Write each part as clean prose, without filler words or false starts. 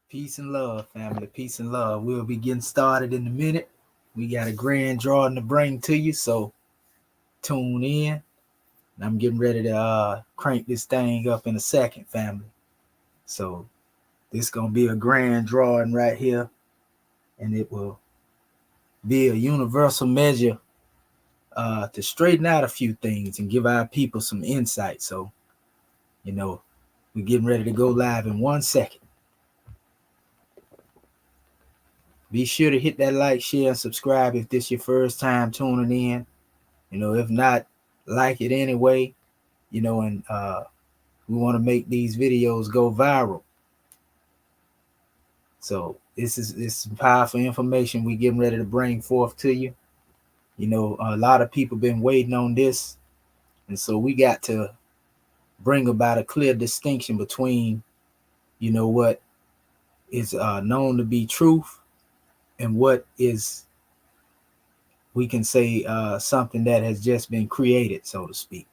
Peace and love, family. Peace and love. We'll be getting started in a minute. We got a grand drawing to bring to you, so tune in. I'm getting ready to crank this thing up in a second, family. So this gonna be a grand drawing right here, and it will be a universal measure to straighten out a few things and give our people some insight. So, we're getting ready to go live in 1 second. Be sure to hit that like, share, and subscribe if this is your first time tuning in. If not, like it anyway. And we want to make these videos go viral. So this is some powerful information we're getting ready to bring forth to you. A lot of people been waiting on this, and so we got to bring about a clear distinction between, what is known to be truth and what is, we can say, something that has just been created, so to speak.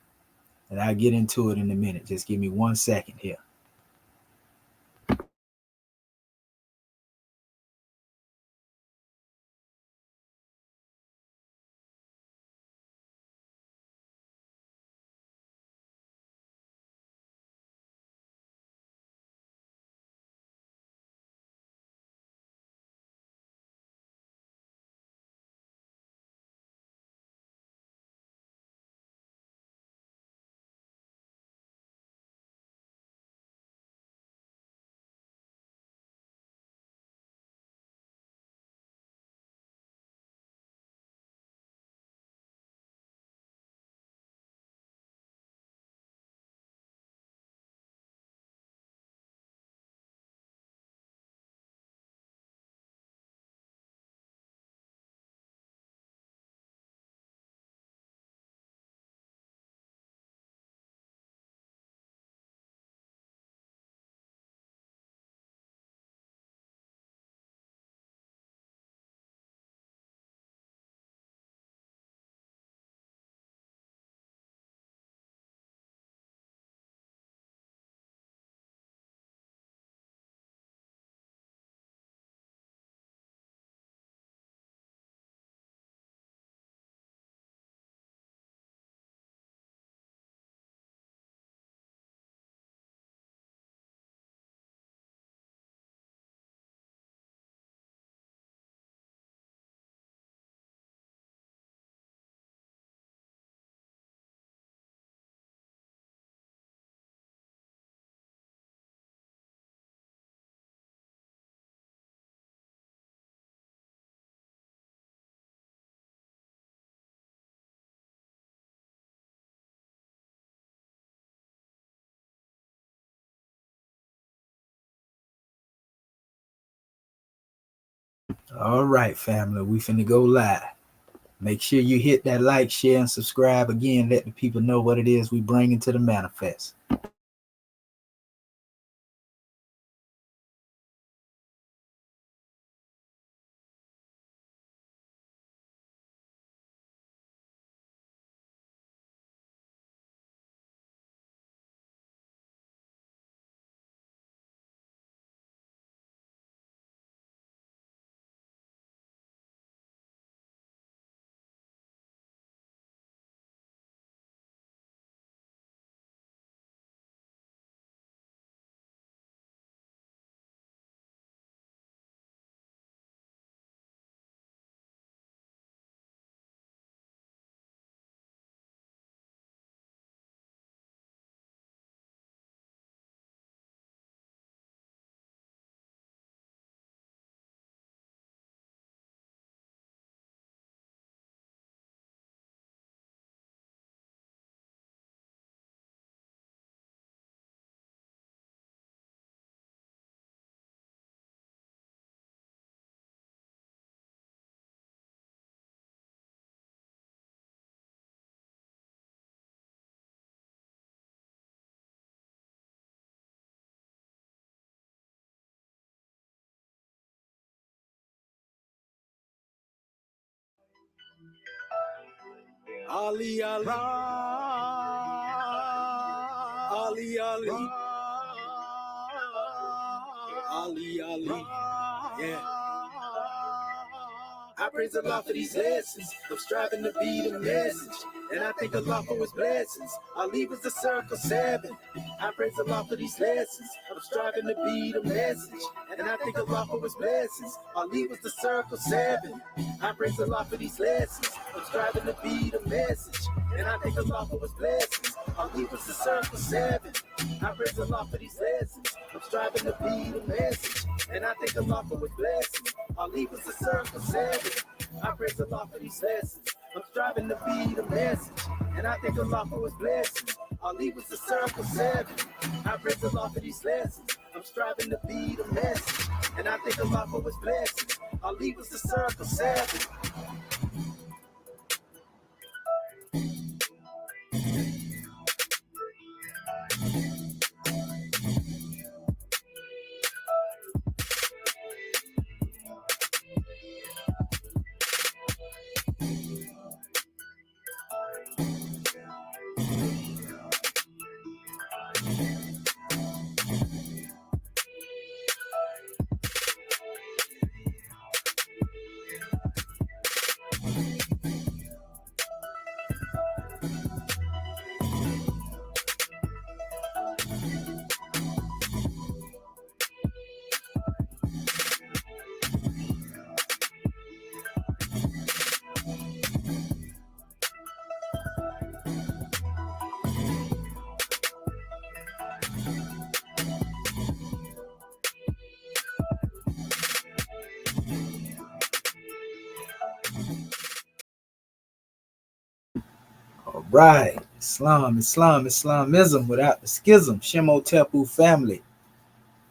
And I'll get into it in a minute. Just give me 1 second here. All right, family, we finna go live. Make sure you hit that like, share, and subscribe. Again, let the people know what it is we bring into the manifest. Ali, Ali, Ali, Ali, Ali, yeah. I praise Allah for these lessons. I'm striving to be the message, and I thank Allah for his blessings. Ali was the circle 7. I praise Allah for these lessons. I'm striving to be the message, and I thank Allah for his blessings. Ali was the circle 7. I praise Allah for these lessons. I'm striving to be the message, and I thank Allah for his blessings. Ali was the circle 7. I praise Allah for these lessons. I'm striving to be the message, and I thank Allah for his blessings. Ali was the circle 7. I praise Allah for these lessons. I'm striving to be the message, and I thank Allah for his blessings. Ali was the circle 7. I praise Allah for these lessons. I'm striving to be the message, and I thank Allah for his blessings. Ali was the circle 7. All right, Islamism without the schism, Shemotepu family.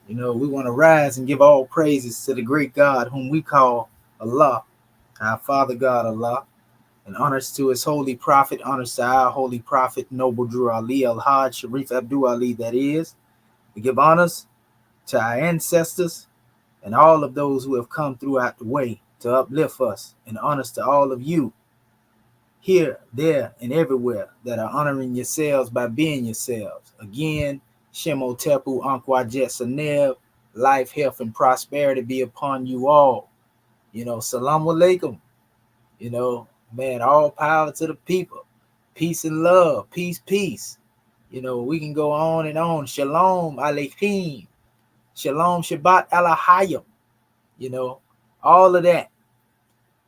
You know, we want to rise and give all praises to the great God whom we call Allah, our Father God Allah, and honors to his holy prophet, honors to our holy prophet, Noble Drew Ali Al-Hajj Sharif Abdul Ali, that is. We give honors to our ancestors and all of those who have come throughout the way to uplift us, and honors to all of you here, there, and everywhere that are honoring yourselves by being yourselves. Again, Shemotepu Ankwajet Sanev, life, health, and prosperity be upon you all. You know, Salaam Alaikum. You know, man, all power to the people. Peace and love. Peace, peace. You know, we can go on and on. Shalom Aleichem. Shalom Shabbat Alahayim. You know, all of that.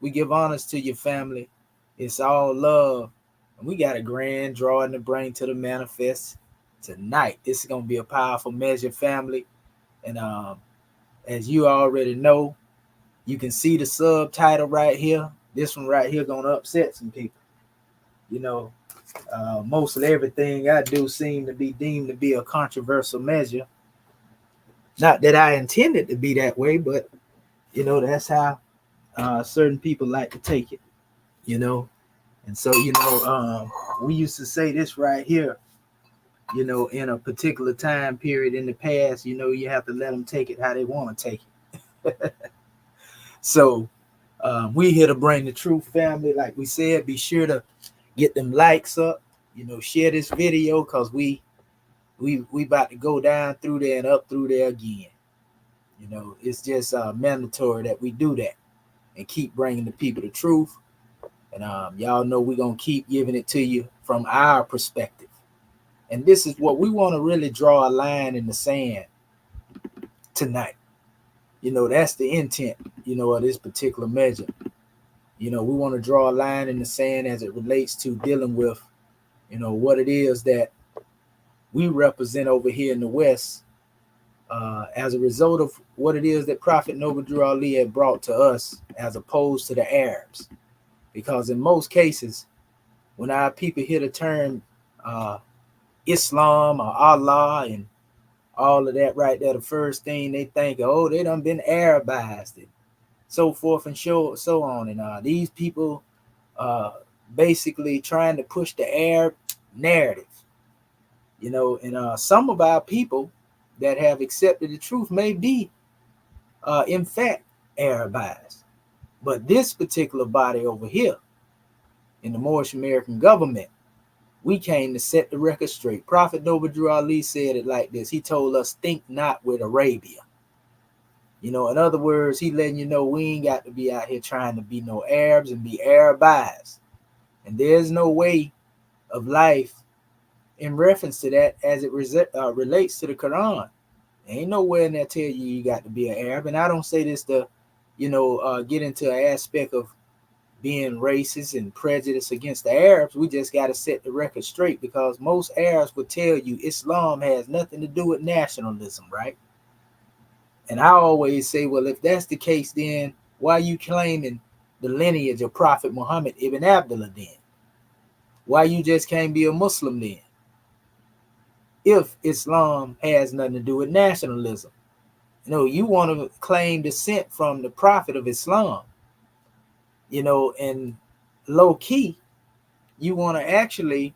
We give honors to your family. It's all love. And we got a grand drawing to bring to the manifest tonight. This is going to be a powerful measure, family. And as you already know, you can see the subtitle right here. This one right here going to upset some people. You know, most of everything I do seem to be deemed to be a controversial measure. Not that I intended to be that way, but, you know, that's how certain people like to take it. You know, and so, you know, we used to say this right here, you know, in a particular time period in the past, you know, you have to let them take it how they want to take it. So we here to bring the truth, family. Like we said, be sure to get them likes up, you know, share this video, because we about to go down through there and up through there again. You know, it's just mandatory that we do that and keep bringing the people the truth. And y'all know we're going to keep giving it to you from our perspective. And this is what we want to really draw a line in the sand tonight. You know, that's the intent, you know, of this particular measure. You know, we want to draw a line in the sand as it relates to dealing with, you know, what it is that we represent over here in the West as a result of what it is that Prophet Noble Drew Ali had brought to us as opposed to the Arabs. Because in most cases, when our people hear the term Islam or Allah and all of that right there, the first thing they think, oh, they done been Arabized and so forth and so on. And these people basically trying to push the Arab narrative. You know, and some of our people that have accepted the truth may be, in fact, Arabized. But this particular body over here, in the Moorish American government, we came to set the record straight. Prophet Noble Drew Ali said it like this. He told us, think not with Arabia. In other words, he letting you know we ain't got to be out here trying to be no Arabs and be Arabized. And there's no way of life in reference to that as it relates to the Quran. Ain't nowhere in there tell you got to be an Arab. And I don't say this to, get into an aspect of being racist and prejudice against the Arabs. We just got to set the record straight, because most Arabs would tell you Islam has nothing to do with nationalism, right? And I always say, well, if that's the case, then why are you claiming the lineage of Prophet Muhammad ibn Abdullah then? Why you just can't be a Muslim then? If Islam has nothing to do with nationalism. You want to claim descent from the Prophet of Islam, and low key, you want to actually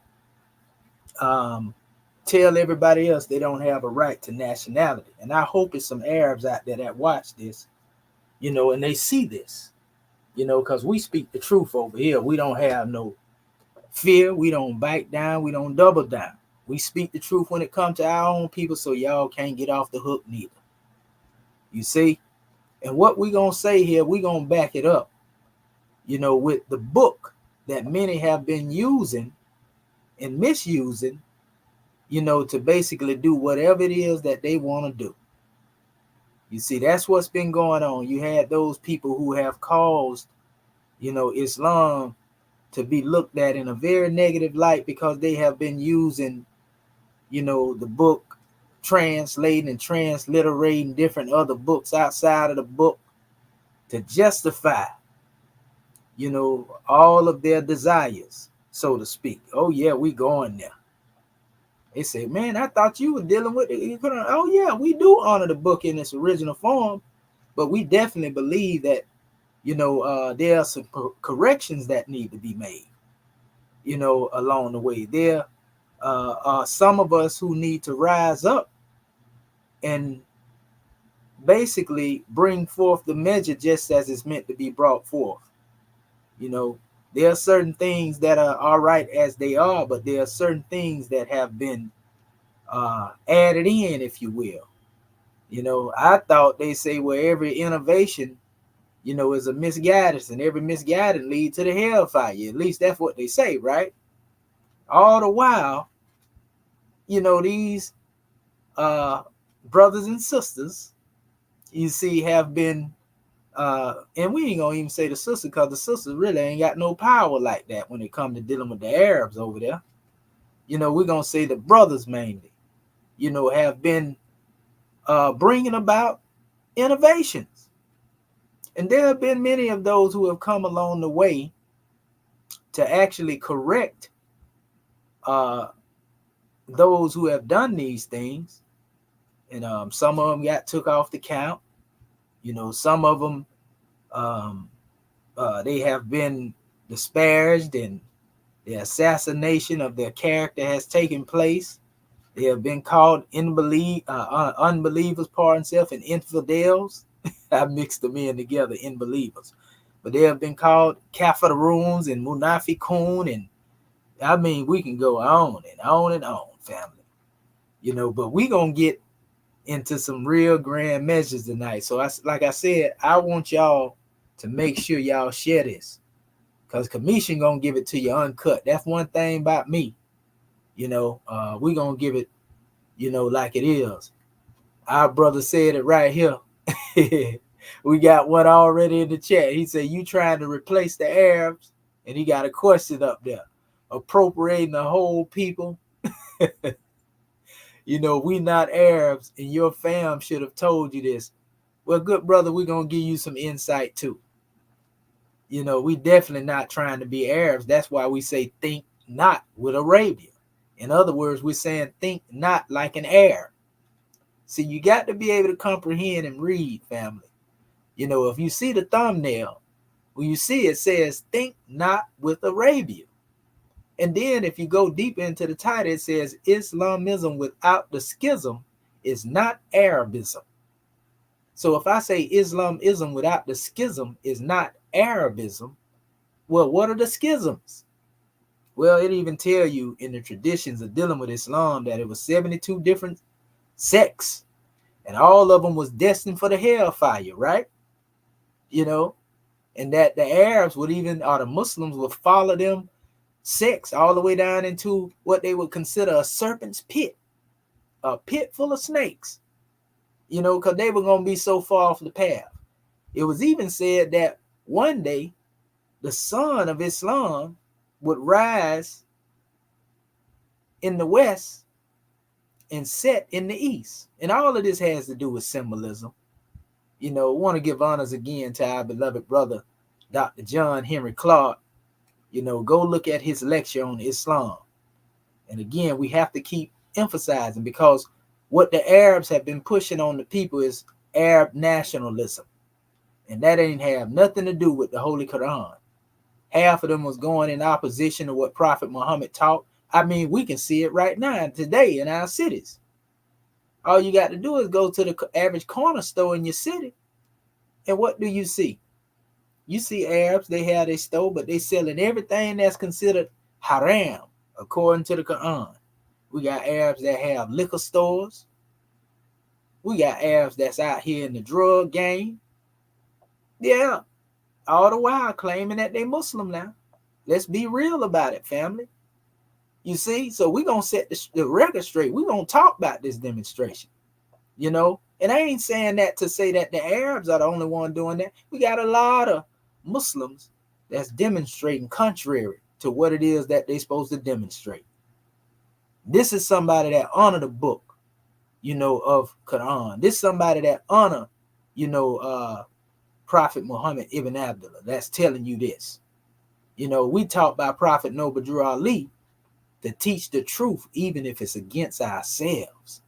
tell everybody else they don't have a right to nationality. And I hope it's some Arabs out there that watch this, and they see this, because we speak the truth over here. We don't have no fear. We don't back down. We don't double down. We speak the truth when it comes to our own people, so y'all can't get off the hook neither. You see? And what we going to say here, we going to back it up, with the book that many have been using and misusing, to basically do whatever it is that they want to do. You see, that's what's been going on. You had those people who have caused, Islam to be looked at in a very negative light, because they have been using, the book, translating and transliterating different other books outside of the book to justify, all of their desires, so to speak. Oh, yeah, we going there. They say, man, I thought you were dealing with it. Oh, yeah, we do honor the book in its original form, but we definitely believe that, there are some corrections that need to be made, along the way. There are some of us who need to rise up and basically bring forth the measure just as it's meant to be brought forth. There are certain things that are all right as they are, but there are certain things that have been added in, if you will. I thought they say, well, every innovation, is a misguidance, and every misguidance leads to the hellfire. At least that's what they say, right? All the while, these brothers and sisters, you see, have been, and we ain't gonna even say the sisters, because the sisters really ain't got no power like that when it comes to dealing with the Arabs over there. We're gonna say the brothers mainly, have been bringing about innovations. And there have been many of those who have come along the way to actually correct those who have done these things. And some of them got took off the count. Some of them, they have been disparaged, and the assassination of their character has taken place. They have been called unbelievers, and infidels. I mixed them in together, unbelievers. But they have been called kafiruns and munafiqun, and I mean, we can go on and on and on, family. But we gonna get into some real grand measures tonight. So like I said, I want y'all to make sure y'all share this, because Commission gonna give it to you uncut. That's one thing about me. We gonna give it, like it is. Our brother said it right here. We got one already in the chat. He said, you trying to replace the Arabs? And he got a question up there. Appropriating the whole people. We not Arabs, and your fam should have told you this. Well, good brother, we're going to give you some insight too. We definitely not trying to be Arabs. That's why we say think not with Arabia. In other words, we're saying think not like an Arab. See, you got to be able to comprehend and read, family. If you see the thumbnail, when you see it says think not with Arabia. And then if you go deep into the title, it says Islamism without the schism is not Arabism. So if I say Islamism without the schism is not Arabism, well, what are the schisms? Well, it even tell you in the traditions of dealing with Islam that it was 72 different sects. And all of them was destined for the hellfire, right? You know, and that the Arabs would even, or the Muslims would follow them sects all the way down into what they would consider a serpent's pit, a pit full of snakes, you know, because they were going to be so far off the path. It was even said that one day the sun of Islam would rise in the west and set in the east. And all of this has to do with symbolism. You know, want to give honors again to our beloved brother, Dr. John Henry Clark. You know, go look at his lecture on Islam. And again, we have to keep emphasizing, because what the Arabs have been pushing on the people is Arab nationalism. And that ain't have nothing to do with the Holy Quran. Half of them was going in opposition to what Prophet Muhammad taught. I mean, we can see it right now today in our cities. All you got to do is go to the average corner store in your city. And what do you see? You see Arabs, they have their store, but they selling everything that's considered haram according to the Quran. We got Arabs that have liquor stores. We got Arabs that's out here in the drug game. Yeah, all the while claiming that they Muslim now. Let's be real about it, family. You see, so we're going to set the record straight. We're going to talk about this demonstration, you know. And I ain't saying that to say that the Arabs are the only one doing that. We got a lot of Muslims that's demonstrating contrary to what it is that they're supposed to demonstrate. This is somebody that honor the book, you know, of Quran. This is somebody that honor, you know, Prophet Muhammad ibn Abdullah. That's telling you this. You know, we taught by Prophet Noble Drew Ali to teach the truth, even if it's against ourselves.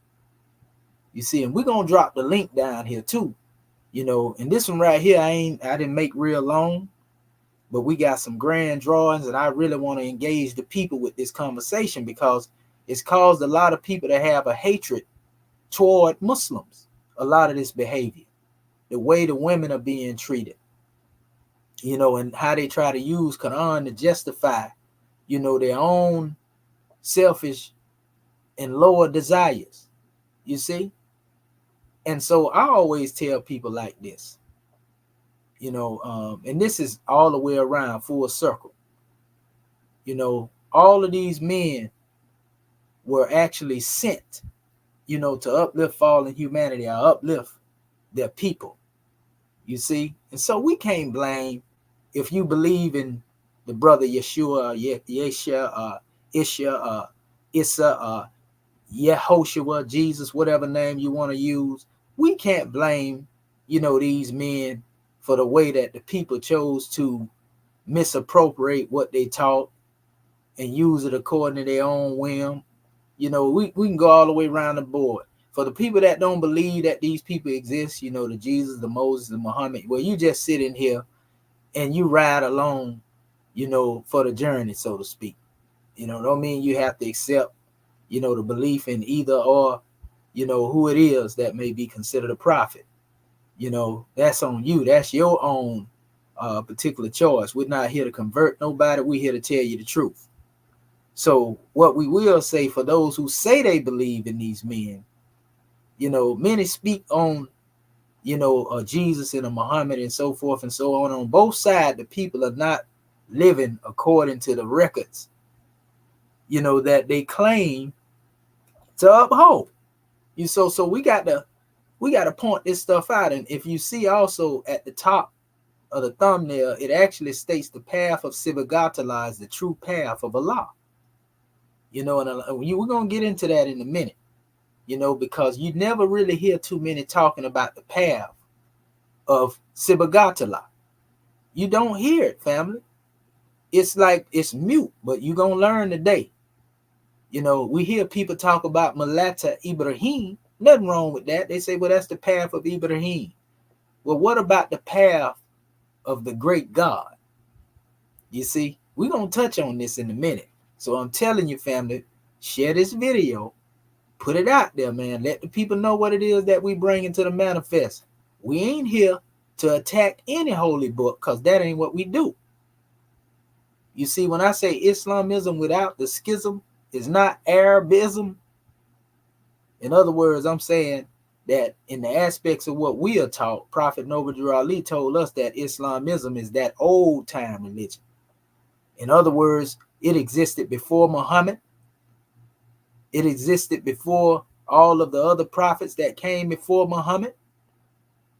You see, and we're gonna drop the link down here too. You know, and this one right here, I didn't make real long, but we got some grand drawings, and I really want to engage the people with this conversation, because it's caused a lot of people to have a hatred toward Muslims. A lot of this behavior, the way the women are being treated, you know, and how they try to use Quran to justify, you know, their own selfish and lower desires, you see. And so I always tell people like this, you know, and this is all the way around, full circle. You know, all of these men were actually sent, you know, to uplift fallen humanity, or uplift their people, you see. And so we can't blame, if you believe in the brother Yeshua, Yeshua, Isha, Issa, Yehoshua, Jesus, whatever name you want to use. We can't blame, you know, these men for the way that the people chose to misappropriate what they taught and use it according to their own whim. You know, we can go all the way around the board. For the people that don't believe that these people exist, you know, the Jesus, the Moses, the Muhammad, well, you just sit in here and you ride along, you know, for the journey, so to speak. You know, don't mean you have to accept, you know, the belief in either or, you know, who it is that may be considered a prophet. You know, that's on you. That's your own particular choice. We're not here to convert nobody. We're here to tell you the truth. So what we will say, for those who say they believe in these men, you know, many speak on, you know, Jesus and a Muhammad and so forth and so on. On both sides, the people are not living according to the records, you know, that they claim to uphold. So we got to point this stuff out. And if you see also at the top of the thumbnail, it actually states the path of Sibghatullah is the true path of Allah. You know, and we're going to get into that in a minute, you know, because you never really hear too many talking about the path of Sibghatullah. You don't hear it, family. It's like it's mute, but you're going to learn today. You know, we hear people talk about Millata Ibrahim. Nothing wrong with that. They say, well, that's the path of Ibrahim. Well, what about the path of the great God? You see, we're going to touch on this in a minute. So I'm telling you, family, share this video. Put it out there, man. Let the people know what it is that we bring into the manifest. We ain't here to attack any holy book, because that ain't what we do. You see, when I say Islamism without the schism is not Arabism, in other words, I'm saying that in the aspects of what we are taught, Prophet Noble Ali told us that Islamism is that old time religion. In other words, it existed before Muhammad. It existed before all of the other prophets that came before Muhammad.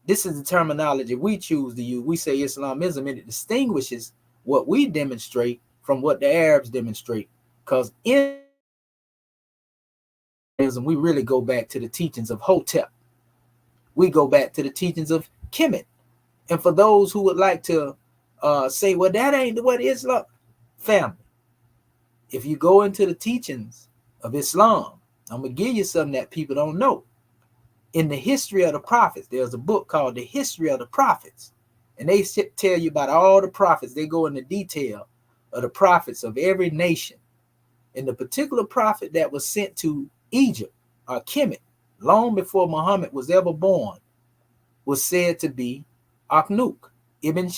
This is the terminology we choose to use. We say Islamism, and it distinguishes what we demonstrate from what the Arabs demonstrate. Because in Islam, we really go back to the teachings of Hotep. We go back to the teachings of Kemet. And for those who would like to say, well, that ain't what Islam, family, if you go into the teachings of Islam, I'm going to give you something that people don't know. In the history of the prophets, there's a book called The History of the Prophets. And they tell you about all the prophets. They go into detail of the prophets of every nation. And the particular prophet that was sent to Egypt, or Kemet, long before Muhammad was ever born, was said to be Akhnuk, Ibn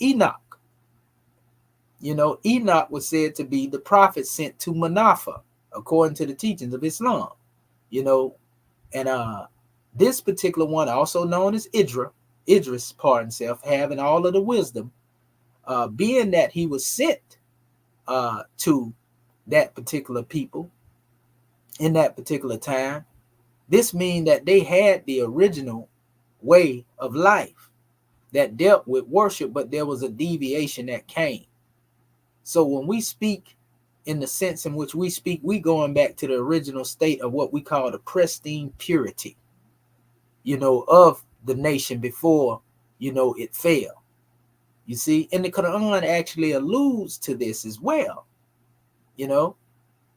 Enoch. You know, Enoch was said to be the prophet sent to Manafa, according to the teachings of Islam. You know, and this particular one, also known as Idris, pardon himself, having all of the wisdom, being that he was sent to that particular people in that particular time, this means that they had the original way of life that dealt with worship, but there was a deviation that came. So when we speak in the sense in which we speak, we going back to the original state of what we call the pristine purity, you know, of the nation before, you know, it fell. You see, and the Quran actually alludes to this as well. You know,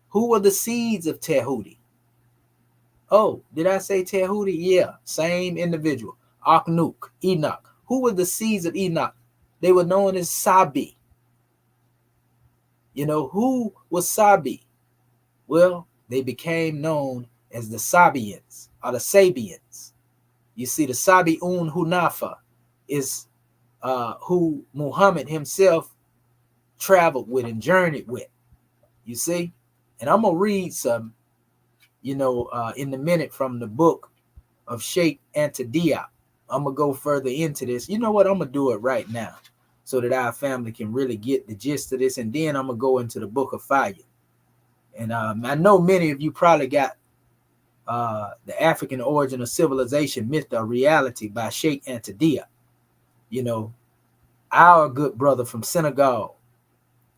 who were the seeds of Tehudi? Oh, did I say Tehudi? Yeah, same individual. Akhnuk, Enoch. Who were the seeds of Enoch? They were known as Sabi. You know, who was Sabi? Well, they became known as the Sabians or the Sabians. You see, the Sabi'un Hunafa is who Muhammad himself traveled with and journeyed with. You see? And I'm going to read some, you know, in a minute from the book of Sheikh Antadiah. I'm going to go further into this. You know what? I'm going to do it right now so that our family can really get the gist of this. And then I'm going to go into the book of fire. And I know many of you probably got the African Origin of Civilization, Myth or Reality by Sheikh Antadiah. You know, our good brother from Senegal,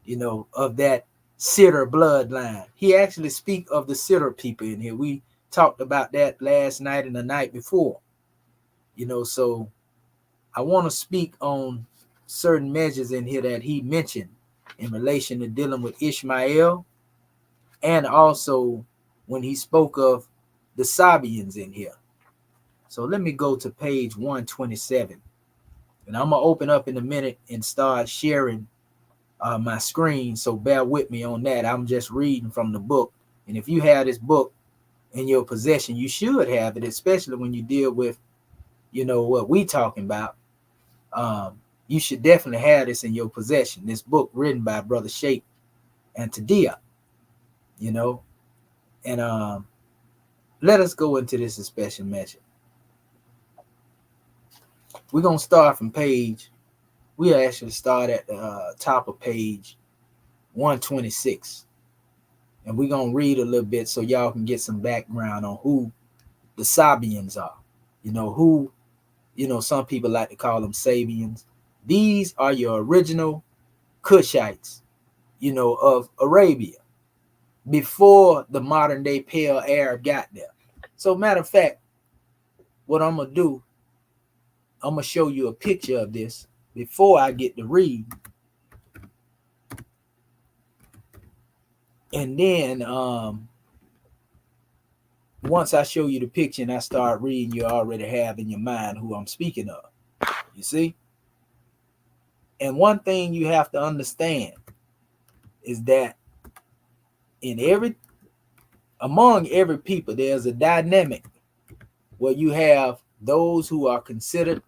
you know, of that Sitter bloodline. He actually speak of the Sitter people in here. We talked about that last night and the night before. You know, so I want to speak on certain measures in here that he mentioned in relation to dealing with Ishmael, and also when he spoke of the Sabians in here. So let me go to page 127. And I'm going to open up in a minute and start sharing my screen. So bear with me on that. I'm just reading from the book. And if you have this book in your possession, you should have it, especially when you deal with, you know, what we talking about. You should definitely have this in your possession. This book written by Brother Sheikh Antadiah, you know. And let us go into this special measure. We're going to start from page, we'll actually start at the top of page 126. And we're going to read a little bit so y'all can get some background on who the Sabians are. You know, who, you know, some people like to call them Sabians. These are your original Cushites, you know, of Arabia before the modern day pale Arab got there. So matter of fact, what I'm going to do, I'm going to show you a picture of this before I get to read. And then once I show you the picture and I start reading, you already have in your mind who I'm speaking of. You see? And one thing you have to understand is that among every people, there's a dynamic where you have those who are considered,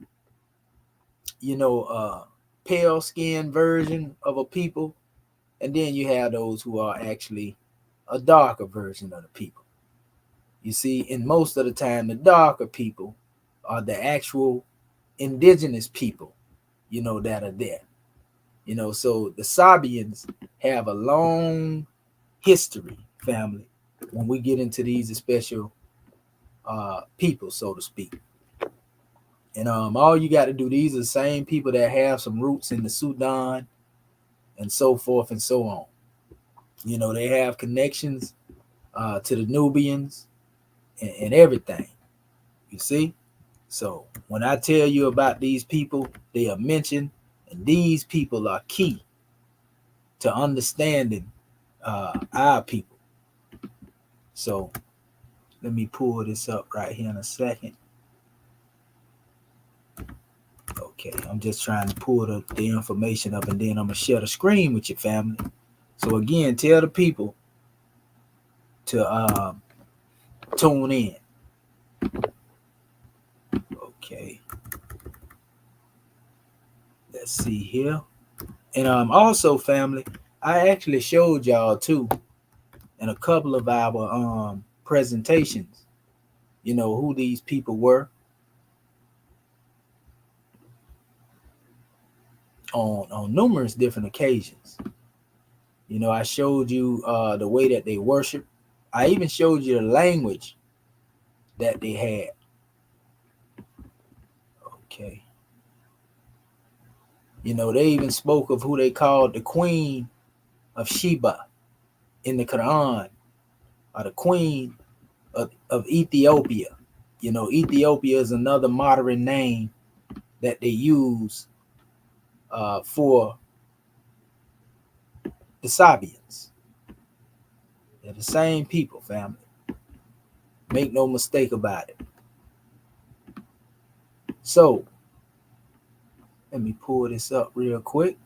you know, pale skinned version of a people. And then you have those who are actually a darker version of the people. You see, and most of the time, the darker people are the actual indigenous people, that are there. So the Sabians have a long history, family, when we get into these special people, so to speak. And all you got to do, these are the same people that have some roots in the Sudan and so forth and so on. They have connections to the Nubians and everything, you see? So when I tell you about these people, they are mentioned, and these people are key to understanding our people. So let me pull this up right here in a second. Okay, I'm just trying to pull the information up, and then I'm going to share the screen with your family. So again, tell the people to tune in. Okay. Let's see here. And also, family, I actually showed y'all too in a couple of our presentations, who these people were on numerous different occasions. I showed you the way that they worship. I even showed you the language that they had. Okay. They even spoke of who they called the Queen of Sheba in the Quran, or the Queen of Ethiopia. Ethiopia is another modern name that they use for the Sabians. They're the same people, family. Make no mistake about it. So, let me pull this up real quick.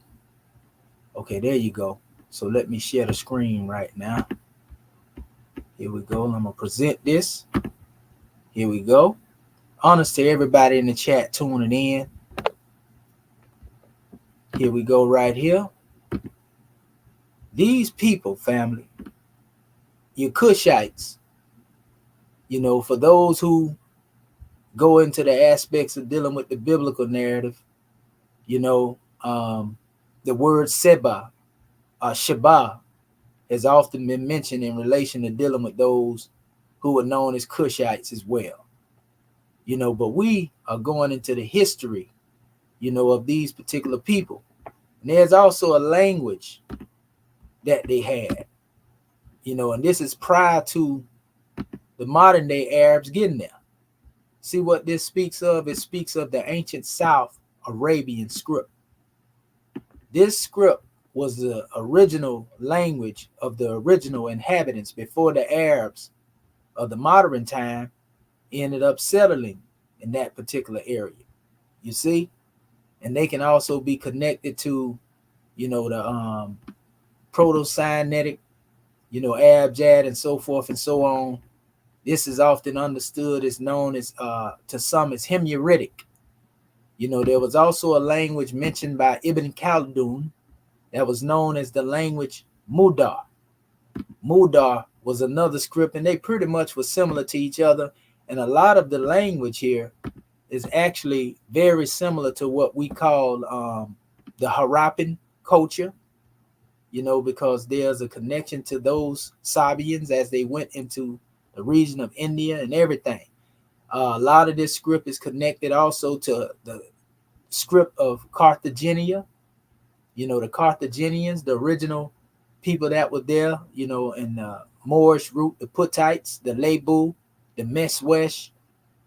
Okay, there you go. So let me share the screen right now. Here we go. I'm going to present this. Here we go. Honest to everybody in the chat tuning in. Here we go right here. These people, family, your Cushites, for those who go into the aspects of dealing with the biblical narrative, the word Seba, Sheba, has often been mentioned in relation to dealing with those who are known as Cushites as well. But we are going into the history, of these particular people. And there's also a language that they had, and this is prior to the modern day Arabs getting there. See what this speaks of? It speaks of the ancient South Arabian script. This script was the original language of the original inhabitants before the Arabs of the modern time ended up settling in that particular area. You see? And they can also be connected to, the Proto-Sinaitic, Abjad and so forth and so on. This is often understood as known as, to some, as Himyaritic. There was also a language mentioned by Ibn Khaldun that was known as the language Mudar. Mudar was another script, and they pretty much were similar to each other. And a lot of the language here is actually very similar to what we call the Harappan culture, because there's a connection to those Sabians as they went into the region of India and everything. A lot of this script is connected also to the script of Carthagenia. The Carthaginians, the original people that were there, in the Moorish root, the Puttites, the Lebu, the Meswesh,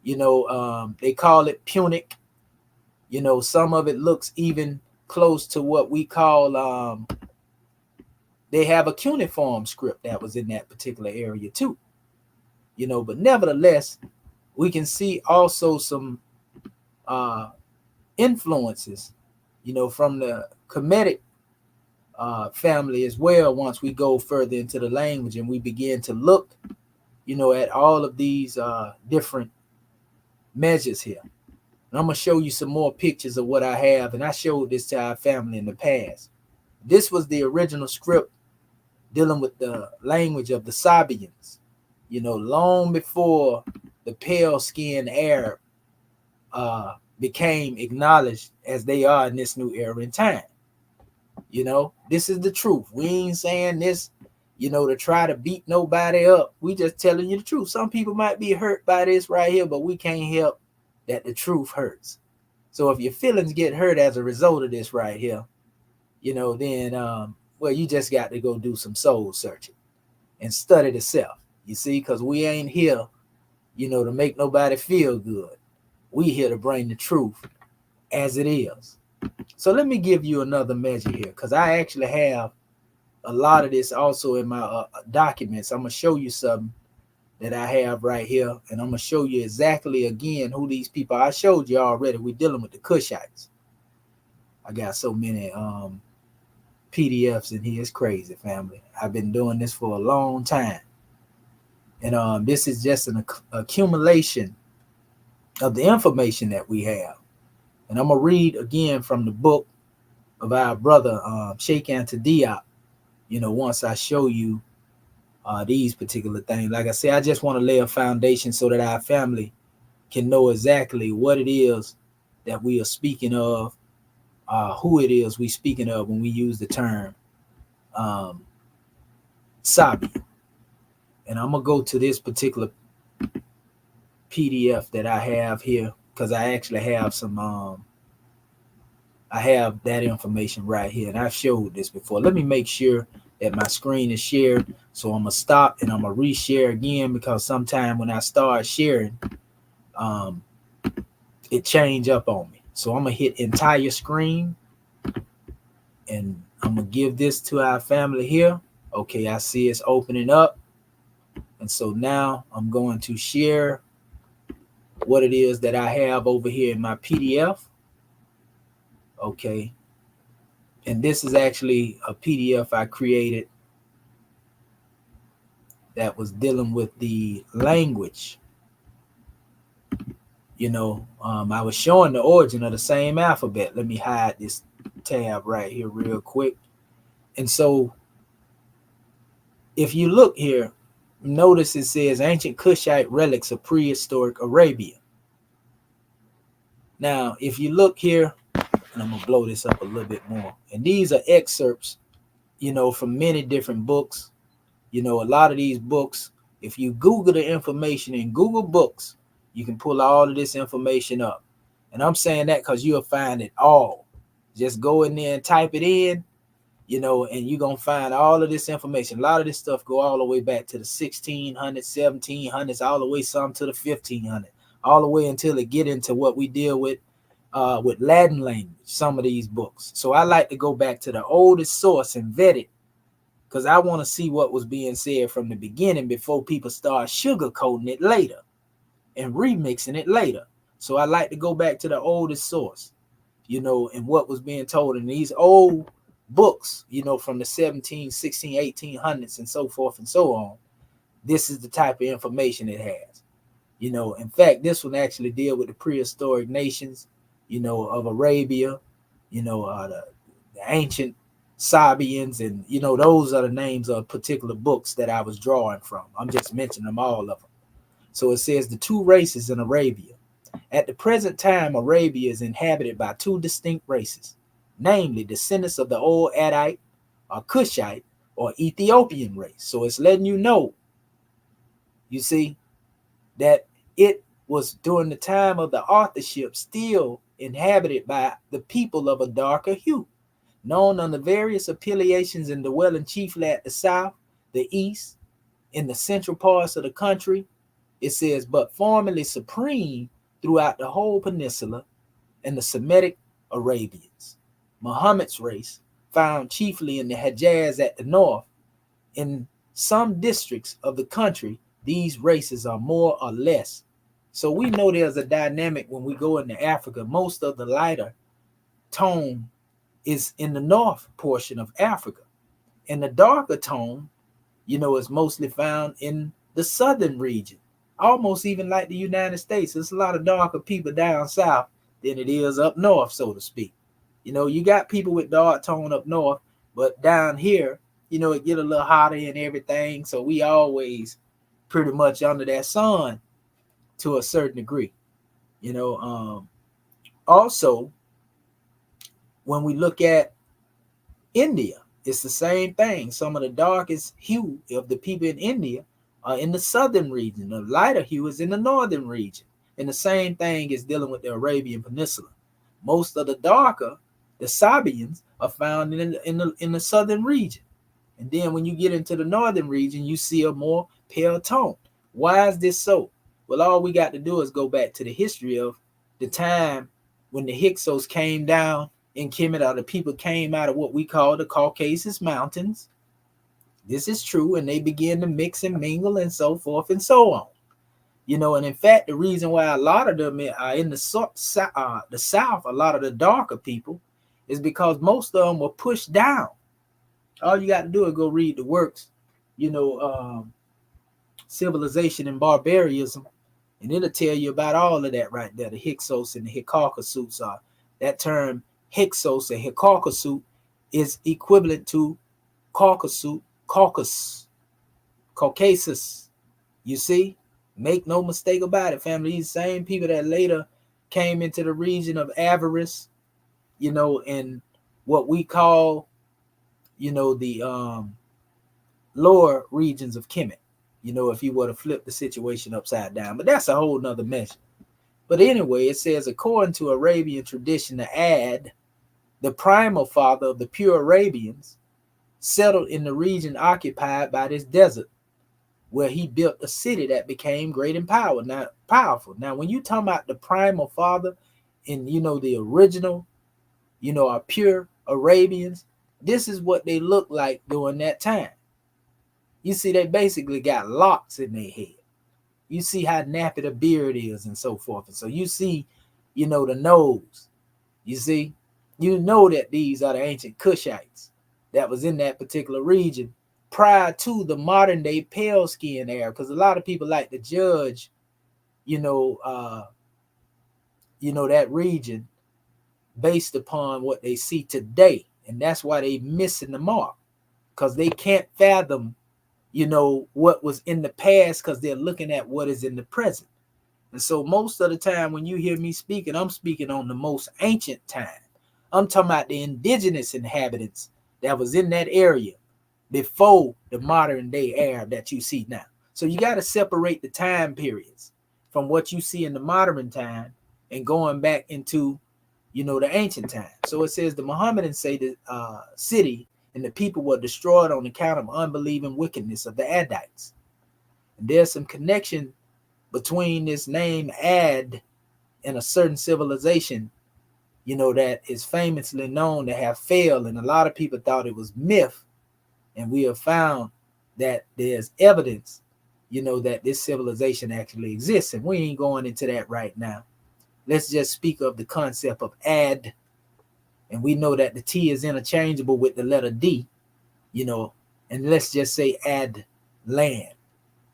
they call it Punic. Some of it looks even close to what we call, they have a cuneiform script that was in that particular area too. But nevertheless, we can see also some influences, from the Kemetic family as well. Once we go further into the language and we begin to look, at all of these different measures here. And I'm going to show you some more pictures of what I have. And I showed this to our family in the past. This was the original script dealing with the language of the Sabians. long before the pale-skinned Arab became acknowledged as they are in this new era in time. This is the truth. We ain't saying this, to try to beat nobody up. We just telling you the truth. Some people might be hurt by this right here, but we can't help that the truth hurts. So if your feelings get hurt as a result of this right here, then well, you just got to go do some soul searching and study the self. You see, because we ain't here, to make nobody feel good. We here to bring the truth as it is. So let me give you another measure here, because I actually have a lot of this also in my documents. I'm going to show you something that I have right here, and I'm going to show you exactly again who these people are. I showed you already. We're dealing with the Cushites. I got so many PDFs in here. It's crazy, family. I've been doing this for a long time. And this is just an accumulation of the information that we have. And I'm going to read again from the book of our brother, Sheikh Anta Diop, once I show you these particular things. Like I say, I just want to lay a foundation so that our family can know exactly what it is that we are speaking of, who it is we speaking of when we use the term Sabian. And I'm going to go to this particular PDF that I have here, because I actually have some, I have that information right here. And I've showed this before. Let me make sure that my screen is shared. So I'm going to stop and I'm going to reshare again, because sometime when I start sharing, it change up on me. So I'm going to hit entire screen. And I'm going to give this to our family here. Okay, I see it's opening up. And so now I'm going to share what it is that I have over here in my PDF. Okay. And this is actually a PDF I created that was dealing with the language. I was showing the origin of the same alphabet. Let me hide this tab right here real quick. And so if you look here, notice it says ancient Cushite relics of prehistoric Arabia. Now, if you look here, and I'm going to blow this up a little bit more. And these are excerpts, from many different books. A lot of these books, if you Google the information in Google Books, you can pull all of this information up. And I'm saying that because you'll find it all. Just go in there and type it in, and you're going to find all of this information. A lot of this stuff go all the way back to the 1600s, 1700s, all the way some to the 1500s, all the way until it get into what we deal with Latin language, some of these books. So I like to go back to the oldest source and vet it, because I want to see what was being said from the beginning before people start sugarcoating it later and remixing it later. So I like to go back to the oldest source, and what was being told in these old books, from the 17, 16, 1800s and so forth and so on. This is the type of information it has. In fact, this one actually deal with the prehistoric nations, of Arabia, the ancient Sabians, and those are the names of particular books that I was drawing from. I'm just mentioning them, all of them. So it says the two races in Arabia. At the present time, Arabia is inhabited by two distinct races, namely descendants of the old Adite or Cushite or Ethiopian race. So it's letting you know, you see, that it was during the time of the authorship still inhabited by the people of a darker hue, known under various affiliations and dwelling chiefly at the south, the east, in the central parts of the country. It says, but formerly supreme throughout the whole peninsula, and the Semitic Arabians, Muhammad's race, found chiefly in the Hejaz at the north. In some districts of the country, these races are more or less. So we know there's a dynamic when we go into Africa. Most of the lighter tone is in the north portion of Africa. And the darker tone, is mostly found in the southern region. Almost even like the United States. There's a lot of darker people down south than it is up north, so to speak. You got people with dark tone up north, but down here, it get a little hotter and everything. So we always pretty much under that sun to a certain degree. Also, when we look at India, it's the same thing. Some of the darkest hue of the people in India are in the southern region. The lighter hue is in the northern region. And the same thing is dealing with the Arabian Peninsula. Most of the darker, the Sabians, are found in the southern region. And then when you get into the northern region, you see a more pale tone. Why is this so? Well, all we got to do is go back to the history of the time when the Hyksos came down in Kemet, the people came out of what we call the Caucasus Mountains. This is true, and they began to mix and mingle and so forth and so on. And in fact, the reason why a lot of them are in the South, a lot of the darker people, is because most of them were pushed down. All you got to do is go read the works, Civilization and Barbarism, and it'll tell you about all of that right there. The Hyksos and the Hyksos are that term. Hyksos and Hyksos is equivalent to Caucasus. You see, make no mistake about it, family. These same people that later came into the region of avarice, and what we call, the lower regions of Kemet. If you were to flip the situation upside down, but that's a whole nother measure. But anyway, it says, according to Arabian tradition, the Ad, the primal father of the pure Arabians, settled in the region occupied by this desert, where he built a city that became great and powerful. Now, when you talk about the primal father and, the original, our pure Arabians, this is what they look like during that time. You see, they basically got locks in their head. You see how nappy the beard is and so forth. And so you see, the nose. You see, that these are the ancient Cushites that was in that particular region prior to the modern day pale skin era. Because a lot of people like to judge, that region based upon what they see today. And that's why they missing the mark, because they can't fathom what was in the past, because they're looking at what is in the present. And so most of the time when you hear me speaking, I'm speaking on the most ancient time. I'm talking about the indigenous inhabitants that was in that area before the modern day era that you see now. So you got to separate the time periods from what you see in the modern time and going back into, the ancient time. So it says the Mohammedans say the city and the people were destroyed on account of unbelieving wickedness of the Adites. And there's some connection between this name Ad and a certain civilization, that is famously known to have failed. And a lot of people thought it was myth. And we have found that there's evidence, that this civilization actually exists. And we ain't going into that right now. Let's just speak of the concept of Ad. And we know that the T is interchangeable with the letter D, and let's just say add land.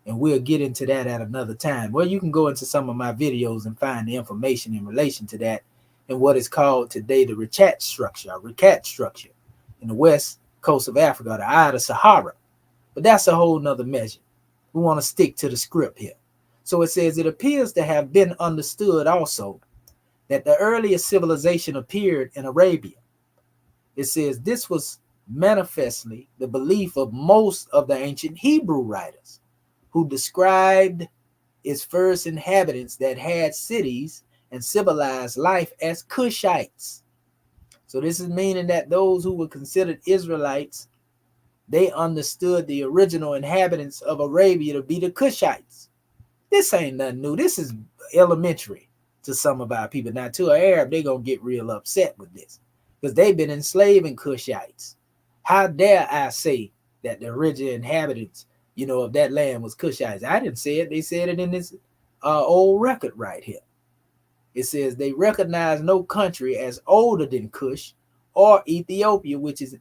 And we'll get into that at another time. Well, you can go into some of my videos and find the information in relation to that and what is called today the Rakat structure in the west coast of Africa, the Eye of the Sahara. But that's a whole nother measure. We want to stick to the script here. So it says, it appears to have been understood also that the earliest civilization appeared in Arabia. It says this was manifestly the belief of most of the ancient Hebrew writers, who described its first inhabitants that had cities and civilized life as Cushites. So this is meaning that those who were considered Israelites, they understood the original inhabitants of Arabia to be the Cushites. This ain't nothing new. This is elementary to some of our people. Now, to an Arab, they're going to get real upset with this because they've been enslaving Cushites. How dare I say that the original inhabitants, of that land was Cushites? I didn't say it. They said it in this old record right here. It says they recognize no country as older than Cush or Ethiopia, which is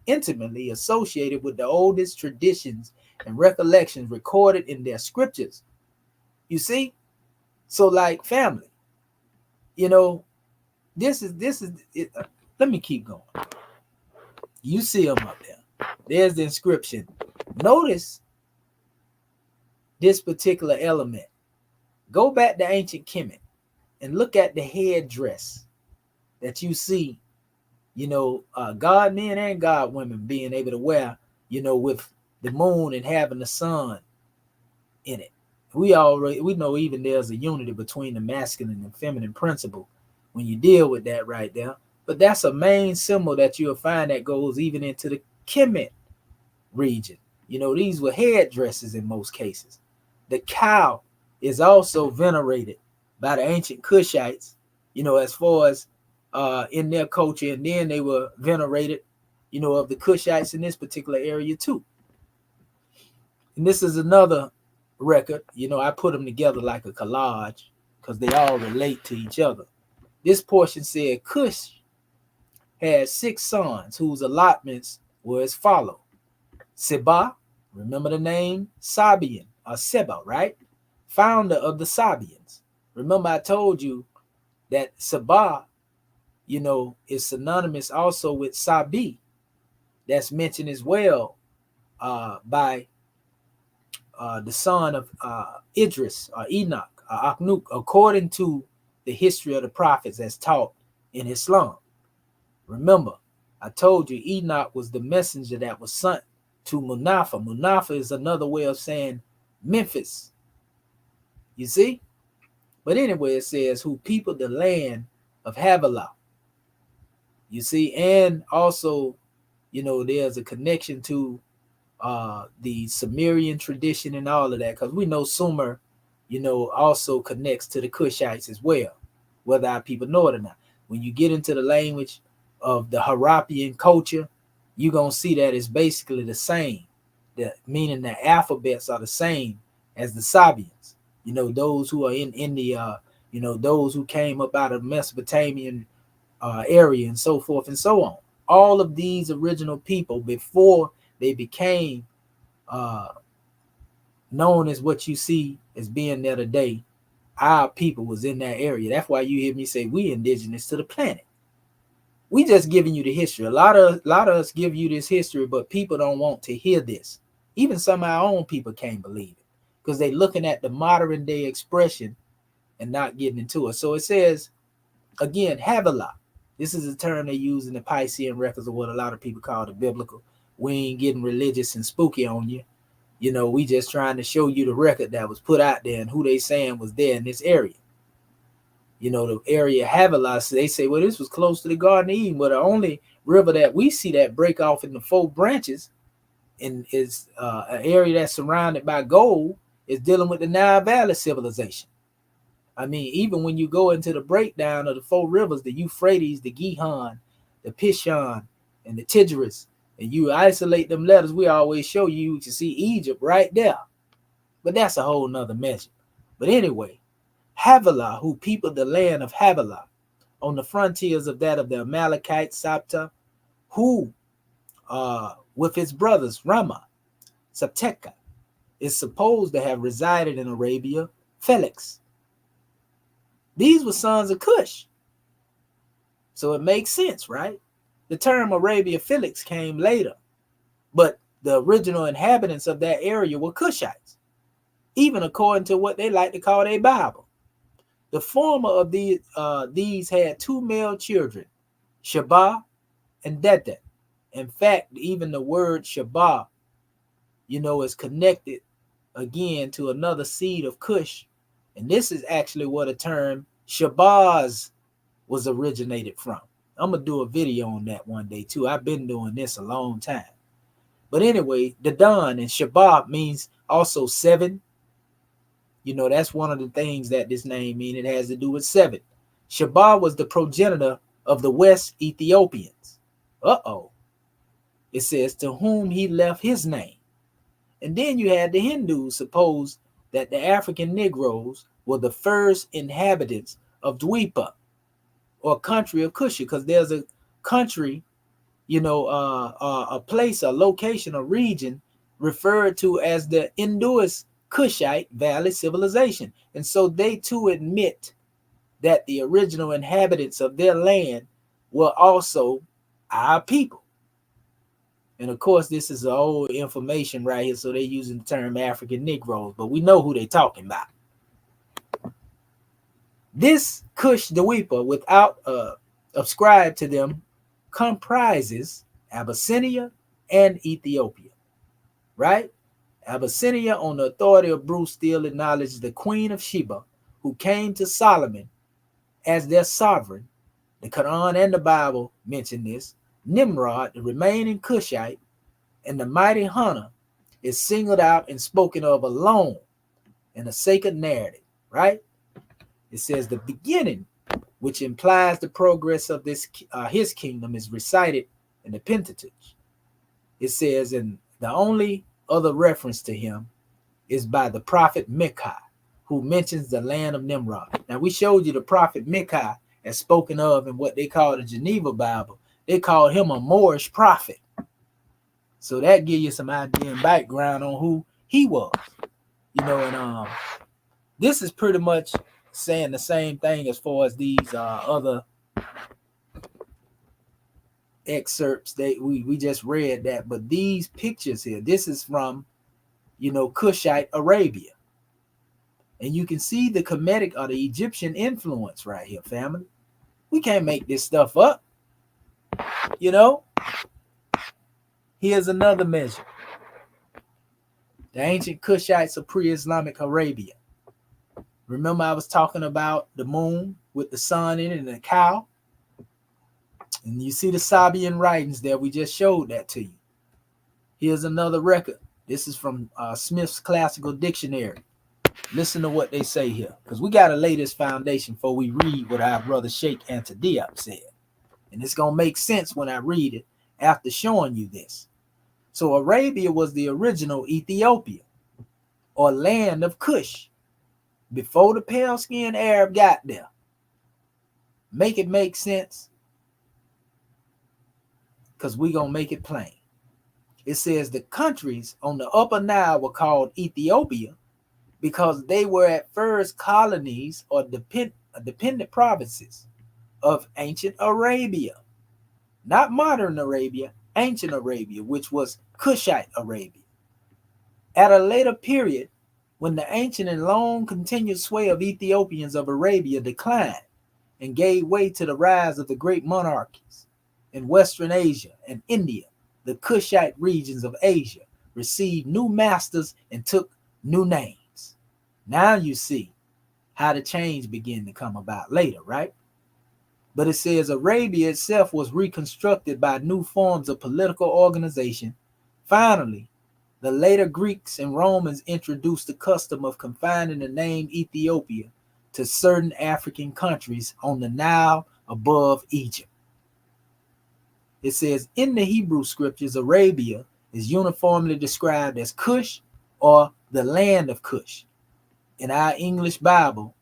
intimately associated with the oldest traditions and recollections recorded in their scriptures. You see? So like family, this is it. Let me keep going. You see them up there. There's the inscription. Notice this particular element. Go back to ancient Kemet and look at the headdress that you see, God men and God women being able to wear, with the moon and having the sun in it. We know even there's a unity between the masculine and feminine principle when you deal with that right there. But that's a main symbol that you'll find that goes even into the Kemet region. These were headdresses in most cases. The cow is also venerated by the ancient Cushites, as far as in their culture, and then they were venerated, of the Cushites in this particular area too. And this is another record, I put them together like a collage because they all relate to each other. This portion said Cush had 6 sons whose allotments were as follow. Seba, remember the name? Sabian, or Seba, right? Founder of the Sabians. Remember I told you that Seba, is synonymous also with Sabi. That's mentioned as well by the son of Idris or Enoch or Akhnuk, according to the history of the prophets as taught in Islam. Remember, I told you Enoch was the messenger that was sent to Munafa. Munafa is another way of saying Memphis. You see? But anyway, it says, who peopled the land of Havilah. You see? And also, there's a connection to the Sumerian tradition and all of that, because we know Sumer, also connects to the Cushites as well, whether our people know it or not. When you get into the language of the Harappian culture, you're going to see that it's basically the same, meaning the alphabets are the same as the Sabians. Those who are in India, those who came up out of Mesopotamian area and so forth and so on. All of these original people, before they became known as what you see as being there today, our people was in that area. That's why you hear me say we indigenous to the planet. We just giving you the history. A lot of us give you this history, but people don't want to hear this. Even some of our own people can't believe it because they're looking at the modern day expression and not getting into it. So it says, again, Havilah. This is a term they use in the Piscean records, of what a lot of people call the biblical. We ain't getting religious and spooky on you. We just trying to show you the record that was put out there and who they saying was there in this area. The area Havilah, so they say, well, this was close to the Garden of Eden, but the only river that we see that break off in the 4 branches and is an area that's surrounded by gold is dealing with the Nile Valley civilization. I mean, even when you go into the breakdown of the 4 rivers, the Euphrates, the Gihon, the Pishon, and the Tigris, and you isolate them letters, we always show you to see Egypt right there. But that's a whole nother measure. But anyway, Havilah, who peopled the land of Havilah on the frontiers of that of the Amalekites, Sabta, who, with his brothers, Rama, Sabteka, is supposed to have resided in Arabia, Felix. These were sons of Cush. So it makes sense, right? The term Arabia Felix came later, but the original inhabitants of that area were Cushites, even according to what they like to call their Bible. The former of these had 2 male children, Shabah and Dedet. In fact, even the word Shabah, is connected again to another seed of Cush. And this is actually where the term Shabazz was originated from. I'm going to do a video on that one day too. I've been doing this a long time. But anyway, Dadan and Shabab means also 7. That's one of the things that this name means. It has to do with 7. Shabab was the progenitor of the West Ethiopians. It says, to whom he left his name. And then you had the Hindus suppose that the African Negroes were the first inhabitants of Dweepa, or country of Kush, because there's a country, a place, a location, a region referred to as the Indus Cushite Valley Civilization. And so they too admit that the original inhabitants of their land were also our people. And of course, this is old information right here, so they're using the term African Negroes, but we know who they're talking about. This Cush Dweepa, without ascribe to them, comprises Abyssinia and Ethiopia, right? Abyssinia, on the authority of Bruce Steele, acknowledges the Queen of Sheba, who came to Solomon as their sovereign. The Quran and the Bible mention this. Nimrod, the remaining Cushite, and the mighty hunter is singled out and spoken of alone in a sacred narrative, right? It says the beginning, which implies the progress of this his kingdom, is recited in the Pentateuch. It says, and the only other reference to him is by the prophet Micah, who mentions the land of Nimrod. Now, we showed you the prophet Micah as spoken of in what they call the Geneva Bible. They called him a Moorish prophet. So that gives you some idea and background on who he was. And this is pretty much saying the same thing as far as these other excerpts that we just read that. But these pictures here, this is from, Cushite Arabia. And you can see the Kemetic or the Egyptian influence right here, family. We can't make this stuff up. Here's another measure. The ancient Cushites of pre-Islamic Arabia. Remember I was talking about the moon with the sun in it and the cow? And you see the Sabian writings there. We just showed that to you. Here's another record. This is from Smith's Classical Dictionary. Listen to what they say here, because we got to lay this foundation before we read what our brother Sheikh Antadiab said. And it's going to make sense when I read it after showing you this. So Arabia was the original Ethiopia, or land of Cush, before the pale-skinned Arab got there. Make it make sense, because we're going to make it plain. It says the countries on the Upper Nile were called Ethiopia because they were at first colonies or dependent provinces of ancient Arabia. Not modern Arabia, ancient Arabia, which was Cushite Arabia. At a later period, when the ancient and long continued sway of Ethiopians of Arabia declined and gave way to the rise of the great monarchies in Western Asia and India, the Cushite regions of Asia received new masters and took new names. Now you see how the change began to come about later, right? But it says Arabia itself was reconstructed by new forms of political organization. Finally, the later Greeks and Romans introduced the custom of confining the name Ethiopia to certain African countries on the Nile above Egypt. It says in the Hebrew scriptures, Arabia is uniformly described as Cush or the land of Cush. In our English Bible,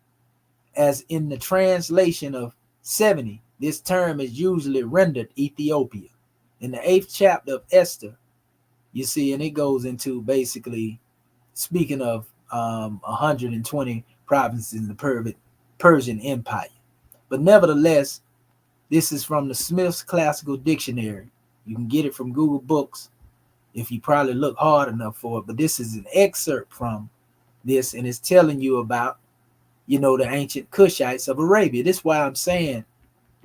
as in the translation of 70, this term is usually rendered Ethiopia. In the 8th chapter of Esther, you see, and it goes into basically speaking of 120 provinces in the Persian Empire. But nevertheless, this is from the Smith's Classical Dictionary. You can get it from Google Books if you probably look hard enough for it. But this is an excerpt from this, and it's telling you about, the ancient Cushites of Arabia. This is why I'm saying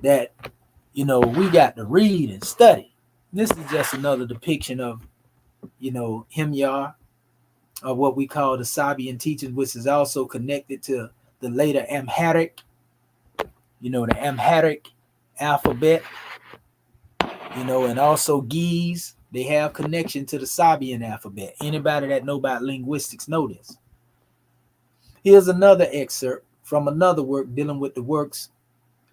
that, we got to read and study. This is just another depiction of, Himyar, or what we call the Sabian teachings, which is also connected to the later Amharic, the Amharic alphabet, and also Ge'ez. They have connection to the Sabian alphabet. Anybody that know about linguistics know this. Here's another excerpt from another work dealing with the works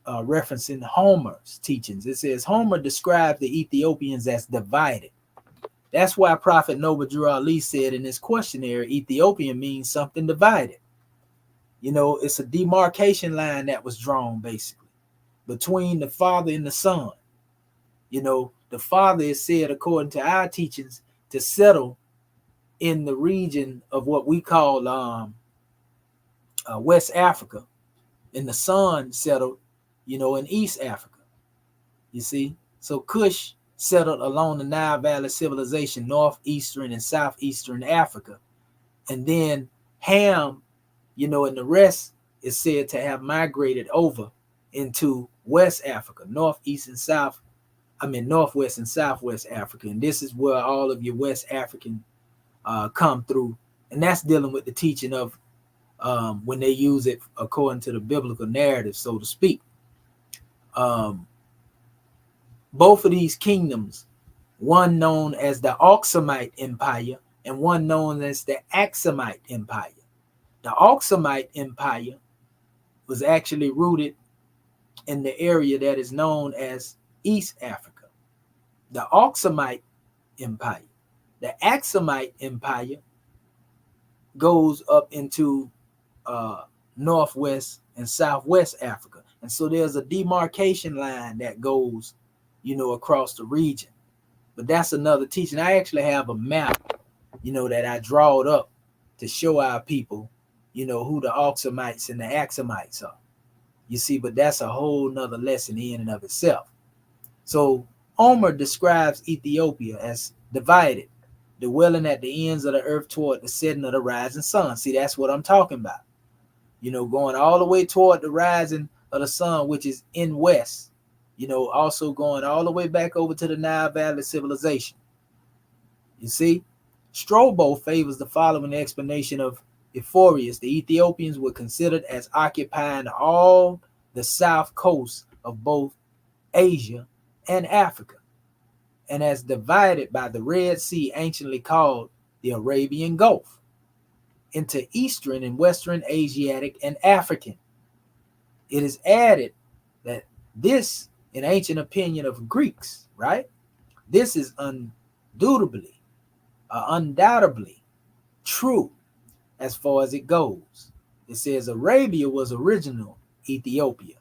referencing Homer's teachings. It says Homer describes the Ethiopians as divided. That's why Prophet Noble Drew Ali said in his questionnaire, Ethiopian means something divided. It's a demarcation line that was drawn basically between the Father and the Son. The Father is said, according to our teachings, to settle in the region of what we call West Africa, and the Son settled, in East Africa. You see, so Cush settled along the Nile Valley civilization, northeastern and southeastern Africa. And then Ham, and the rest is said to have migrated over into West Africa, northwest and southwest Africa. And this is where all of your West African come through. And that's dealing with the teaching of when they use it according to the biblical narrative, so to speak. Both of these kingdoms, one known as the Aksumite Empire and one known as the Aksumite Empire. The Aksumite Empire was actually rooted in the area that is known as East Africa. The Aksumite Empire. The Aksumite Empire goes up into northwest and southwest Africa. And so there's a demarcation line that goes, across the region. But that's another teaching. I actually have a map, that I drawed up to show our people, who the Aksumites and the Aksumites are. You see, but that's a whole nother lesson in and of itself. So Omer describes Ethiopia as divided, dwelling at the ends of the earth toward the setting of the rising sun. See, that's what I'm talking about. Going all the way toward the rising of the sun, which is in west. Also going all the way back over to the Nile Valley civilization. You see, Strabo favors the following explanation of Ephorus. The Ethiopians were considered as occupying all the south coast of both Asia and Africa, and as divided by the Red Sea, anciently called the Arabian Gulf, into Eastern and Western Asiatic and African. It is added that this, in ancient opinion of Greeks, right? This is undoubtedly true as far as it goes. It says Arabia was original Ethiopia,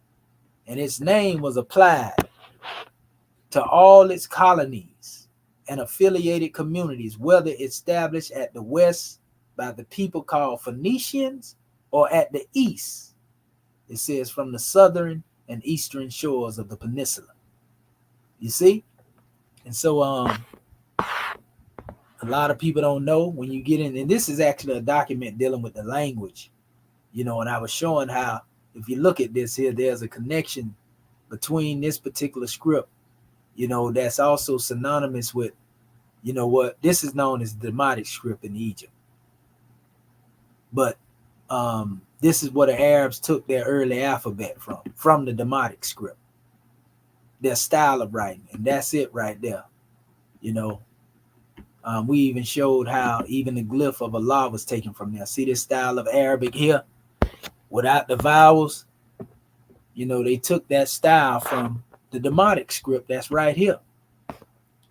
and its name was applied to all its colonies and affiliated communities, whether established at the west by the people called Phoenicians or at the east, it says, from the southern and eastern shores of the peninsula. You see? And so a lot of people don't know when you get in, and this is actually a document dealing with the language, and I was showing how, if you look at this here, there's a connection between this particular script, that's also synonymous with, what this is known as the Demotic script in Egypt. But this is where the Arabs took their early alphabet from the Demotic script, their style of writing, and that's it right there. We even showed how even the glyph of Allah was taken from there. See this style of Arabic here without the vowels? They took that style from the Demotic script that's right here.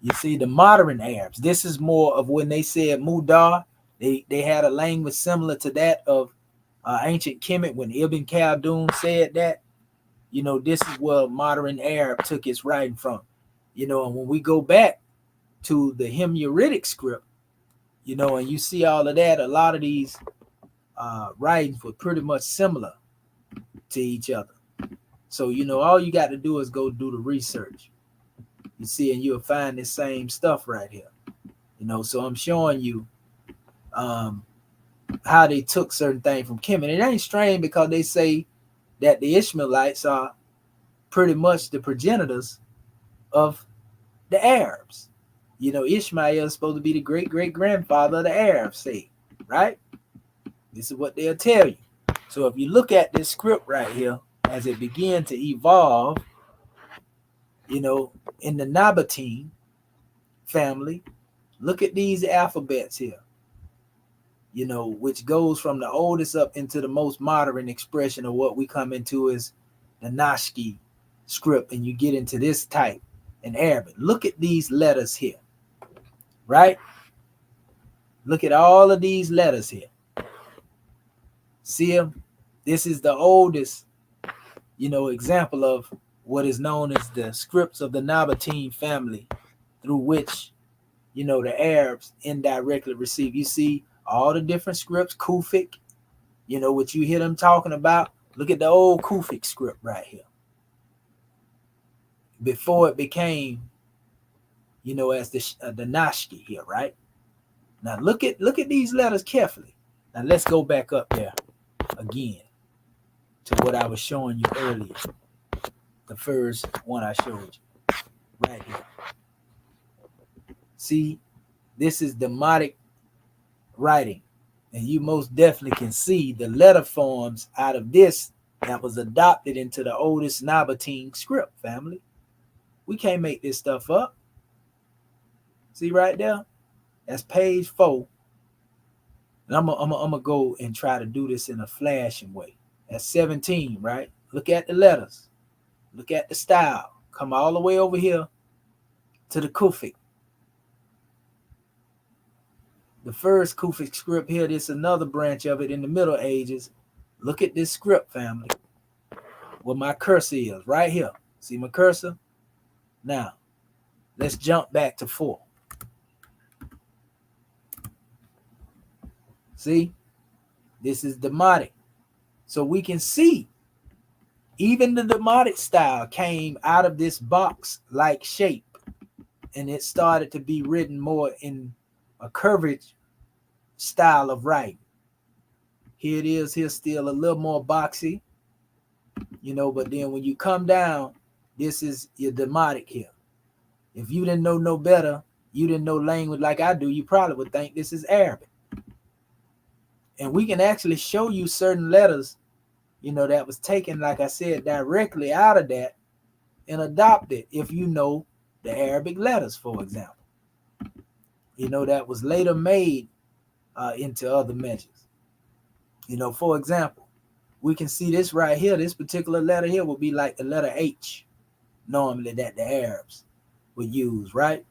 You see, the modern Arabs, this is more of when they said Mudar, they had a language similar to that of ancient Kemet when Ibn Khaldun said that. This is where modern Arab took its writing from. And when we go back to the Himyaritic script, and you see all of that, a lot of these writings were pretty much similar to each other. So, all you got to do is go do the research. You see, and you'll find this same stuff right here. So I'm showing you how they took certain things from Kemet. It ain't strange because they say that the Ishmaelites are pretty much the progenitors of the Arabs. Ishmael is supposed to be the great-great-grandfather of the Arabs, say, right? This is what they'll tell you. So if you look at this script right here, as it began to evolve, in the Nabatean family, look at these alphabets here, which goes from the oldest up into the most modern expression of what we come into as the Nashki script, and you get into this type in Arabic. Look at these letters here, right? Look at all of these letters here. See them? This is the oldest, example of what is known as the scripts of the Nabatean family, through which, the Arabs indirectly receive. You see all the different scripts, Kufic, what you hear them talking about. Look at the old Kufic script right here. Before it became as the Nashki here, right? Now look at these letters carefully. Now let's go back up there again to what I was showing you earlier. The first one I showed you right here. See, this is Demotic writing, and you most definitely can see the letter forms out of this that was adopted into the oldest Nabatean script, family. We can't make this stuff up. See right there? That's page 4. And I'm gonna go and try to do this in a flashing way. That's 17, right? Look at the letters. Look at the style. Come all the way over here to the Kufic. The first Kufic script here, this is another branch of it in the Middle Ages. Look at this script, family. Where my cursor is, right here. See my cursor? Now, let's jump back to 4. See? This is Demotic. So we can see even the Demotic style came out of this box-like shape, and it started to be written more in a curved style of writing. Here it is, here still a little more boxy, but then when you come down, this is your Demotic here. If you didn't know no better, you didn't know language like I do, you probably would think this is Arabic. And we can actually show you certain letters, that was taken, like I said, directly out of that and adopted if you know the Arabic letters, for example. That was later made into other measures. For example, we can see this right here. This particular letter here will be like the letter H, normally that the Arabs would use, right?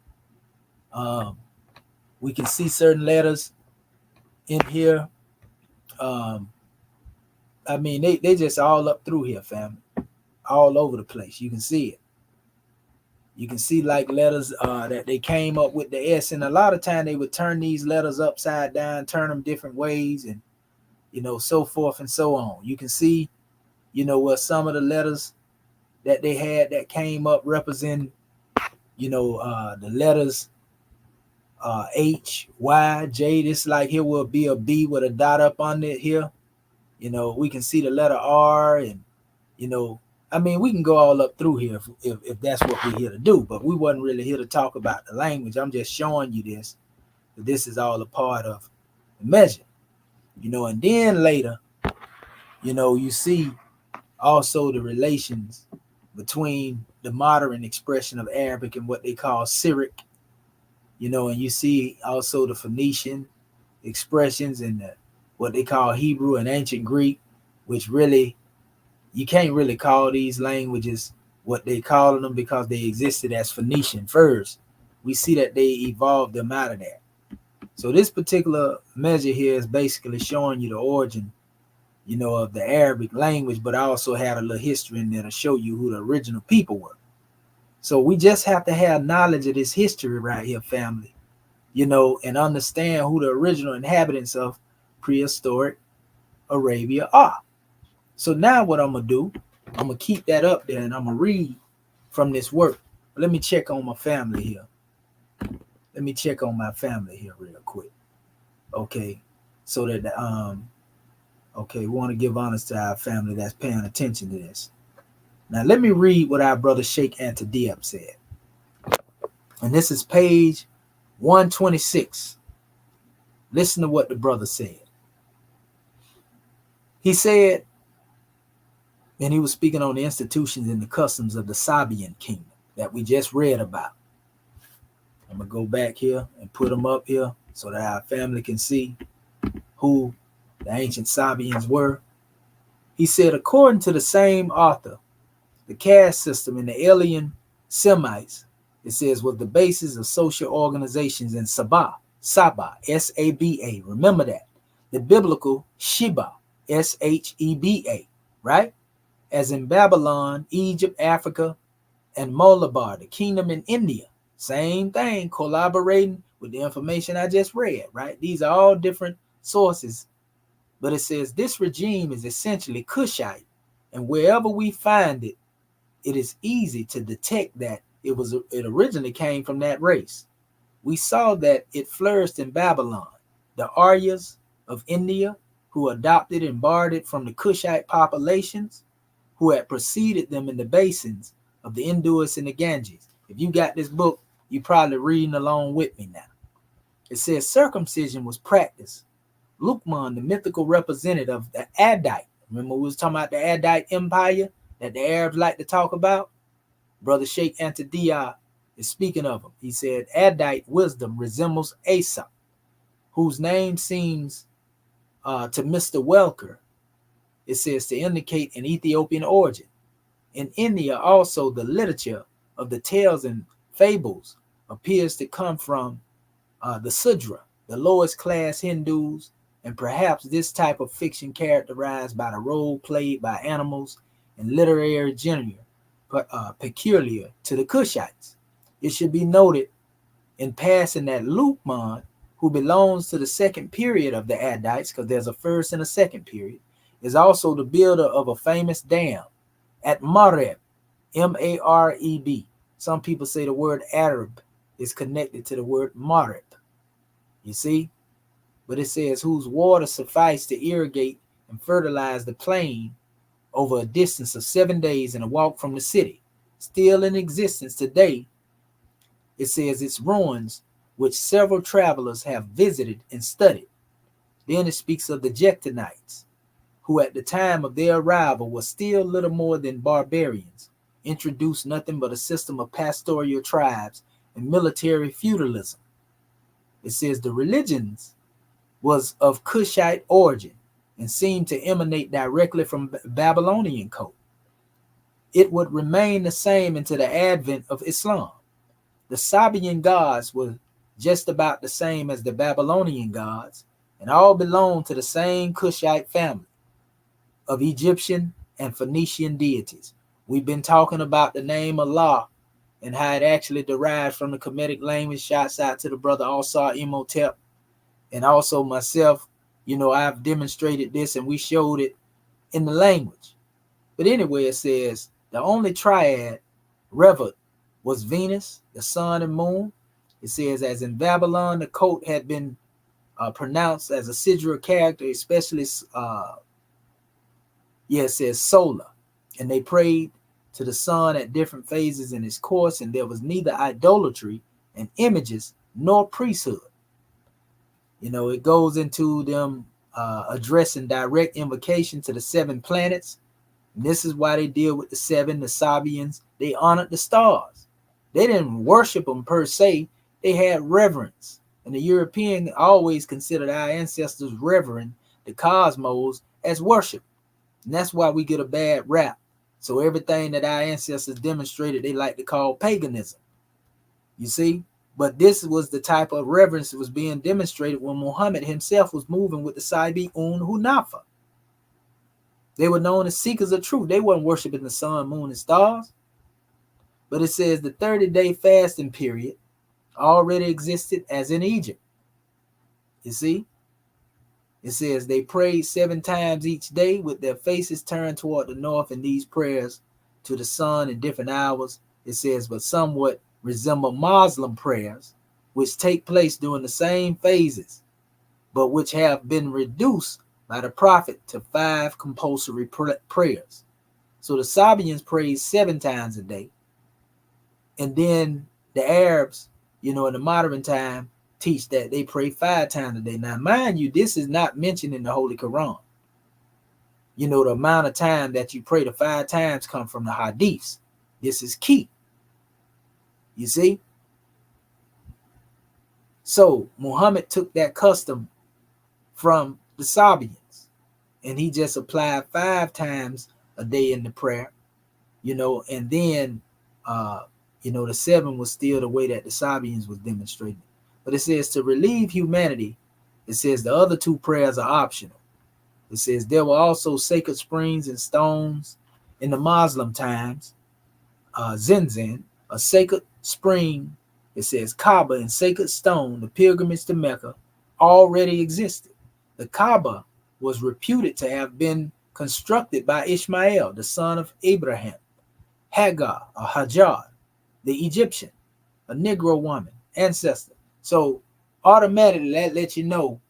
We can see certain letters in here. They just all up through here, family. All over the place. You can see it. You can see like letters that they came up with the S, and a lot of time they would turn these letters upside down, turn them different ways, and so forth and so on. You can see, where some of the letters that they had that came up represent, the letters H, Y, J. This like here will be a B with a dot up on it here. We can see the letter R, and we can go all up through here if that's what we're here to do, but we wasn't really here to talk about the language. I'm just showing you this. This is all a part of the measure, and then later, you see also the relations between the modern expression of Arabic and what they call Syriac, and you see also the Phoenician expressions and what they call Hebrew and ancient Greek, which really, you can't really call these languages what they call them because they existed as Phoenician first. We see that they evolved them out of that. So this particular measure here is basically showing you the origin, of the Arabic language, but I also had a little history in there to show you who the original people were. So we just have to have knowledge of this history right here, family, and understand who the original inhabitants of prehistoric Arabia are. So now what I'm going to do, I'm going to keep that up there and I'm going to read from this work. But let me check on my family here. Let me check on my family here real quick. Okay. So that, we want to give honors to our family that's paying attention to this. Now, let me read what our brother Sheikh Antadiab said. And this is page 126. Listen to what the brother said. He said, and he was speaking on the institutions and the customs of the Sabian kingdom that we just read about. I'm going to go back here and put them up here so that our family can see who the ancient Sabians were. He said, according to the same author, the caste system in the alien Semites, it says, was the basis of social organizations in Saba, S-A-B-A. Remember that. The biblical Sheba, S-H-E-B-A, right? As in Babylon, Egypt, Africa, and Malabar, the kingdom in India. Same thing, collaborating with the information I just read, right? These are all different sources. But it says this regime is essentially Cushite. And wherever we find it, it is easy to detect that it originally came from that race. We saw that it flourished in Babylon. The Aryas of India, who adopted and borrowed it from the Cushite populations, who had preceded them in the basins of the Indus and the Ganges. If you got this book, you're probably reading along with me now. It says circumcision was practiced. Lukman, the mythical representative of the Adite. Remember we was talking about the Adite Empire that the Arabs like to talk about? Brother Sheikh Antadia is speaking of him. He said, Adite wisdom resembles Aesop, whose name seems to Mr. Welker, it says, to indicate an Ethiopian origin. In India, also, the literature of the tales and fables appears to come from the Sudra, the lowest class Hindus, and perhaps this type of fiction characterized by the role played by animals and literary genre, peculiar to the Cushites. It should be noted in passing that Lukman, who belongs to the second period of the Adites, because there's a first and a second period, is also the builder of a famous dam at Mareb, M-A-R-E-B. Some people say the word Arab is connected to the word Mareb. You see? But it says, whose water sufficed to irrigate and fertilize the plain over a distance of 7 days and a walk from the city. Still in existence today, it says its ruins, which several travelers have visited and studied. Then it speaks of the Jektonites, who at the time of their arrival were still little more than barbarians, introduced nothing but a system of pastoral tribes and military feudalism. It says the religions was of Cushite origin and seemed to emanate directly from Babylonian code. It would remain the same until the advent of Islam. The Sabian gods were just about the same as the Babylonian gods, and all belonged to the same Cushite family of Egyptian and Phoenician deities. We've been talking about the name Allah and how it actually derives from the Kemetic language. Shouts out to the brother Alsar Imhotep, and also myself. You know, I've demonstrated this and we showed it in the language. But anyway, it says the only triad revered was Venus, the sun and moon. It says, as in Babylon, the coat had been pronounced as a Sidra character, especially, it says solar. And they prayed to the sun at different phases in its course, and there was neither idolatry and images nor priesthood. You know, it goes into them addressing direct invocation to the 7 planets. And this is why they deal with the 7, the Sabians. They honored the stars. They didn't worship them per se. They had reverence. And the European always considered our ancestors reverend the cosmos as worship. And that's why we get a bad rap. So everything that our ancestors demonstrated, they like to call paganism. You see? But this was the type of reverence that was being demonstrated when Muhammad himself was moving with the Sabiun Hunafa. They were known as seekers of truth. They weren't worshiping the sun, moon, and stars. But it says the 30-day fasting period already existed as in Egypt. You see? It says they prayed 7 times each day with their faces turned toward the north, and these prayers to the sun in different hours. It says, but somewhat resemble Muslim prayers, which take place during the same phases, but which have been reduced by the Prophet to 5 compulsory prayers. So the Sabians prayed 7 times a day. And then the Arabs, in the modern time, teach that they pray 5 times a day. Now, mind you, this is not mentioned in the Holy Quran. The amount of time that you pray the 5 times come from the hadiths. This is key. You see? So Muhammad took that custom from the Sabians, and he just applied 5 times a day in the prayer, and then, the 7 was still the way that the Sabians was demonstrating. But it says to relieve humanity, it says the other 2 prayers are optional. It says there were also sacred springs and stones in the Muslim times. Zinzin, a sacred spring, it says Kaaba and sacred stone, the pilgrimage to Mecca, already existed. The Kaaba was reputed to have been constructed by Ishmael, the son of Abraham, Hagar, or Hajar, the Egyptian, a Negro woman, ancestor. So automatically that lets you know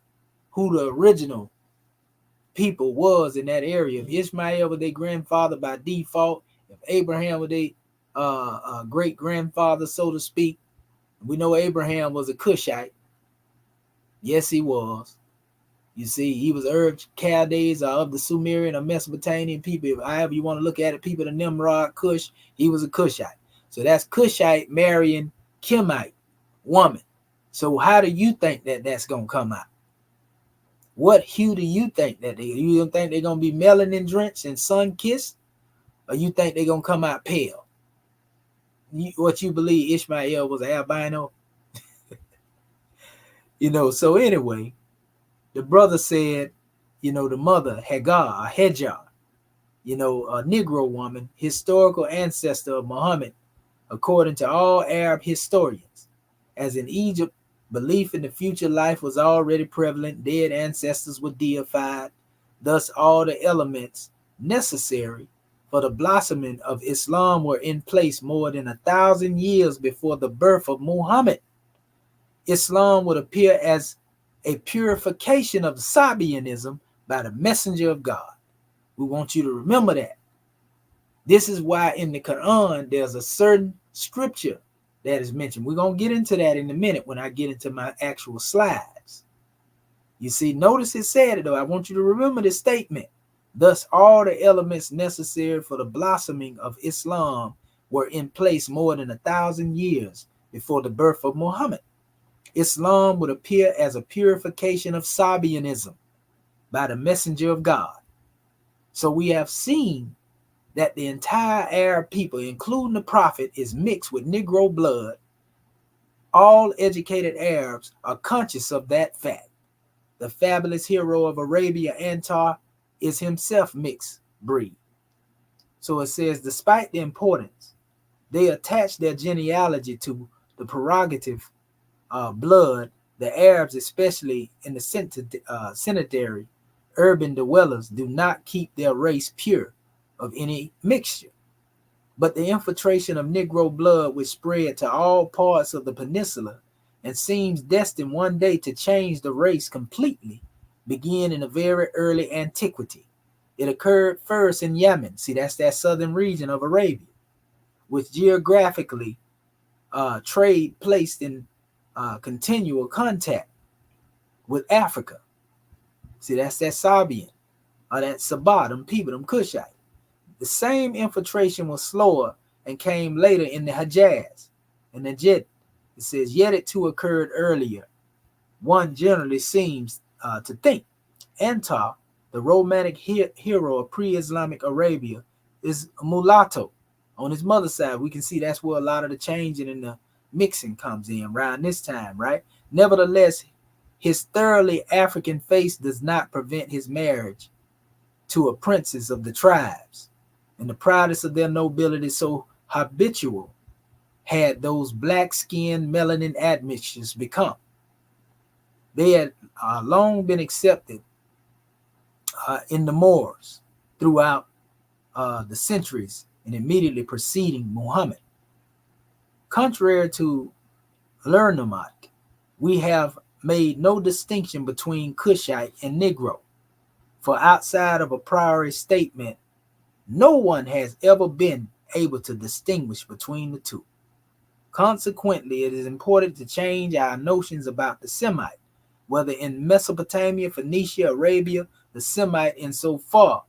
who the original people was in that area. If Ishmael was their grandfather by default, if Abraham was their great grandfather, so to speak, we know Abraham was a Cushite. Yes, he was. You see, he was Chaldees of the Sumerian or Mesopotamian people, however you want to look at it, people of Nimrod, Cush, he was a Cushite. So that's Cushite marrying Kimite woman. So how do you think that that's going to come out? What hue do you think that you don't think they're going to be melanin drenched and sun kissed? Or you think they're going to come out pale? What you believe Ishmael was an albino? So anyway, the brother said, the mother, Hagar, a Negro woman, historical ancestor of Muhammad, according to all Arab historians. As in Egypt, belief in the future life was already prevalent. Dead ancestors were deified. Thus, all the elements necessary for the blossoming of Islam were in place more than 1,000 years before the birth of Muhammad. Islam would appear as a purification of Sabianism by the messenger of God. We want you to remember that. This is why in the Quran, there's a certain scripture that is mentioned. We're going to get into that in a minute when I get into my actual slides. You see, notice it said it though. I want you to remember this statement. Thus, all the elements necessary for the blossoming of Islam were in place more than 1,000 years before the birth of Muhammad. Islam would appear as a purification of Sabianism by the messenger of God. So we have seen that the entire Arab people, including the prophet, is mixed with Negro blood. All educated Arabs are conscious of that fact. The fabulous hero of Arabia, Antar, is himself mixed breed. So it says, despite the importance, they attach their genealogy to the prerogative blood. The Arabs, especially in the sedentary urban dwellers, do not keep their race pure of any mixture. But the infiltration of Negro blood which spread to all parts of the peninsula and seems destined one day to change the race completely began in a very early antiquity. It occurred first in Yemen. See, that's that southern region of Arabia, which geographically trade placed in continual contact with Africa. See, that's that Sabian or that Sabah, them people, them Cushite. The same infiltration was slower and came later in the Hejaz and the Jid. It says, yet it too occurred earlier. One generally seems to think Antar, the romantic hero of pre-Islamic Arabia, is a mulatto. On his mother's side, we can see that's where a lot of the changing and the mixing comes in around this time, right? Nevertheless, his thoroughly African face does not prevent his marriage to a princess of the tribes. And the proudest of their nobility, so habitual had those black-skinned melanin admixtures become. They had long been accepted in the Moors throughout the centuries and immediately preceding Muhammad. Contrary to Lineage, we have made no distinction between Cushite and Negro, for outside of a priori statement, no one has ever been able to distinguish between the two. Consequently, it is important to change our notions about the Semite, whether in Mesopotamia, Phoenicia, Arabia, the Semite insofar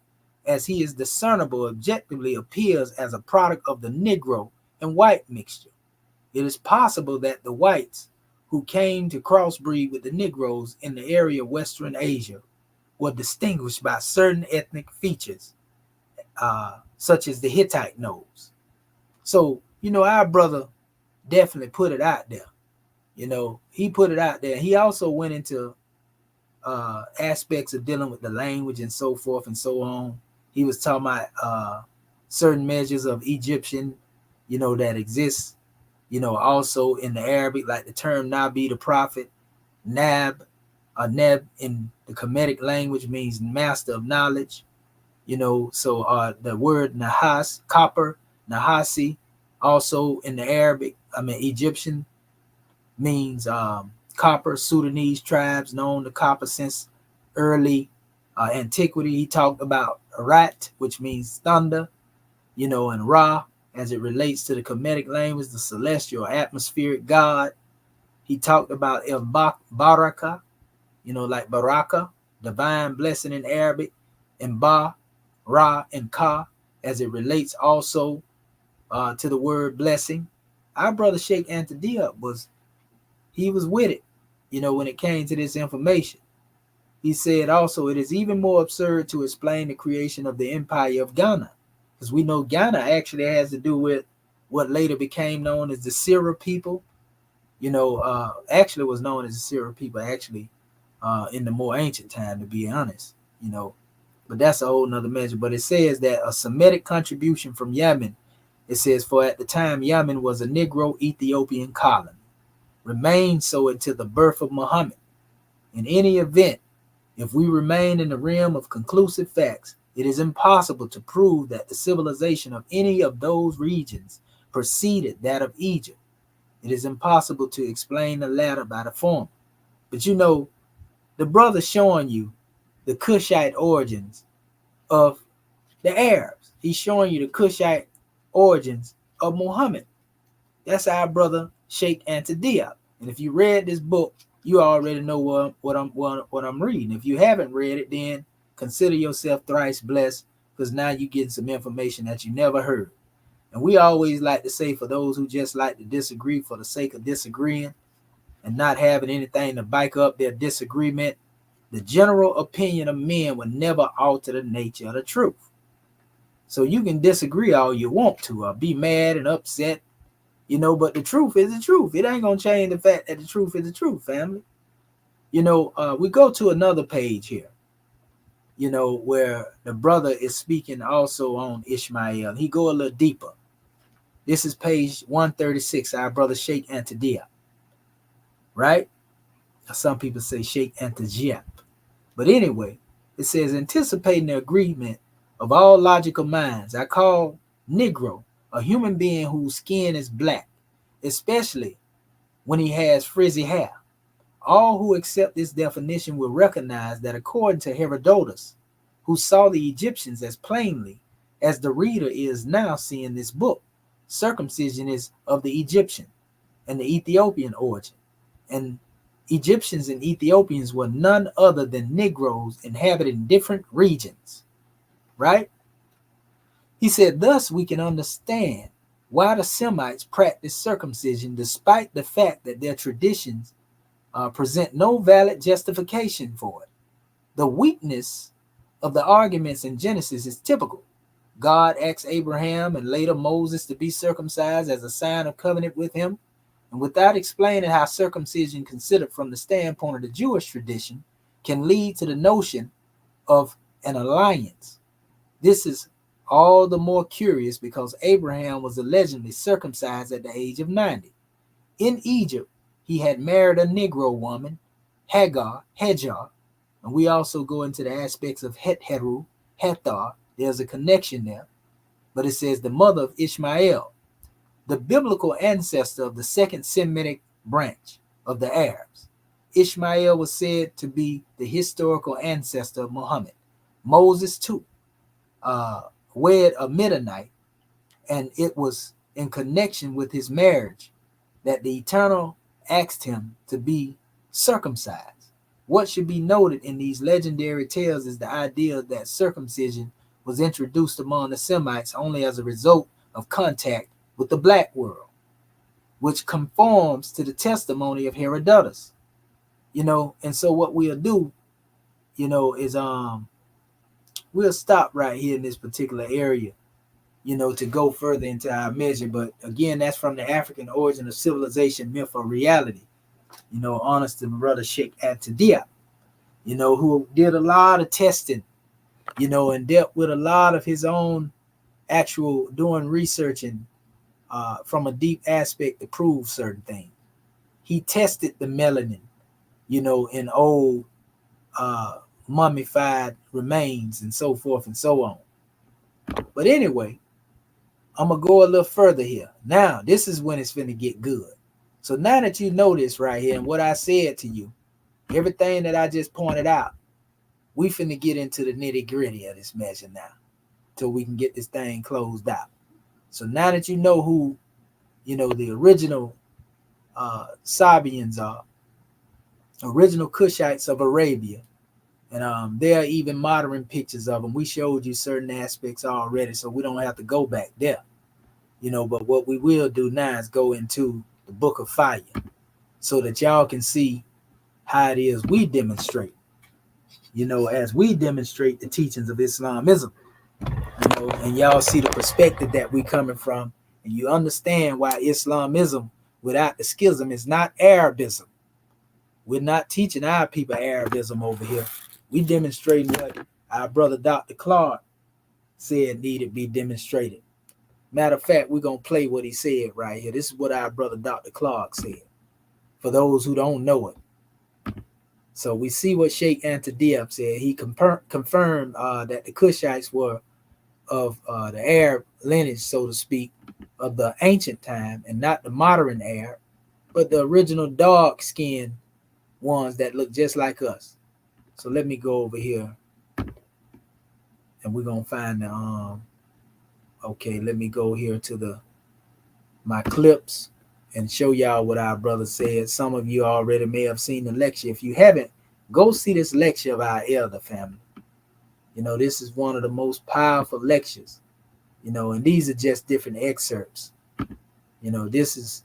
as he is discernible objectively appears as a product of the Negro and white mixture. It is possible that the whites who came to crossbreed with the Negroes in the area of Western Asia were distinguished by certain ethnic features, such as the Hittite nose. So, our brother definitely put it out there. He put it out there. He also went into aspects of dealing with the language and so forth and so on. He was talking about certain measures of Egyptian, that exists, also in the Arabic, like the term Nabi, the prophet, Nab, Neb in the Kemetic language means master of knowledge. So the word Nahas, copper, Nahasi, Also in the Arabic, Egyptian means copper. Sudanese tribes known to copper since early antiquity. He talked about Rat, which means thunder, and Ra, as it relates to the Kemetic language, the celestial atmospheric god. He talked about El Baraka, like Baraka, divine blessing in Arabic, and Ba, Ra, and Ka, as it relates also to the word blessing. Our brother Sheikh Anta Diop was with it, when it came to this information. He said also, it is even more absurd to explain the creation of the empire of Ghana, because we know Ghana actually has to do with what later became known as the Sira people. Actually was known as the Sira people, actually, in the more ancient time, to be honest, but that's a whole nother measure. But it says that a Semitic contribution from Yemen, it says, for at the time Yemen was a Negro Ethiopian colony, remained so until the birth of Muhammad. In any event, if we remain in the realm of conclusive facts, it is impossible to prove that the civilization of any of those regions preceded that of Egypt. It is impossible to explain the latter by the former. But the brother showing you the Cushite origins of the Arabs. He's showing you the Cushite origins of Muhammad. That's our brother Sheikh Anta Diop. And if you read this book, you already know what I'm reading. If you haven't read it, then consider yourself thrice blessed, because now you're getting some information that you never heard. And we always like to say, for those who just like to disagree for the sake of disagreeing and not having anything to back up their disagreement, the general opinion of men will never alter the nature of the truth. So you can disagree all you want to, or be mad and upset, but the truth is the truth. It ain't gonna change the fact that the truth is the truth, family. We go to another page here, where the brother is speaking also on Ishmael. He go a little deeper. This is page 136, our brother Sheikh Anta Diop, right? Some people say Sheikh Anta Diop. But anyway, it says, anticipating the agreement of all logical minds, I call Negro a human being whose skin is black, especially when he has frizzy hair. All who accept this definition will recognize that according to Herodotus, who saw the Egyptians as plainly as the reader is now seeing this book, circumcision is of the Egyptian and the Ethiopian origin. And Egyptians and Ethiopians were none other than Negroes inhabiting different regions, right? He said, thus we can understand why the Semites practiced circumcision despite the fact that their traditions present no valid justification for it. The weakness of the arguments in Genesis is typical. God asked Abraham and later Moses to be circumcised as a sign of covenant with him, and without explaining how circumcision, considered from the standpoint of the Jewish tradition, can lead to the notion of an alliance. This is all the more curious because Abraham was allegedly circumcised at the age of 90. In Egypt, he had married a Negro woman, Hagar, and we also go into the aspects of Hetheru, Hethar. There's a connection there, but it says the mother of Ishmael, the biblical ancestor of the second Semitic branch of the Arabs. Ishmael was said to be the historical ancestor of Muhammad. Moses too wed a Midianite, and it was in connection with his marriage that the Eternal asked him to be circumcised. What should be noted in these legendary tales is the idea that circumcision was introduced among the Semites only as a result of contact with the black world, which conforms to the testimony of Herodotus. And so what we'll do, is we'll stop right here in this particular area, to go further into our measure. But again, that's from the African origin of civilization, myth, or reality. Honest to my brother Sheikh Anta Diop, who did a lot of testing, and dealt with a lot of his own actual doing research and from a deep aspect to prove certain things. He tested the melanin, in old mummified remains and so forth and so on. But anyway, I'm going to go a little further here. Now, this is when it's finna get good. So now that you know this right here and what I said to you, everything that I just pointed out, we finna get into the nitty gritty of this measure now till we can get this thing closed out. So now that you know who, the original Sabians are, original Cushites of Arabia, and there are even modern pictures of them. We showed you certain aspects already, so we don't have to go back there. But what we will do now is go into the Book of Fire so that y'all can see how it is we demonstrate, as we demonstrate the teachings of Islamism, and y'all see the perspective that we coming from, and you understand why Islamism without the schism is not Arabism. We're not teaching our people Arabism over here. We demonstrating what our brother Dr. Clark said needed to be demonstrated. Matter of fact, we're going to play what he said right here. This is what our brother Dr. Clark said, for those who don't know it. So we see what Sheikh Antadiab said. He confirmed that the Cushites were of the Arab lineage, so to speak, of the ancient time, and not the modern Arab, but the original dark-skinned ones that look just like us. So let me go over here, and we're going to find the... Okay, let me go here to my clips and show y'all what our brother said. Some of you already may have seen the lecture. If you haven't, go see this lecture of our elder family. This is one of the most powerful lectures, and these are just different excerpts. This is...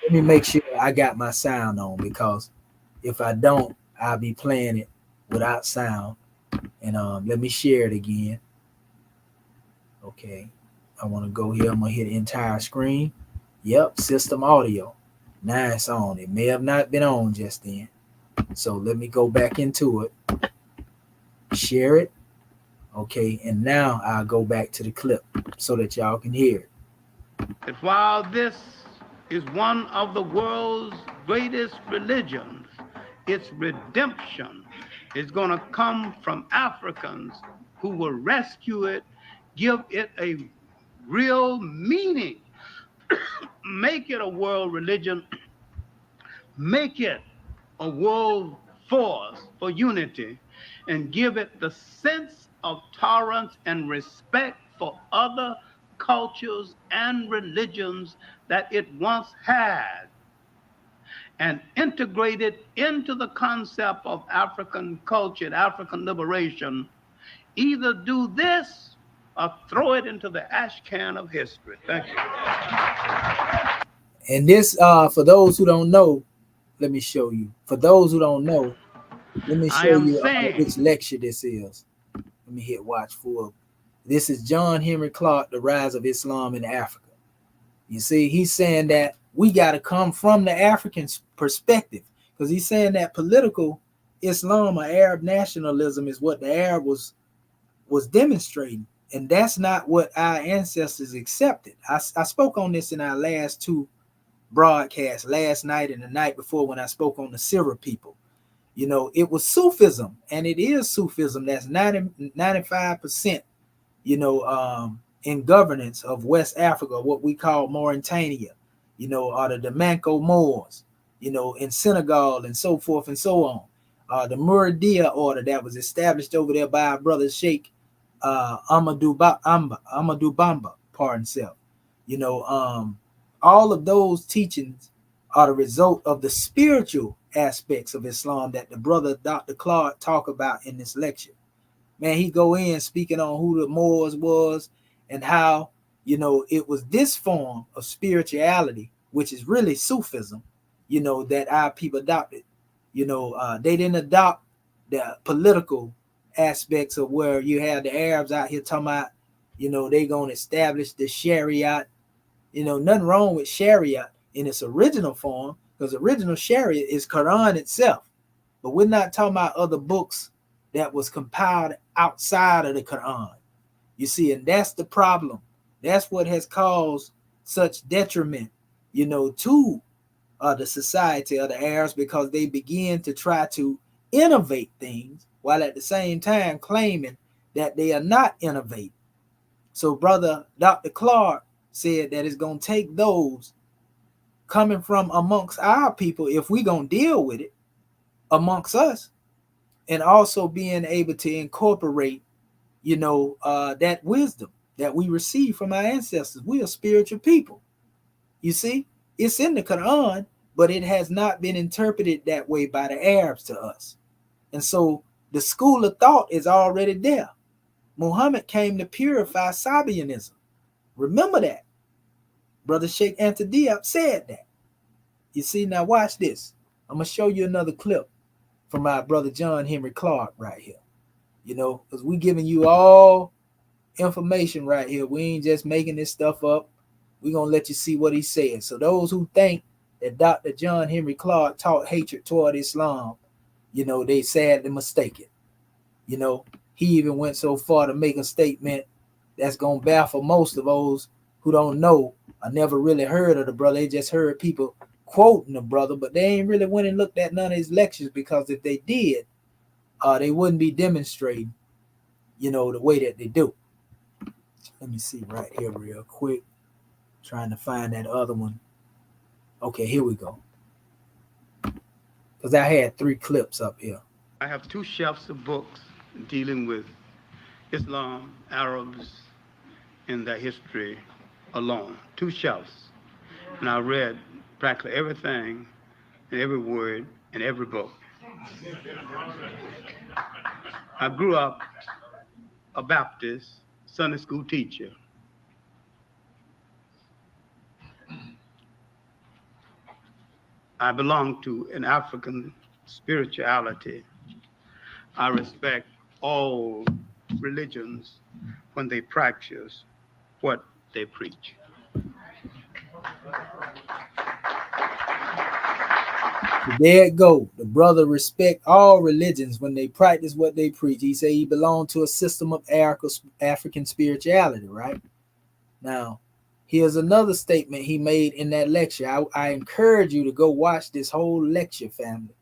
Let me make sure I got my sound on, because if I don't, I'll be playing it without sound. And let me share it again. Okay, I want to go here. I'm going to hit the entire screen. Yep, system audio. Now it's on. It may have not been on just then. So let me go back into it. Share it. Okay, and now I'll go back to the clip so that y'all can hear it. That while this is one of the world's greatest religions, its redemption is going to come from Africans who will rescue it, give it a real meaning, make it a world religion, make it a world force for unity, and give it the sense of tolerance and respect for other cultures and religions that it once had, and integrate it into the concept of African culture, African liberation. Either do this or throw it into the ash can of history. Thank you. And this, for those who don't know, let me show you. For those who don't know, let me show you which lecture this is. Let me hit watch for. This is John Henry Clark, The Rise of Islam in Africa. You see, he's saying that we got to come from the African perspective, because he's saying that political Islam or Arab nationalism is what the Arab was demonstrating, and that's not what our ancestors accepted. I spoke on this in our last two broadcasts, last night and the night before, when I spoke on the Syria people. It was Sufism, and it is Sufism that's 95%, in governance of West Africa, what we call Mauritania, or the Damanco Moors, in Senegal and so forth and so on. The Muridiya order that was established over there by our brother Sheikh Amadou Bamba, pardon self. All of those teachings are the result of the spiritual aspects of Islam that the brother Dr. Clark talk about in this lecture. Man, he go in speaking on who the Moors was and how, it was this form of spirituality, which is really Sufism, that our people adopted. They didn't adopt the political aspects of where you have the Arabs out here talking about, they going to establish the Sharia. Nothing wrong with Sharia in its original form, because original Sharia is Quran itself. But we're not talking about other books that was compiled outside of the Quran. You see, and that's the problem. That's what has caused such detriment, to the society of the Arabs, because they begin to try to innovate things while at the same time claiming that they are not innovating. So brother Dr. Clark said that it's going to take those coming from amongst our people, if we going to deal with it amongst us, and also being able to incorporate, that wisdom that we receive from our ancestors. We are spiritual people. You see, it's in the Quran, but it has not been interpreted that way by the Arabs to us. And so the school of thought is already there. Muhammad came to purify Sabianism. Remember that. Brother Sheikh Anta Diop said that. You see, now watch this. I'm going to show you another clip from our brother John Henry Clark right here. Because we giving you all information right here. We ain't just making this stuff up. We're going to let you see what he said. So those who think that Dr. John Henry Clark taught hatred toward Islam, they sadly mistaken. He even went so far to make a statement that's going to baffle most of those who don't know or never really heard of the brother. They just heard people quoting the brother, but they ain't really went and looked at none of his lectures, because if they did, they wouldn't be demonstrating, the way that they do. Let me see right here real quick. Trying to find that other one. Okay, here we go. Because I had 3 clips up here. I have 2 shelves of books dealing with Islam, Arabs, and their history alone. 2 shelves. And I read practically everything and every word in every book. I grew up a Baptist Sunday school teacher. I belong to an African spirituality. I respect all religions when they practice what they preach. There it go. The brother respect all religions when they practice what they preach. He said he belonged to a system of African spirituality, right? Now, here's another statement he made in that lecture. I encourage you to go watch this whole lecture, family,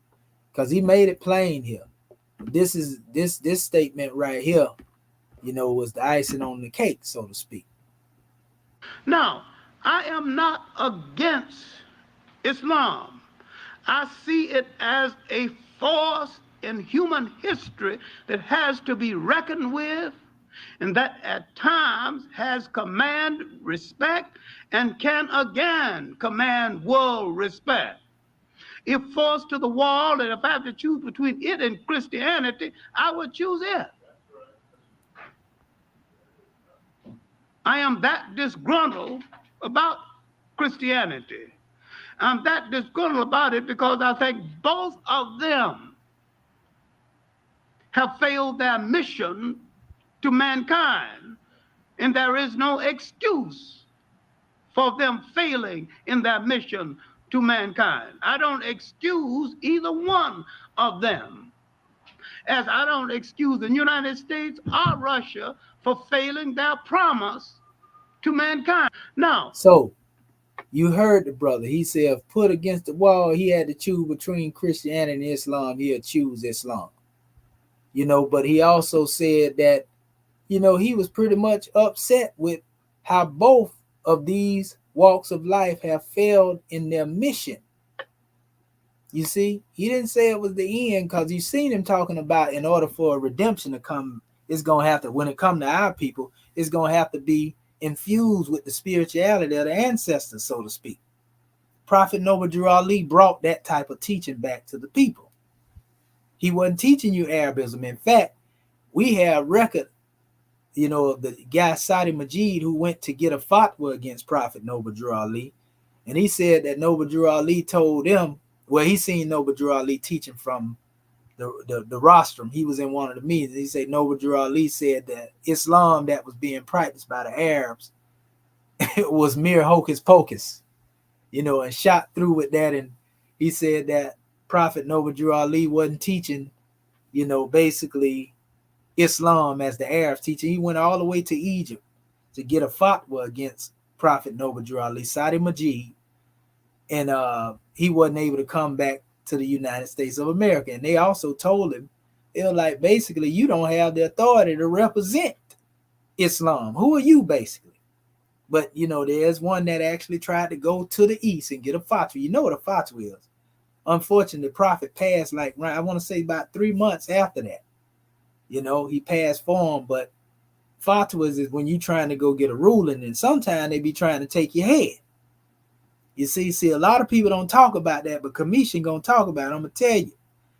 because he made it plain here. This statement right here, was the icing on the cake, so to speak. Now, I am not against Islam. I see it as a force in human history that has to be reckoned with, and that at times has command respect and can again command world respect. If forced to the wall, and if I have to choose between it and Christianity, I would choose it. I am that disgruntled about Christianity. I'm that disgruntled about it because I think both of them have failed their mission to mankind, and there is no excuse for them failing in their mission to mankind. I don't excuse either one of them, as I don't excuse the United States or Russia for failing their promise to mankind. Now, so you heard the brother. He said, if put against the wall, he had to choose between Christianity and Islam, he'll choose Islam. But he also said that, he was pretty much upset with how both of these walks of life have failed in their mission. You see, he didn't say it was the end, because you've seen him talking about in order for a redemption to come, it's going to have to, when it comes to our people, it's going to have to be infused with the spirituality of the ancestors, so to speak. Prophet Noble Drew Ali brought that type of teaching back to the people. He wasn't teaching you Arabism. In fact, we have record, of the guy Saudi Majid who went to get a fatwa against Prophet Noble Drew Ali. And he said that Noble Drew Ali told him, well, he seen Noble Drew Ali teaching from the rostrum. He was in one of the meetings. He said Noble Drew Ali said that Islam that was being practiced by the Arabs was mere hocus pocus, and shot through with that. And he said that Prophet Noble Drew Ali wasn't teaching, basically Islam as the Arabs teaching. He went all the way to Egypt to get a fatwa against Prophet Noble Drew Ali, Saudi Majid, and he wasn't able to come back to the United States of America. And they also told him, they were like, basically, you don't have the authority to represent Islam. Who are you, basically? But, there's one that actually tried to go to the east and get a fatwa. You know what a fatwa is. Unfortunately, the prophet passed, like, I want to say about 3 months after that. He passed form, but fatwas is when you trying to go get a ruling, and sometimes they be trying to take your head. You see, a lot of people don't talk about that, but Commission gonna talk about it. I'm gonna tell you.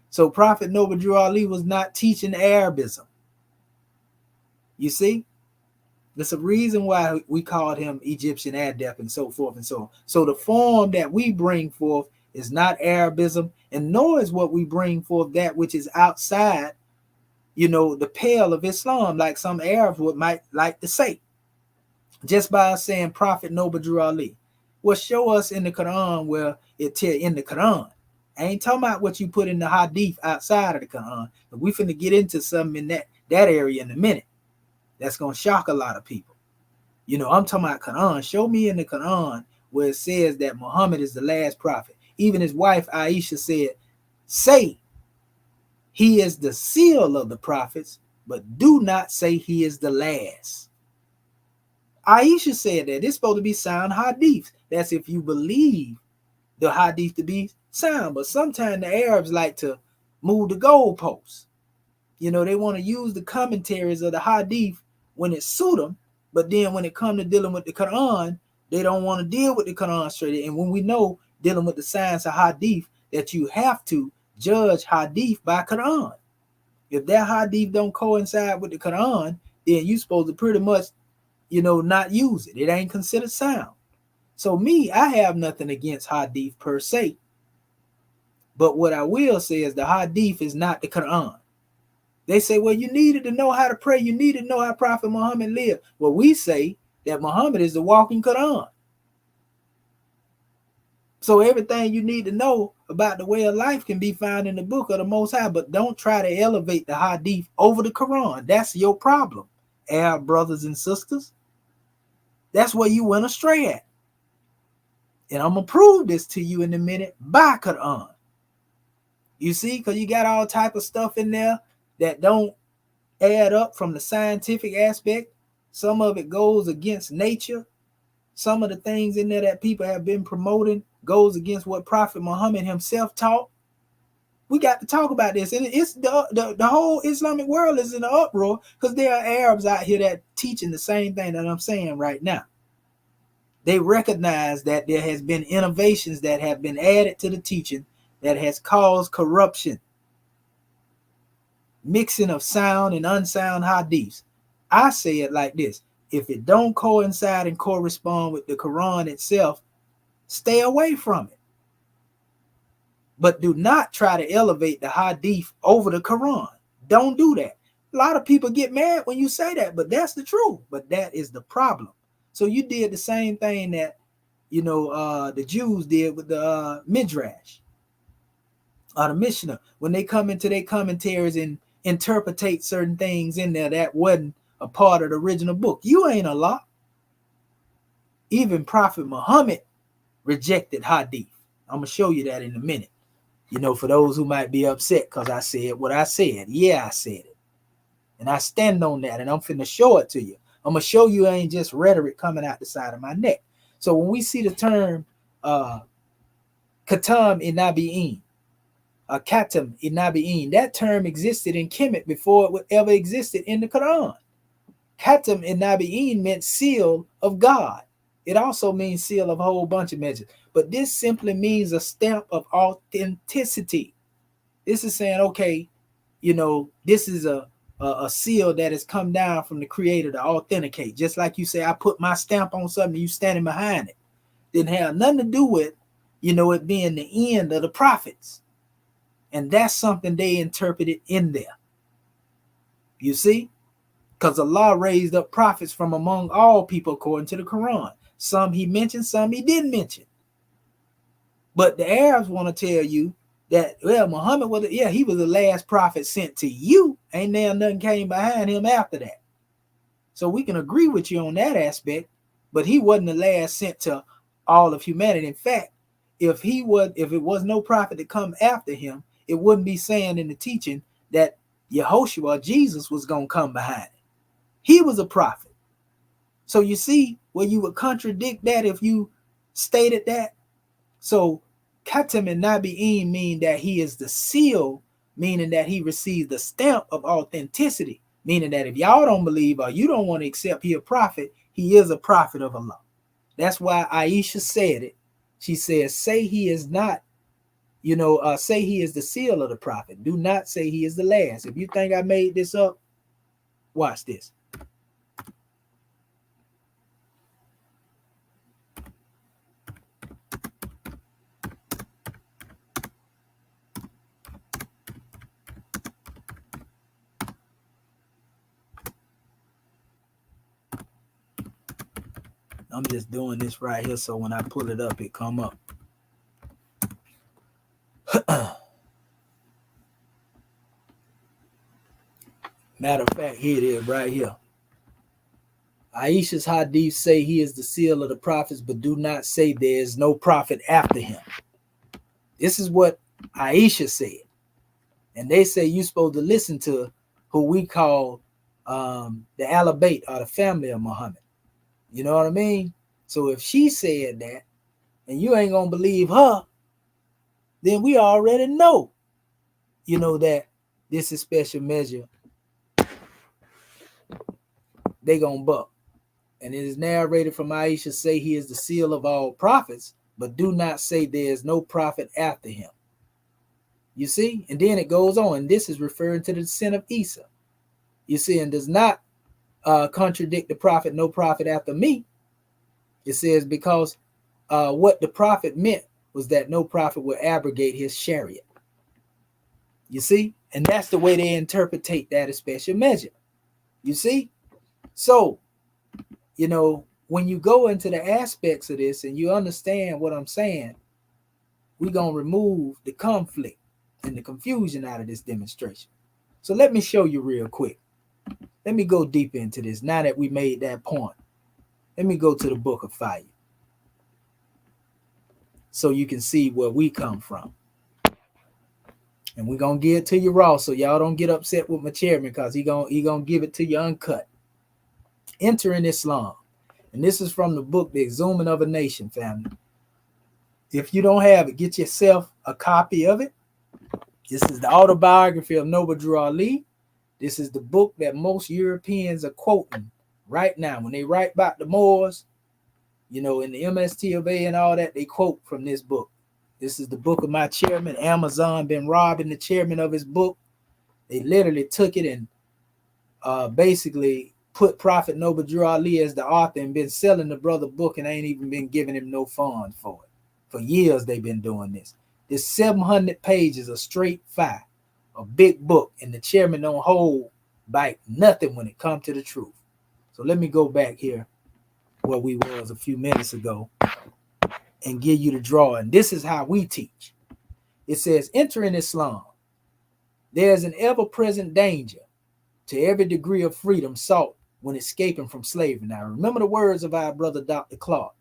So Prophet Noble Drew Ali was not teaching Arabism. You see, there's a reason why we called him Egyptian adept and so forth and so on. So the form that we bring forth is not Arabism, and nor is what we bring forth that which is outside, the pale of Islam, like some Arabs might like to say. Just by saying Prophet Noble Drew Ali. Well, show us in the Quran where it tell in the Quran. I ain't talking about what you put in the Hadith outside of the Quran. But we finna get into something in that area in a minute. That's gonna shock a lot of people. I'm talking about Quran. Show me in the Quran where it says that Muhammad is the last prophet. Even his wife Aisha said, say he is the seal of the prophets, but do not say he is the last. Aisha said that it's supposed to be sound hadith. That's if you believe the hadith to be sound. But sometimes the Arabs like to move the goalposts. They want to use the commentaries of the hadith when it suit them. But then when it comes to dealing with the Quran, they don't want to deal with the Quran straight. And when we know dealing with the science of hadith, that you have to judge hadith by Quran. If that hadith don't coincide with the Quran, then you're supposed to pretty much not use it. It ain't considered sound. So I have nothing against hadith per se. But what I will say is the hadith is not the Quran. They say, well, you needed to know how to pray. You needed to know how Prophet Muhammad lived. Well, we say that Muhammad is the walking Quran. So everything you need to know about the way of life can be found in the book of the Most High. But don't try to elevate the hadith over the Quran. That's your problem, Arab brothers and sisters. That's where you went astray at. And I'm going to prove this to you in a minute by Quran. You see, because you got all type of stuff in there that don't add up from the scientific aspect. Some of it goes against nature. Some of the things in there that people have been promoting goes against what Prophet Muhammad himself taught. We got to talk about this. And it's the whole Islamic world is in an uproar because there are Arabs out here that teaching the same thing that I'm saying right now. They recognize that there has been innovations that have been added to the teaching that has caused corruption. Mixing of sound and unsound hadiths. I say it like this. If it don't coincide and correspond with the Quran itself, stay away from it. But do not try to elevate the hadith over the Quran. Don't do that. A lot of people get mad when you say that, but that's the truth. But that is the problem. So you did the same thing that, the Jews did with the Midrash or the Mishnah. When they come into their commentaries and interpretate certain things in there that wasn't a part of the original book. You ain't Allah. Even Prophet Muhammad rejected hadith. I'm going to show you that in a minute. For those who might be upset because I said what I said. Yeah, I said it. And I stand on that, and I'm finna show it to you. I'm going to show you ain't just rhetoric coming out the side of my neck. So when we see the term Katam Inabi'in, Katam Inabi'in, that term existed in Kemet before it ever existed in the Quran. Katam Inabi'in meant seal of God. It also means seal of a whole bunch of measures. But this simply means a stamp of authenticity. This is saying, okay, this is a seal that has come down from the creator to authenticate. Just like you say, I put my stamp on something, you standing behind it. Didn't have nothing to do with, it being the end of the prophets. And that's something they interpreted in there. You see? Because Allah raised up prophets from among all people according to the Quran. Some he mentioned, some he didn't mention. But the Arabs want to tell you that, well, Muhammad was, he was the last prophet sent to you. Ain't there nothing came behind him after that. So we can agree with you on that aspect, but he wasn't the last sent to all of humanity. In fact, if it was no prophet to come after him, it wouldn't be saying in the teaching that Yehoshua, Jesus, was going to come behind it. He was a prophet. So you see where you would contradict that if you stated that. So Khatam and Nabi'in mean that he is the seal, meaning that he received the stamp of authenticity, meaning that if y'all don't believe or you don't want to accept he a prophet, he is a prophet of Allah. That's why Aisha said it. She says, say he is not, say he is the seal of the prophet. Do not say he is the last. If you think I made this up, watch this. I'm just doing this right here so when I pull it up, it come up. Matter of fact, here it is right here. Aisha's hadith say he is the seal of the prophets, but do not say there is no prophet after him. This is what Aisha said. And they say you're supposed to listen to who we call the Alabait, or the family of Muhammad. You know what I mean? So if she said that and you ain't gonna believe her, then we already know, that this is special measure. They gonna buck. And it is narrated from Aisha say he is the seal of all prophets, but do not say there is no prophet after him. You see? And then it goes on, and this is referring to the descent of Isa. You see, and does not contradict the prophet, no prophet after me. It says because what the prophet meant was that no prophet would abrogate his chariot. You see? And that's the way they interpretate that as special measure. You see? So, when you go into the aspects of this and you understand what I'm saying, we're going to remove the conflict and the confusion out of this demonstration. So let me show you real quick. Let me go deep into this. Now that we made that point, let me go to the Book of Fire so you can see where we come from. And we're going to give it to you raw so y'all don't get upset with my chairman because he gonna give it to you uncut. Entering Islam. And this is from the book, The Exhuming of a Nation, family. If you don't have it, get yourself a copy of it. This is the autobiography of Noble Drew Ali. This is the book that most Europeans are quoting right now. When they write about the Moors, in the MST of A and all that, they quote from this book. This is the book of my chairman. Amazon been robbing the chairman of his book. They literally took it and basically put Prophet Noble Drew Ali as the author and been selling the brother book and ain't even been giving him no funds for it. For years they've been doing this. This 700 pages of straight fire, a big book, and the chairman don't hold back nothing when it comes to the truth. So let me go back here where we was a few minutes ago and give you the drawing. This is how we teach. It says, entering Islam, there is an ever-present danger to every degree of freedom sought when escaping from slavery. Now, remember the words of our brother Dr. Clark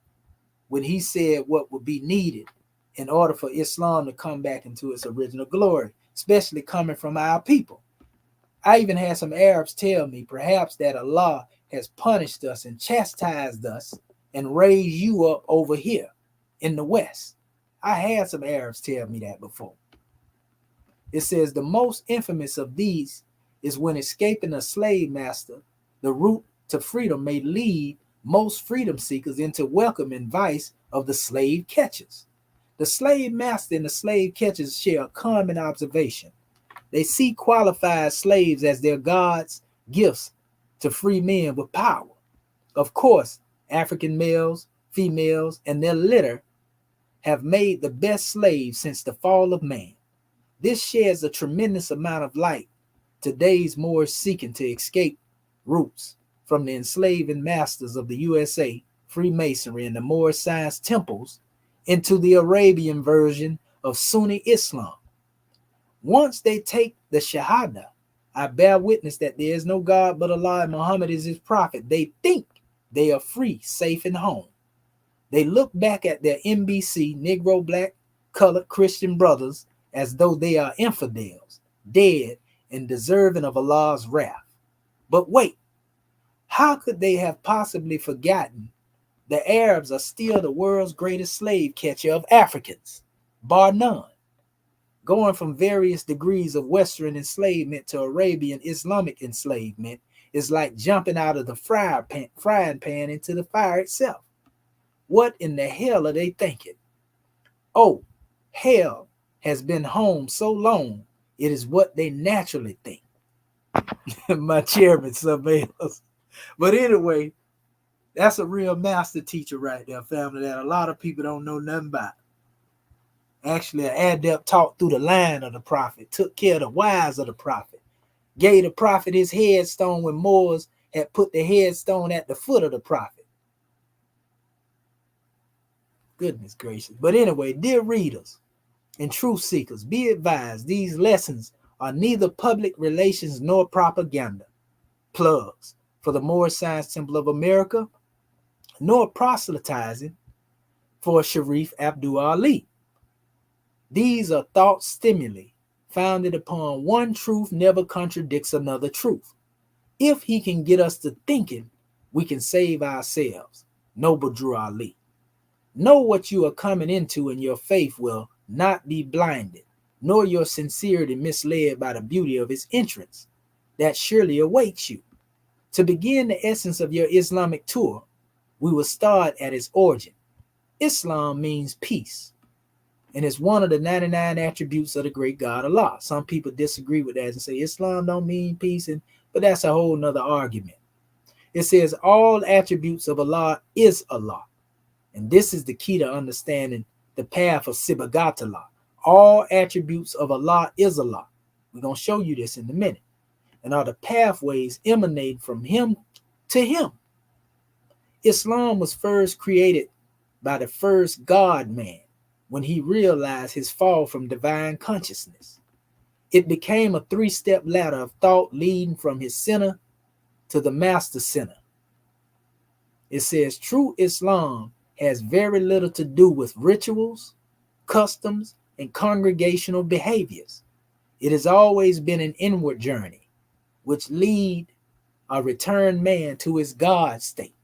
when he said what would be needed in order for Islam to come back into its original glory, especially coming from our people. I even had some Arabs tell me perhaps that Allah has punished us and chastised us and raised you up over here in the West. I had some Arabs tell me that before. It says the most infamous of these is when escaping a slave master, the route to freedom may lead most freedom seekers into welcome and vice of the slave catchers. The slave master and the slave catchers share a common observation. They see qualified slaves as their gods' gifts to free men with power. Of course, African males, females, and their litter have made the best slaves since the fall of man. This sheds a tremendous amount of light today's Moors seeking to escape roots from the enslaving masters of the USA, Freemasonry, and the Moor science temples into the Arabian version of Sunni Islam. Once they take the Shahada, I bear witness that there is no God but Allah and Muhammad is his prophet. They think they are free, safe, and home. They look back at their NBC, Negro, Black, Colored Christian brothers as though they are infidels, dead, and deserving of Allah's wrath. But wait, How could they have possibly forgotten the Arabs are still the world's greatest slave catcher of Africans, bar none? Going from various degrees of Western enslavement to Arabian Islamic enslavement is like jumping out of the frying pan into the fire itself. What in the hell are they thinking? Oh, hell has been home so long, it is what they naturally think. My chairman, surveillance. But anyway, that's a real master teacher right there, family, that a lot of people don't know nothing about. Actually, an adept taught through the line of the prophet, took care of the wives of the prophet, gave the prophet his headstone when Moors had put the headstone at the foot of the prophet. Goodness gracious. But anyway, dear readers and truth seekers, be advised, these lessons are neither public relations nor propaganda plugs for the Moorish Science Temple of America, nor proselytizing for Sharif Abdul Ali. These are thought stimuli founded upon one truth never contradicts another truth. If he can get us to thinking, we can save ourselves. Noble Drew Ali. Know what you are coming into, and your faith will not be blinded, nor your sincerity misled by the beauty of his entrance. That surely awaits you. To begin the essence of your Islamic tour, we will start at its origin. Islam means peace, and it's one of the 99 attributes of the great God Allah. Some people disagree with that and say Islam don't mean peace, but that's a whole nother argument. It says all attributes of Allah is Allah. And this is the key to understanding the path of Sibghatullah. All attributes of Allah is Allah. We're going to show you this in a minute. And are the pathways emanating from him to him. Islam was first created by the first God-man when he realized his fall from divine consciousness. It became a three-step ladder of thought leading from his center to the master center. It says true Islam has very little to do with rituals, customs, and congregational behaviors. It has always been an inward journey, which lead a returned man to his God state.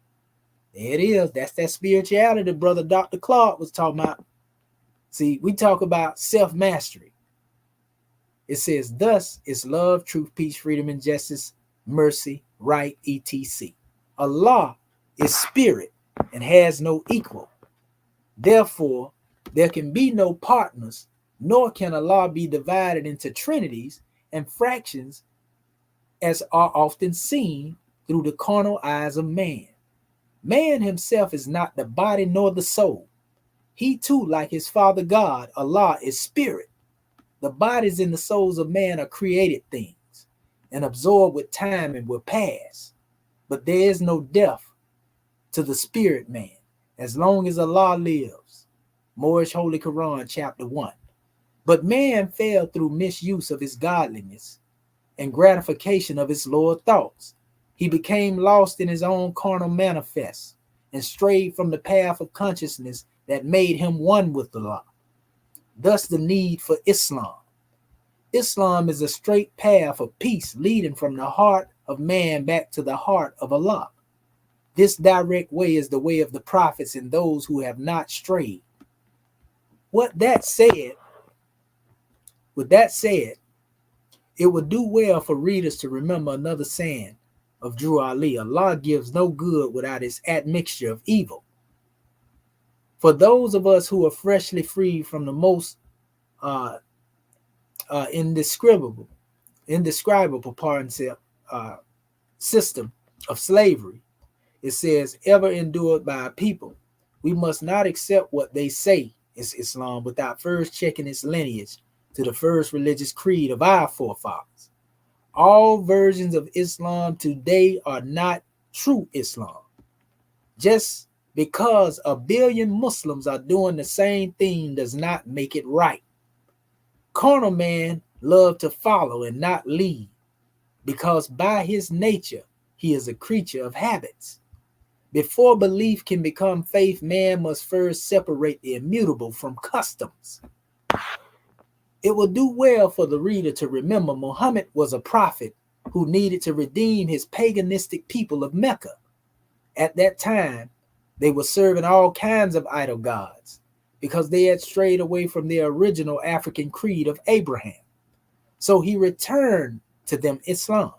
There it is. That's that spirituality brother Dr. Clark was talking about. See, we talk about self-mastery. It says, thus is love, truth, peace, freedom, and justice, mercy, right, etc. Allah is spirit and has no equal. Therefore, there can be no partners, nor can Allah be divided into trinities and fractions as are often seen through the carnal eyes of man. Man himself is not the body nor the soul. He too, like his father God, Allah, is spirit. The bodies and the souls of man are created things and absorbed with time and will pass. But there is no death to the spirit man as long as Allah lives. Moorish Holy Quran, chapter 1. But man fell through misuse of his godliness and gratification of his lower thoughts. He became lost in his own carnal manifest and strayed from the path of consciousness that made him one with Allah. Thus the need for Islam. Islam is a straight path of peace leading from the heart of man back to the heart of Allah. This direct way is the way of the prophets and those who have not strayed. With that said, it would do well for readers to remember another saying of Drew Ali: Allah gives no good without its admixture of evil. For those of us who are freshly freed from the most indescribable system of slavery, it says, ever endured by a people, we must not accept what they say is Islam without first checking its lineage to the first religious creed of our forefathers. All versions of Islam today are not true Islam. Just because a billion Muslims are doing the same thing does not make it right. Carnal man love to follow and not lead, because by his nature, he is a creature of habits. Before belief can become faith, man must first separate the immutable from customs. It will do well for the reader to remember Muhammad was a prophet who needed to redeem his paganistic people of Mecca. At that time, they were serving all kinds of idol gods because they had strayed away from their original African creed of Abraham. So he returned to them Islam.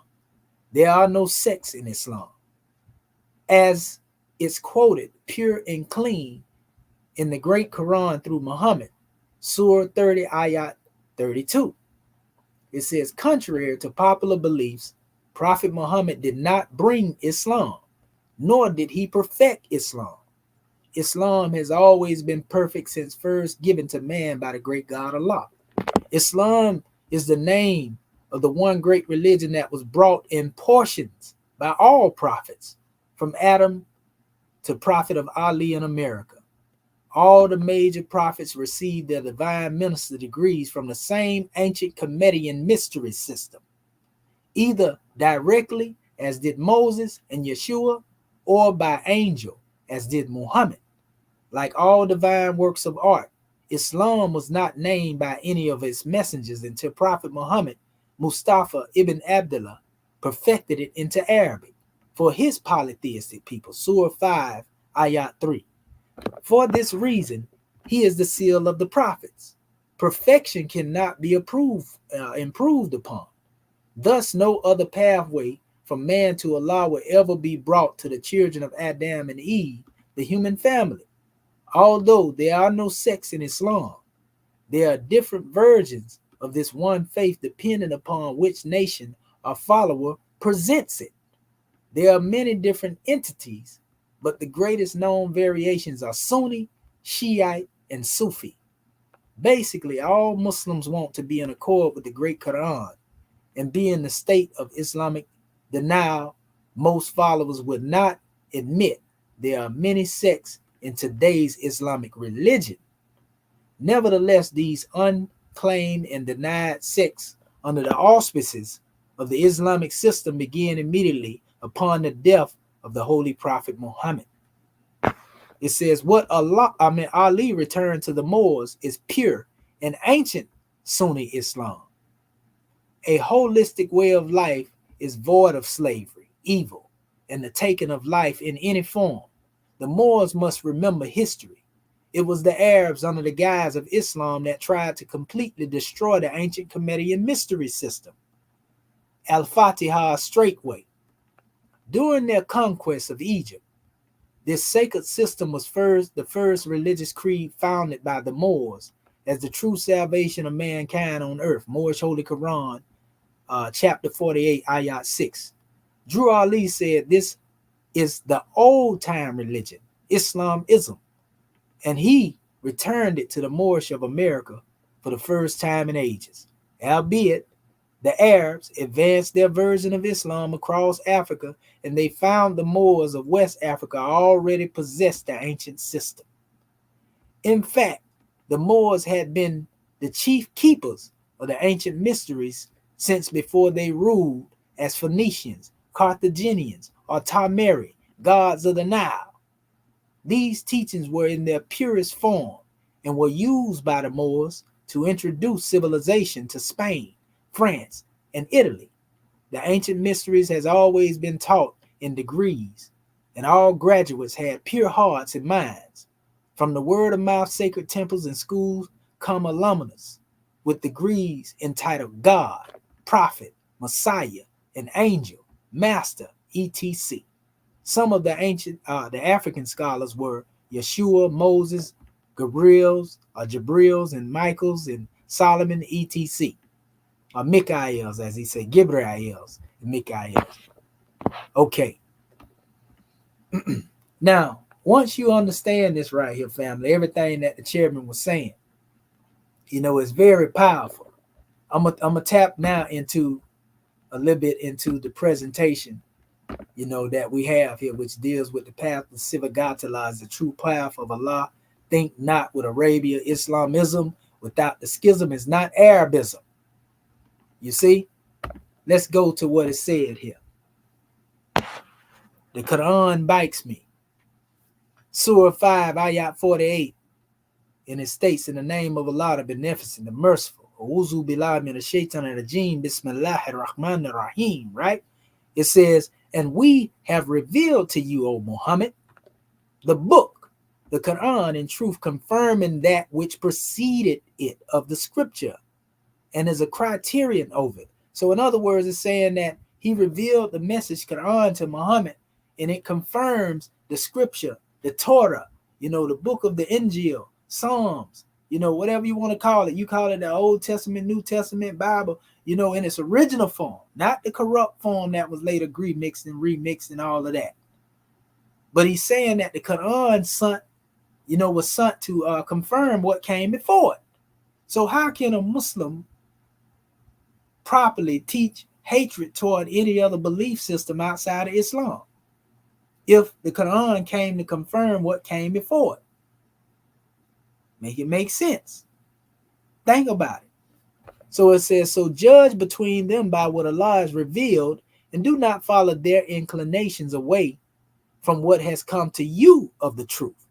There are no sects in Islam, as it's quoted pure and clean in the great Quran through Muhammad, Surah 30, Ayat 32. It says, contrary to popular beliefs, Prophet Muhammad did not bring Islam, nor did he perfect Islam. Islam has always been perfect since first given to man by the great God Allah. Islam is the name of the one great religion that was brought in portions by all prophets, from Adam to Prophet of Ali in America. All the major prophets received their divine minister degrees from the same ancient Comedian mystery system, either directly, as did Moses and Yeshua, or by angel, as did Muhammad. Like all divine works of art, Islam was not named by any of its messengers until Prophet Muhammad Mustafa ibn Abdullah perfected it into Arabic for his polytheistic people, Surah 5, Ayat 3. For this reason, he is the seal of the prophets. Perfection cannot be improved upon. Thus, no other pathway from man to Allah will ever be brought to the children of Adam and Eve, the human family. Although there are no sects in Islam, there are different versions of this one faith depending upon which nation or follower presents it. There are many different entities, but the greatest known variations are Sunni, Shiite, and Sufi. Basically, all Muslims want to be in accord with the great Quran and be in the state of Islamic denial. Most followers would not admit there are many sects in today's Islamic religion. Nevertheless, these unclaimed and denied sects under the auspices of the Islamic system began immediately upon the death of the Holy Prophet Muhammad. It says, Ali returned to the Moors is pure and ancient Sunni Islam. A holistic way of life is void of slavery, evil, and the taking of life in any form. The Moors must remember history. It was the Arabs under the guise of Islam that tried to completely destroy the ancient Comedian mystery system, Al-Fatiha straightway. During their conquest of Egypt, this sacred system was the first religious creed founded by the Moors as the true salvation of mankind on earth. Moorish Holy Quran, chapter 48, ayat 6. Drew Ali said this is the old time religion, Islamism, and he returned it to the Moorish of America for the first time in ages. Albeit, the Arabs advanced their version of Islam across Africa, and they found the Moors of West Africa already possessed the ancient system. In fact, the Moors had been the chief keepers of the ancient mysteries since before they ruled as Phoenicians, Carthaginians, or Tamari, gods of the Nile. These teachings were in their purest form and were used by the Moors to introduce civilization to Spain, France, and Italy. The ancient mysteries has always been taught in degrees, and all graduates had pure hearts and minds. From the word-of-mouth sacred temples and schools come alumnus with degrees entitled God, Prophet, Messiah, and Angel, Master, etc. Some of the African scholars were Yeshua, Moses, Gabriel's, and Michael's, and Solomon, etc. Or Michael's, as he said, Gabriel's, and Michael's. Okay. Now, once you understand this right here, family, everything that the chairman was saying, is very powerful. I'm gonna tap now into a little bit into the presentation, that we have here, which deals with the path of Sibghatullah as the true path of Allah. Think not with Arabia, Islamism without the schism is not Arabism. You see? Let's go to what is said here. The Quran bites me. Surah 5, Ayat 48. And it states, in the name of Allah, the Beneficent, the Merciful, Uzu billah min ash-shaytan ar-rajim, bismillahir rahmanir rahim, right? It says, and we have revealed to you, O Muhammad, the book, the Quran, in truth, confirming that which preceded it of the scripture and is a criterion over it. So in other words, it's saying that he revealed the message Quran to Muhammad, and it confirms the scripture, the Torah, the book of the Injil, Psalms, whatever you want to call it. You call it the Old Testament, New Testament, Bible, in its original form, not the corrupt form that was later remixed and all of that. But he's saying that the Quran was sent to confirm what came before it. So how can a Muslim properly teach hatred toward any other belief system outside of Islam if the Quran came to confirm what came before it? Make it make sense. Think about it. So it says, so judge between them by what Allah has revealed, and do not follow their inclinations away from what has come to you of the truth.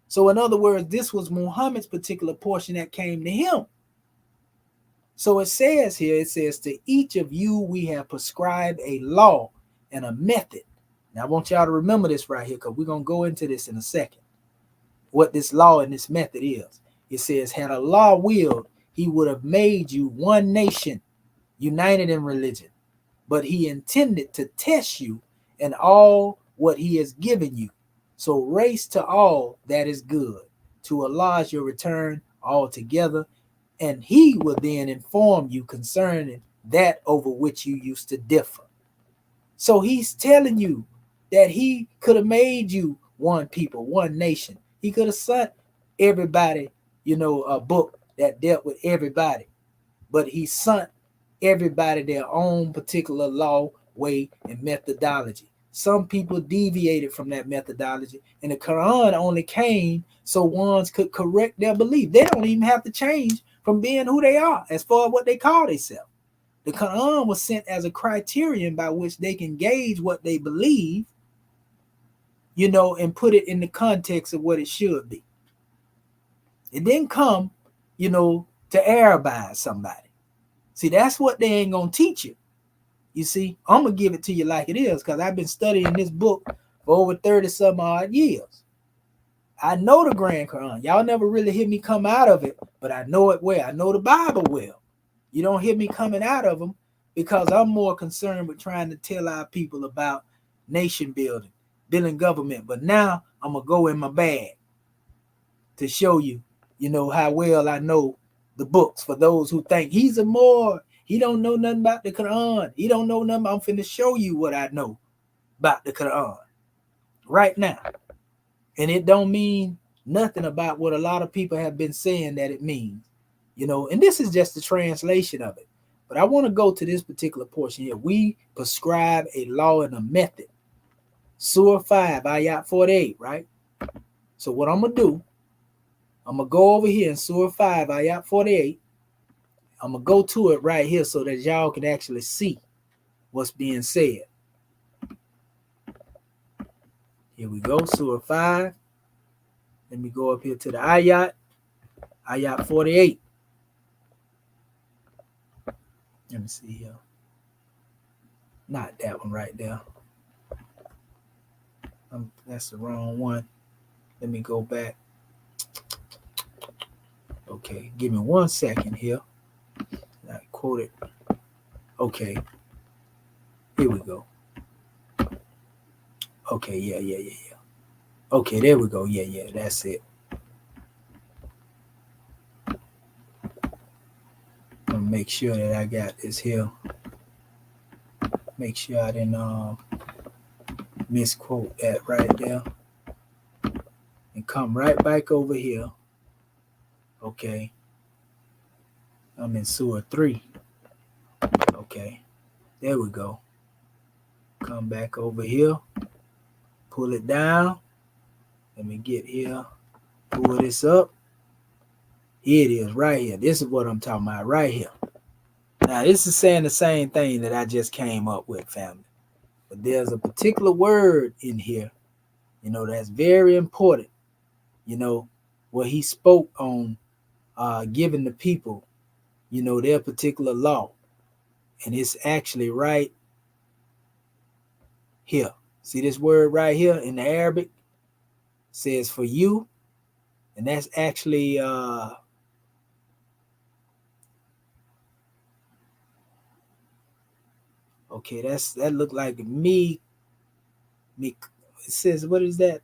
So in other words, this was Muhammad's particular portion that came to him. So it says here, to each of you we have prescribed a law and a method. Now I want y'all to remember this right here, because we're going to go into this in a second. What this law and this method is. It says, had Allah willed, he would have made you one nation, united in religion. But he intended to test you in all what he has given you. So race to all that is good. To Allah is your return altogether, and he will then inform you concerning that over which you used to differ. So he's telling you that he could have made you one people, one nation. He could have sent everybody, a book that dealt with everybody. But he sent everybody their own particular law, way, and methodology. Some people deviated from that methodology, and the Quran only came so ones could correct their belief. They don't even have to change from being who they are as far as what they call themselves. The Quran was sent as a criterion by which they can gauge what they believe, and put it in the context of what it should be. It didn't come, to Arabize somebody. See, that's what they ain't going to teach you. You see, I'm going to give it to you like it is, because I've been studying this book for over 30 some odd years. I know the Grand Quran. Y'all never really hear me come out of it, but I know it well. I know the Bible well. You don't hear me coming out of them because I'm more concerned with trying to tell our people about nation building government. But now I'm going to go in my bag to show you, how well I know the books. For those who think he don't know nothing about the Quran. He don't know nothing. I'm finna show you what I know about the Quran right now. And it don't mean nothing about what a lot of people have been saying that it means, and this is just the translation of it. But I want to go to this particular portion here. We prescribe a law and a method. Surah 5, Ayat 48, right? So what I'm going to do, I'm going to go over here in Surah 5, Ayat 48. I'm going to go to it right here so that y'all can actually see what's being said. Here we go, Surah 5. Let me go up here to the Ayat 48. Let me see here. Not that one right there. That's the wrong one. Let me go back. Okay, give me 1 second here. I quote it. Okay. Here we go. Okay, yeah. Okay, there we go. Yeah, that's it. I'm gonna make sure that I got this here. Make sure I didn't misquote that right there. And come right back over here. Okay. I'm in Surah 3. Okay. There we go. Come back over here. Pull it down. Let me get here. Pull this up. Here it is right here. This is what I'm talking about right here. Now, this is saying the same thing that I just came up with, family. But there's a particular word in here, that's very important. Where he spoke on giving the people, their particular law. And it's actually right here. See this word right here in the Arabic? It says for you. And that's actually okay, that look like me. It says, what is that?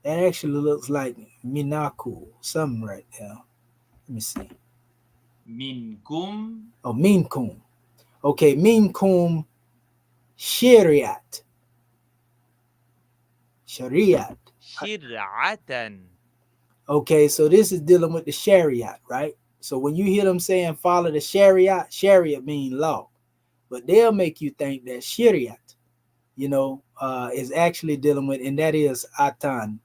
That actually looks like minaku, something right there. Let me see. Minkum. Oh, minkum. Okay, minkum shariat. Shariat. Shir'atan. Okay, so this is dealing with the Shariat, right? So when you hear them saying follow the Shariat, Shariat means law. But they'll make you think that Shariat, is actually dealing with, and that is Atan,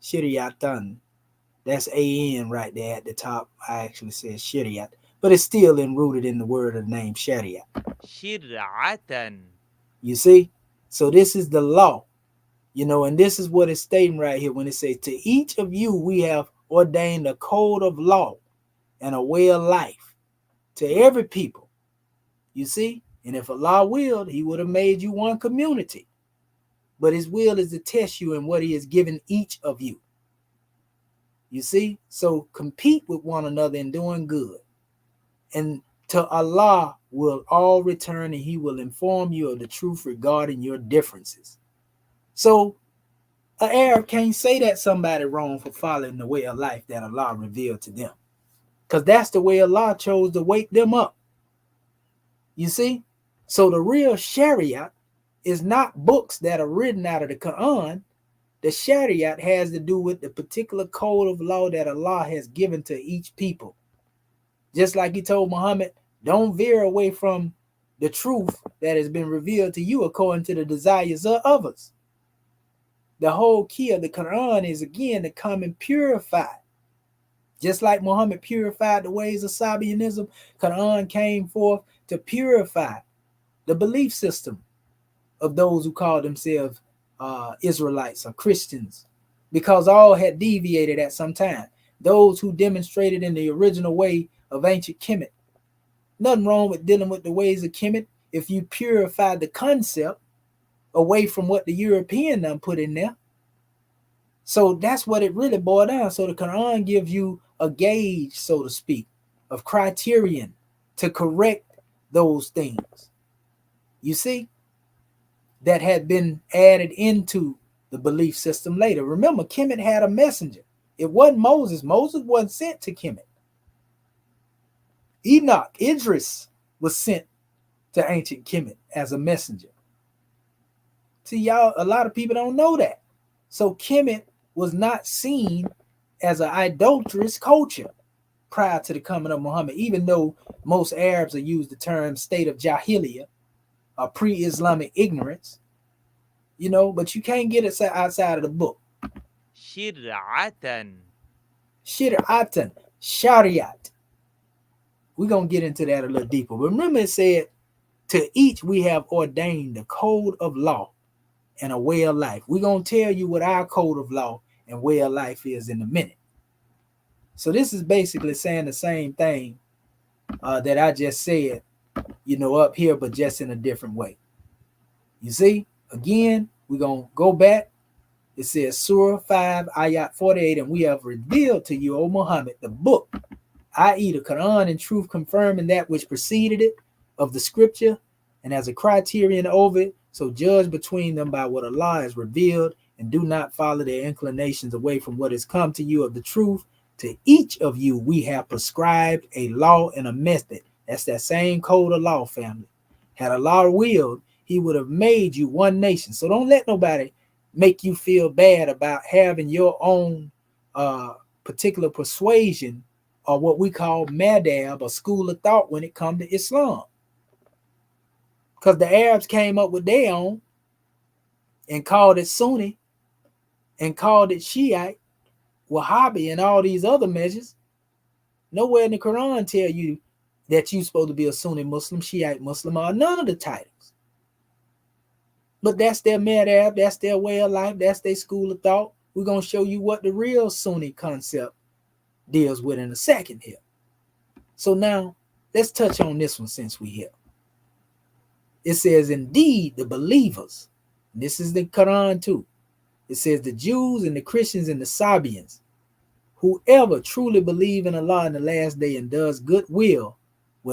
Shariatan. That's A-N right there at the top. I actually said Shariat. But it's still rooted in the word of the name Shariat. Shir'atan. You see? So this is the law. And this is what it's stating right here when it says, to each of you we have ordained a code of law and a way of life to every people. You see? And if Allah willed, he would have made you one community. But his will is to test you in what he has given each of you. You see? So compete with one another in doing good. And to Allah will all return, and he will inform you of the truth regarding your differences. So an Arab can't say that somebody wrong for following the way of life that Allah revealed to them. Because that's the way Allah chose to wake them up. You see? So the real Shariat is not books that are written out of the Quran. The Shariat has to do with the particular code of law that Allah has given to each people. Just like he told Muhammad, don't veer away from the truth that has been revealed to you according to the desires of others. The whole key of the Quran is, again, to come and purify. Just like Muhammad purified the ways of Sabianism, Quran came forth to purify the belief system of those who call themselves Israelites or Christians, because all had deviated at some time. Those who demonstrated in the original way of ancient Kemet. Nothing wrong with dealing with the ways of Kemet if you purify the concept away from what the European done put in there. So that's what it really boiled down. So the Quran gives you a gauge, so to speak, of criterion to correct those things. You see? That had been added into the belief system later. Remember, Kemet had a messenger. It wasn't Moses. Moses wasn't sent to Kemet. Enoch, Idris, was sent to ancient Kemet as a messenger. See, y'all, a lot of people don't know that. So Kemet was not seen as an idolatrous culture prior to the coming of Muhammad, even though most Arabs have used the term state of Jahiliyyah, or pre-Islamic ignorance, but you can't get it outside of the book. Shir'atan. Shir'atan, Shariat. We're going to get into that a little deeper. But remember, it said, to each we have ordained a code of law and a way of life. We're going to tell you what our code of law and way of life is in a minute. So this is basically saying the same thing that I just said, up here, but just in a different way. You see, again, we're going to go back. It says Surah 5, Ayat 48, and we have revealed to you, O Muhammad, the book, i.e. the Quran, in truth confirming that which preceded it of the scripture, and as a criterion over it, so judge between them by what Allah has revealed, and do not follow their inclinations away from what has come to you of the truth. To each of you we have prescribed a law and a method. That's that same code of law, family. Had Allah willed, he would have made you one nation. So don't let nobody make you feel bad about having your own particular persuasion, or what we call madhab, or school of thought, when it comes to Islam. Because the Arabs came up with their own and called it Sunni and called it Shiite, Wahhabi, and all these other measures. Nowhere in the Quran tell you that you're supposed to be a Sunni Muslim, Shiite Muslim, or none of the titles. But that's their madhab, that's their way of life, that's their school of thought. We're going to show you what the real Sunni concept deals with in a second here. So now let's touch on this one since we're here. It says, indeed, the believers, this is the Quran too. It says the Jews and the Christians and the Sabians, whoever truly believe in Allah in the last day and does good will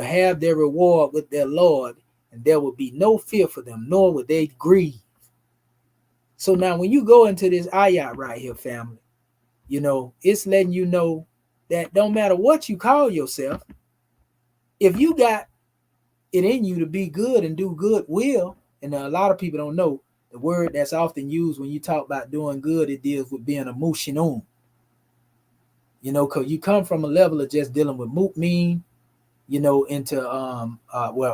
have their reward with their Lord, and there will be no fear for them, nor will they grieve. So now when you go into this ayat right here, family, it's letting you know that don't matter what you call yourself, if you got it in you to be good and do good will, and a lot of people don't know the word that's often used when you talk about doing good, it deals with being a mushinun. Because you come from a level of just dealing with mu'min, into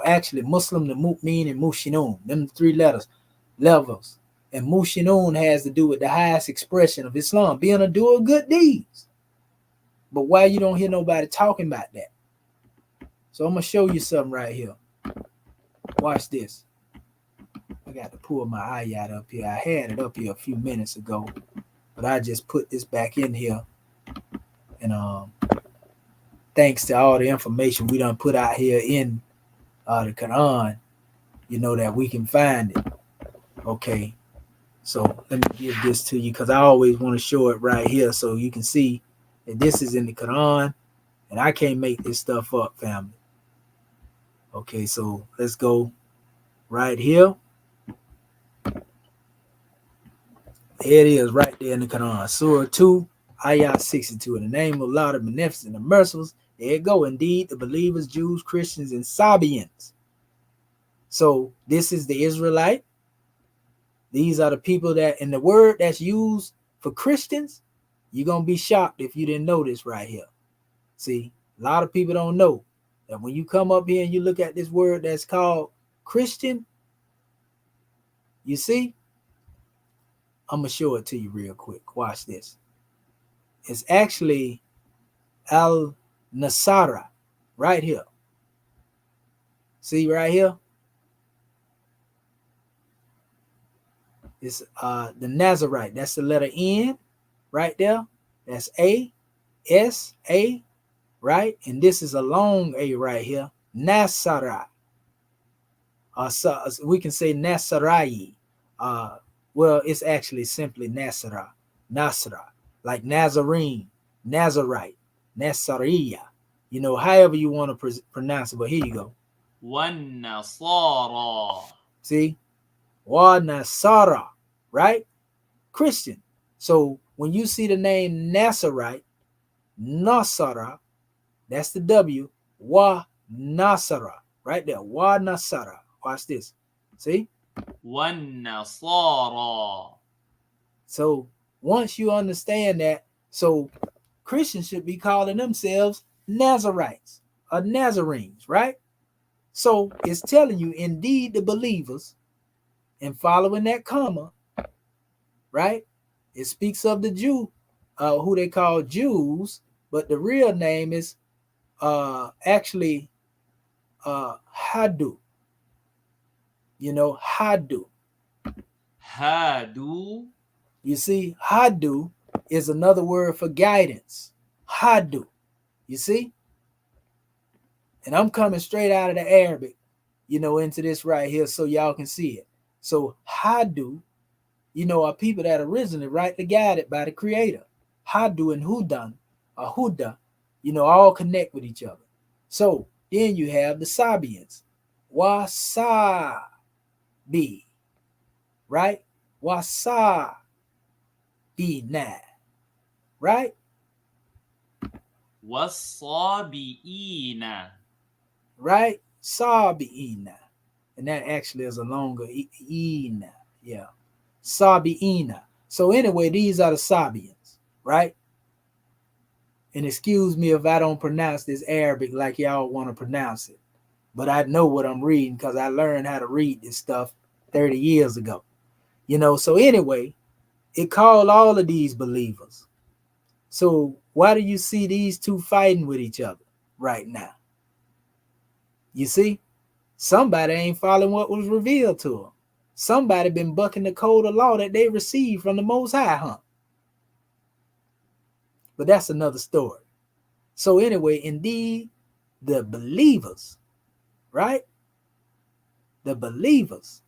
actually Muslim, the mu'min, and mushinun, them 3 levels. And mushinun has to do with the highest expression of Islam, being a doer of good deeds. But why you don't hear nobody talking about that? So I'm gonna show you something right here. Watch this. I got to pull my ayat up here. I had it up here a few minutes ago, but I just put this back in here. And thanks to all the information we done put out here in the Quran, that we can find it. Okay, so let me give this to you because I always want to show it right here so you can see that this is in the Quran, and I can't make this stuff up, family. Okay, so let's go right here. Here it is right there in the Quran. Surah 2, Ayat 62. In the name of Allah, the Beneficent and Merciful. There you go. Indeed, the believers, Jews, Christians, and Sabians. So this is the Israelite. These are the people that, in the word that's used for Christians, you're going to be shocked if you didn't know this right here. See, a lot of people don't know that when you come up here and you look at this word that's called Christian, you see, I'm going to show it to you real quick. Watch this. It's actually Al-Nasara right here. See right here? It's the Nazarite. That's the letter N right there. That's A, S, A, right? And this is a long A right here. Nasara. So we can say Nasarai. Well, it's actually simply Nasara. Nasra. Like Nazarene, Nazarite, Nasariya. However you want to pronounce it. But here you go. One Nasara. See? Wa Nasara, right? Christian. So when you see the name Nazarite, Nasara, that's the W, Wa Nasara, right there. Wa Nasara. Watch this. See? One Nasara. So once you understand that, so Christians should be calling themselves Nazarites or Nazarenes, right? So it's telling you, indeed, the believers, and following that comma, right? It speaks of the Jew, who they call Jews, but the real name is actually Hadu. Hadu. Hadu. You see, Hadu is another word for guidance. Hadu. You see? And I'm coming straight out of the Arabic, into this right here so y'all can see it. So Hadu, are people that originally rightly guided by the Creator. Hadu and Hudan, or Huda, all connect with each other. So then you have the Sabians. Wasabi, right? Wasabina, right? Wasabiina. Right? Sabiina. And that actually is a longer ina. Yeah. Sabiina. So anyway, these are the Sabians, right? And excuse me if I don't pronounce this Arabic like y'all want to pronounce it. But I know what I'm reading because I learned how to read this stuff 30 years ago. So anyway, it called all of these believers. So why do you see these two fighting with each other right now? You see, somebody ain't following what was revealed to them. Somebody been bucking the code of law that they received from the Most High, huh? But that's another story. So anyway, indeed, the believers, right? The believers,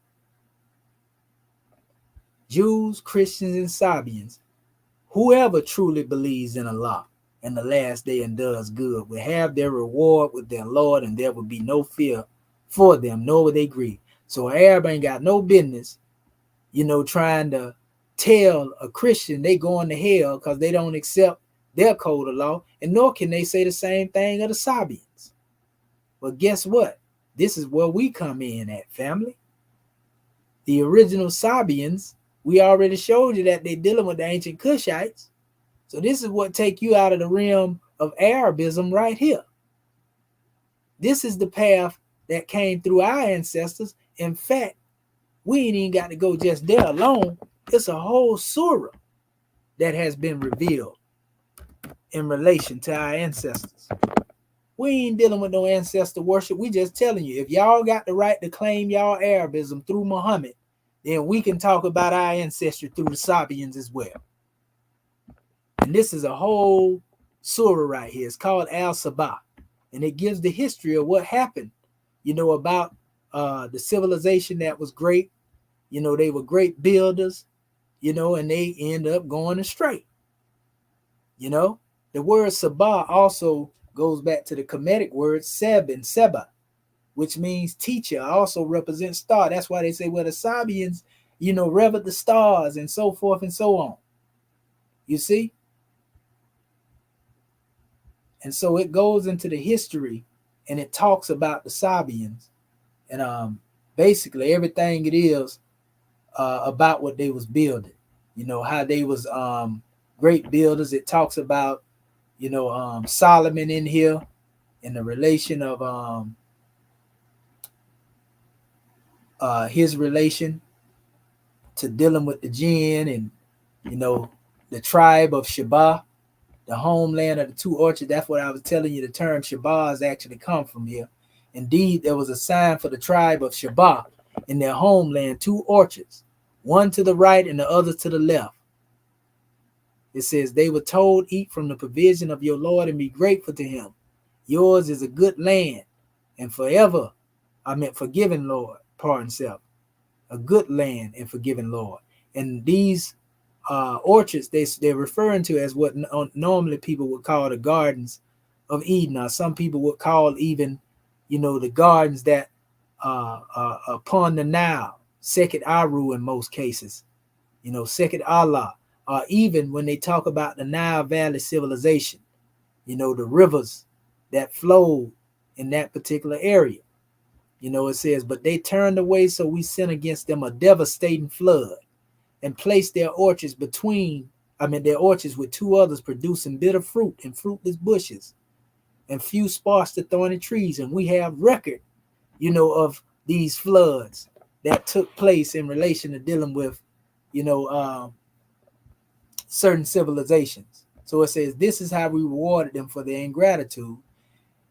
Jews, Christians, and Sabians, whoever truly believes in Allah and the last day and does good will have their reward with their Lord, and there will be no fear for them, nor will they grieve. So Arab ain't got no business, trying to tell a Christian they going to hell because they don't accept their code of law, and nor can they say the same thing of the Sabians. But guess what? This is where we come in at, family. The original Sabians, we already showed you that they're dealing with the ancient Cushites. So this is what take you out of the realm of Arabism right here. This is the path that came through our ancestors. In fact, we ain't even got to go just there alone. It's a whole surah that has been revealed in relation to our ancestors. We ain't dealing with no ancestor worship. We just telling you, if y'all got the right to claim y'all Arabism through Muhammad, then we can talk about our ancestry through the Sabians as well. And this is a whole surah right here. It's called Al-Sabah. And it gives the history of what happened, about the civilization that was great. They were great builders, and they end up going astray. The word Sabah also goes back to the Kemetic word Seb and Seba, which means teacher, also represents star. That's why they say, well, the Sabians, revered the stars and so forth and so on. You see? And so it goes into the history and it talks about the Sabians and basically everything it is about what they was building, how they was great builders. It talks about, Solomon in here in the relation of his relation to dealing with the jinn and, the tribe of Sheba, the homeland of the two orchards. That's what I was telling you. The term Sheba has actually come from here. Indeed, there was a sign for the tribe of Sheba in their homeland, two orchards, one to the right and the other to the left. It says, they were told, eat from the provision of your Lord and be grateful to him. Yours is a good land and forever, forgiven Lord, pardon self, a good land and forgiven Lord. And these orchards, they're referring to as what normally people would call the gardens of Eden, or some people would call even, the gardens that upon the Nile, Sekhet Aru in most cases, Sekhet Allah, even when they talk about the Nile Valley civilization, the rivers that flow in that particular area. It says, but they turned away, so we sent against them a devastating flood and placed their orchards with two others, producing bitter fruit and fruitless bushes and few sparse to thorny trees. And we have record, of these floods that took place in relation to dealing with, certain civilizations. So it says, this is how we rewarded them for their ingratitude.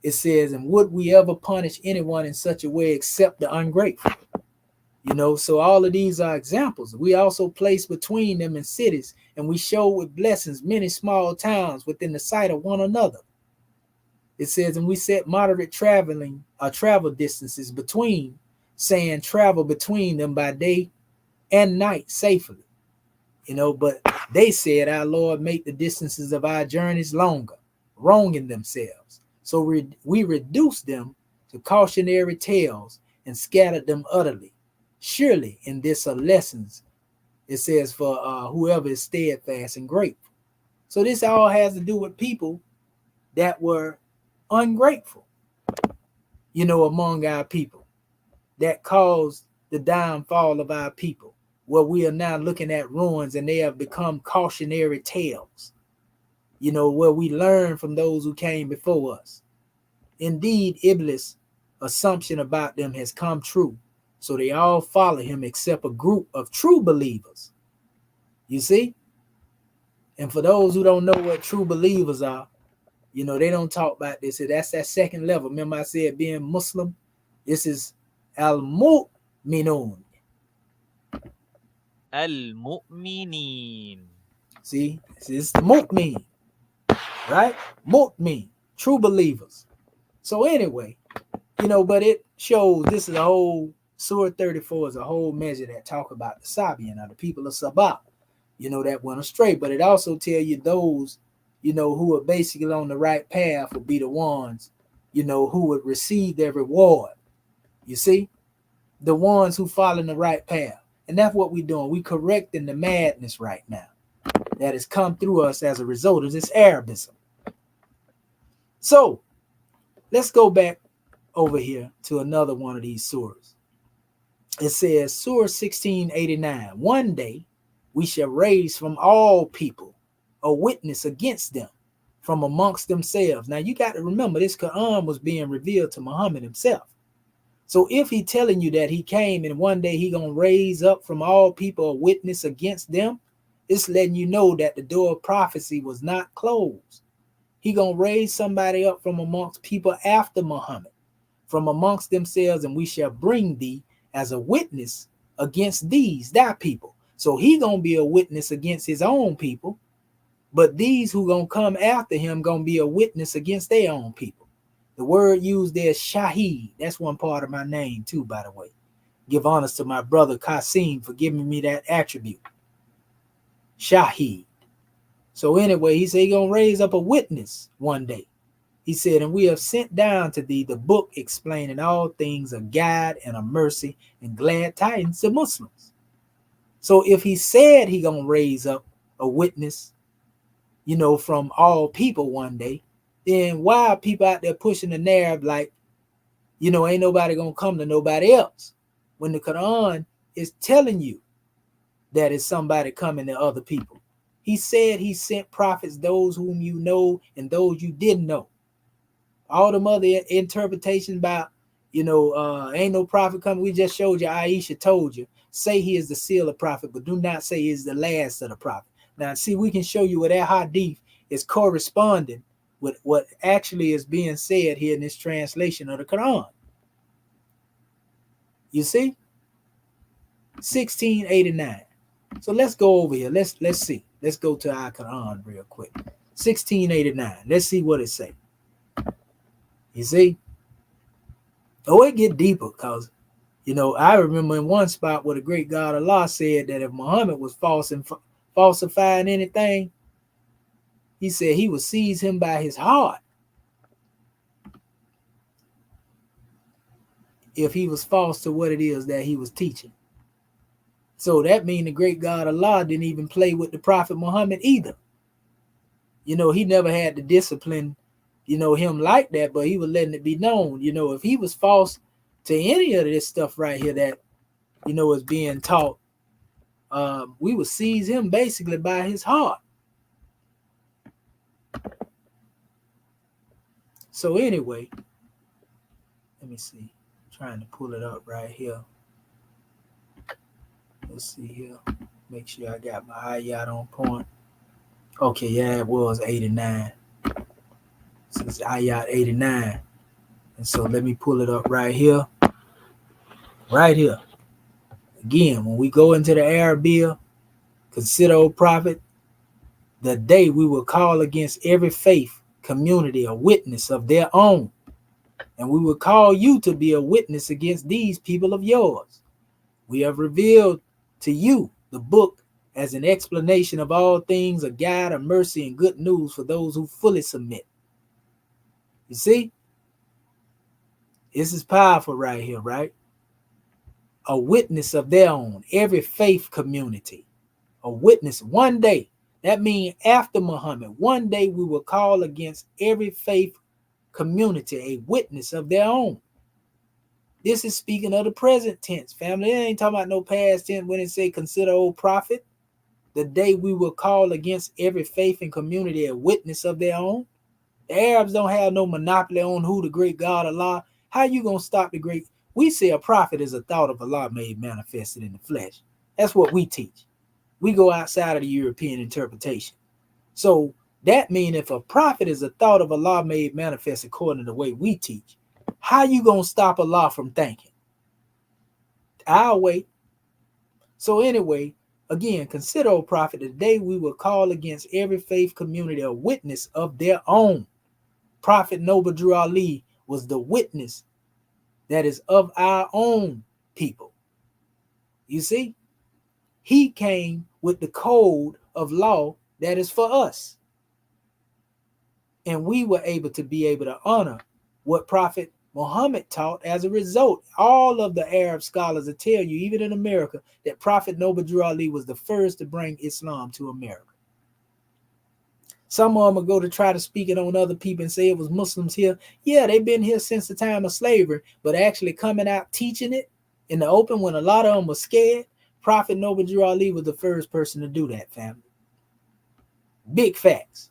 It says, and would we ever punish anyone in such a way except the ungrateful? So all of these are examples. We also place between them in cities, and we show with blessings many small towns within the sight of one another. It says, and we set moderate travel distances between, saying travel between them by day and night safely. But they said, our Lord, make the distances of our journeys longer, wronging themselves. So we reduced them to cautionary tales and scattered them utterly. Surely in this are lessons, it says, for whoever is steadfast and grateful. So this all has to do with people that were ungrateful, among our people, that caused the downfall of our people, where we are now looking at ruins and they have become cautionary tales, where we learn from those who came before us. Indeed, Iblis' assumption about them has come true. So they all follow him except a group of true believers. You see? And for those who don't know what true believers are, they don't talk about this. That's that second level. Remember I said being Muslim? This is al-mu'minun. Al-mu'minin. See? It's the mu'min. Right? Mu'min. True believers. So anyway, but it shows this is a whole Surah 34 is a whole measure that talk about the Sabian, or the people of Sabah, that went astray. But it also tell you those, who are basically on the right path will be the ones, who would receive their reward. You see, the ones who follow the right path. And that's what we're doing. We correcting the madness right now that has come through us as a result of this Arabism. So let's go back over here to another one of these surahs. It says, Surah 1689, one day we shall raise from all people a witness against them from amongst themselves. Now you got to remember, this Quran was being revealed to Muhammad himself. So if he telling you that he came and one day he gonna raise up from all people a witness against them, it's letting you know that the door of prophecy was not closed. He gonna raise somebody up from amongst people after Muhammad, from amongst themselves, and we shall bring thee as a witness against these, thy people. So he gonna be a witness against his own people, but these who gonna come after him gonna be a witness against their own people. The word used there is Shahid. That's one part of my name too, by the way. Give honors to my brother Qasim for giving me that attribute. Shahid. So anyway, he said he gonna raise up a witness one day. He said, and we have sent down to thee the book explaining all things, a guide and a mercy and glad tidings to Muslims. So if he said he gonna raise up a witness, from all people one day, then why are people out there pushing the narrative like, ain't nobody gonna come to nobody else, when the Quran is telling you that it's somebody coming to other people? He said he sent prophets, those whom you know and those you didn't know. All them other interpretations about, ain't no prophet coming. We just showed you, Aisha told you, say he is the seal of prophet, but do not say he is the last of the prophet. Now, see, we can show you where that hadith is corresponding with what actually is being said here in this translation of the Quran. You see? 1689. So let's go over here. Let's see. Let's go to our Quran real quick. 1689. Let's see what it say. You see? Oh, it get deeper because, I remember in one spot where the great God Allah said that if Muhammad was falsifying anything, he said he would seize him by his heart if he was false to what it is that he was teaching. So that means the great God Allah didn't even play with the Prophet Muhammad either. He never had to discipline, him like that, but he was letting it be known, if he was false to any of this stuff right here that, is being taught, we would seize him basically by his heart. So anyway, let me see. I'm trying to pull it up right here. Let's see here. Make sure I got my ayat on point. Okay, yeah, it was 89. So it's ayat 89. And so let me pull it up right here. Right here. Again, when we go into the Arabia, consider, O prophet, the day we will call against every faith community a witness of their own, and we will call you to be a witness against these people of yours. We have revealed to you the book as an explanation of all things, a guide, a mercy, and good news for those who fully submit. You see? This is powerful right here, right? A witness of their own, every faith community. A witness one day. That means after Muhammad, one day we will call against every faith community a witness of their own. This is speaking of the present tense, family. It ain't talking about no past tense when it say consider, O prophet, the day we will call against every faith and community a witness of their own. The Arabs don't have no monopoly on who the great God Allah. How you gonna stop the great? We say a prophet is a thought of Allah made manifested in the flesh. That's what we teach. We go outside of the European interpretation. So that means if a prophet is a thought of Allah made manifest according to the way we teach, how you gonna stop Allah from thinking? I'll wait. So anyway, again, consider, O prophet, the day we will call against every faith community a witness of their own. Prophet Noble Drew Ali was the witness that is of our own people. You see, he came with the code of law that is for us. And we were able to honor what Prophet Muhammad taught. As a result, all of the Arab scholars will tell you, even in America, that Prophet Noble Drew Ali was the first to bring Islam to America. Some of them will go to try to speak it on other people and say it was Muslims here. Yeah, they've been here since the time of slavery, but actually coming out teaching it in the open when a lot of them were scared, Prophet Noble Drew Ali was the first person to do that, family. Big facts.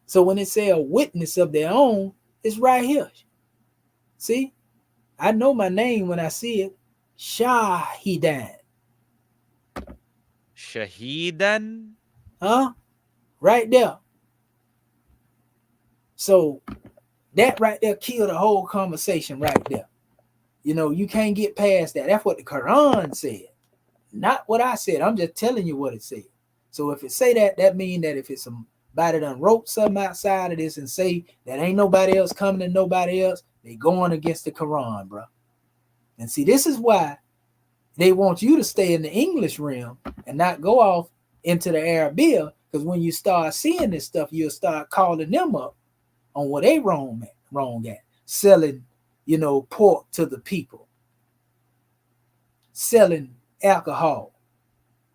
So when it say a witness of their own, it's right here. See, I know my name when I see it. Shahidan. Shahidan. Huh? Right there. So that right there killed the whole conversation right there. You know, you can't get past that. That's what the Quran said. Not what I said. I'm just telling you what it said. So if it say that, that means that if it's somebody done wrote something outside of this and say that ain't nobody else coming and nobody else, they going against the Quran, bro. And see, this is why they want you to stay in the English realm and not go off into the Arabia, because when you start seeing this stuff, you'll start calling them up on what they wrong at. Selling, you know, pork to the people. Selling alcohol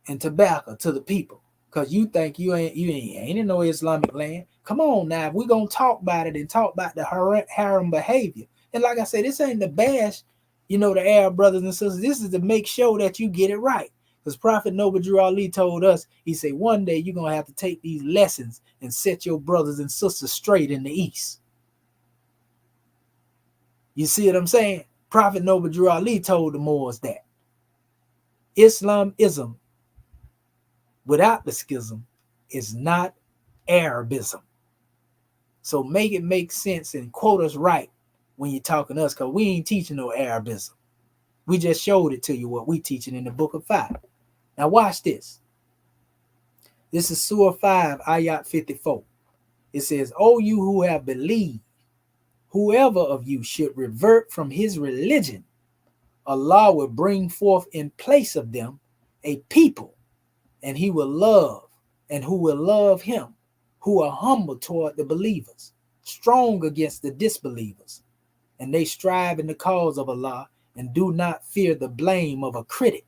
and tobacco to the people. Because you think you ain't in no Islamic land. Come on now, if we're going to talk about it and talk about the haram behavior. And like I said, this ain't the bash, you know, the Arab brothers and sisters. This is to make sure that you get it right. Because Prophet Noble Drew Ali told us, he said, one day you're going to have to take these lessons and set your brothers and sisters straight in the East. You see what I'm saying? Prophet Noble Drew Ali told the Moors that Islamism without the schism is not Arabism. So make it make sense and quote us right when you're talking to us, because we ain't teaching no Arabism. We just showed it to you what we teaching in the book of 5. Now watch this. This is Surah 5, Ayat 54. It says, "O you who have believed, whoever of you should revert from his religion, Allah will bring forth in place of them a people, and he will love, and who will love him, who are humble toward the believers, strong against the disbelievers, and they strive in the cause of Allah and do not fear the blame of a critic."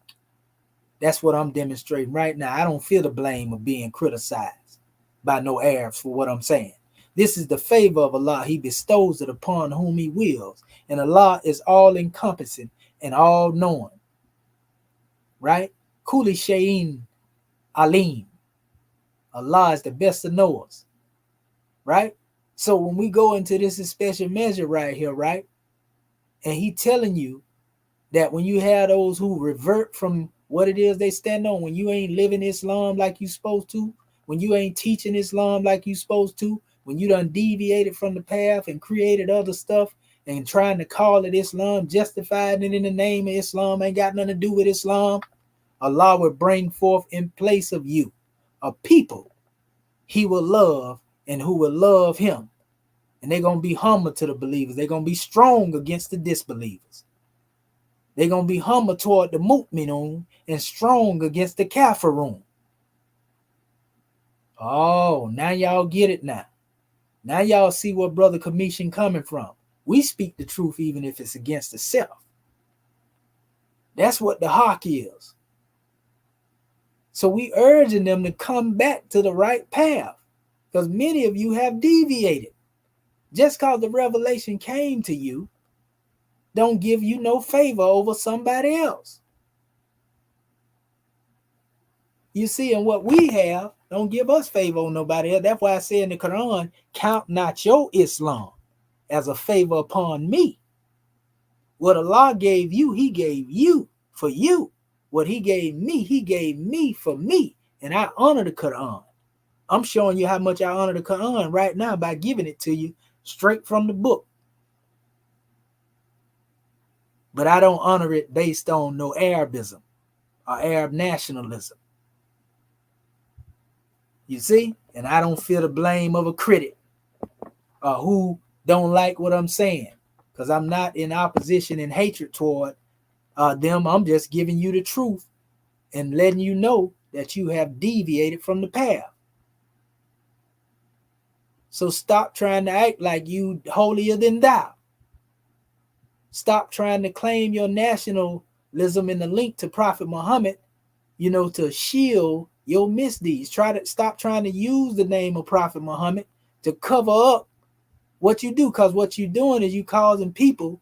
That's what I'm demonstrating right now. I don't fear the blame of being criticized by no Arabs for what I'm saying. This is the favor of Allah. He bestows it upon whom he wills. And Allah is all-encompassing and all-knowing. Right? Kulli shay'in alim. Allah is the best of knowers. Right? So when we go into this special measure right here, right? And he telling you that when you have those who revert from what it is they stand on, when you ain't living Islam like you supposed to, when you ain't teaching Islam like you supposed to, when you done deviated from the path and created other stuff and trying to call it Islam, justifying it in the name of Islam, ain't got nothing to do with Islam, Allah will bring forth in place of you a people he will love and who will love him. And they're going to be humble to the believers. They're going to be strong against the disbelievers. They're going to be humble toward the mu'minun and strong against the kafirun. Oh, now y'all get it now. Now y'all see where Brother Commission coming from. We speak the truth even if it's against the self. That's what the hawk is. So we urging them to come back to the right path, because many of you have deviated. Just because the revelation came to you, don't give you no favor over somebody else. You see, and what we have don't give us favor on nobody else. That's why I say in the Quran, count not your Islam as a favor upon me. What Allah gave you, he gave you for you. What he gave me for me. And I honor the Quran. I'm showing you how much I honor the Quran right now by giving it to you straight from the book. But I don't honor it based on no Arabism or Arab nationalism. You see? And I don't feel the blame of a critic who don't like what I'm saying, because I'm not in opposition and hatred toward them. I'm just giving you the truth and letting you know that you have deviated from the path. So stop trying to act like you holier than thou. Stop trying to claim your nationalism in the link to Prophet Muhammad, to shield your misdeeds. Stop trying to use the name of Prophet Muhammad to cover up what you do, because what you're doing is you causing people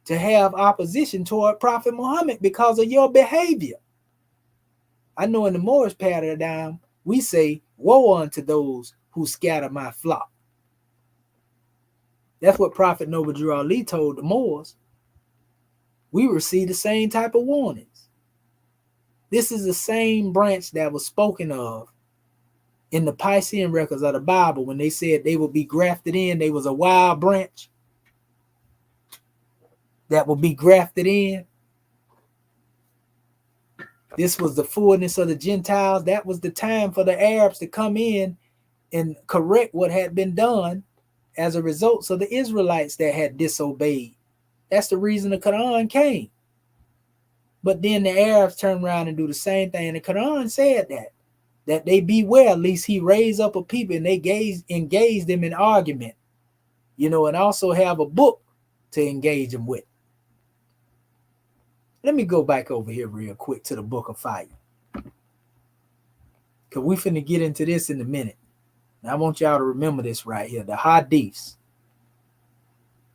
to have opposition toward Prophet Muhammad because of your behavior. I know in the Moorish paradigm, we say, woe unto those who scatter my flock. That's what Prophet Noble Drew Ali told the Moors. We receive the same type of warnings. This is the same branch that was spoken of in the Piscean records of the Bible when they said they would be grafted in. They was a wild branch that will be grafted in. This was the fullness of the Gentiles. That was the time for the Arabs to come in and correct what had been done as a result of the Israelites that had disobeyed. That's the reason the Quran came. But then the Arabs turn around and do the same thing. And the Quran said that they beware, at least he raised up a people and they engage them in argument, and also have a book to engage them with. Let me go back over here real quick to the Book of Fire, because we finna get into this in a minute. Now, I want y'all to remember this right here, the Hadiths.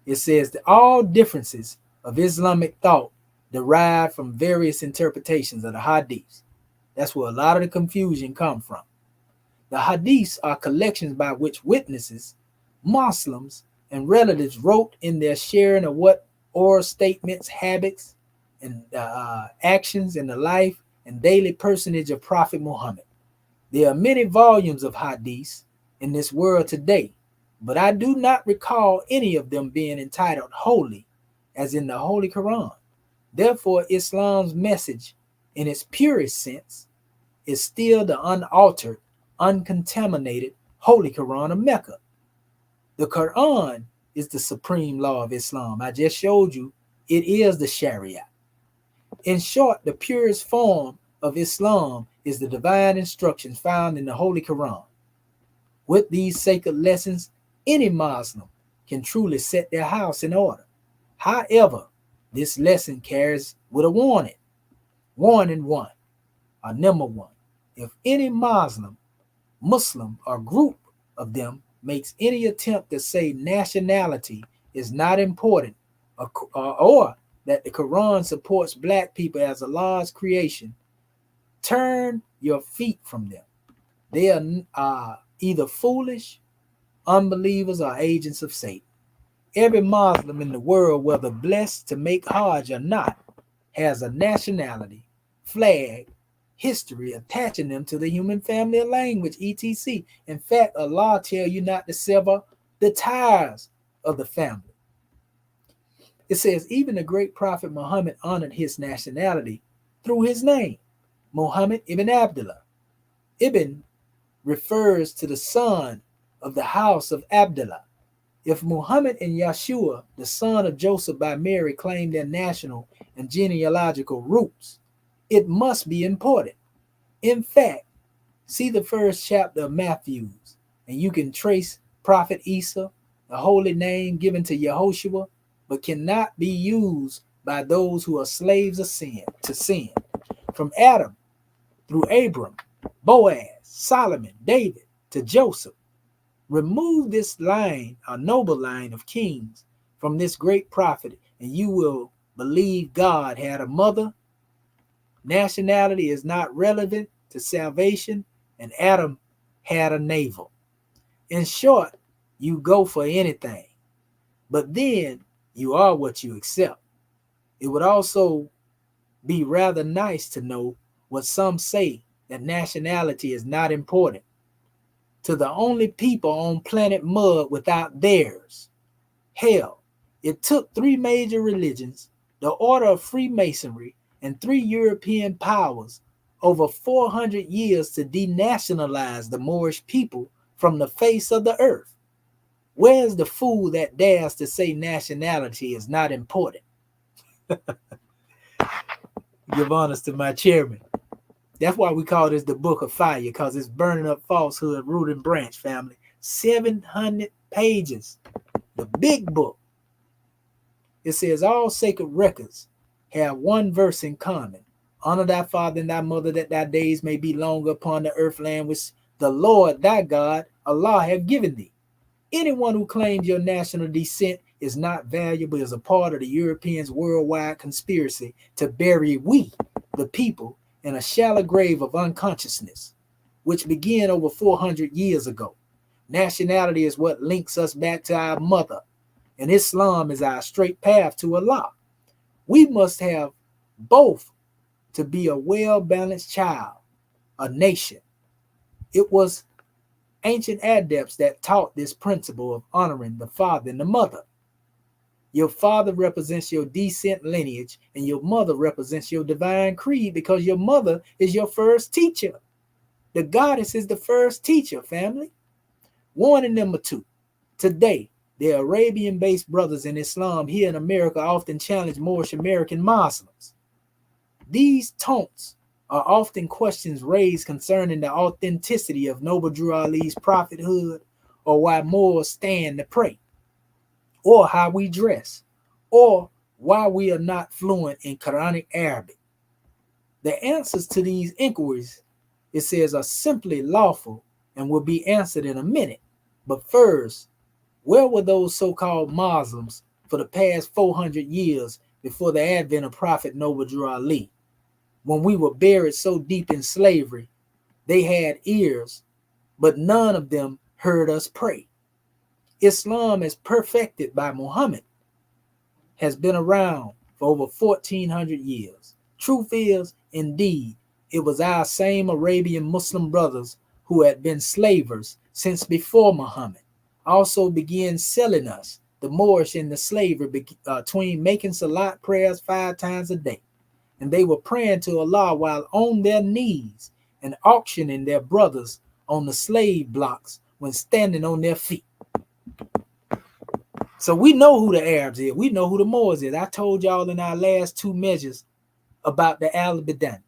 It says that all differences of Islamic thought derive from various interpretations of the Hadiths. That's where a lot of the confusion come from. The Hadiths are collections by which witnesses, Muslims, and relatives wrote in their sharing of what oral statements, habits, and actions in the life and daily personage of Prophet Muhammad. There are many volumes of Hadiths in this world today, but I do not recall any of them being entitled holy, as in the Holy Quran. Therefore, Islam's message, in its purest sense, is still the unaltered, uncontaminated Holy Quran of Mecca. The Quran is the supreme law of Islam. I just showed you it is the Sharia. In short, the purest form of Islam is the divine instructions found in the Holy Quran. With these sacred lessons, any Muslim can truly set their house in order. However, this lesson carries with a warning. Warning one, or number one, if any Muslim or group of them makes any attempt to say nationality is not important, or that the Quran supports black people as Allah's creation, turn your feet from them. They are either foolish, unbelievers, or agents of Satan. Every Muslim in the world, whether blessed to make Hajj or not, has a nationality, flag, history attaching them to the human family of language, etc. In fact, Allah tells you not to sever the ties of the family. It says, even the great Prophet Muhammad honored his nationality through his name, Muhammad ibn Abdullah. Ibn refers to the son of the house of Abdullah. If Muhammad and Yeshua, the son of Joseph by Mary, claim their national and genealogical roots, it must be important. In fact, see the first chapter of Matthew, and you can trace Prophet Isa, the holy name given to Yehoshua, but cannot be used by those who are slaves of sin to sin. From Adam through Abram, Boaz, Solomon, David to Joseph. Remove this line, a noble line of kings, from this great prophet, and you will believe God had a mother. Nationality is not relevant to salvation, and Adam had a navel. In short, you go for anything, but then you are what you accept. It would also be rather nice to know what some say, that nationality is not important to the only people on planet Mud without theirs. Hell, it took 3 major religions, the Order of Freemasonry, and 3 European powers over 400 years to denationalize the Moorish people from the face of the earth. Where's the fool that dares to say nationality is not important? Give honors to my chairman. That's why we call this the book of fire, because it's burning up falsehood, root and branch, family. 700 pages. The big book. It says all sacred records have one verse in common. Honor thy father and thy mother, that thy days may be longer upon the earth land which the Lord thy God, Allah, have given thee. Anyone who claims your national descent is not valuable as a part of the Europeans' worldwide conspiracy to bury we, the people, in a shallow grave of unconsciousness, which began over 400 years ago. Nationality is what links us back to our mother, and Islam is our straight path to Allah. We must have both to be a well-balanced child, a nation. It was ancient adepts that taught this principle of honoring the father and the mother. Your father represents your descent lineage, and your mother represents your divine creed, because your mother is your first teacher. The goddess is the first teacher, family. Warning number 2. Today, the Arabian-based brothers in Islam here in America often challenge Moorish American Muslims. These taunts are often questions raised concerning the authenticity of Noble Drew Ali's prophethood, or why Moors stand to pray, or how we dress, or why we are not fluent in Quranic Arabic. The answers to these inquiries, it says, are simply lawful and will be answered in a minute. But first, where were those so-called Muslims for the past 400 years before the advent of Prophet Noble Drew Ali? When we were buried so deep in slavery, they had ears, but none of them heard us pray. Islam, as perfected by Muhammad, has been around for over 1400 years. Truth is, indeed, it was our same Arabian Muslim brothers who had been slavers since before Muhammad also began selling us, the Moorish and the slavery, between making salat prayers 5 times a day. And they were praying to Allah while on their knees and auctioning their brothers on the slave blocks when standing on their feet. So we know who the Arabs is. We know who the Moors is. I told y'all in our last 2 measures about the Al-Bidan,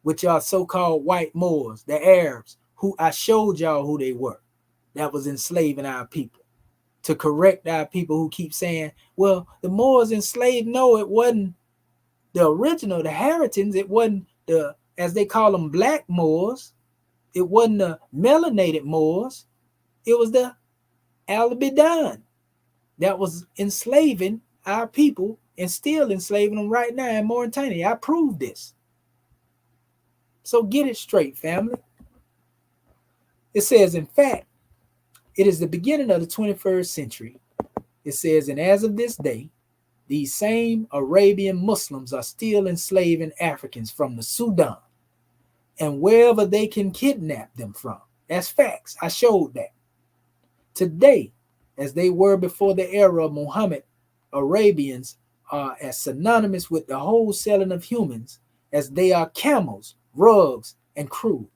which are so-called white Moors, the Arabs, who I showed y'all who they were, that was enslaving our people. To correct our people who keep saying, well, the Moors enslaved. No, it wasn't the original, the Haritans. It wasn't the, as they call them, black Moors. It wasn't the melanated Moors. It was the Al-Bidan that was enslaving our people and still enslaving them right now in Mauritania. I proved this. So get it straight, family. It says, in fact, it is the beginning of the 21st century. It says, and as of this day, these same Arabian Muslims are still enslaving Africans from the Sudan and wherever they can kidnap them from. That's facts. I showed that. Today, as they were before the era of Muhammad, Arabians are as synonymous with the wholesaling of humans as they are camels, rugs, and crude.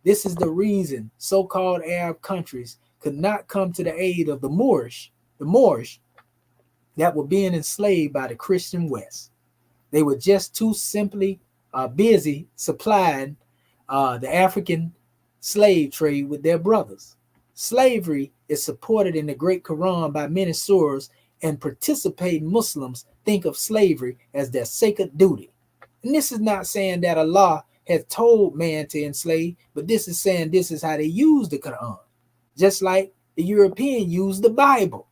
This is the reason so-called Arab countries could not come to the aid of the Moorish that were being enslaved by the Christian West. They were just too simply busy supplying the African slave trade with their brothers. Slavery is supported in the Great Quran by many surahs, and participating Muslims think of slavery as their sacred duty. And this is not saying that Allah has told man to enslave, but this is saying this is how they use the Quran, just like the European used the Bible.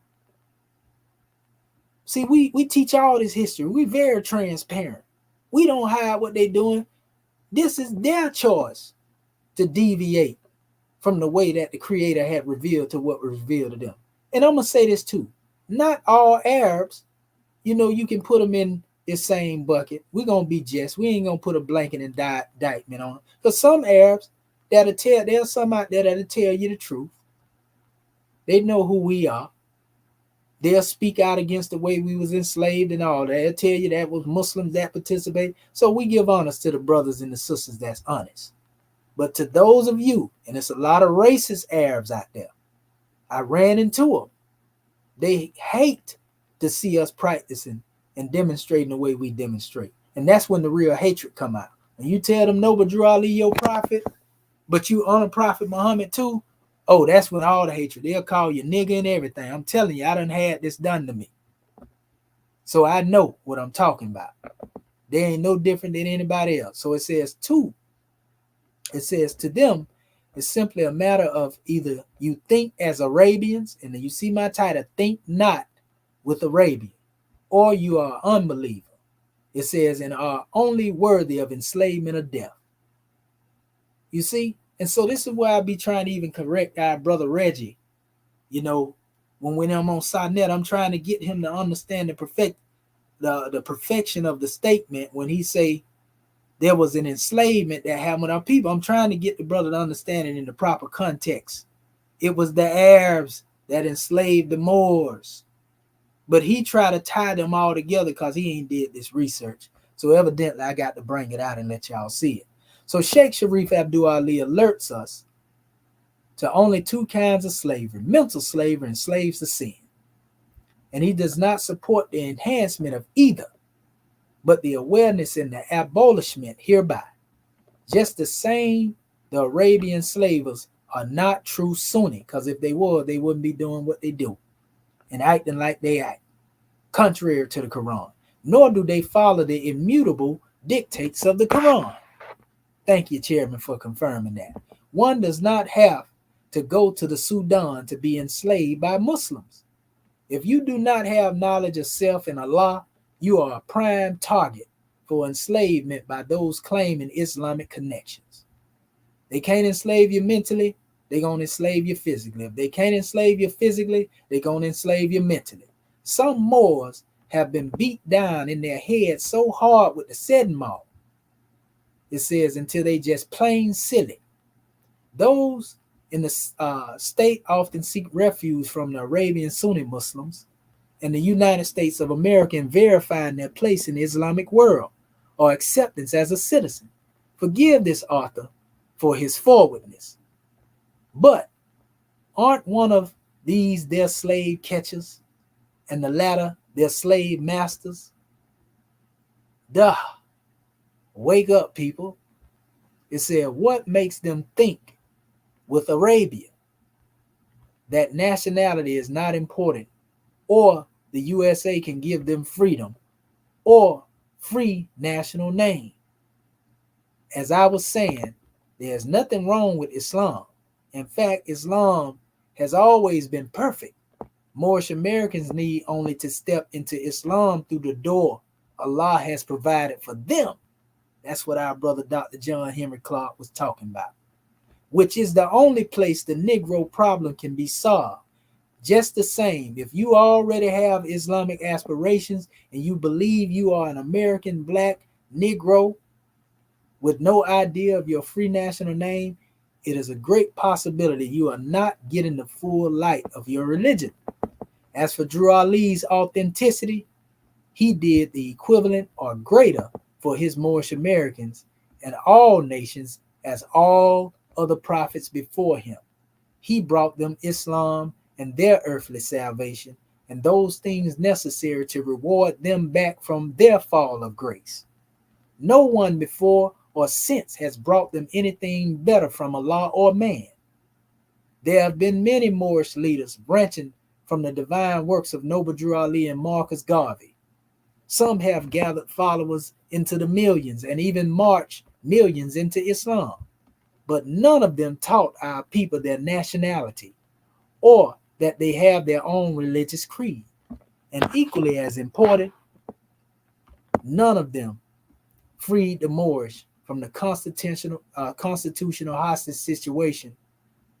See, we teach all this history. We're very transparent. We don't hide what they're doing. This is their choice to deviate from the way that the Creator had revealed to what was revealed to them. And I'm going to say this too. Not all Arabs, you can put them in the same bucket. We're going to be just. We ain't going to put a blanket indictment on them. Because some Arabs, there's some out there that'll tell you the truth. They know who we are. They'll speak out against the way we was enslaved and all that. They'll tell you that was Muslims that participate. So we give honors to the brothers and the sisters that's honest. But to those of you, and there's a lot of racist Arabs out there, I ran into them. They hate to see us practicing and demonstrating the way we demonstrate. And that's when the real hatred come out. When you tell them Noble Drew Ali your prophet, but you honor Prophet Muhammad too, oh, that's when all the hatred. They'll call you nigga and everything. I'm telling you, I done had this done to me. So I know what I'm talking about. They ain't no different than anybody else. So it says to them, it's simply a matter of either you think as Arabians, and then you see my title, think not with Arabia, or you are an unbeliever. It says, and are only worthy of enslavement or death. You see? And so this is why I be trying to even correct our brother Reggie. You know, when I'm on Sonnet, I'm trying to get him to understand the perfection of the statement when he say there was an enslavement that happened with our people. I'm trying to get the brother to understand it in the proper context. It was the Arabs that enslaved the Moors. But he tried to tie them all together because he ain't did this research. So evidently I got to bring it out and let y'all see it. So Sheikh Sharif Abdul Ali alerts us to only two kinds of slavery: mental slavery and slaves to sin. And he does not support the enhancement of either, but the awareness and the abolishment hereby. Just the same, the Arabian slavers are not true Sunni, because if they were, they wouldn't be doing what they do and acting like they act, contrary to the Quran, nor do they follow the immutable dictates of the Quran. Thank you, Chairman, for confirming that. One does not have to go to the Sudan to be enslaved by Muslims. If you do not have knowledge of self and Allah, you are a prime target for enslavement by those claiming Islamic connections. They can't enslave you mentally, they're going to enslave you physically. If they can't enslave you physically, they're going to enslave you mentally. Some Moors have been beat down in their heads so hard with the setting maul, it says, until they just plain silly. Those in the state often seek refuge from the Arabian Sunni Muslims and the United States of America in verifying their place in the Islamic world or acceptance as a citizen. Forgive this author for his forwardness. But aren't one of these their slave catchers and the latter their slave masters? Duh. Wake up, people. It said, what makes them think with Arabia that nationality is not important, or the USA can give them freedom or free national name? As I was saying, there's nothing wrong with Islam. In fact, Islam has always been perfect. Moorish Americans need only to step into Islam through the door Allah has provided for them. That's what our brother Dr. John Henry Clark was talking about, which is the only place the Negro problem can be solved. Just the same, if you already have Islamic aspirations and you believe you are an American black Negro with no idea of your free national name, it is a great possibility you are not getting the full light of your religion. As for Drew Ali's authenticity, he did the equivalent or greater for his Moorish Americans and all nations as all other prophets before him. He brought them Islam and their earthly salvation and those things necessary to reward them back from their fall of grace. No one before or since has brought them anything better from Allah or man. There have been many Moorish leaders branching from the divine works of Noble Drew Ali and Marcus Garvey. Some have gathered followers into the millions and even marched millions into Islam, but none of them taught our people their nationality or that they have their own religious creed. And equally as important, none of them freed the Moorish from the constitutional hostage situation,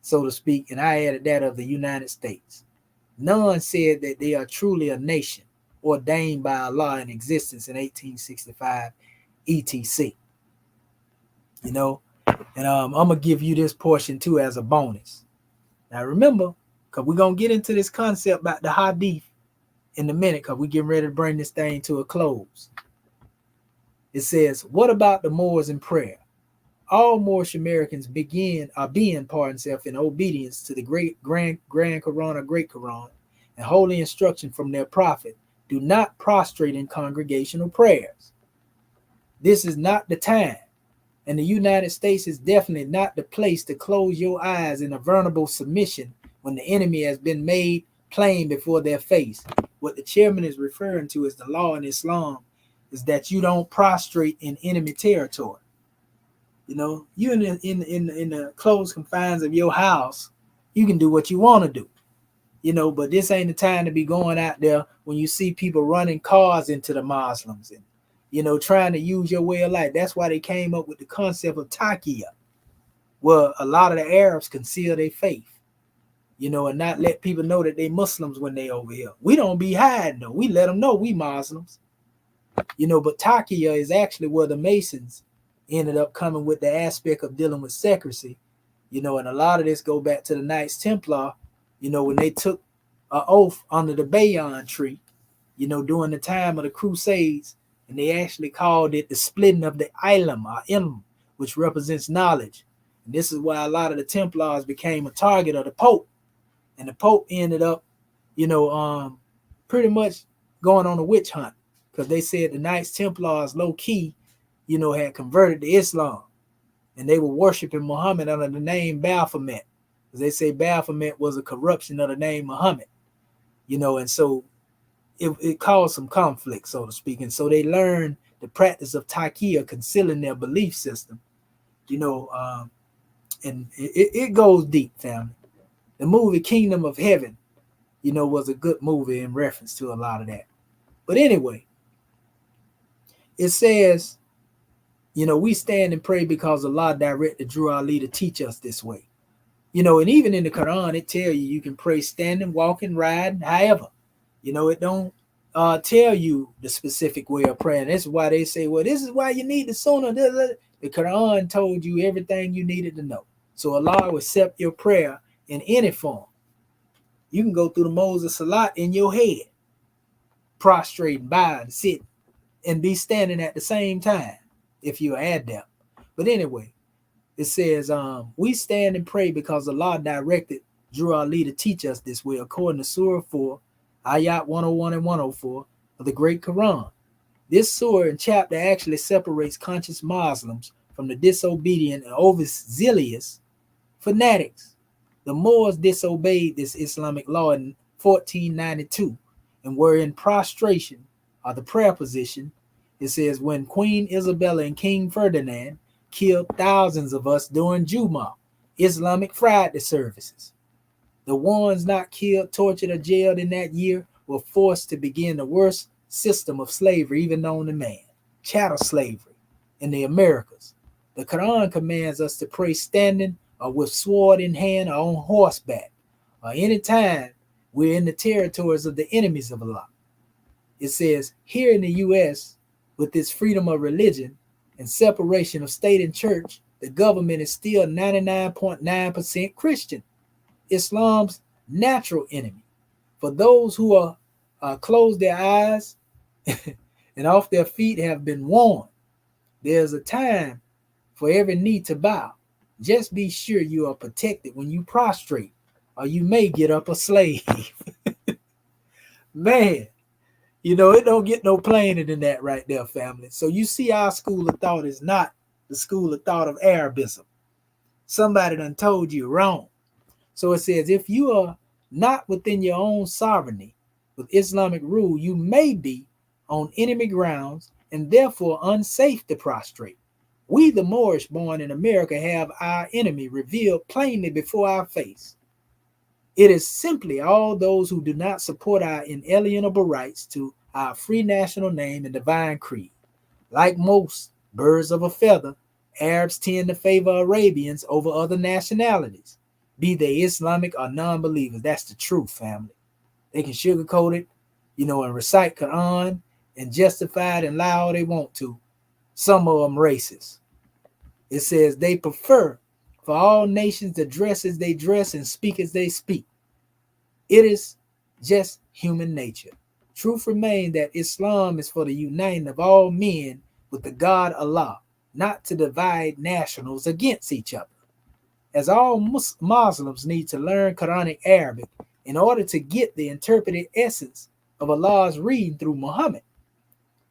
so to speak, and I added that of the United States. None said that they are truly a nation ordained by Allah in existence in 1865 etc. You know, and I'm gonna give you this portion too as a bonus. Now remember, because we're gonna get into this concept about the hadith in a minute, because we're getting ready to bring this thing to a close. It says, what about the Moors in prayer? all Moorish Americans being in obedience to the Grand Quran or Great Quran and holy instruction from their prophet. Do not prostrate in congregational prayers. This is not the time, and the United States is definitely not the place to close your eyes in a vulnerable submission when the enemy has been made plain before their face. What the chairman is referring to as the law in Islam is that you don't prostrate in enemy territory. You know, you in the closed confines of your house, you can do what you want to do. You know, but this ain't the time to be going out there when you see people running cars into the Muslims and, you know, trying to use your way of life. That's why they came up with the concept of taqiyya, where a lot of the Arabs conceal their faith, you know, and not let people know that they Muslims when they over here. We don't be hiding though. We let them know we Muslims, you know, but taqiyya is actually where the Masons ended up coming with the aspect of dealing with secrecy, you know, and a lot of this go back to the Knights Templar, you know, when they took an oath under the Bayon tree, you know, during the time of the Crusades, and they actually called it the splitting of the ilm, which represents knowledge. And this is why a lot of the Templars became a target of the Pope. And the Pope ended up, you know, pretty much going on a witch hunt because they said the Knights Templars low key, you know, had converted to Islam. And they were worshiping Muhammad under the name Baphomet. Because they say Baphomet was a corruption of the name Muhammad. You know, and so it caused some conflict, so to speak. And so they learned the practice of taqiyya, concealing their belief system, you know, and it goes deep, family. The movie Kingdom of Heaven, you know, was a good movie in reference to a lot of that. But anyway, it says, you know, we stand and pray because Allah directed Drew Ali to teach us this way. You know, and even in the Quran, it tells you can pray standing, walking, riding, however. You know, it don't tell you the specific way of praying. That's why they say, well, this is why you need the sunnah. The Quran told you everything you needed to know. So Allah will accept your prayer in any form. You can go through the Moses Salat in your head, prostrate, bow, and sit, and be standing at the same time if you're adept. But anyway, it says, we stand and pray because Allah directed Drew Ali to teach us this way, according to Surah 4, Ayat 101 and 104 of the Great Quran. This surah and chapter actually separates conscious Muslims from the disobedient and overzealous fanatics. The Moors disobeyed this Islamic law in 1492 and were in prostration, or the prayer position. It says, when Queen Isabella and King Ferdinand killed thousands of us during Jumu'ah, Islamic Friday services. The ones not killed, tortured, or jailed in that year were forced to begin the worst system of slavery even known to man, chattel slavery, in the Americas. The Quran commands us to pray standing or with sword in hand or on horseback, or any time we're in the territories of the enemies of Allah. It says, here in the U.S., with its freedom of religion and separation of state and church, the government is still 99.9% Christian, Islam's natural enemy. For those who are closed their eyes and off their feet have been warned, there's a time for every knee to bow. Just be sure you are protected when you prostrate, or you may get up a slave. Man, you know, it don't get no plainer than that right there, family. So you see, our school of thought is not the school of thought of Arabism. Somebody done told you wrong. So it says, if you are not within your own sovereignty with Islamic rule, you may be on enemy grounds and therefore unsafe to prostrate. We, the Moorish born in America, have our enemy revealed plainly before our face. It is simply all those who do not support our inalienable rights to our free national name and divine creed. Like most birds of a feather, Arabs tend to favor Arabians over other nationalities, be they Islamic or non-believers. That's the truth, family. They can sugarcoat it, you know, and recite Quran and justify it and lie all they want to. Some of them racist. It says they prefer for all nations to dress as they dress and speak as they speak. It is just human nature. Truth remains that Islam is for the uniting of all men with the God Allah, not to divide nationals against each other, as all Muslims need to learn Quranic Arabic in order to get the interpreted essence of Allah's reading through Muhammad.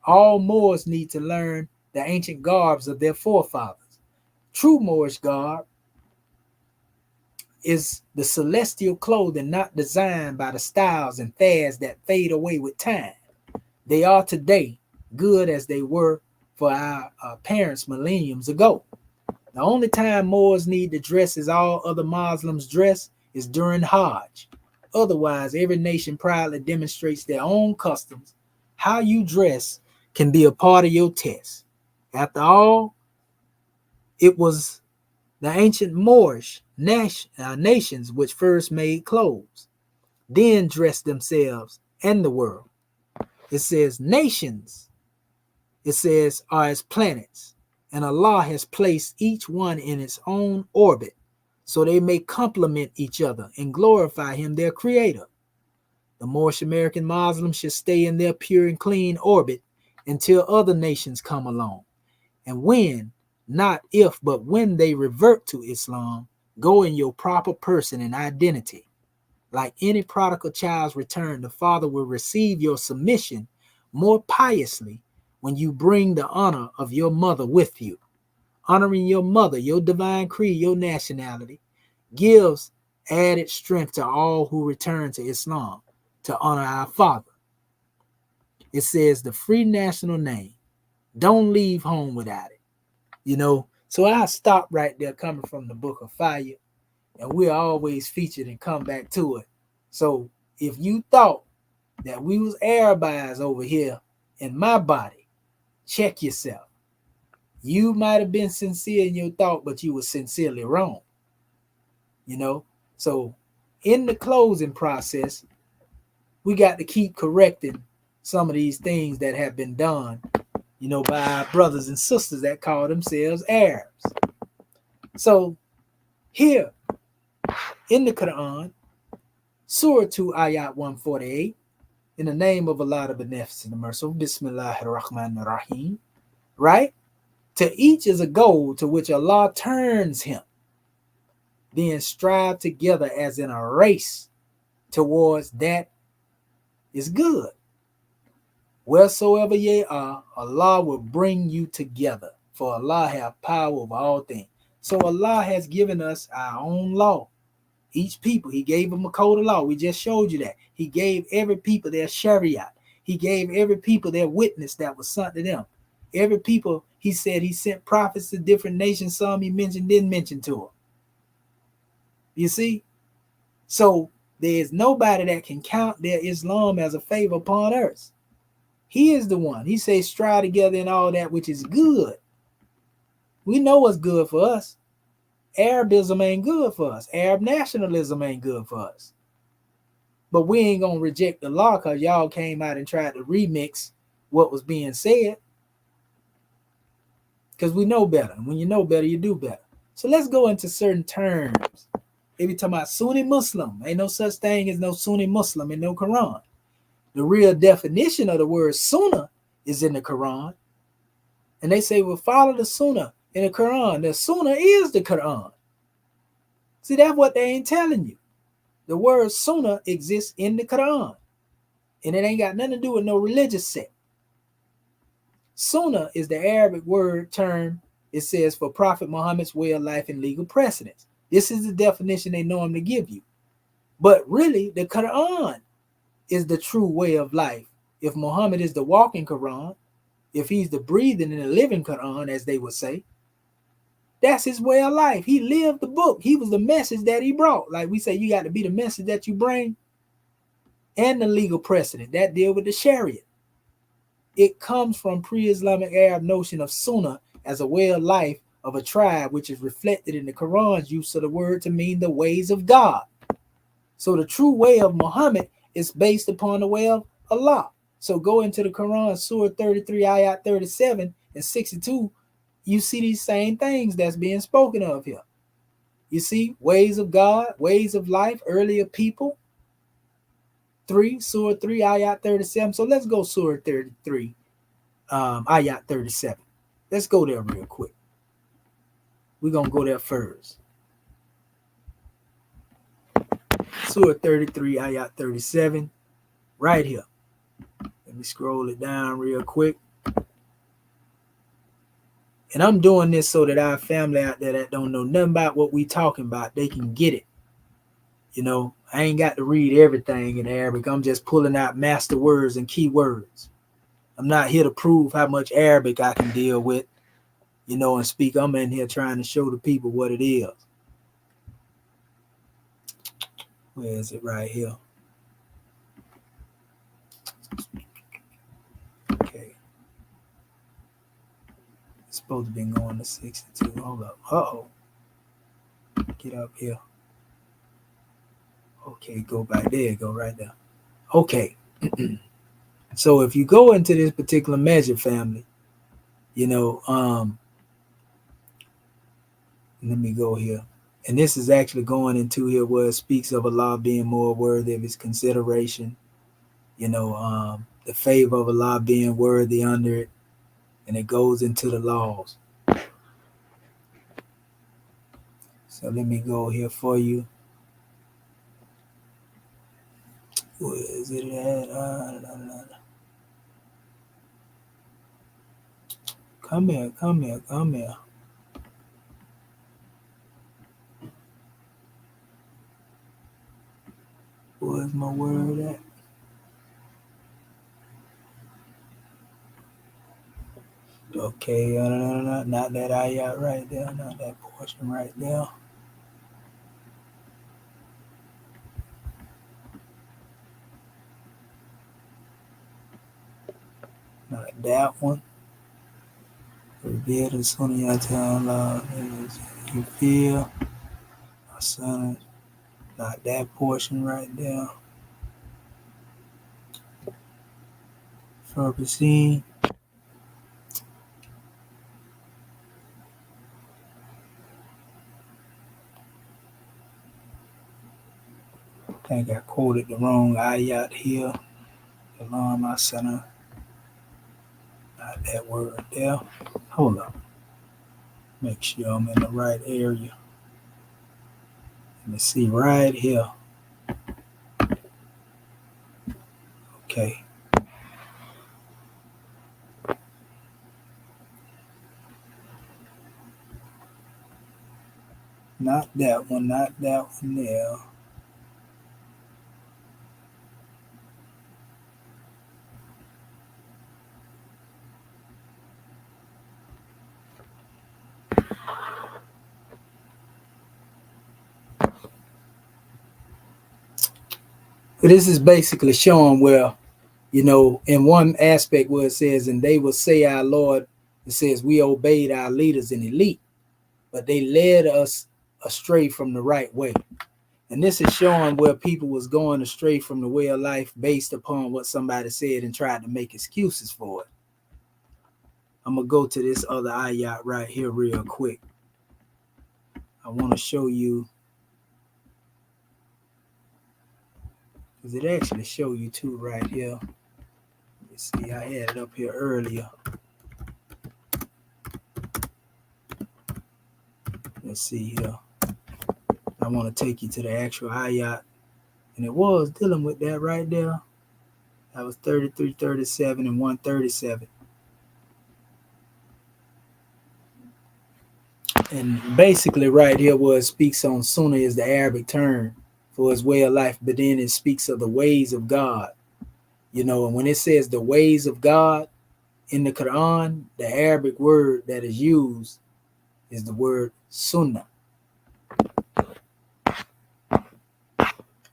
All Moors need to learn the ancient garbs of their forefathers. True Moorish garb is the celestial clothing not designed by the styles and fads that fade away with time. They are today good as they were for our parents millenniums ago. The only time Moors need to dress as all other Muslims dress is during Hajj. Otherwise, every nation proudly demonstrates their own customs. How you dress can be a part of your test. After all, it was the ancient Moorish nations which first made clothes, then dressed themselves and the world. It says nations, it says are as planets, and Allah has placed each one in its own orbit so they may complement each other and glorify him, their creator. The Moorish American Muslims should stay in their pure and clean orbit until other nations come along. And when, not if, but when they revert to Islam, go in your proper person and identity. Like any prodigal child's return, the father will receive your submission more piously when you bring the honor of your mother with you. Honoring your mother, your divine creed, your nationality, gives added strength to all who return to Islam to honor our father. It says the free national name. Don't leave home without it. You know, so I stop right there coming from the Book of Fire, and we're always featured and come back to it. So if you thought that we was Arabized over here in my body, check yourself. You might have been sincere in your thought, but you were sincerely wrong. You know, so in the closing process, we got to keep correcting some of these things that have been done, you know, by our brothers and sisters that call themselves Arabs. So here in the Quran, Surah 2, Ayat 148, in the name of Allah the Beneficent and Merciful, Bismillahir Rahmanir Rahim, right? To each is a goal to which Allah turns him. Then strive together as in a race towards that is good. Wheresoever ye are, Allah will bring you together, for Allah have power over all things. So Allah has given us our own law. Each people, he gave them a code of law. We just showed you that. He gave every people their Sharia. He gave every people their witness that was sent to them. Every people, he said he sent prophets to different nations. Some he mentioned, didn't mention to them. You see? So there's nobody that can count their Islam as a favor upon earth. He is the one. He says strive together in all that which is good. We know what's good for us. Arabism ain't good for us. Arab nationalism ain't good for us. But we ain't going to reject the law because y'all came out and tried to remix what was being said. Because we know better. And when you know better, you do better. So let's go into certain terms. They be talking about Sunni Muslim. Ain't no such thing as no Sunni Muslim in no Quran. The real definition of the word Sunnah is in the Quran. And they say, well, follow the Sunnah in the Quran. The Sunnah is the Quran. See, that's what they ain't telling you. The word Sunnah exists in the Quran. And it ain't got nothing to do with no religious sect. Sunnah is the Arabic word term, it says, for Prophet Muhammad's way of life and legal precedents. This is the definition they normally give you. But really, the Quran is the true way of life. If Muhammad is the walking Quran, if he's the breathing and the living Quran, as they would say, that's his way of life. He lived the book. He was the message that he brought. Like we say, you got to be the message that you bring, and the legal precedent that deal with the Sharia. It comes from pre-Islamic Arab notion of Sunnah as a way of life of a tribe, which is reflected in the Quran's use of the word to mean the ways of God. So the true way of Muhammad is based upon the way of Allah. So go into the Quran, Surah 33, Ayat 37 and 62, you see these same things that's being spoken of here. You see ways of God, ways of life, earlier people. Surah 3, Ayat 37. So let's go Surah 33, Ayat 37. Let's go there real quick. We're going to go there first. Surah 33, ayat 37, right here. Let me scroll it down real quick. And I'm doing this so that our family out there that don't know nothing about what we talking about, they can get it. You know, I ain't got to read everything in Arabic. I'm just pulling out master words and key words. I'm not here to prove how much Arabic I can deal with, you know, and speak. I'm in here trying to show the people what it is. Where is it? Right here. Okay. It's supposed to be going to 62. Hold up. Uh-oh. Get up here. Okay, go back there. Go right there. Okay. So if you go into this particular measure, family, you know, let me go here. And this is actually going into here where it speaks of Allah being more worthy of his consideration, you know, the favor of Allah being worthy under it, and it goes into the laws. So let me go here for you. Where is it at? Come here, come here, come here. Where's my word at? Okay, not that ayat right there, not that portion right there. Not that one. Reveal the sunnah to Allah. You feel, my son. Not that portion right there. Purposing. I think I quoted the wrong ayat here. Alarm my son. Not that word there. Hold up. Make sure I'm in the right area. Let me see right here. Okay. Not that one there. But this is basically showing where, you know, in one aspect where it says, and they will say our Lord, it says we obeyed our leaders in elite, but they led us astray from the right way. And this is showing where people was going astray from the way of life based upon what somebody said and tried to make excuses for it. I'm going to go to this other ayat right here real quick. I want to show you, because it actually show you too right here. Let me see, I had it up here earlier. Let's see here. I want to take you to the actual ayat. And it was dealing with that right there. That was 33, 37, and 137. And basically right here where it speaks on sunnah is the Arabic term for his way of life. But then it speaks of the ways of God. You know, and when it says the ways of God in the Quran, the Arabic word that is used is the word sunnah.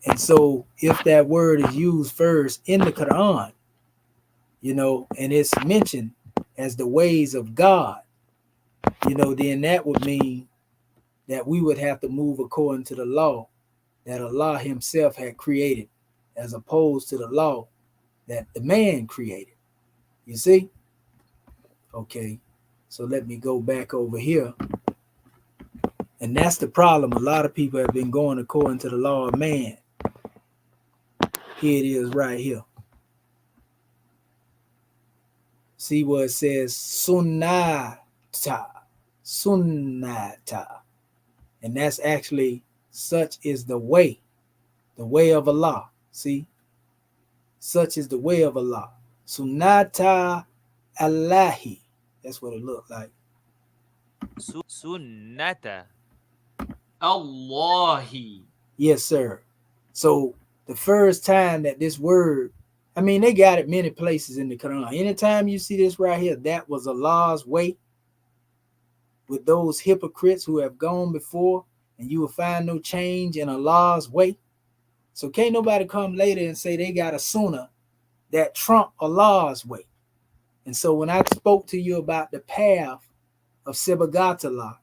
And so if that word is used first in the Quran, you know, and it's mentioned as the ways of God, you know, then that would mean that we would have to move according to the law that Allah himself had created, as opposed to the law that the man created. You see? Okay, so let me go back over here. And that's the problem. A lot of people have been going according to the law of man. Here it is right here. See where it says sunnata. sunnata. And that's actually such is the way of Allah. See? Such is the way of Allah. Sunnata Allahi. That's what it looked like. Sunnata. Allahi. Yes, sir. So the first time that this word, I mean, they got it many places in the Quran. Anytime you see this right here, that was Allah's way with those hypocrites who have gone before, and you will find no change in Allah's way. So can't nobody come later and say they got a sunnah that trump Allah's way. And so when I spoke to you about the path of Sibghatullah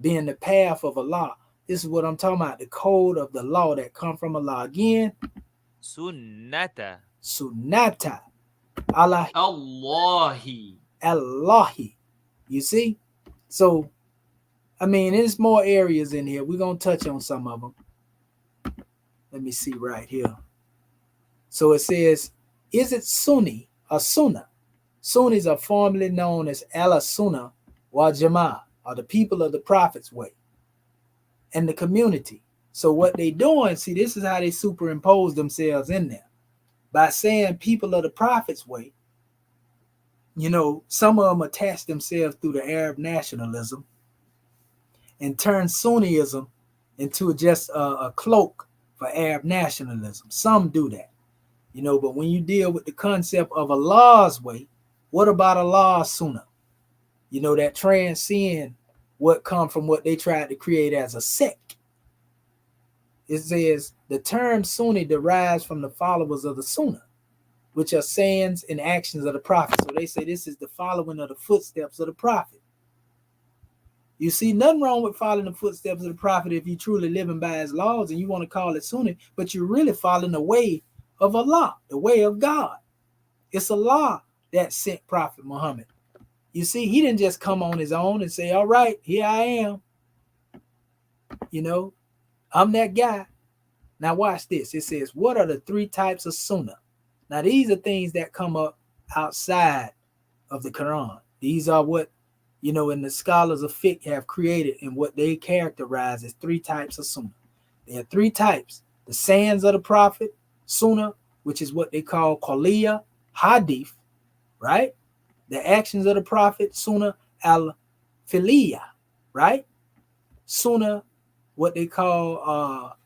being the path of Allah, this is what I'm talking about, the code of the law that come from Allah. Again, Sunnata. sunnata Allah Allahi. Allahi. You see? So, I mean, there's more areas in here. We're going to touch on some of them. Let me see right here. So it says, is it Sunni or Sunnah? Sunnis are formerly known as Al-Sunnah wa Jama'ah, or the people of the Prophet's way, and the community. So what they doing, see, this is how they superimpose themselves in there. By saying people of the Prophet's way, you know, some of them attach themselves through the Arab nationalism and turn Sunniism into just a cloak for Arab nationalism. Some do that, you know, but when you deal with the concept of Allah's way, what about Allah's Sunnah? You know, that transcend what come from what they tried to create as a sect. It says the term Sunni derives from the followers of the Sunnah, which are sayings and actions of the Prophet. So they say this is the following of the footsteps of the Prophet. You see, nothing wrong with following the footsteps of the Prophet if you're truly living by his laws and you want to call it Sunni, but you're really following the way of Allah, the way of God. It's Allah that sent Prophet Muhammad. You see, he didn't just come on his own and say, all right, here I am. You know, I'm that guy. Now watch this. It says, what are the three types of Sunnah? Now these are things that come up outside of the Quran. These are what, you know, and the scholars of fiqh have created and what they characterize as three types of Sunnah. There are three types. The sayings of the Prophet, Sunnah, which is what they call Qawliya, Hadith, right? The actions of the Prophet, Sunnah al-Filiyah, right? Sunnah, what they call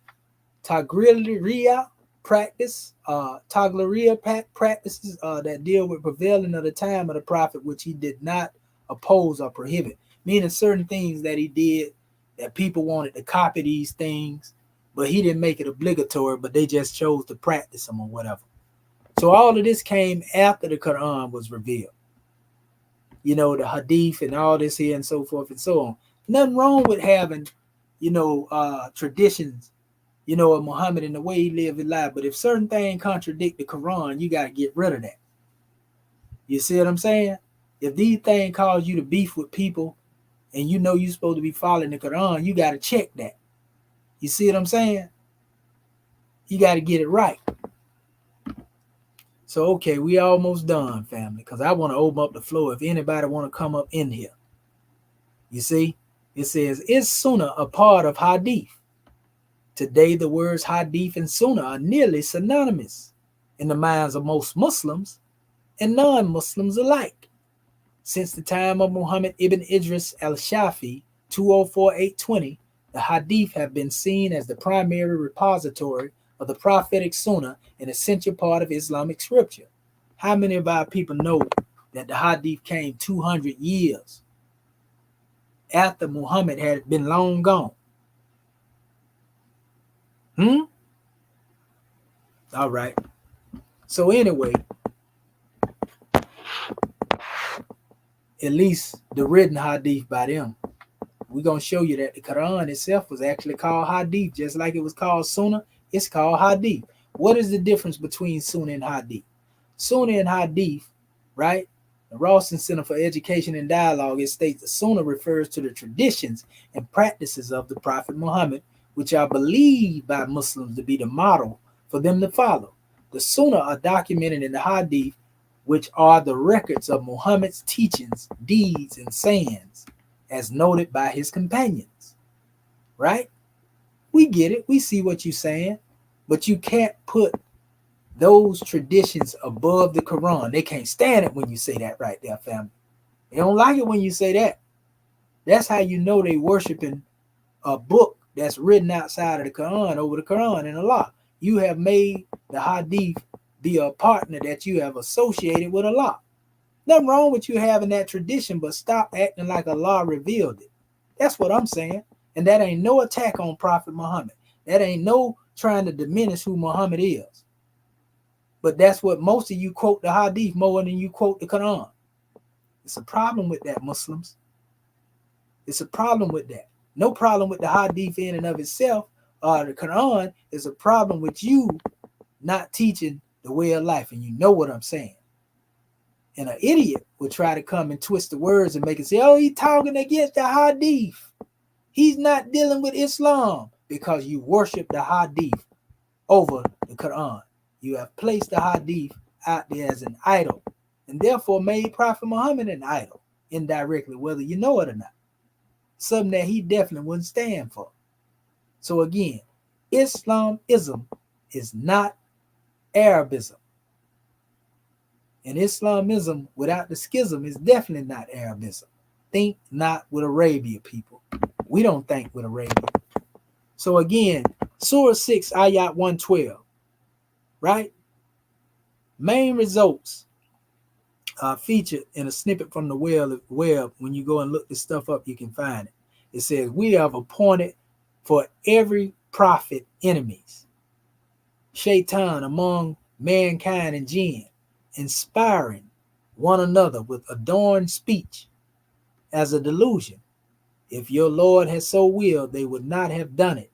Tagririya practice, Tagririya practices that deal with prevailing of the time of the Prophet, which he did not oppose or prohibit. Meaning certain things that he did that people wanted to copy these things, but he didn't make it obligatory, but they just chose to practice them or whatever. So all of this came after the Quran was revealed. You know, the hadith and all this here and so forth and so on. Nothing wrong with having, you know, traditions, you know, of Muhammad and the way he lived his life. But if certain things contradict the Quran, you got to get rid of that. You see what I'm saying? If these things cause you to beef with people and you know you're supposed to be following the Quran, you got to check that. You see what I'm saying? You got to get it right. So, okay, we almost done, family, because I want to open up the floor if anybody want to come up in here. You see, it says, is Sunnah a part of Hadith? Today, the words Hadith and Sunnah are nearly synonymous in the minds of most Muslims and non-Muslims alike. Since the time of Muhammad ibn Idris al-Shafi, 204-820, the Hadith have been seen as the primary repository of the prophetic Sunnah, an essential part of Islamic scripture. How many of our people know that the Hadith came 200 years after Muhammad had been long gone? All right. So anyway, at least the written Hadith by them, we're going to show you that the Quran itself was actually called Hadith, just like it was called Sunnah. It's called Hadith. What is the difference between Sunnah and Hadith? Sunnah and Hadith, right? The Rawson Center for Education and Dialogue, it states that Sunnah refers to the traditions and practices of the Prophet Muhammad, which are believed by Muslims to be the model for them to follow. The Sunnah are documented in the Hadith, which are the records of Muhammad's teachings, deeds, and sayings. as noted by his companions. Right? We get it. We see what you're saying. But you can't put those traditions above the Quran. They can't stand it when you say that right there, family. They don't like it when you say that. That's how you know they worshiping a book that's written outside of the Quran over the Quran and Allah. You have made the Hadith be a partner that you have associated with Allah. Nothing wrong with you having that tradition, but stop acting like Allah revealed it. That's what I'm saying. And that ain't no attack on Prophet Muhammad. That ain't no trying to diminish who Muhammad is. But that's what most of you quote the Hadith more than you quote the Quran. It's a problem with that, Muslims. It's a problem with that. No problem with the Hadith in and of itself. The Quran is a problem with you not teaching the way of life. And you know what I'm saying. And an idiot will try to come and twist the words and make it say, oh, he's talking against the Hadith. He's not dealing with Islam because you worship the Hadith over the Quran. You have placed the Hadith out there as an idol and therefore made Prophet Muhammad an idol indirectly, whether you know it or not. Something that he definitely wouldn't stand for. So again, Islamism is not Arabism. And Islamism without the schism is definitely not Arabism. Think not with Arabia, people. We don't think with Arabia. So again, Surah 6, Ayat 112, right? Main results are featured in a snippet from the web. When you go and look this stuff up, you can find it. It says, we have appointed for every prophet enemies, shaitan among mankind and jinn, inspiring one another with adorned speech as a delusion. If your Lord had so willed, they would not have done it.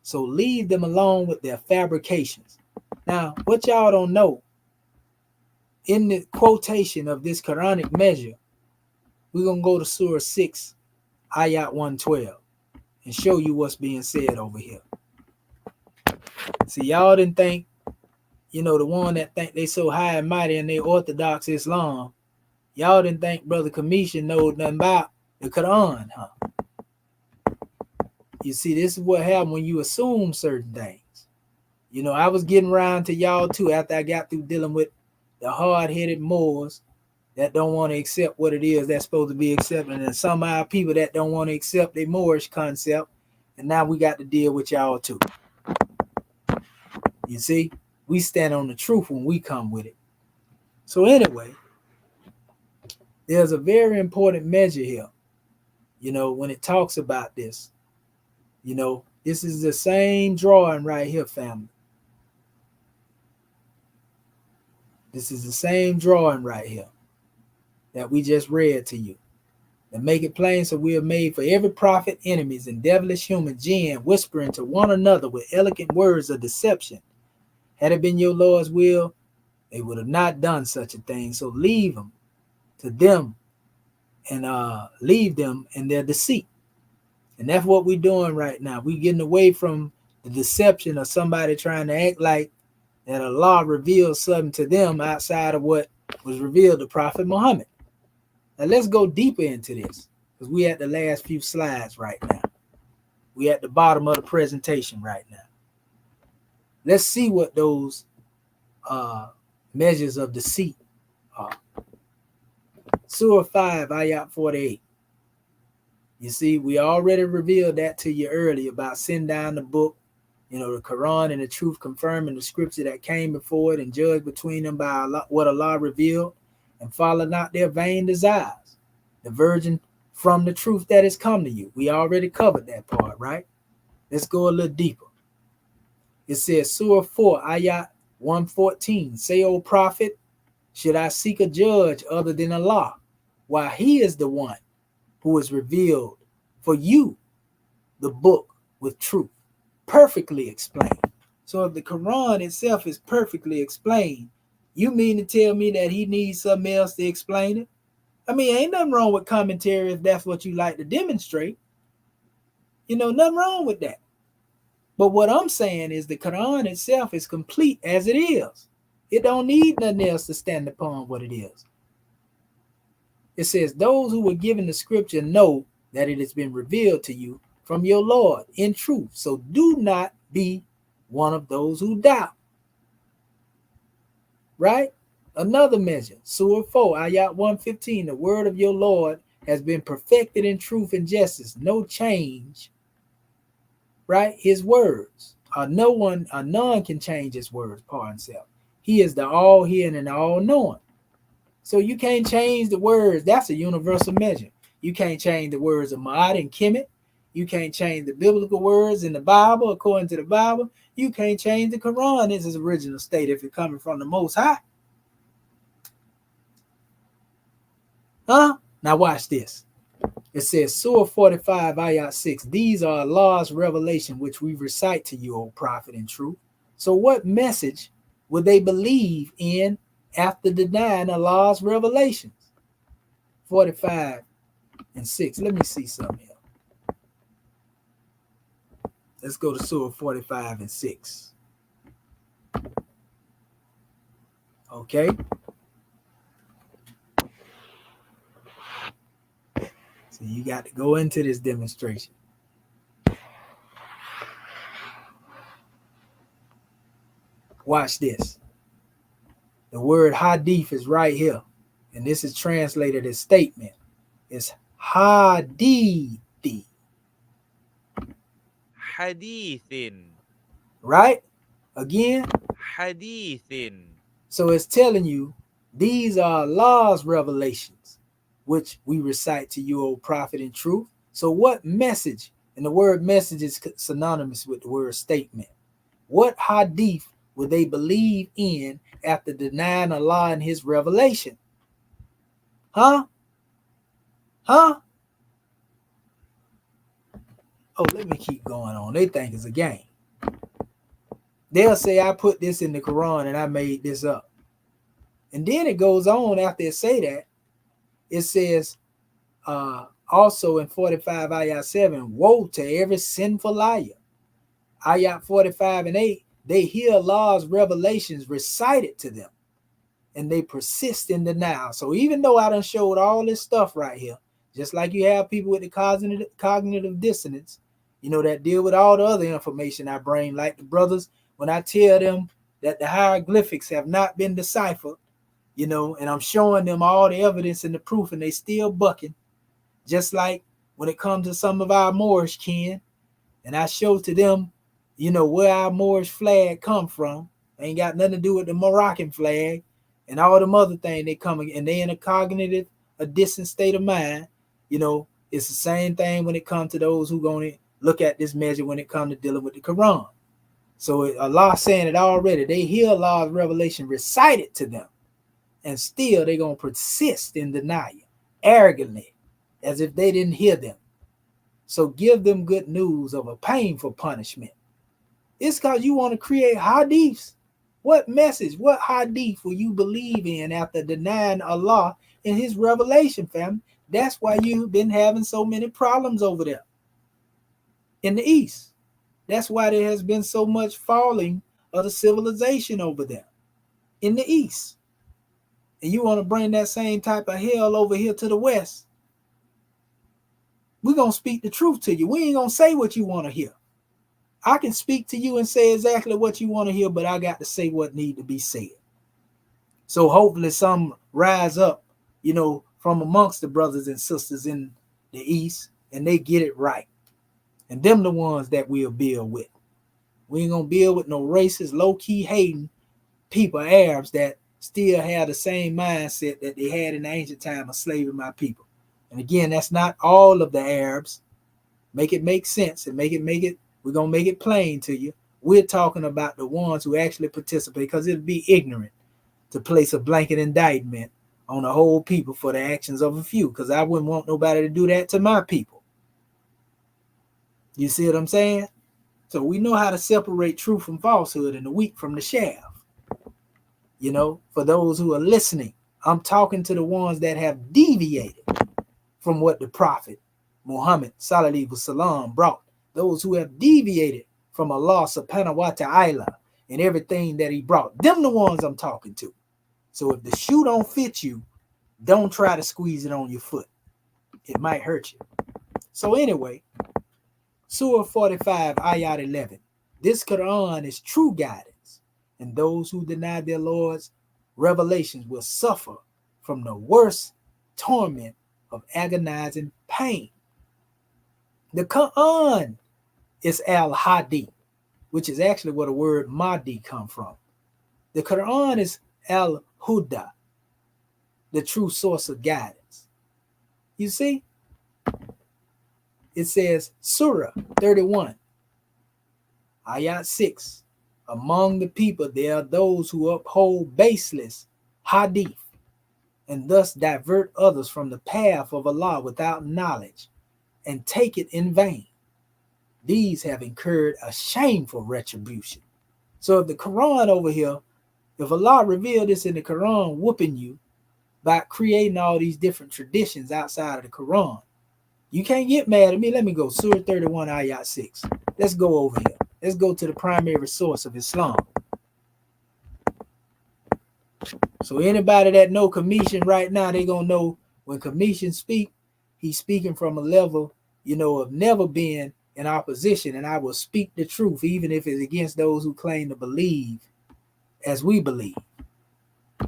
So leave them alone with their fabrications. Now, what y'all don't know, in the quotation of this Quranic measure, we're going to go to Surah 6, Ayat 112, and show you what's being said over here. See, y'all didn't think, the one that think they so high and mighty in their Orthodox Islam, y'all didn't think Brother Kamisha knows nothing about the Quran, huh? You see, this is what happened when you assume certain things. I was getting around to y'all too after I got through dealing with the hard-headed Moors that don't want to accept what it is that's supposed to be accepted, and some of our people that don't want to accept the Moorish concept, and now we got to deal with y'all too. You see, we stand on the truth when we come with it. So anyway, there's a very important measure here, when it talks about this. This is the same drawing right here, family. This is the same drawing right here that we just read to you. And make it plain, so we have made for every prophet enemies and devilish human jinn whispering to one another with elegant words of deception. Had it been your Lord's will, they would have not done such a thing. So leave them to them and leave them in their deceit. And that's what we're doing right now. We're getting away from the deception of somebody trying to act like that Allah revealed something to them outside of what was revealed to Prophet Muhammad. Now let's go deeper into this, because we at the last few slides right now. We at the bottom of the presentation right now. Let's see what those measures of deceit are. Surah 5, Ayat 48. You see, we already revealed that to you earlier about send down the book, the Quran and the truth confirming the scripture that came before it and judge between them by Allah, what Allah revealed, and follow not their vain desires, diverging from the truth that has come to you. We already covered that part, right? Let's go a little deeper. It says, Surah 4, Ayat 114, say, O Prophet, should I seek a judge other than Allah, while he is the one who has revealed for you the book with truth, perfectly explained. So if the Quran itself is perfectly explained, you mean to tell me that he needs something else to explain it? I mean, ain't nothing wrong with commentary if that's what you like to demonstrate. Nothing wrong with that. But what I'm saying is the Quran itself is complete as it is. It don't need nothing else to stand upon what it is. It says, those who were given the scripture know that it has been revealed to you from your Lord in truth. So do not be one of those who doubt. Right? Another measure, Surah 4, Ayat 115, the word of your Lord has been perfected in truth and justice. No change. Right? His words. None can change his words, pardon himself. He is the all-hearing and the all-knowing. So you can't change the words. That's a universal measure. You can't change the words of Ma'at and Kemet. You can't change the biblical words in the Bible according to the Bible. You can't change the Quran in its original state if it's coming from the Most High. Huh? Now watch this. It says, Surah 45, Ayat 6, these are Allah's revelation which we recite to you, O Prophet, in truth. So what message would they believe in after denying Allah's revelations? 45 and 6. Let me see something here. Let's go to Surah 45 and 6. Okay. So you got to go into this demonstration. Watch this. The word hadith is right here. And this is translated as statement. It's hadithi. Hadithin. Right? Again. Hadithin. So it's telling you these are Allah's revelations, which we recite to you, O Prophet, in truth. So what message? And the word message is synonymous with the word statement. What hadith would they believe in after denying Allah and his revelation? Huh? Huh? Oh, let me keep going on. They think it's a game. They'll say, I put this in the Quran and I made this up. And then it goes on after it say that. It says, also in 45 ayat 7, woe to every sinful liar. Ayat 45 and 8, they hear Allah's revelations recited to them and they persist in denial. So even though I done showed all this stuff right here, just like you have people with the cognitive dissonance, you know, that deal with all the other information I bring, like the brothers, when I tell them that the hieroglyphics have not been deciphered, you know, and I'm showing them all the evidence and the proof and they still bucking. Just like when it comes to some of our Moorish kin, and I show to them, you know, where our Moorish flag come from. Ain't got nothing to do with the Moroccan flag and all them other things they come and they in a cognitive, a distant state of mind. You know, it's the same thing when it comes to those who going to look at this measure when it comes to dealing with the Quran. So Allah saying it already. They hear Allah's revelation recited to them, and still they're going to persist in denial, arrogantly, as if they didn't hear them. So give them good news of a painful punishment. It's because you want to create hadiths. What message, what hadith will you believe in after denying Allah and his revelation, family? That's why you've been having so many problems over there in the East. That's why there has been so much falling of the civilization over there in the East. And you want to bring that same type of hell over here to the West. We're going to speak the truth to you. We ain't going to say what you want to hear. I can speak to you and say exactly what you want to hear, but I got to say what need to be said. So hopefully some rise up, you know, from amongst the brothers and sisters in the East, and they get it right. And them the ones that we'll build with. We ain't going to build with no racist, low-key hating people, Arabs, that still have the same mindset that they had in the ancient time of slaving my people. And again, that's not all of the Arabs. Make it make sense and make it, we're going to make it plain to you. We're talking about the ones who actually participate, because it'd be ignorant to place a blanket indictment on the whole people for the actions of a few, because I wouldn't want nobody to do that to my people. You see what I'm saying? So we know how to separate truth from falsehood and the wheat from the chaff. You know, for those who are listening, I'm talking to the ones that have deviated from what the Prophet Muhammad sallallahu alaihi wasallam brought. Those who have deviated from Allah subhanahu wa ta'ala and everything that he brought. Them the ones I'm talking to. So if the shoe don't fit you, don't try to squeeze it on your foot. It might hurt you. So anyway, Surah 45, Ayat 11. This Quran is true guidance, and those who deny their Lord's revelations will suffer from the worst torment of agonizing pain. The Quran is al-Hadi, which is actually where the word Mahdi come from. The Quran is al-Huda, the true source of guidance. You see? It says Surah 31, Ayat 6. Among the people there are those who uphold baseless hadith and thus divert others from the path of Allah without knowledge and take it in vain. These have incurred a shameful retribution. So if the Quran over here, if Allah revealed this in the Quran, whooping you by creating all these different traditions outside of the Quran, you can't get mad at me. Let me go. Surah 31, Ayat 6. Let's go over here. Let's go to the primary source of Islam. So anybody that know Commission right now, they going to know when Commission speak, he's speaking from a level, of never being in opposition. And I will speak the truth, even if it's against those who claim to believe as we believe.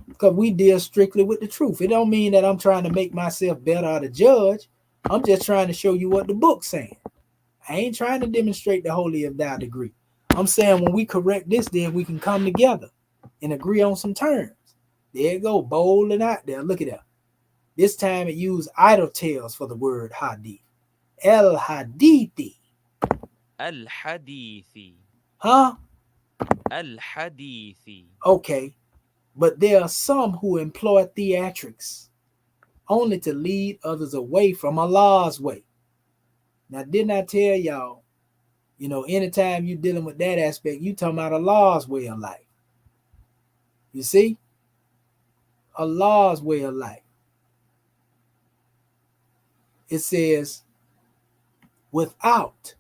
Because we deal strictly with the truth. It don't mean that I'm trying to make myself better or to judge. I'm just trying to show you what the book's saying. I ain't trying to demonstrate the holy of thou degree. I'm saying when we correct this, then we can come together and agree on some terms. There you go, bold and out there. Look at that. This time it used idle tales for the word hadith. Al-hadithi. Al-hadithi. Huh? Al-hadithi. Okay. But there are some who employ theatrics only to lead others away from Allah's way. Now, didn't I tell y'all, anytime you're dealing with that aspect, you talking about Allah's way of life. You see? Allah's way of life. It says, without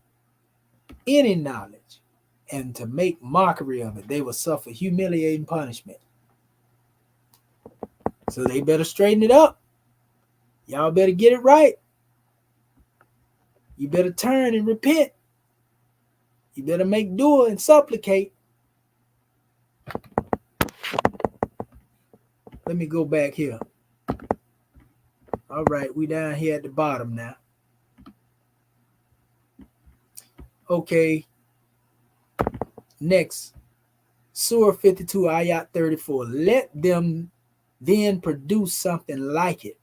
any knowledge and to make mockery of it, they will suffer humiliating punishment. So they better straighten it up. Y'all better get it right. You better turn and repent. You better make dua and supplicate. Let me go back here. All right, we down here at the bottom now. Okay. Next, Surah 52, Ayat 34. Let them then produce something like it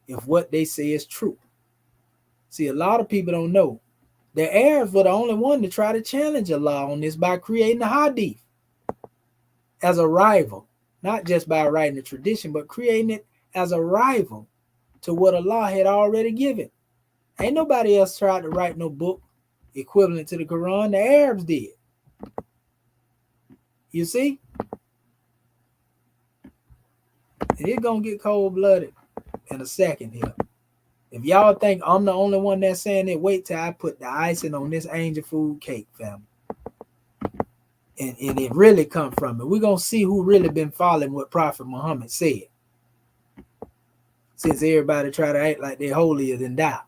if what they say is true. See, a lot of people don't know. The Arabs were the only one to try to challenge Allah on this by creating the hadith as a rival, not just by writing the tradition, but creating it as a rival to what Allah had already given. Ain't nobody else tried to write no book equivalent to the Quran. The Arabs did. You see? And it's going to get cold-blooded in a second here. If y'all think I'm the only one that's saying it, wait till I put the icing on this angel food cake, family. And it really come from it. We're going to see who really been following what Prophet Muhammad said. Since everybody try to act like they're holier than thou.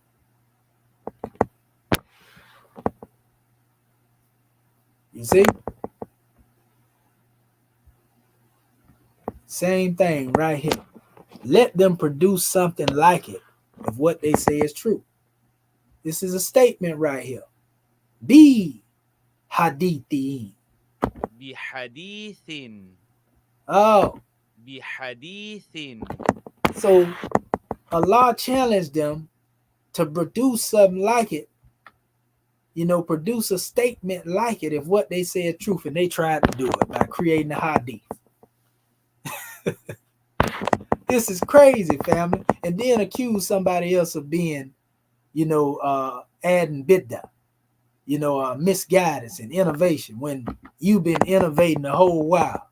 You see? Same thing right here. Let them produce something like it if what they say is true. This is a statement right here. Be hadithin. Bi hadithin. Oh. Bi hadithin. So Allah challenged them to produce something like it. Produce a statement like it if what they say is truth, and they tried to do it by creating a hadith. This is crazy, family. And then accuse somebody else of being, adding bid'ah, misguidance and innovation when you've been innovating the whole while.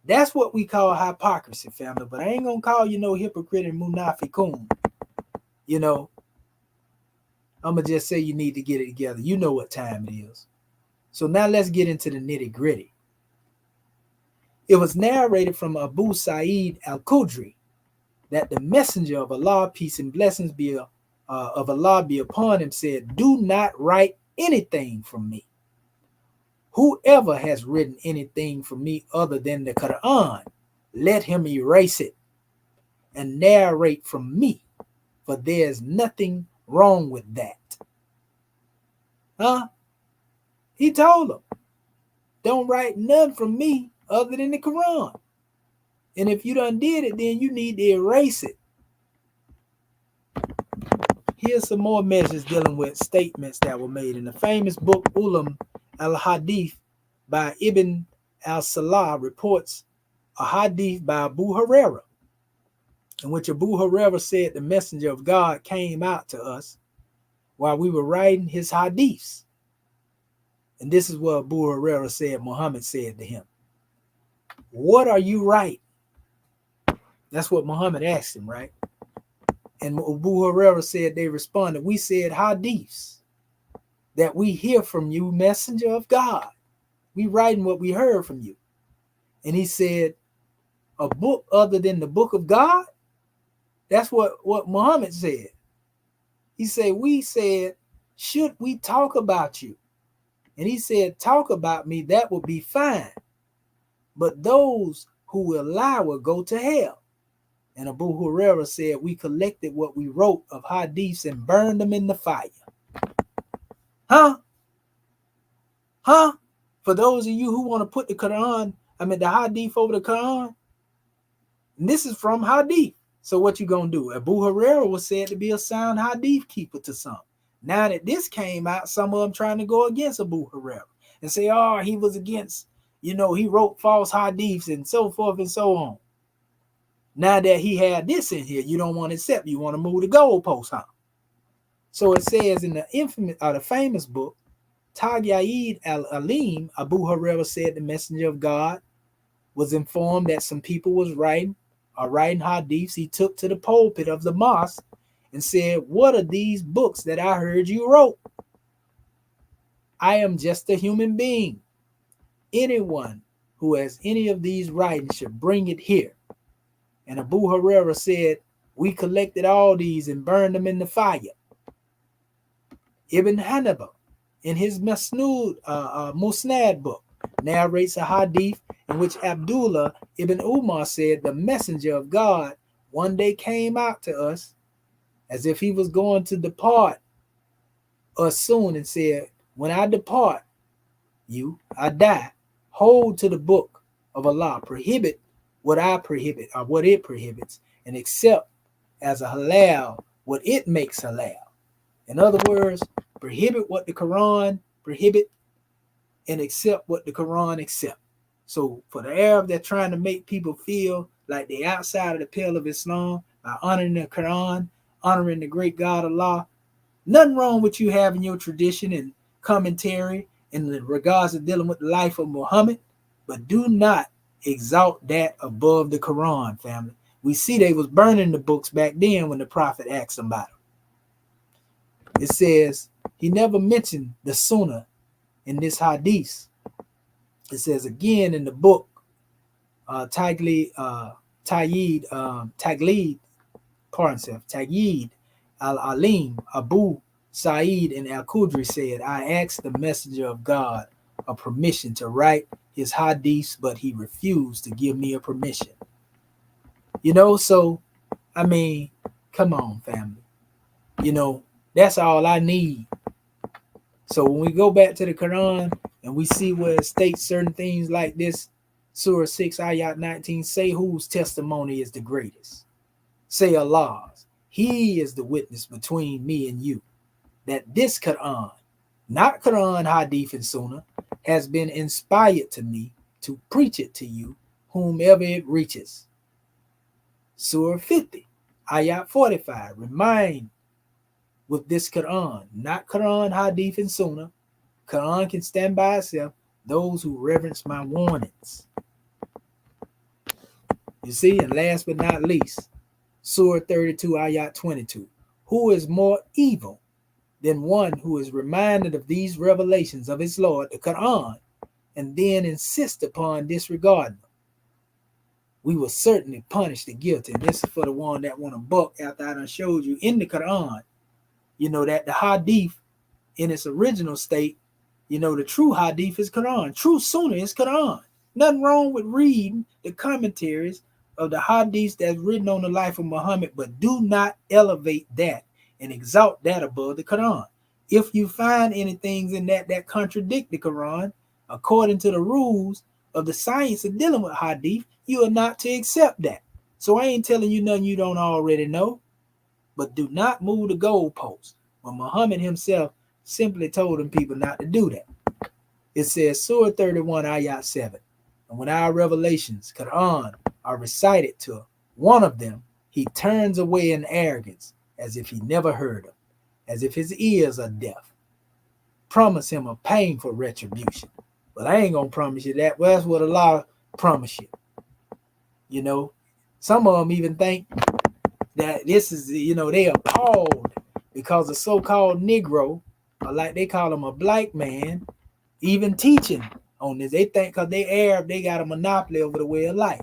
That's what we call hypocrisy, family. But I ain't gonna call you no hypocrite and munafiqun. I'm gonna just say you need to get it together. You know what time it is. So now let's get into the nitty-gritty. It was narrated from Abu Sa'id al-Khudri that the messenger of Allah, peace and blessings be of Allah be upon him said, do not write anything from me. Whoever has written anything from me other than the Quran, let him erase it and narrate from me, for there's nothing wrong with that. He told them, don't write none from me other than the Quran. And if you done did it, then you need to erase it. Here's some more measures dealing with statements that were made in the famous book Ulam al-Hadith by Ibn al-Salah reports a hadith by Abu Huraira, in which Abu Huraira said the messenger of God came out to us while we were writing his hadiths. And this is what Abu Huraira said Muhammad said to him. What are you writing? That's what Muhammad asked him, right? And Abu Huraira said, they responded, we said hadiths that we hear from you, messenger of God. We writing what we heard from you. And he said, a book other than the book of God? That's what Muhammad said. He said, we said, should we talk about you? And he said, talk about me, that would be fine. But those who will lie will go to hell. And Abu Huraira said, we collected what we wrote of hadiths and burned them in the fire. For those of you who want to put the Quran, the hadith over the Quran, and this is from hadith. So what you gonna do? Abu Huraira was said to be a sound hadith keeper to some. Now that this came out, some of them trying to go against Abu Huraira and say, oh, he was against, he wrote false hadiths and so forth and so on. Now that he had this in here, you don't want to accept. You want to move the goalpost, huh? So it says in the the famous book, Tagyaid al-Alim, Abu Huraira said the messenger of God was informed that some people was writing hadiths. He took to the pulpit of the mosque and said, what are these books that I heard you wrote? I am just a human being. Anyone who has any of these writings should bring it here. And Abu Huraira said, we collected all these and burned them in the fire. Ibn Hanbal, in his Musnad book, narrates a hadith in which Abdullah ibn Umar said, the messenger of God one day came out to us as if he was going to depart us soon and said, when I depart I die, hold to the book of Allah, prohibit what I prohibit or what it prohibits, and accept as a halal what it makes halal. In other words, prohibit what the Quran prohibit and accept what the Quran accept. So for the Arab that's trying to make people feel like they're outside of the pale of Islam by honoring the Quran, honoring the great God Allah, nothing wrong with you having your tradition and commentary in regards to dealing with the life of Muhammad, but do not exalt that above the Quran, family. We see they was burning the books back then when the Prophet asked them about it. It says he never mentioned the sunnah in this hadith. It says again in the book Taglid al-Alim, Abu Sa'id and al-Khudri said, I asked the messenger of God a permission to write his hadiths, but he refused to give me a permission. So come on, family. That's all I need. So when we go back to the Quran and we see where it states certain things like this, Surah 6, Ayat 19, say whose testimony is the greatest. Say Allah's. He is the witness between me and you, that this Quran, not Quran, Hadith, and Sunnah, has been inspired to me to preach it to you, whomever it reaches. Surah 50, Ayat 45, remind with this Quran, not Quran, Hadith, and Sunnah. Quran can stand by itself, those who reverence my warnings. You see, and last but not least, Surah 32, Ayat 22, who is more evil than one who is reminded of these revelations of his Lord, the Quran, and then insist upon disregarding them? We will certainly punish the guilty. And this is for the one that want to buck after I done showed you in the Quran that the hadith in its original state, the true hadith is Quran. True sunnah is Quran. Nothing wrong with reading the commentaries of the hadiths that's written on the life of Muhammad, but do not elevate that and exalt that above the Quran. If you find anything in that contradict the Quran, according to the rules of the science of dealing with hadith, you are not to accept that. So I ain't telling you nothing you don't already know, but do not move the goalposts. When Muhammad himself simply told them people not to do that. It says Surah 31, Ayat 7. And when our revelations, Quran, are recited to one of them, he turns away in arrogance, as if he never heard them, as if his ears are deaf. Promise him a painful retribution. But I ain't going to promise you that. Well, that's what Allah promised you. Some of them even think that this is, they appalled because a so-called Negro, or like they call him a black man, even teaching on this. They think because they Arab, they got a monopoly over the way of life.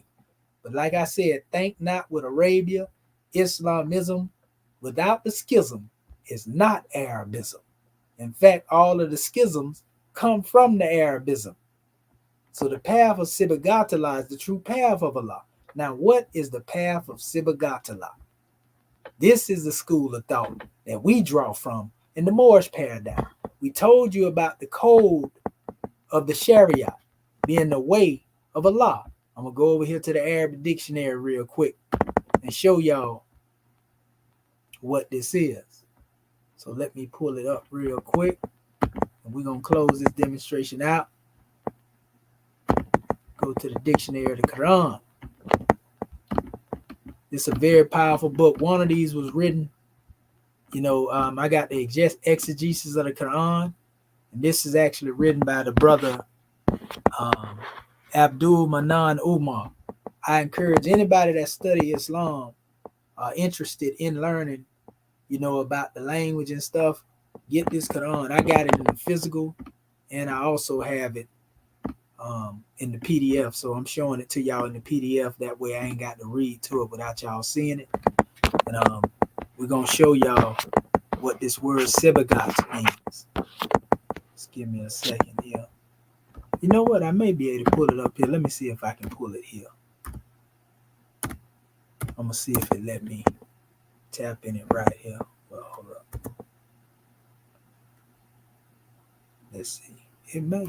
But like I said, think not with Arabia, Islamism, without the schism, is not Arabism. In fact, all of the schisms come from the Arabism. So the path of Sibghatullah is the true path of Allah. Now, what is the path of Sibghatullah? This is the school of thought that we draw from in the Moorish paradigm. We told you about the code of the Sharia being the way of Allah. I'm going to go over here to the Arabic dictionary real quick and show y'all what this is. So let me pull it up real quick. And we're going to close this demonstration out. Go to the dictionary of the Quran. It's a very powerful book. One of these was written, I got the exegesis of the Quran. And this is actually written by the brother Abdul Manan Umar. I encourage anybody that study Islam, interested in learning, about the language and stuff, get this Quran. I got it in the physical, and I also have it in the PDF. So I'm showing it to y'all in the PDF. That way I ain't got to read to it without y'all seeing it. And we're going to show y'all what this word Sibghat means. Just give me a second here. You know what? I may be able to pull it up here. Let me see if I can pull it here. I'm going to see if it let me tap in it right here. Well, hold up. Let's see. It may.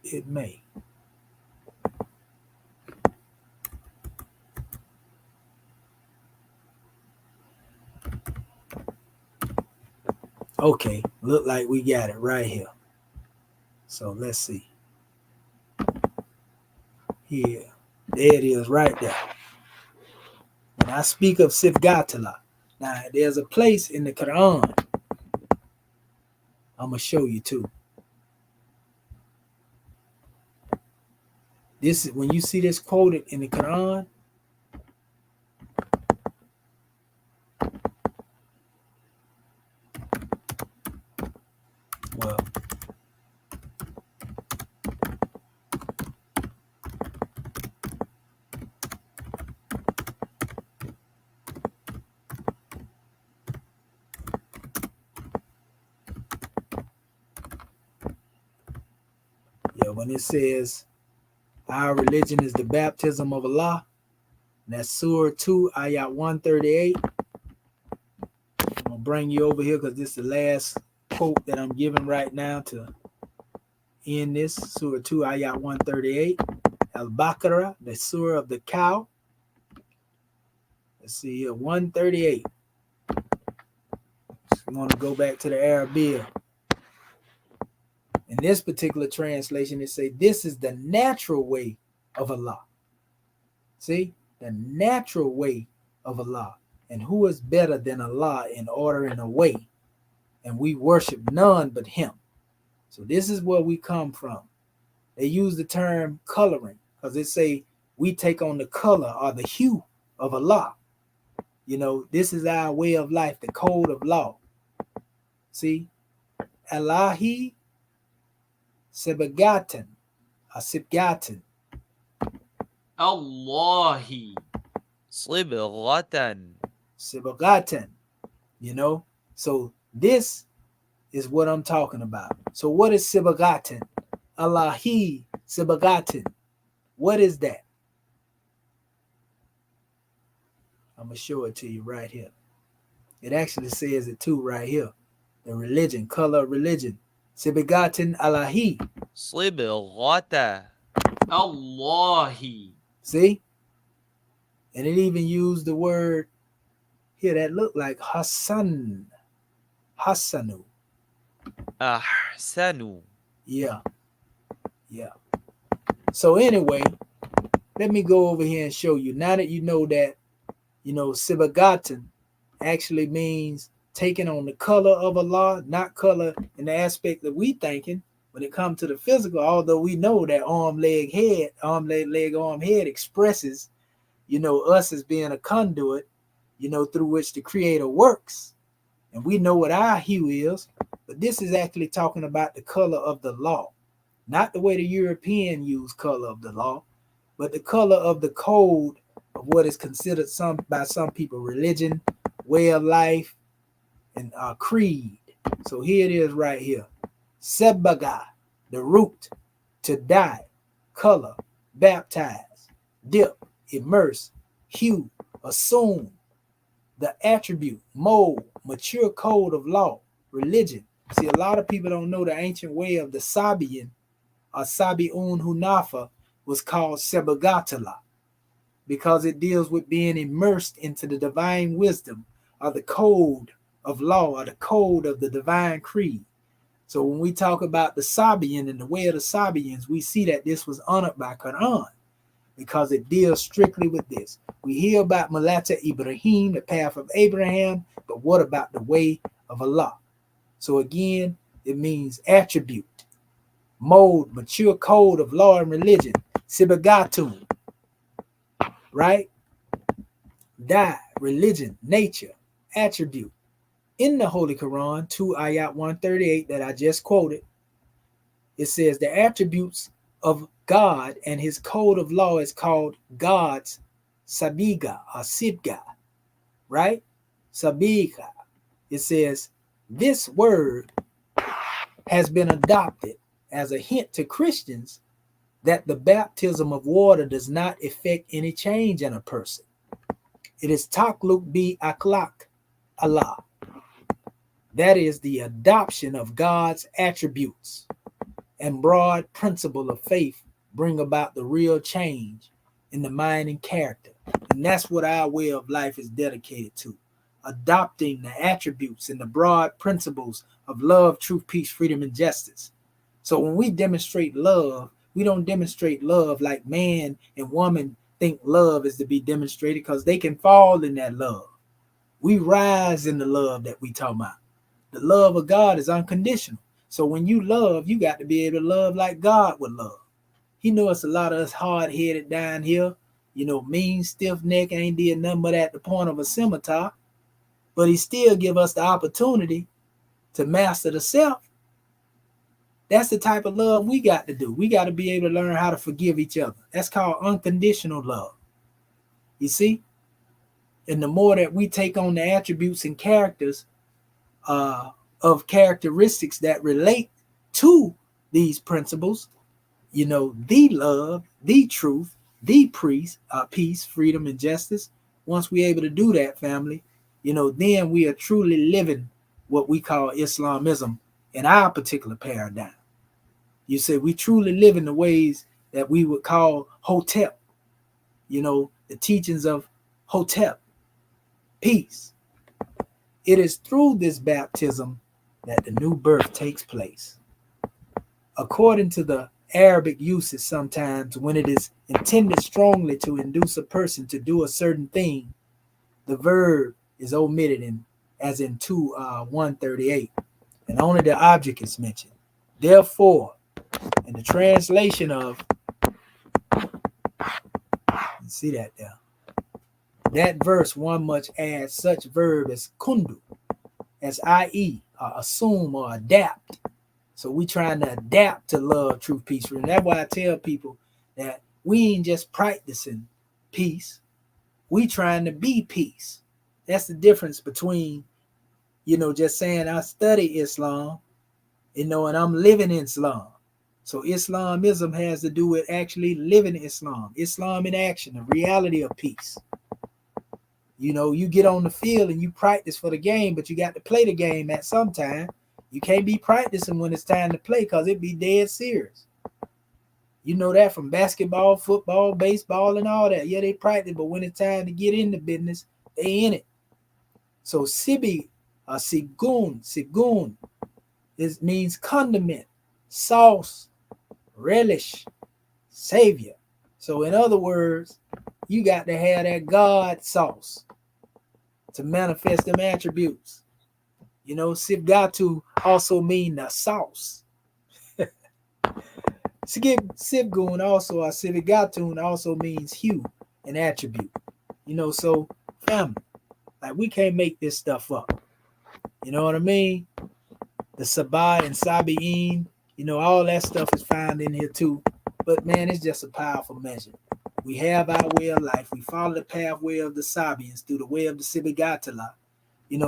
It may. Okay, look like we got it right here. So let's see. Here, there it is right there. When I speak of Sibghatullah, now there's a place in the Quran I'm going to show you too. This is when you see this quoted in the Quran. Well, when it says our religion is the baptism of Allah, that's Surah 2, Ayat 138. I'm going to bring you over here because this is the last quote that I'm giving right now to end this. Surah 2, Ayat 138. Al-Baqarah, the Surah of the cow. Let's see here, 138. I'm going to go back to the Arabic. In this particular translation, it say, this is the natural way of Allah. See? The natural way of Allah. And who is better than Allah in order and a way? And we worship none but him. So this is where we come from. They use the term coloring because they say we take on the color or the hue of Allah. This is our way of life, the code of law. See? Allahi Sibghatin. Allahi صبغة. Sibghatullah. You know, so this is what I'm talking about. So what is Sibghatullah? Allahi Sibghatullah. What is that? I'm gonna show it to you right here. It actually says it too right here. The religion, color of religion. Sibghatullah Allahi. صبغة. Allahi. See? And it even used the word here that looked like Hassan. Hassanu. أحسن. Yeah. Yeah. So anyway, let me go over here and show you. Now that you know that, Sibghatullah actually means taking on the color of Allah, not color in the aspect that we thinking when it comes to the physical, although we know that arm, leg, head, arm, head expresses, us as being a conduit, through which the creator works. And we know what our hue is, but this is actually talking about the color of the law, not the way the European use color of the law, but the color of the code of what is considered by some people religion, way of life, and creed. So here it is right here. Sebbaga, the root, to dye, color, baptize, dip, immerse, hue, assume, the attribute, mold, mature code of law, religion. See, a lot of people don't know the ancient way of the Sabian or Sabiun Hunafa was called Sibghatullah because it deals with being immersed into the divine wisdom or the code of law or the code of the divine creed. So when we talk about the Sabian and the way of the Sabians, we see that this was honored by Quran because it deals strictly with this. We hear about Malata Ibrahim, the path of Abraham, but what about the way of Allah? So again, it means attribute, mold, mature code of law and religion, Sibghatullah, right? Die, religion, nature, attribute. In the Holy Quran, 2 Ayat 138 that I just quoted, it says the attributes of God and his code of law is called God's Sabiga or Sibga, right? Sabiga. It says this word has been adopted as a hint to Christians that the baptism of water does not effect any change in a person. It is takluk bi akhlaq Allah. That is the adoption of God's attributes and broad principle of faith bring about the real change in the mind and character. And that's what our way of life is dedicated to. Adopting the attributes and the broad principles of love, truth, peace, freedom, and justice. So when we demonstrate love, we don't demonstrate love like man and woman think love is to be demonstrated because they can fall in that love. We rise in the love that we talk about. The love of God is unconditional. So when you love, you got to be able to love like God would love. He knows a lot of us hard-headed down here, mean, stiff-necked, ain't did nothing but at the point of a scimitar. But he still give us the opportunity to master the self. That's the type of love we got to do. We got to be able to learn how to forgive each other. That's called unconditional love. You see? And the more that we take on the attributes and characters of characteristics that relate to these principles, the love, the truth, the peace, freedom, and justice. Once we're able to do that, family, then we are truly living what we call Islamism in our particular paradigm. You say we truly live in the ways that we would call Hotep, the teachings of Hotep, peace. It is through this baptism that the new birth takes place. According to the Arabic usage, sometimes when it is intended strongly to induce a person to do a certain thing, the verb is omitted as in 138, and only the object is mentioned. Therefore, in the translation of, you see that there, that verse one must add such verb as kundu, as i.e., assume or adapt. So we trying to adapt to love, truth, peace, freedom. That's why I tell people that we ain't just practicing peace. We trying to be peace. That's the difference between, just saying I study Islam, and I'm living in Islam. So Islamism has to do with actually living Islam. Islam in action, the reality of peace. You get on the field and you practice for the game, but you got to play the game at some time. You can't be practicing when it's time to play because it be dead serious. You know that from basketball, football, baseball, and all that. Yeah, they practice, but when it's time to get in the business, they in it. So sigun, it means condiment, sauce, relish, savior. So in other words, you got to have that God sauce to manifest them attributes. Sibghatullah also mean the sauce. Sibgun also, or Sibghatullah also means hue and attribute. So family, like we can't make this stuff up. You know what I mean? The Sabah and Sabian, all that stuff is found in here too. But man, it's just a powerful measure. We have our way of life. We follow the pathway of the Sabians through the way of the Sibghatullah.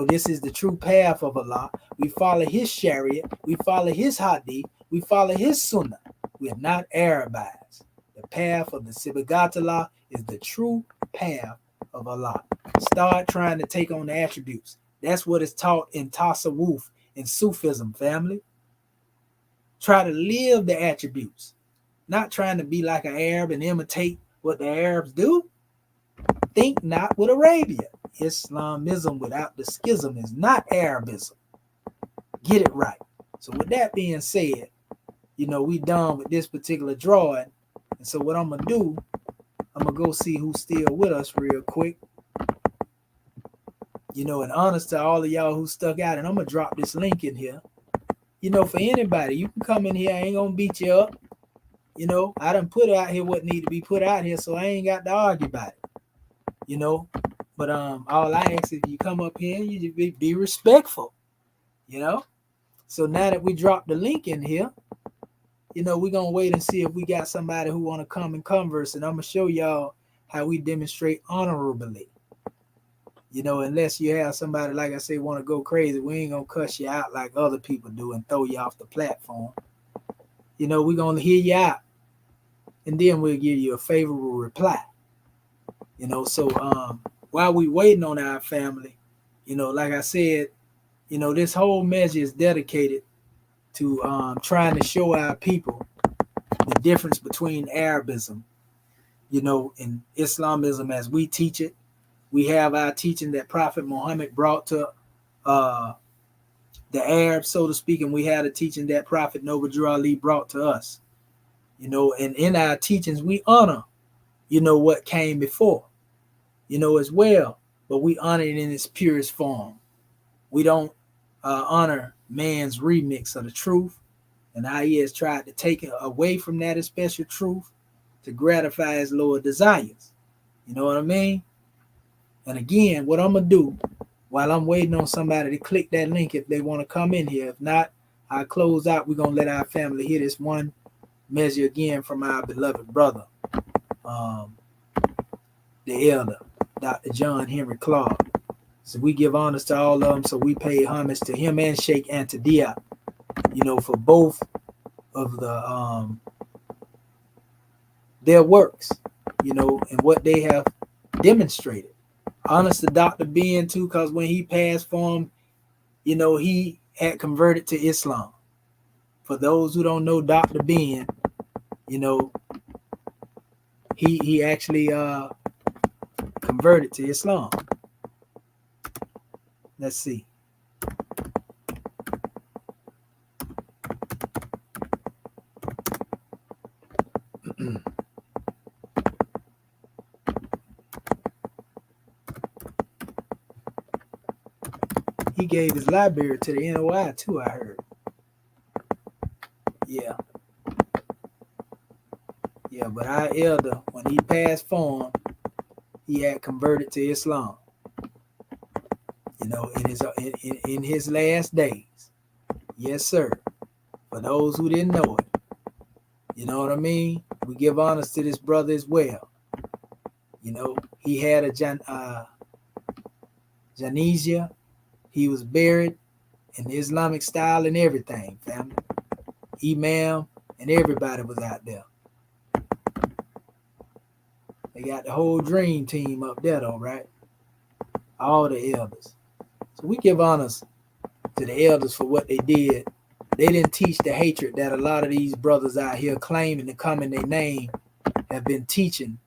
This is the true path of Allah. We follow his Sharia. We follow his Hadith. We follow his Sunnah. We are not Arabized. The path of the Sibghatullah is the true path of Allah. Start trying to take on the attributes. That's what is taught in Tasawwuf, in Sufism, family. Try to live the attributes. Not trying to be like an Arab and imitate what the Arabs do. Think not with Arabia. Islamism without the schism is not Arabism. Get it right. So with that being said, we done with this particular drawing. And so what I'm going to do, I'm going to go see who's still with us real quick. And honest to all of y'all who stuck out, and I'm going to drop this link in here. For anybody, you can come in here. I ain't going to beat you up. I done put out here what need to be put out here, so I ain't got to argue about it. But all I ask is you come up here and you just be respectful. So now that we dropped the link in here, we're going to wait and see if we got somebody who want to come and converse, and I'm going to show y'all how we demonstrate honorably. Unless you have somebody, like I say, want to go crazy, we ain't going to cuss you out like other people do and throw you off the platform. We're going to hear you out, and then we'll give you a favorable reply. So while we waiting on our family, like I said, this whole measure is dedicated to trying to show our people the difference between Arabism, and Islamism as we teach it. We have our teaching that Prophet Muhammad brought to the Arabs, so to speak, and we have the teaching that Prophet Noble Drew Ali brought to us. And in our teachings, we honor, what came before, as well, but we honor it in its purest form. We don't honor man's remix of the truth, and how he has tried to take it away from that special truth to gratify his lower desires. You know what I mean? And again, what I'm going to do while I'm waiting on somebody to click that link if they want to come in here. If not, I'll close out. We're going to let our family hear this one measure again from our beloved brother, the elder, Dr. John Henry Clark. So we give honors to all of them. So we pay homage to him and Sheikh Antadia, for both of the their works, and what they have demonstrated. Honest to Dr. Ben too, because when he passed from, he had converted to Islam. For those who don't know Dr. Ben, he actually converted to Islam. Let's see. He gave his library to the NOI too, I heard. Yeah. Yeah, but our elder, when he passed from, he had converted to Islam. In his last days. Yes, sir. For those who didn't know it. You know what I mean? We give honors to this brother as well. He had a janaza. He was buried in the Islamic style and everything, family. Imam and everybody was out there. They got the whole dream team up there, though, right? All the elders. So we give honors to the elders for what they did. They didn't teach the hatred that a lot of these brothers out here claiming to come in their name have been teaching,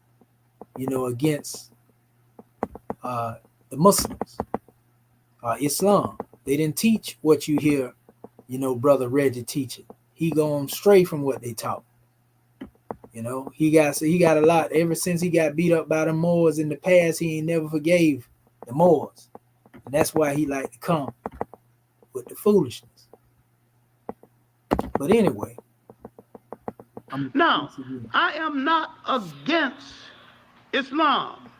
against the Muslims, Islam. They didn't teach what you hear, Brother Reggie teaching. He going stray from what they taught. He got a lot. Ever since he got beat up by the Moors in the past, he ain't never forgave the Moors. And that's why he like to come with the foolishness. But anyway. Now, I am not against Islam.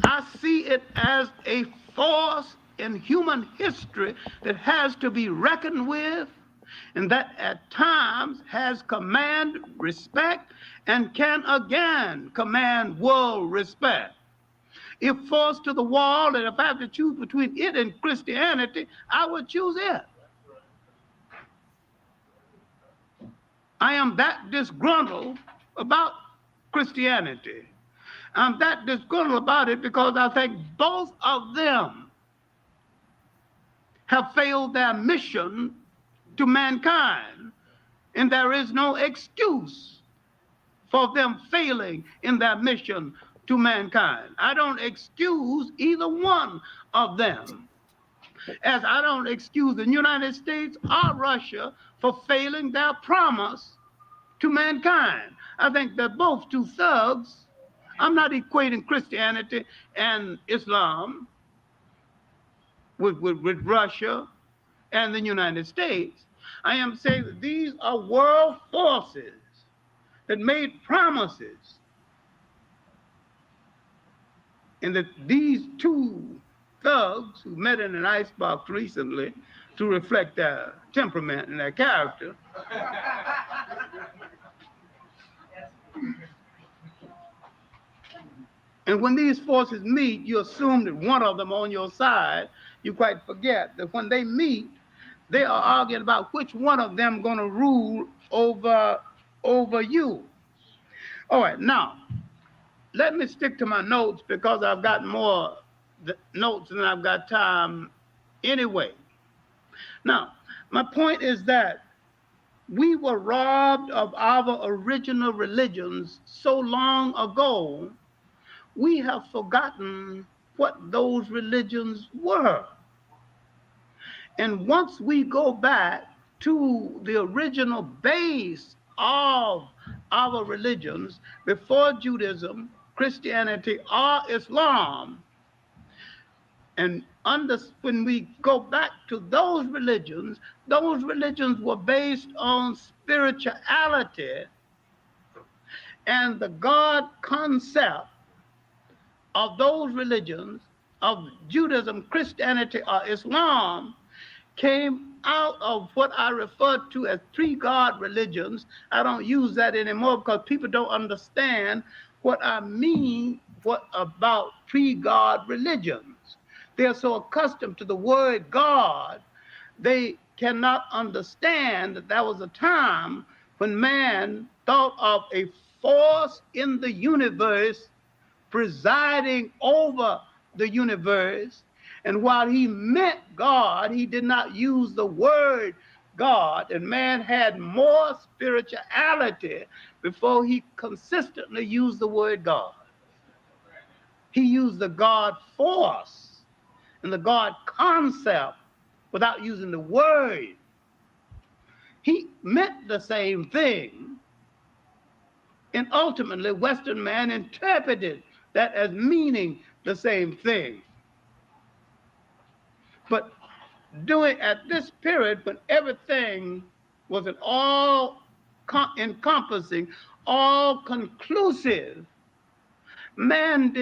I see it as a force in human history that has to be reckoned with, and that at times has command respect and can again command world respect. If forced to the wall, and if I have to choose between it and Christianity, I would choose it. I am that disgruntled about Christianity. I'm that disgruntled about it because I think both of them have failed their mission to mankind, and there is no excuse for them failing in their mission to mankind. I don't excuse either one of them, as I don't excuse the United States or Russia for failing their promise to mankind. I think they're both two thugs. I'm not equating Christianity and Islam with Russia and the United States. I am saying that these are world forces that made promises, and that these two thugs who met in an icebox recently to reflect their temperament and their character and when these forces meet, you assume that one of them on your side. You quite forget that when they meet, they are arguing about which one of them going to rule over you. All right, now, let me stick to my notes because I've got more notes than I've got time anyway. Now, my point is that we were robbed of our original religions so long ago, we have forgotten what those religions were. And once we go back to the original base of our religions before Judaism, Christianity, or Islam, and when we go back to those religions were based on spirituality, and the God concept of those religions, of Judaism, Christianity, or Islam, came out of what I refer to as three-God religions. I don't use that anymore because people don't understand what I mean about three-God religions. They're so accustomed to the word God, they cannot understand that there was a time when man thought of a force in the universe presiding over the universe. And while he meant God, he did not use the word God. And man had more spirituality before he consistently used the word God. He used the God force and the God concept without using the word. He meant the same thing. And ultimately, Western man interpreted that as meaning the same thing. But at this period, when everything was an all-encompassing, all-conclusive, man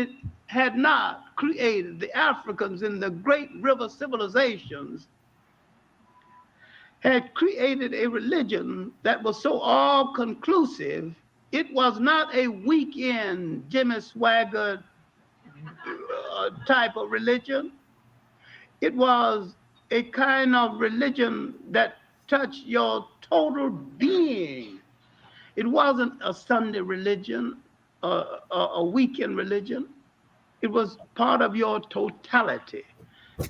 had not created, the Africans in the great river civilizations had created a religion that was so all-conclusive. It was not a weekend Jimmy Swaggart type of religion. It was a kind of religion that touched your total being. It wasn't a Sunday religion, a weekend religion. It was part of your totality,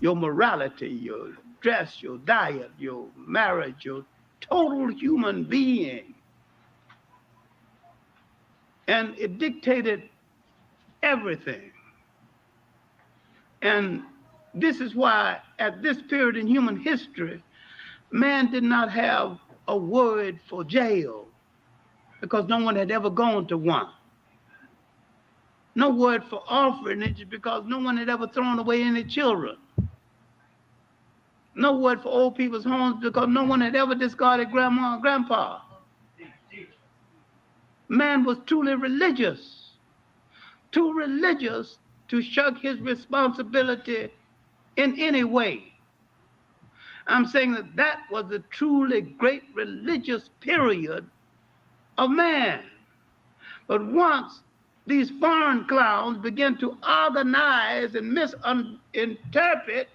your morality, your dress, your diet, your marriage, your total human being. And it dictated everything. And this is why, at this period in human history, man did not have a word for jail because no one had ever gone to one. No word for orphanage because no one had ever thrown away any children. No word for old people's homes because no one had ever discarded grandma and grandpa. Man was truly religious, too religious to shirk his responsibility in any way. I'm saying that that was a truly great religious period of man. But once these foreign clowns began to organize and misinterpret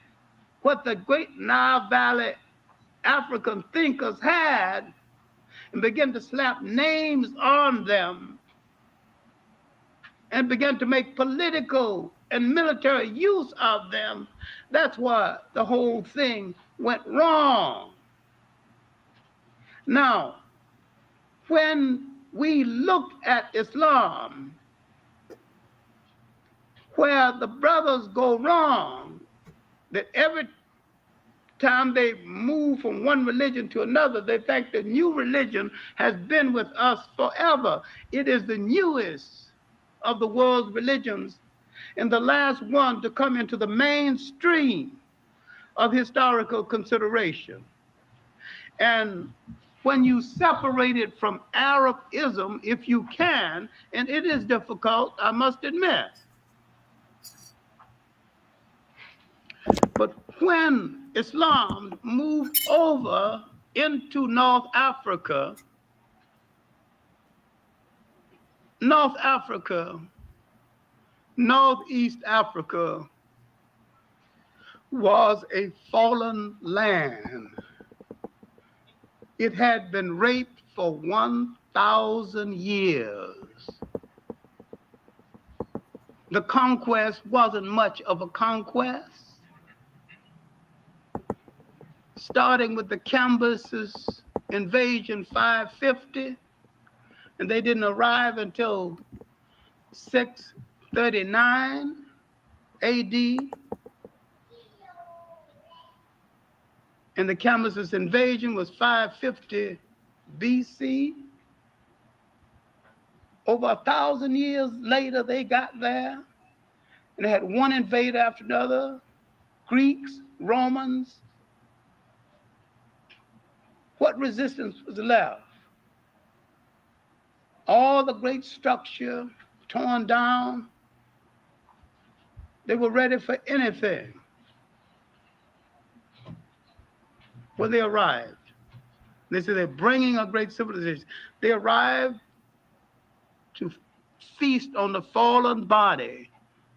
what the great Nile Valley African thinkers had and began to slap names on them and began to make political and military use of them, that's why the whole thing went wrong. Now, when we look at Islam, where the brothers go wrong, that every time they move from one religion to another, they think the new religion has been with us forever. It is the newest of the world's religions and the last one to come into the mainstream of historical consideration. And when you separate it from Arabism, if you can, and it is difficult, I must admit, but when Islam moved over into North Africa, Northeast Africa was a fallen land. It had been raped for 1,000 years. The conquest wasn't much of a conquest. Starting with the Cambyses invasion 550, and they didn't arrive until 639 AD. And the Cambyses invasion was 550 BC. Over 1,000 years later, they got there, and they had one invader after another, Greeks, Romans. What resistance was left? All the great structure torn down. They were ready for anything when they arrived. They said they're bringing a great civilization. They arrived to feast on the fallen body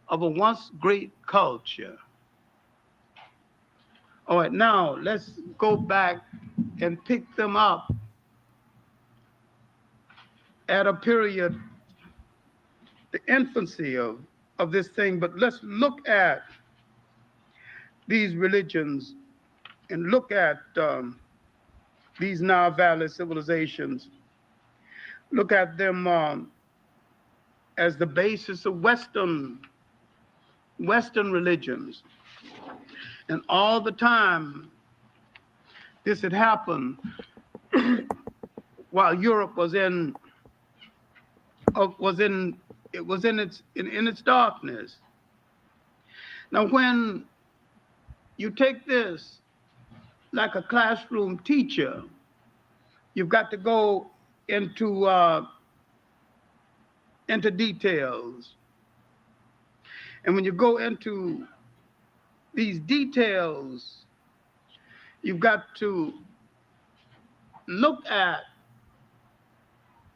of a once great culture. All right, now let's go back and pick them up at a period, the infancy of this thing. But let's look at these religions and look at these Nile Valley civilizations. Look at them as the basis of Western religions. And all the time this had happened while Europe was in its darkness. Now, when you take this like a classroom teacher, you've got to go into details. And when you go into these details, you've got to look at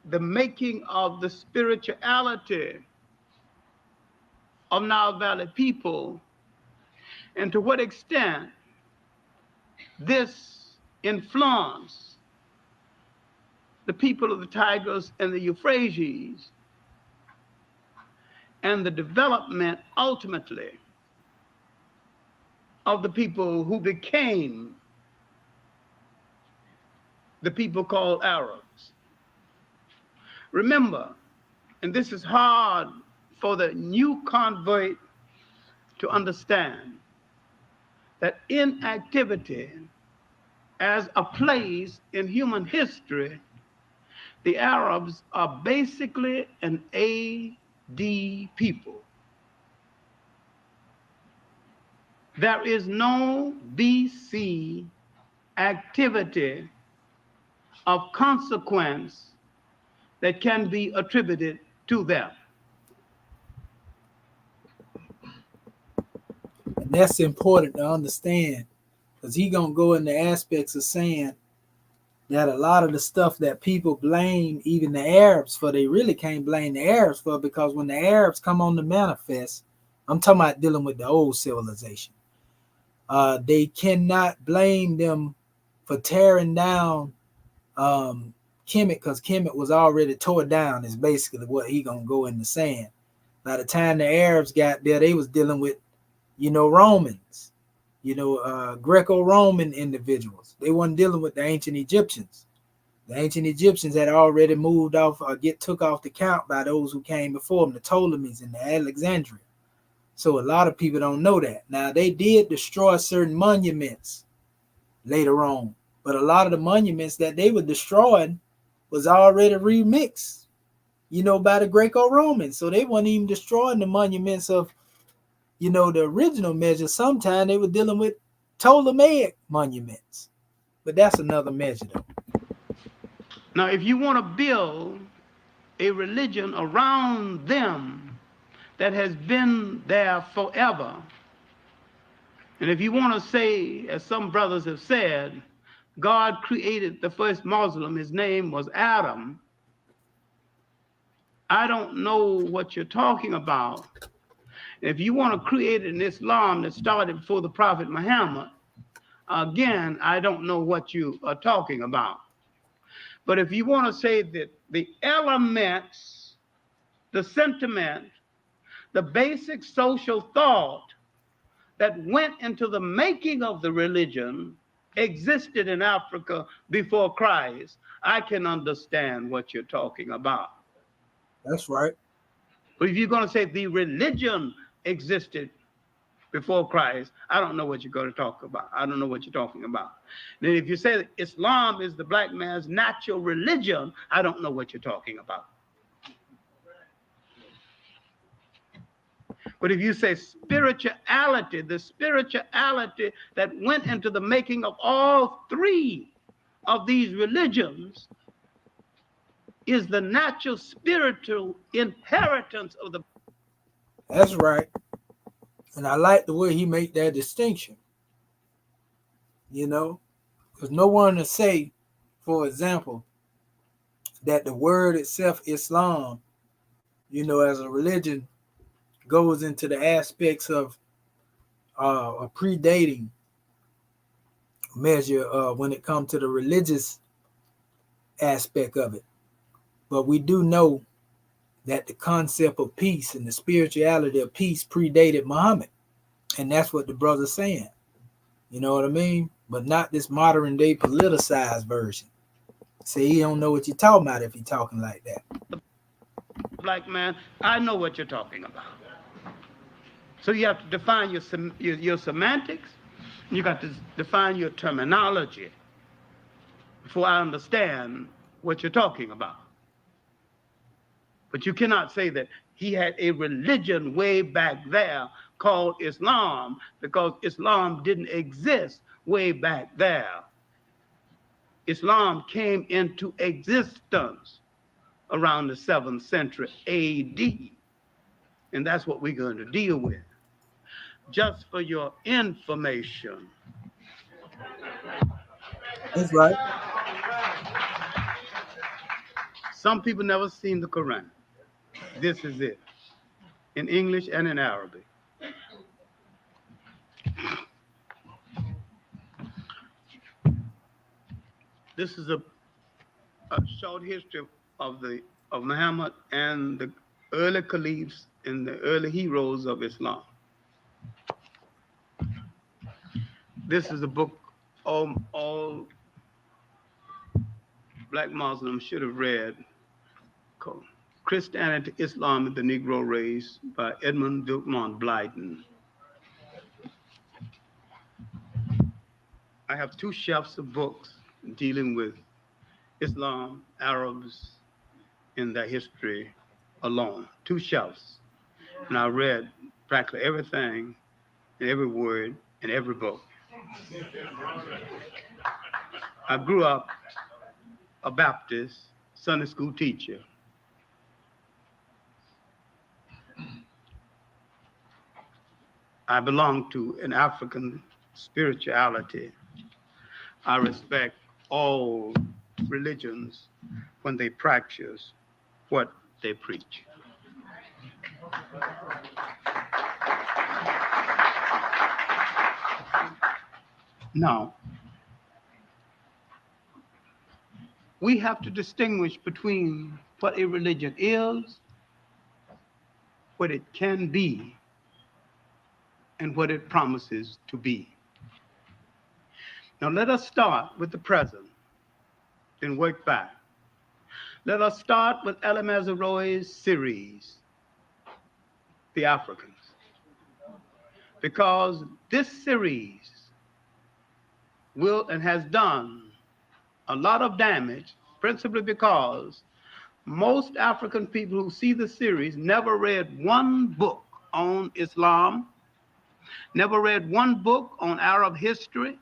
the making of the spirituality of Nile Valley people, and to what extent this influenced the people of the Tigris and the Euphrates and the development ultimately of the people who became the people called Arabs. Remember, and this is hard for the new convert to understand, that inactivity as a place in human history, the Arabs are basically an AD people. There is no BC activity of consequence that can be attributed to them. And that's important to understand, because he's going to go into aspects of saying that a lot of the stuff that people blame even the Arabs for, they really can't blame the Arabs for, because when the Arabs come on the manifest, I'm talking about dealing with the old civilization, they cannot blame them for tearing down Kemet, because Kemet was already tore down, is basically what he gonna go into saying. By the time the Arabs got there, they was dealing with, Romans, Greco-Roman individuals. They wasn't dealing with the ancient Egyptians. The ancient Egyptians had already moved off or took off the count by those who came before them, the Ptolemies and the Alexandria. So a lot of people don't know that. Now, they did destroy certain monuments later on, but a lot of the monuments that they were destroying was already remixed, by the Greco-Romans. So they weren't even destroying the monuments of, the original measure. Sometimes they were dealing with Ptolemaic monuments, but that's another measure though. Now, if you want to build a religion around them that has been there forever, and if you want to say, as some brothers have said, God created the first Muslim, his name was Adam, I don't know what you're talking about. If you want to create an Islam that started before the Prophet Muhammad, again, I don't know what you are talking about. But if you want to say that the elements, the sentiment, the basic social thought that went into the making of the religion existed in Africa before Christ, I can understand what you're talking about. That's right. But if you're going to say the religion existed before Christ, I don't know what you're going to talk about. I don't know what you're talking about. Then if you say that Islam is the black man's natural religion, I don't know what you're talking about. But if you say spirituality, the spirituality that went into the making of all three of these religions is the natural spiritual inheritance of the... That's right. And I like the way he made that distinction, because no one to say, for example, that the word itself, Islam, as a religion, goes into the aspects of a predating measure when it comes to the religious aspect of it. But we do know that the concept of peace and the spirituality of peace predated Muhammad. And that's what the brother's saying. You know what I mean? But not this modern day politicized version. Say he don't know what you're talking about if he's talking like that. Black man, I know what you're talking about. So you have to define your semantics. You got to define your terminology before I understand what you're talking about. But you cannot say that he had a religion way back there called Islam, because Islam didn't exist way back there. Islam came into existence around the 7th century AD. And that's what we're going to deal with. Just for your information. That's right. Some people never seen the Quran. This is it. in English and in Arabic. This is a short history of Muhammad and the early caliphs and the early heroes of Islam. This is a book all black Muslims should have read, called Christianity, Islam, and the Negro Race by Edmund Vilmont Blyden. I have 2 shelves of books dealing with Islam, Arabs, and their history alone. 2 shelves. And I read practically everything and every word in every book. I grew up a Baptist Sunday school teacher. I belong to an African spirituality. I respect all religions when they practice what they preach. Now, we have to distinguish between what a religion is, what it can be, and what it promises to be. Now let us start with the present, then work back. Let us start with Ella Mazzaroi's series, The Africans, because this series will and has done a lot of damage, principally because most African people who see the series never read one book on Islam, never read one book on Arab history,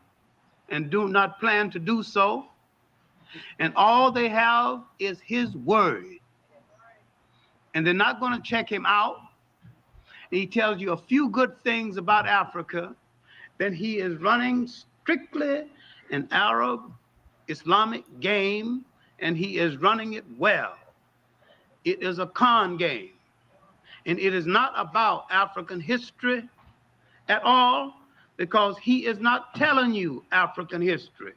and do not plan to do so. And all they have is his word. And they're not going to check him out. And he tells you a few good things about Africa, then he is running strictly an Arab Islamic game, and he is running it well. It is a con game. And it is not about African history at all, because he is not telling you African history.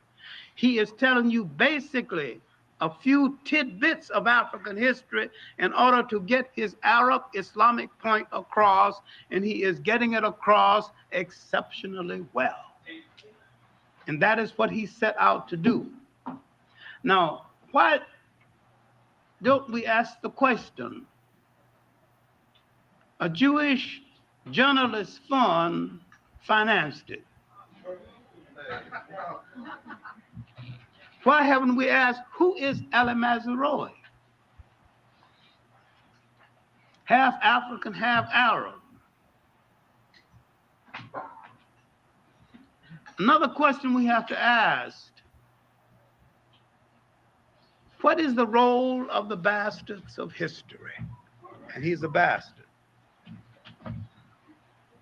He is telling you basically a few tidbits of African history in order to get his Arab Islamic point across, and he is getting it across exceptionally well. And that is what he set out to do. Now, why don't we ask the question? A Jewish journalist fund financed it. Why haven't we asked, who is Ella Mazzaroi? Half African, half Arab. Another question we have to ask, what is the role of the bastards of history? And he's a bastard.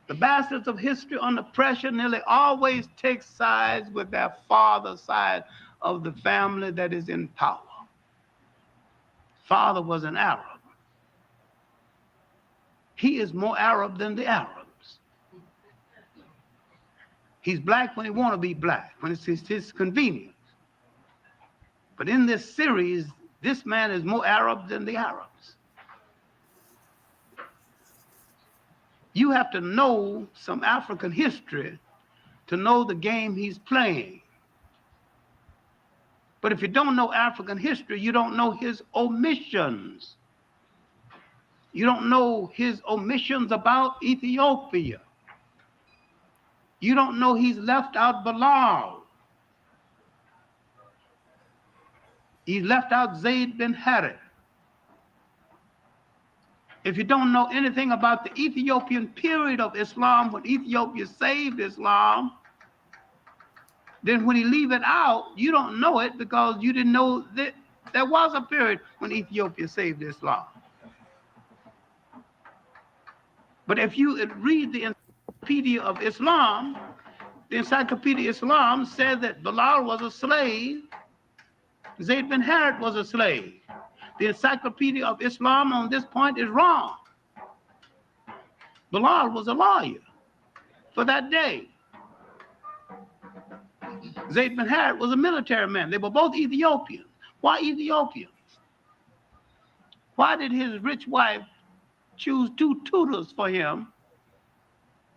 The bastards of history under pressure nearly always take sides with their father's side of the family that is in power. Father was an Arab. He is more Arab than the Arabs. He's black when he wants to be black, when it's his convenience. But in this series, this man is more Arab than the Arabs. You have to know some African history to know the game he's playing. But if you don't know African history, you don't know his omissions. You don't know his omissions about Ethiopia. You don't know he's left out Bilal. He left out Zayd bin Harith. If you don't know anything about the Ethiopian period of Islam, when Ethiopia saved Islam, then when you leave it out, you don't know it because you didn't know that there was a period when Ethiopia saved Islam. But if you read the Encyclopedia of Islam, the Encyclopedia of Islam said that Bilal was a slave, Zayd bin Harith was a slave. The Encyclopedia of Islam on this point is wrong. Bilal was a lawyer for that day. Zayd bin Harith was a military man. They were both Ethiopians. Why Ethiopians? Why did his rich wife choose 2 tutors for him,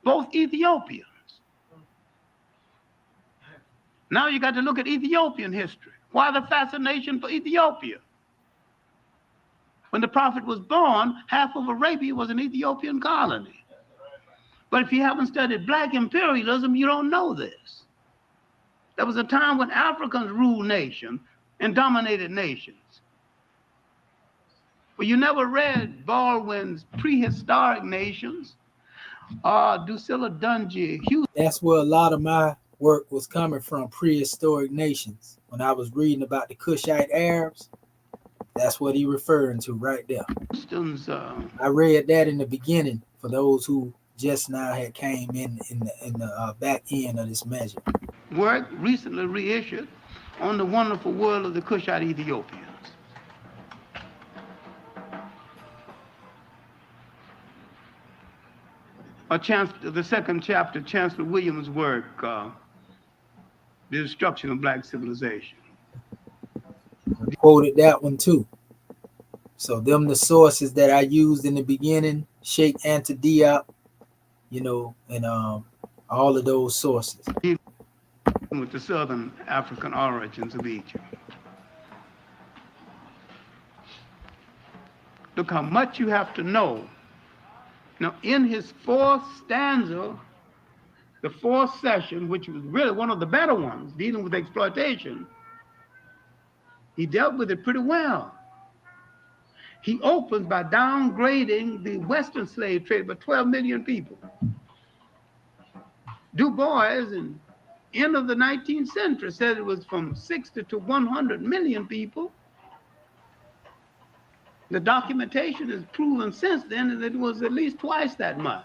both Ethiopians? Now you got to look at Ethiopian history. Why the fascination for Ethiopia? When the prophet was born, half of Arabia was an Ethiopian colony. But if you haven't studied black imperialism, you don't know this. There was a time when Africans ruled nations and dominated nations. Well, you never read Baldwin's Prehistoric Nations or Drusilla Dungy Hughes. That's where a lot of my work was coming from, prehistoric nations. When I was reading about the Cushite Arabs, that's what he referring to right there. I read that in the beginning for those who just now had came in the back end of this measure. Work recently reissued on the wonderful world of the Cushite Ethiopians. The second chapter, Chancellor Williams' work, The Destruction of Black Civilization. I quoted that one too. So them the sources that I used in the beginning, Sheikh Anta Diop, and all of those sources. With the southern African origins of Egypt. Look how much you have to know. Now, in his 4th stanza, the 4th session, which was really one of the better ones, dealing with exploitation, he dealt with it pretty well. He opens by downgrading the Western slave trade by 12 million people. Du Bois, in end of the 19th century, said it was from 60 to 100 million people. The documentation has proven since then that it was at least twice that much.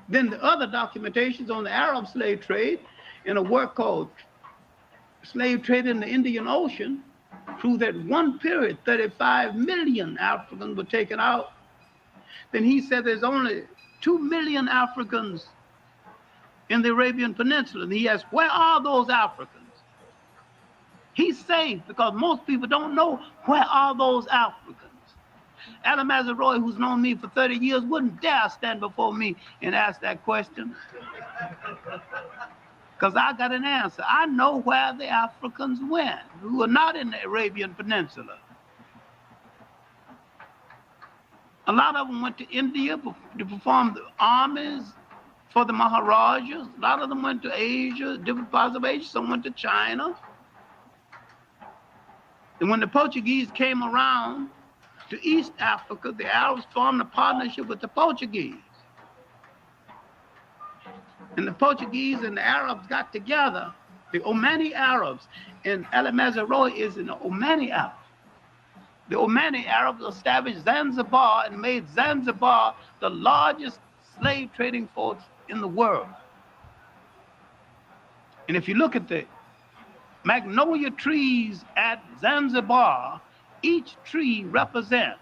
Then the other documentations on the Arab slave trade in a work called Slave Trade in the Indian Ocean prove that one period 35 million Africans were taken out. Then he said there's only 2 million Africans in the Arabian Peninsula. And he asked, where are those Africans? He's safe because most people don't know where are those Africans. Adam Mazaroi, who's known me for 30 years, wouldn't dare stand before me and ask that question. Because I got an answer. I know where the Africans went who are not in the Arabian Peninsula. A lot of them went to India to perform the armies for the Maharajas. A lot of them went to Asia, different parts of Asia. Some went to China. And when the Portuguese came around to East Africa, the Arabs formed a partnership with the Portuguese. And the Portuguese and the Arabs got together, the Omani Arabs, and Ali Mazaroi is an Omani Arab. The Omani Arabs established Zanzibar and made Zanzibar the largest slave trading force in the world. And if you look at the magnolia trees at Zanzibar, each tree represents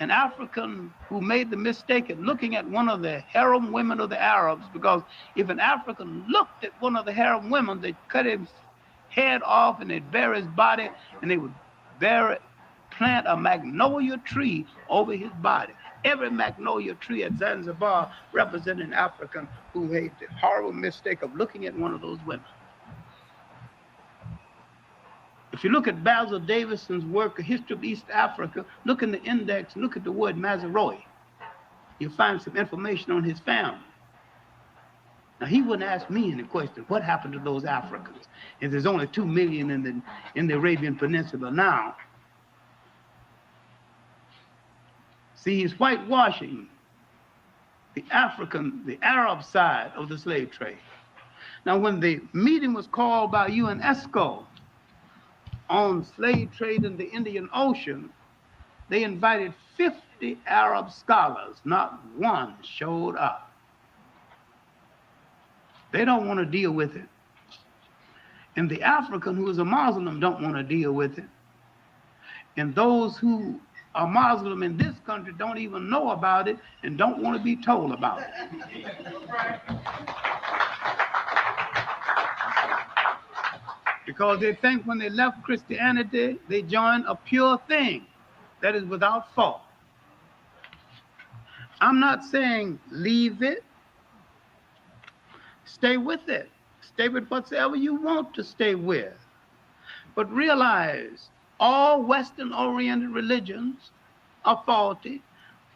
an African who made the mistake of looking at one of the harem women of the Arabs, because if an African looked at one of the harem women, they'd cut his head off and they'd bury his body, and they would plant a magnolia tree over his body. Every magnolia tree at Zanzibar represented an African who made the horrible mistake of looking at one of those women. If you look at Basil Davison's work, A History of East Africa, look in the index, look at the word Mazaroi. You'll find some information on his family. Now, he wouldn't ask me any question, what happened to those Africans? If there's only 2 million in the Arabian Peninsula now. See, he's whitewashing the Arab side of the slave trade. Now, when the meeting was called by UNESCO on slave trade in the Indian Ocean, they invited 50 Arab scholars. Not one showed up. They don't want to deal with it. And the African who is a Muslim don't want to deal with it. And those who A Muslim in this country don't even know about it and don't want to be told about it. Because they think when they left Christianity, they joined a pure thing that is without fault. I'm not saying leave it. Stay with it. Stay with whatsoever you want to stay with. But realize all Western-oriented religions are faulty.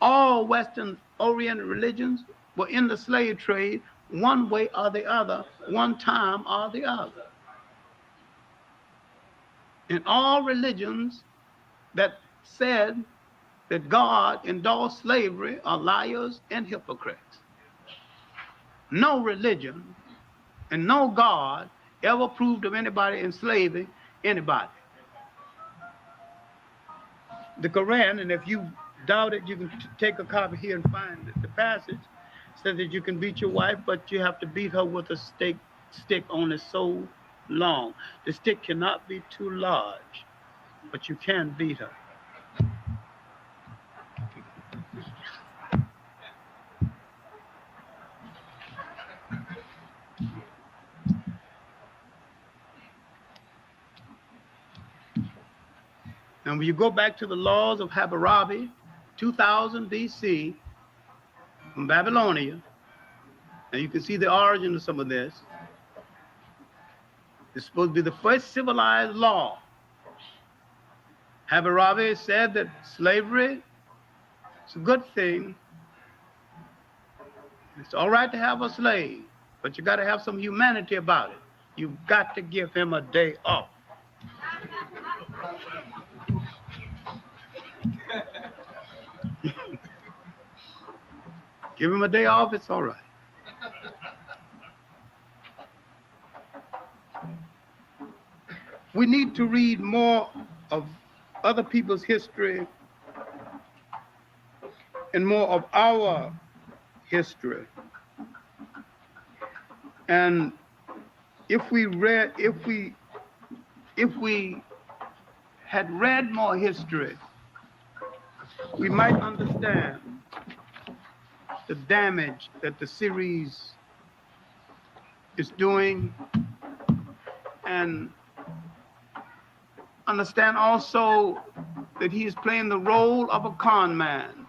All Western-oriented religions were in the slave trade one way or the other, one time or the other. And all religions that said that God endorsed slavery are liars and hypocrites. No religion and no God ever proved of anybody enslaving anybody. The Quran, and if you doubt it, you can take a copy here and find the passage, says that you can beat your wife, but you have to beat her with a stick only so long. The stick cannot be too large, but you can beat her. And when you go back to the laws of Hammurabi, 2000 BC, from Babylonia, and you can see the origin of some of this. It's supposed to be the first civilized law. Hammurabi said that slavery is a good thing. It's all right to have a slave, but you got to have some humanity about it. You've got to give him a day off. Give him a day off, it's all right. We need to read more of other people's history and more of our history. And if we had read more history, we might understand the damage that the series is doing, and understand also that he is playing the role of a con man.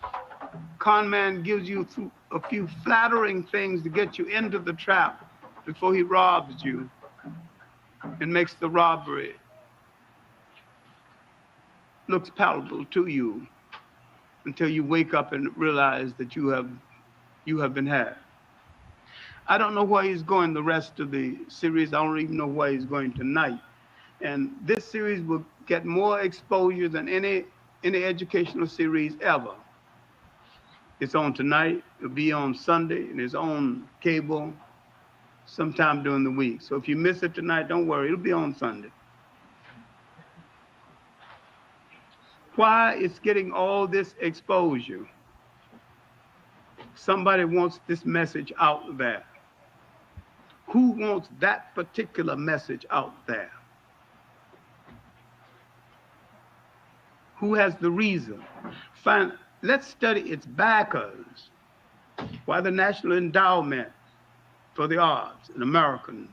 Con man gives you a few flattering things to get you into the trap before he robs you and makes the robbery looks palatable to you until you wake up and realize that you have been had. I don't know where he's going the rest of the series. I don't even know where he's going tonight. And this series will get more exposure than any educational series ever. It's on tonight, it'll be on Sunday, and it's on cable sometime during the week. So if you miss it tonight, don't worry, it'll be on Sunday. Why it's getting all this exposure? Somebody wants this message out there. Who wants that particular message out there? Who has the reason? Let's study its backers. Why the National Endowment for the Arts, an American,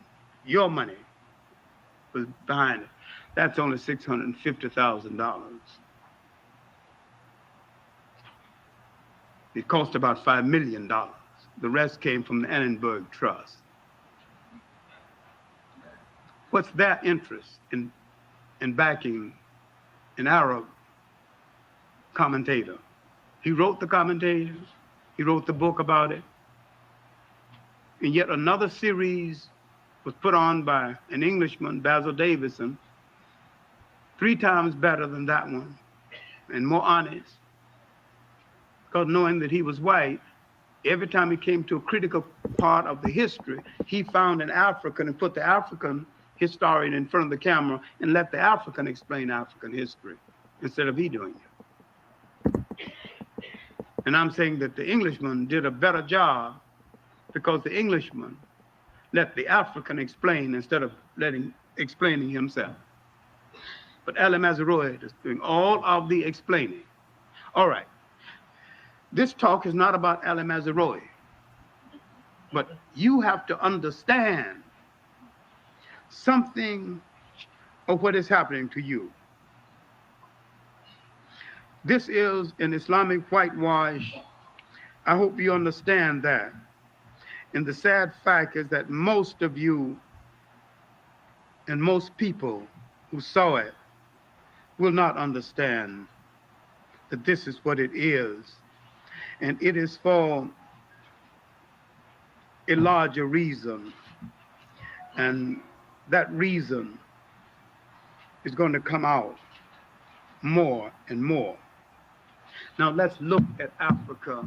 your money was behind it. That's only $650,000. It cost about $5 million. The rest came from the Annenberg Trust. What's their interest in backing an Arab commentator? He wrote the commentator. He wrote the book about it. And yet another series was put on by an Englishman, Basil Davison, 3 times better than that one and more honest. Because knowing that he was white, every time he came to a critical part of the history, he found an African and put the African historian in front of the camera and let the African explain African history instead of he doing it. And I'm saying that the Englishman did a better job because the Englishman let the African explain instead of explaining himself. But Ali Mazrui is doing all of the explaining. All right. This talk is not about Ali Mazarui, but you have to understand something of what is happening to you. This is an Islamic whitewash. I hope you understand that. And the sad fact is that most of you and most people who saw it will not understand that this is what it is. And it is for a larger reason. And that reason is going to come out more and more. Now let's look at Africa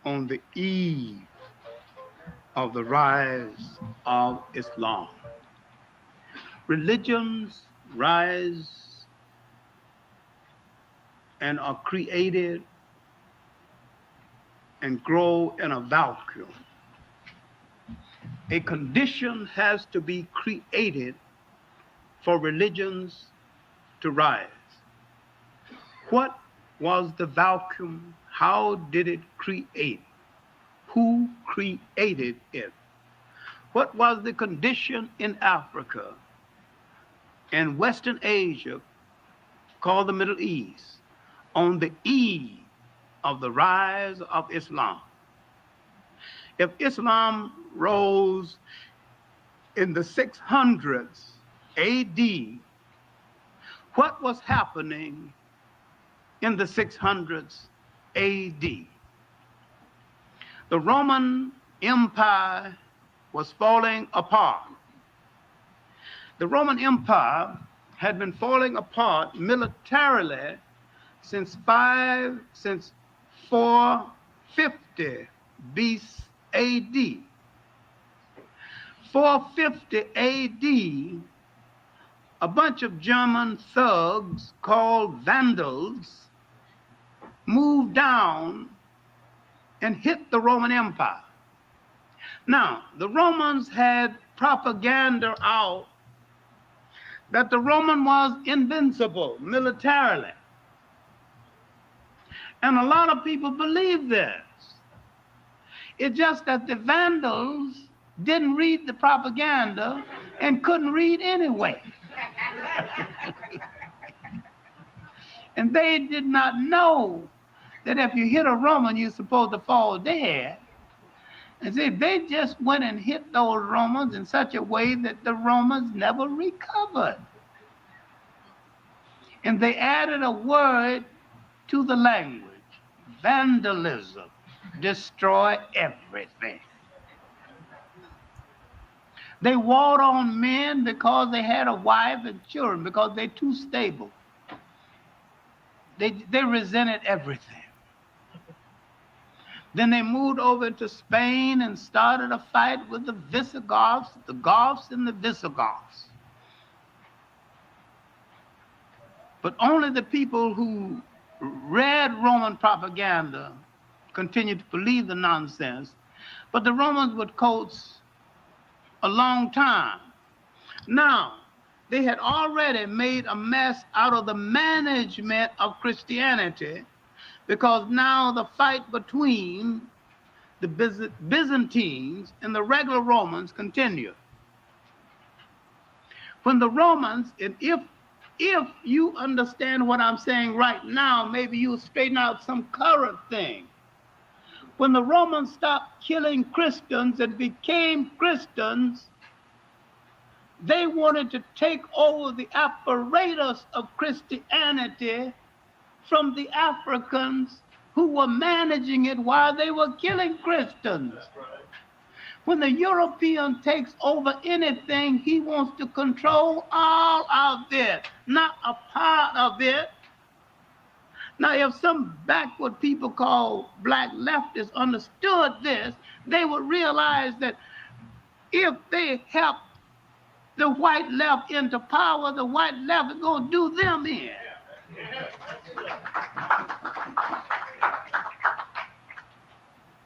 on the eve of the rise of Islam. Religions rise and are created and grow in a vacuum. A condition has to be created for religions to rise. What was the vacuum? How did it create? Who created it? What was the condition in Africa and Western Asia, called the Middle East, on the eve of the rise of Islam? If Islam rose in the 600s AD, what was happening in the 600s AD? The Roman Empire was falling apart. The Roman Empire had been falling apart militarily since 450 BC AD. 450 AD, a bunch of German thugs called Vandals moved down and hit the Roman Empire. Now, the Romans had propaganda out that the Roman was invincible militarily. And a lot of people believed this. It's just that the Vandals didn't read the propaganda and couldn't read anyway. And they did not know that if you hit a Roman, you're supposed to fall dead. And see, they just went and hit those Romans in such a way that the Romans never recovered. And they added a word to the language: vandalism, destroy everything. They warred on men because they had a wife and children, because they're too stable. They resented everything. Then they moved over to Spain and started a fight with the Visigoths, the Goths and the Visigoths. But only the people who read Roman propaganda continued to believe the nonsense. But the Romans would coast a long time. Now, they had already made a mess out of the management of Christianity, because now the fight between the Byzantines and the regular Romans continued. When the Romans, and if you understand what I'm saying right now, maybe you'll straighten out some current thing. When the Romans stopped killing Christians and became Christians, they wanted to take over the apparatus of Christianity from the Africans who were managing it while they were killing Christians. When the European takes over anything, he wants to control all of it, not a part of it. Now, if some backward people called black leftists understood this, they would realize that if they help the white left into power, the white left is going to do them in.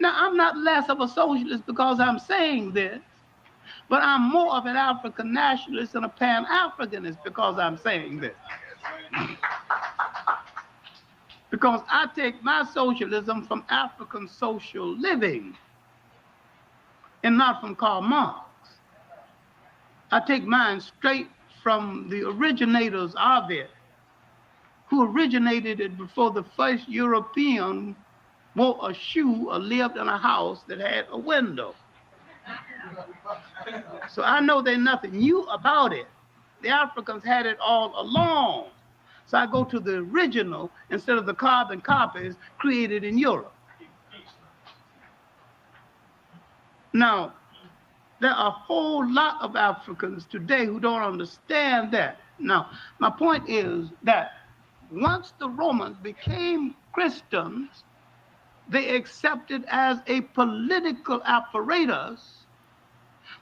Now, I'm not less of a socialist because I'm saying this, but I'm more of an African nationalist and a Pan-Africanist because I'm saying this. Because I take my socialism from African social living and not from Karl Marx. I take mine straight from the originators of it, who originated it before the first European wore a shoe or lived in a house that had a window. So I know there's nothing new about it. The Africans had it all along. So I go to the original instead of the carbon copies created in Europe. Now, there are a whole lot of Africans today who don't understand that. Now, my point is that once the Romans became Christians, they accepted as a political apparatus,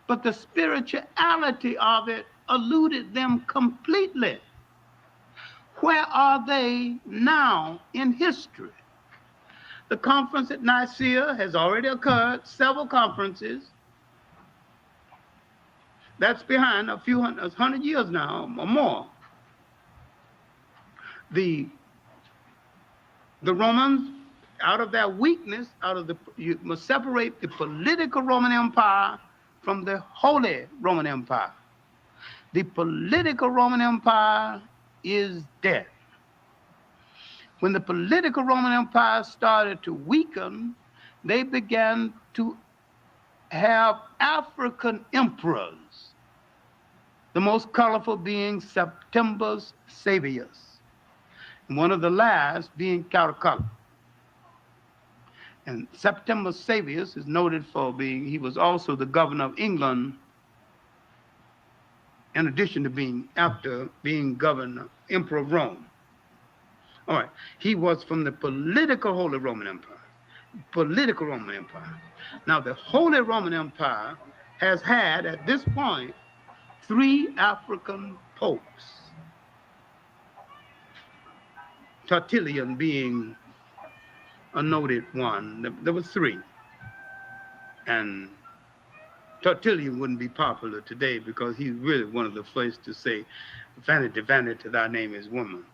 but the spirituality of it eluded them completely. Where are they now in history? The conference at Nicaea has already occurred, several conferences. That's behind a few hundred years now or more. The Romans, out of their weakness, you must separate the political Roman Empire from the Holy Roman Empire. The political Roman Empire is dead. When the political Roman Empire started to weaken, they began to have African emperors, the most colorful being Septimius Severus, and one of the last being Caracalla. And Septimius Severus is noted for he was also the governor of England, in addition to after being governor, emperor of Rome. All right, he was from the political Holy Roman Empire. Political Roman Empire. Now, the Holy Roman Empire has had, at this point, 3 African popes. Tertullian being a noted one. There were 3. And Tertullian wouldn't be popular today because he's really one of the first to say, vanity, vanity, thy name is woman.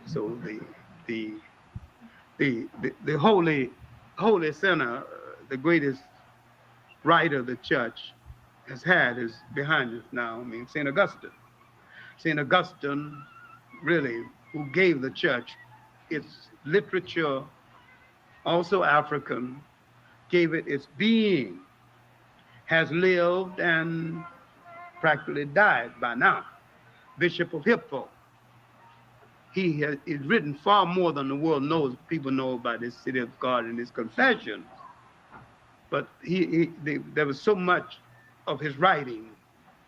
So the holy sinner, the greatest writer the church has had is behind us now. I mean, St. Augustine. St. Augustine, really, who gave the church its literature, also African, gave it its being, has lived and practically died by now. Bishop of Hippo. He has written far more than the world knows. People know about this city of God and his confessions. But there was so much of his writing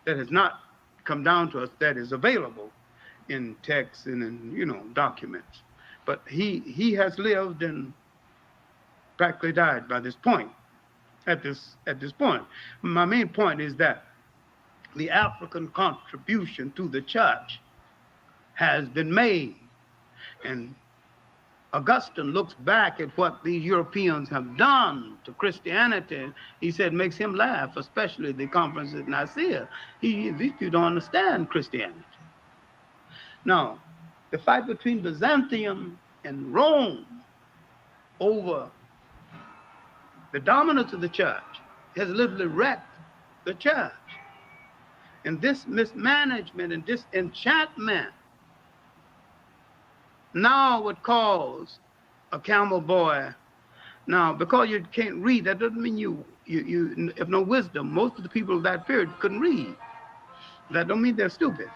that has not come down to us that is available in texts and in documents. But he has lived and practically died by this point. At this point, my main point is that the African contribution to the church has been made, and Augustine looks back at what these Europeans have done to Christianity. He said, makes him laugh, especially the conference at Nicaea. These people don't understand Christianity. Now, the fight between Byzantium and Rome over the dominance of the church has literally wrecked the church. And this mismanagement and disenchantment now would cause a camel boy. Now, because you can't read, that doesn't mean you have no wisdom. Most of the people of that period couldn't read. That don't mean they're stupid.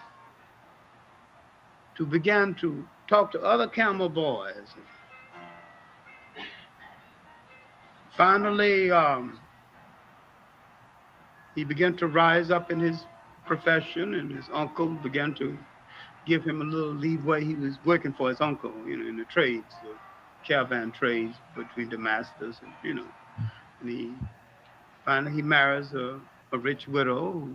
To begin to talk to other camel boys. Finally, he began to rise up in his profession, and his uncle began to give him a little leeway. He was working for his uncle, in the trades, the caravan trades between the masters, and and he marries a rich widow.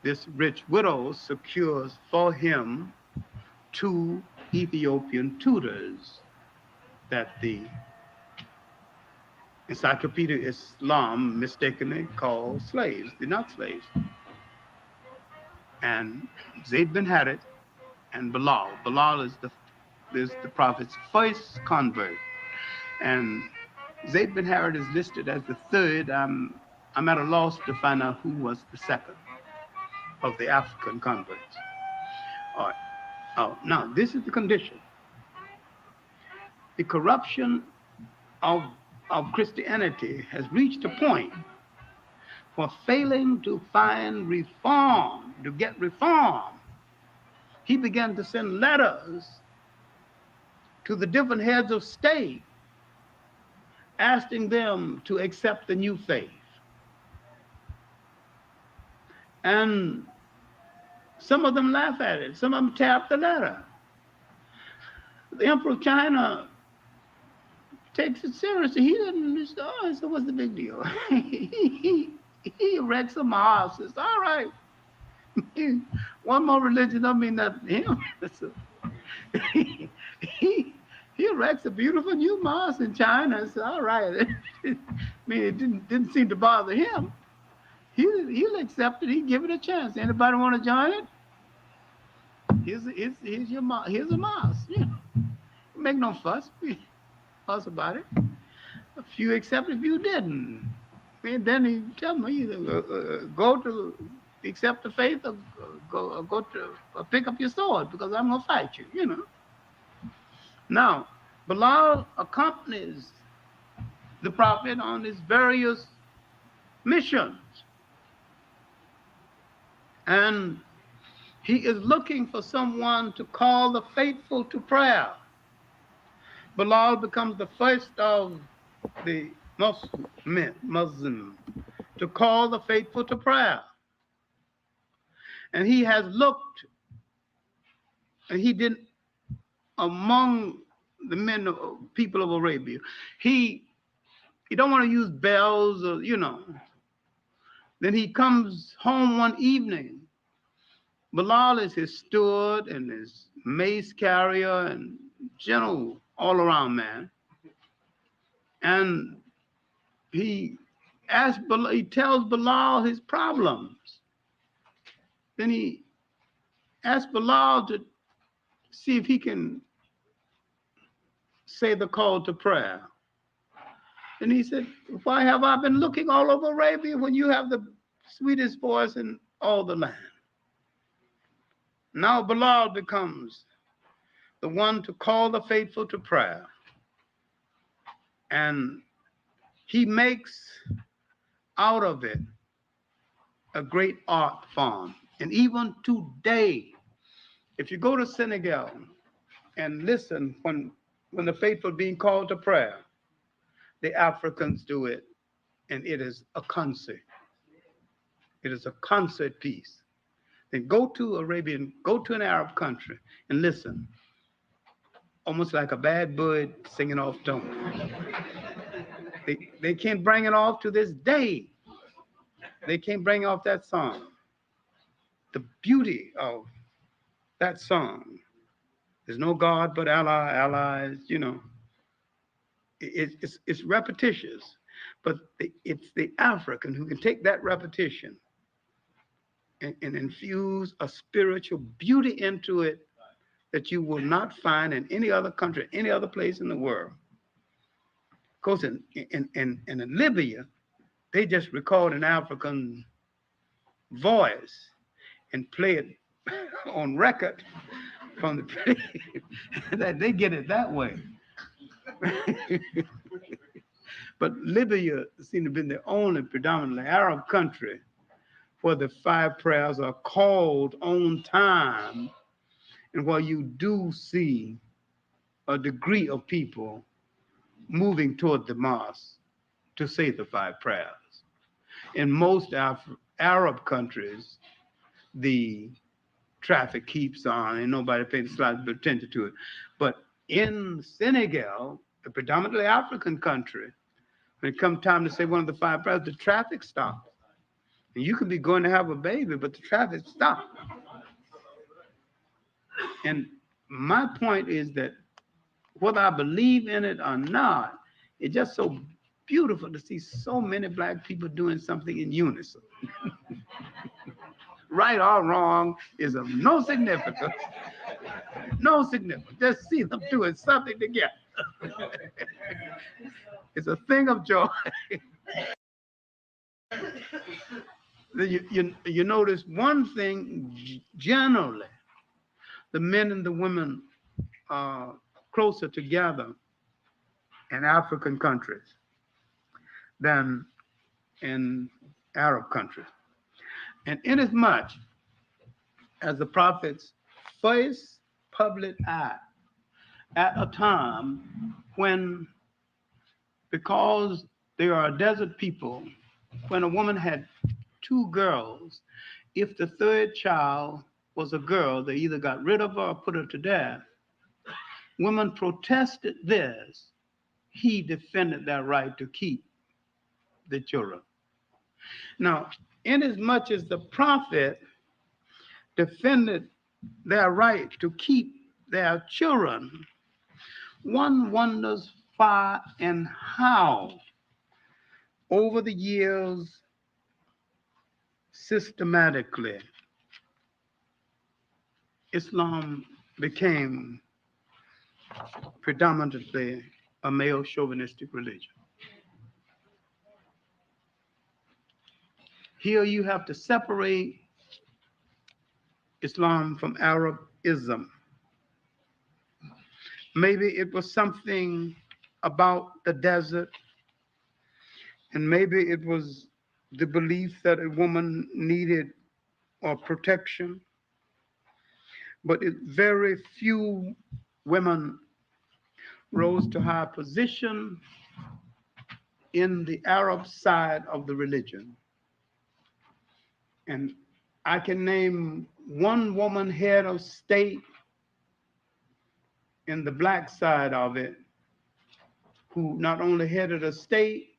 This rich widow secures for him 2 Ethiopian tutors that the Encyclopedia Islam mistakenly called slaves. They're not slaves. And Zayd bin Harith and Bilal. Bilal is the is the prophet's first convert. And Zayd bin Harith is listed as the third. I'm at a loss to find out who was the second of the African converts. All right. Oh, now this is the condition. The corruption of Christianity has reached a point for failing to find reform, to get reform. He began to send letters to the different heads of state, asking them to accept the new faith. And some of them laugh at it. Some of them tear up the letter. The Emperor of China takes it seriously. He doesn't, so what's the big deal? he erects a mosque. Says, all right. One more religion don't mean nothing to him. he erects a beautiful new mosque in China. It's all right. I mean, it didn't seem to bother him. He'll accept it. He'll give it a chance. Anybody want to join it? Here's a mosque. You know, make no fuss about it. A few accepted, a few didn't. And then he tell me either go to accept the faith or go to pick up your sword because I'm gonna fight you. You know. Now, Bilal accompanies the prophet on his various missions. And he is looking for someone to call the faithful to prayer. Bilal becomes the first of the Muslim to call the faithful to prayer. And he has looked, and he didn't, among the people of Arabia, he don't want to use bells or, you know. Then he comes home one evening. Bilal is his steward and his mace carrier and general all-around man. And he tells Bilal his problems. Then he asks Bilal to see if he can say the call to prayer. And he said, why have I been looking all over Arabia when you have the sweetest voice in all the land? Now Bilal becomes the one to call the faithful to prayer. And he makes out of it a great art form. And even today, if you go to Senegal and listen when the faithful being called to prayer, the Africans do it, and it is a concert. It is a concert piece. Then go to an Arab country and listen, almost like a bad bird singing off tone. They can't bring it off to this day. They can't bring off that song. The beauty of that song. There's no God but Allah, Allah is, you know. It's repetitious, but it's the African who can take that repetition and infuse a spiritual beauty into it that you will not find in any other country, any other place in the world. Of course, in Libya, they just record an African voice and play it on record from the place. They get it that way. But Libya seemed to have been the only predominantly Arab country where the 5 prayers are called on time and where you do see a degree of people moving toward the mosque to say the 5 prayers. In most Arab countries, the traffic keeps on and nobody pays slight attention to it. But in Senegal, a predominantly African country, when it comes time to say one of the 5 prayers, the traffic stops. And you could be going to have a baby, but the traffic stops. And my point is that whether I believe in it or not, it's just so beautiful to see so many black people doing something in unison. Right or wrong is of no significance. No significance. Just see them doing something together. It's a thing of joy. You notice one thing generally, the men and the women are closer together in African countries than in Arab countries. And inasmuch as the prophet's first public act at a time when, because they are a desert people, when a woman had two girls, if the third child was a girl, they either got rid of her or put her to death. Women protested this. He defended their right to keep the children. Now, inasmuch as the prophet defended their right to keep their children, one wonders why and how over the years systematically Islam became predominantly a male chauvinistic religion. Here you have to separate Islam from Arabism. Maybe it was something about the desert, and maybe it was the belief that a woman needed or protection, but very few women rose to high position in the Arab side of the religion. And I can name one woman head of state in the black side of it who not only headed a state,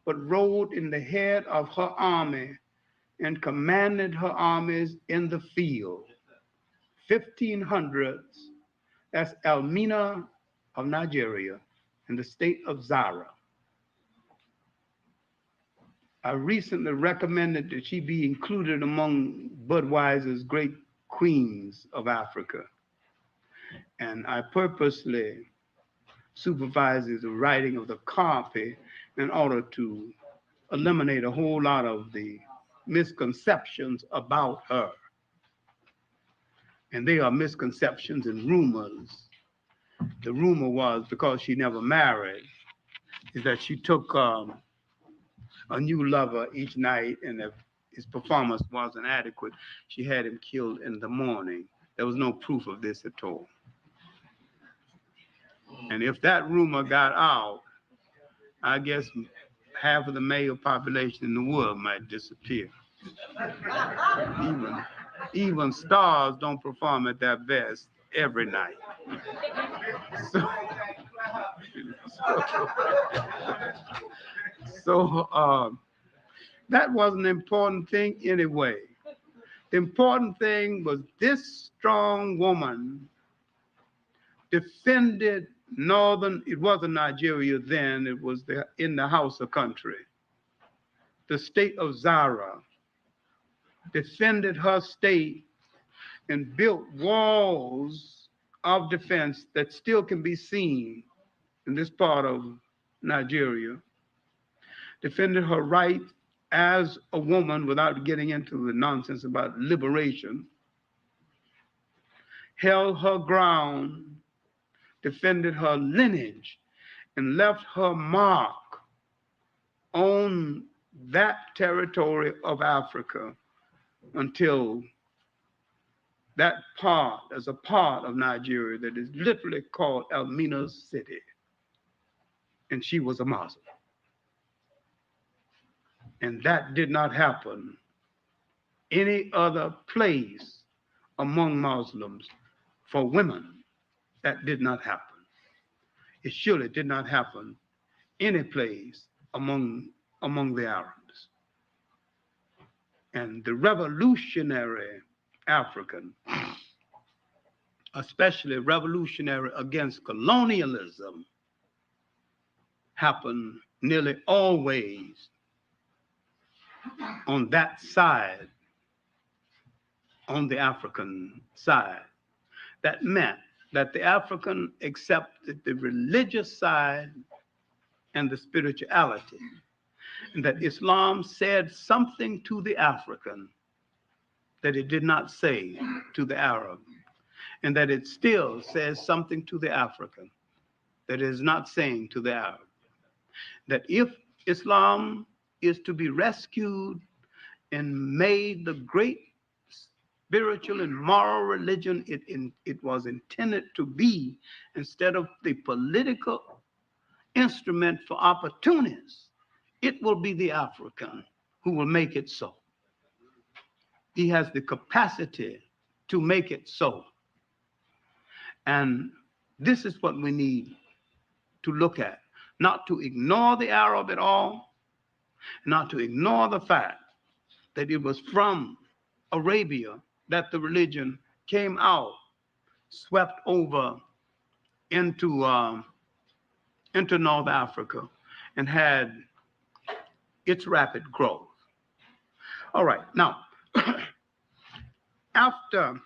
but rode in the head of her army and commanded her armies in the field. 1500s, that's Elmina of Nigeria in the state of Zara. I recently recommended that she be included among Budweiser's great queens of Africa. And I purposely supervised the writing of the copy in order to eliminate a whole lot of the misconceptions about her. And they are misconceptions and rumors. The rumor was, because she never married, is that she took a new lover each night, and if his performance wasn't adequate, she had him killed in the morning. There was no proof of this at all. And if that rumor got out, I guess half of the male population in the world might disappear. Even stars don't perform at their best every night. So that was an important thing anyway. The important thing was this strong woman defended northern, it wasn't Nigeria then, it was in the Hausa country. The state of Zara defended her state and built walls of defense that still can be seen in this part of Nigeria, defended her right as a woman without getting into the nonsense about liberation, held her ground, defended her lineage, and left her mark on that territory of Africa until that part, as a part of Nigeria that is literally called Elmina City. And she was a Muslim. And that did not happen any other place among Muslims for women. That did not happen. It surely did not happen any place among the Arabs. And the revolutionary African, especially revolutionary against colonialism, happened nearly always on that side, on the African side. That meant that the African accepted the religious side and the spirituality, and that Islam said something to the African that it did not say to the Arab, and that it still says something to the African that it is not saying to the Arab. That if Islam is to be rescued and made the great spiritual and moral religion it was intended to be, instead of the political instrument for opportunists, it will be the African who will make it so. He has the capacity to make it so. And this is what we need to look at, not to ignore the Arab at all, not to ignore the fact that it was from Arabia that the religion came out, swept over into North Africa, and had its rapid growth. All right, now, after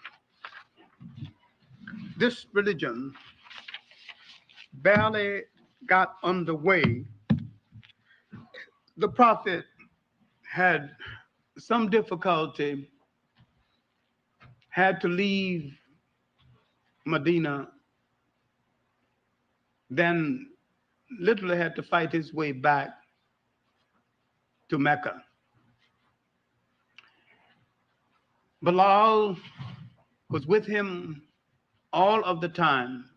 this religion barely got underway, the prophet had some difficulty, had to leave Medina, then literally had to fight his way back to Mecca. Bilal was with him all of the time,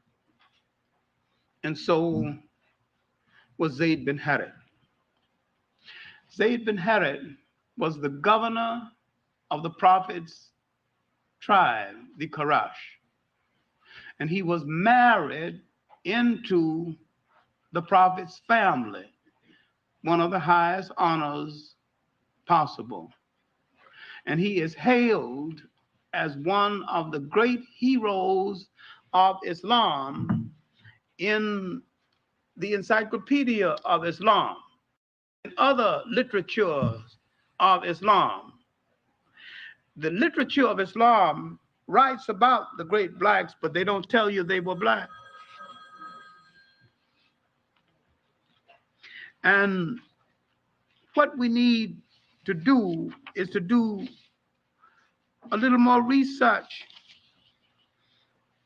and so was Zayd bin Harith. Zayd bin Harith was the governor of the prophet's tribe, the Quraysh, and he was married into the prophet's family, one of the highest honors possible. And he is hailed as one of the great heroes of Islam in the Encyclopedia of Islam and other literatures of Islam. The literature of Islam writes about the great blacks, but they don't tell you they were black. And what we need to do is to do a little more research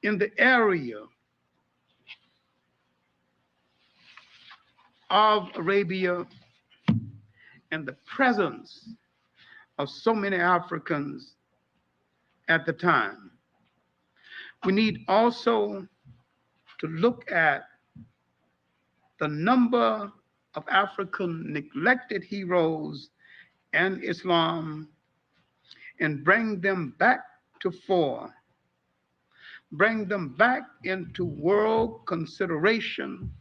in the area of Arabia and the presence of so many Africans at the time. We need also to look at the number of African neglected heroes and Islam and bring them back to fore, bring them back into world consideration,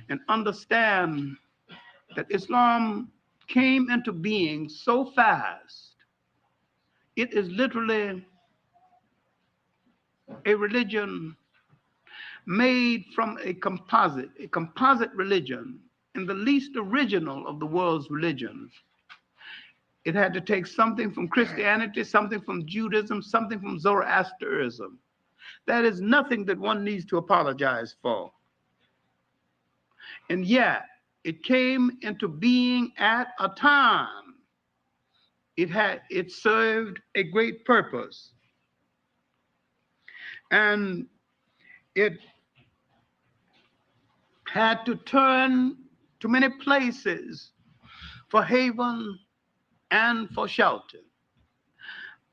and understand that Islam came into being so fast. It is literally a religion made from a composite religion, and the least original of the world's religions. It had to take something from Christianity, something from Judaism, something from Zoroastrianism. That is nothing that one needs to apologize for. And yet, it came into being at a time. It served a great purpose. And it had to turn to many places for haven and for shelter.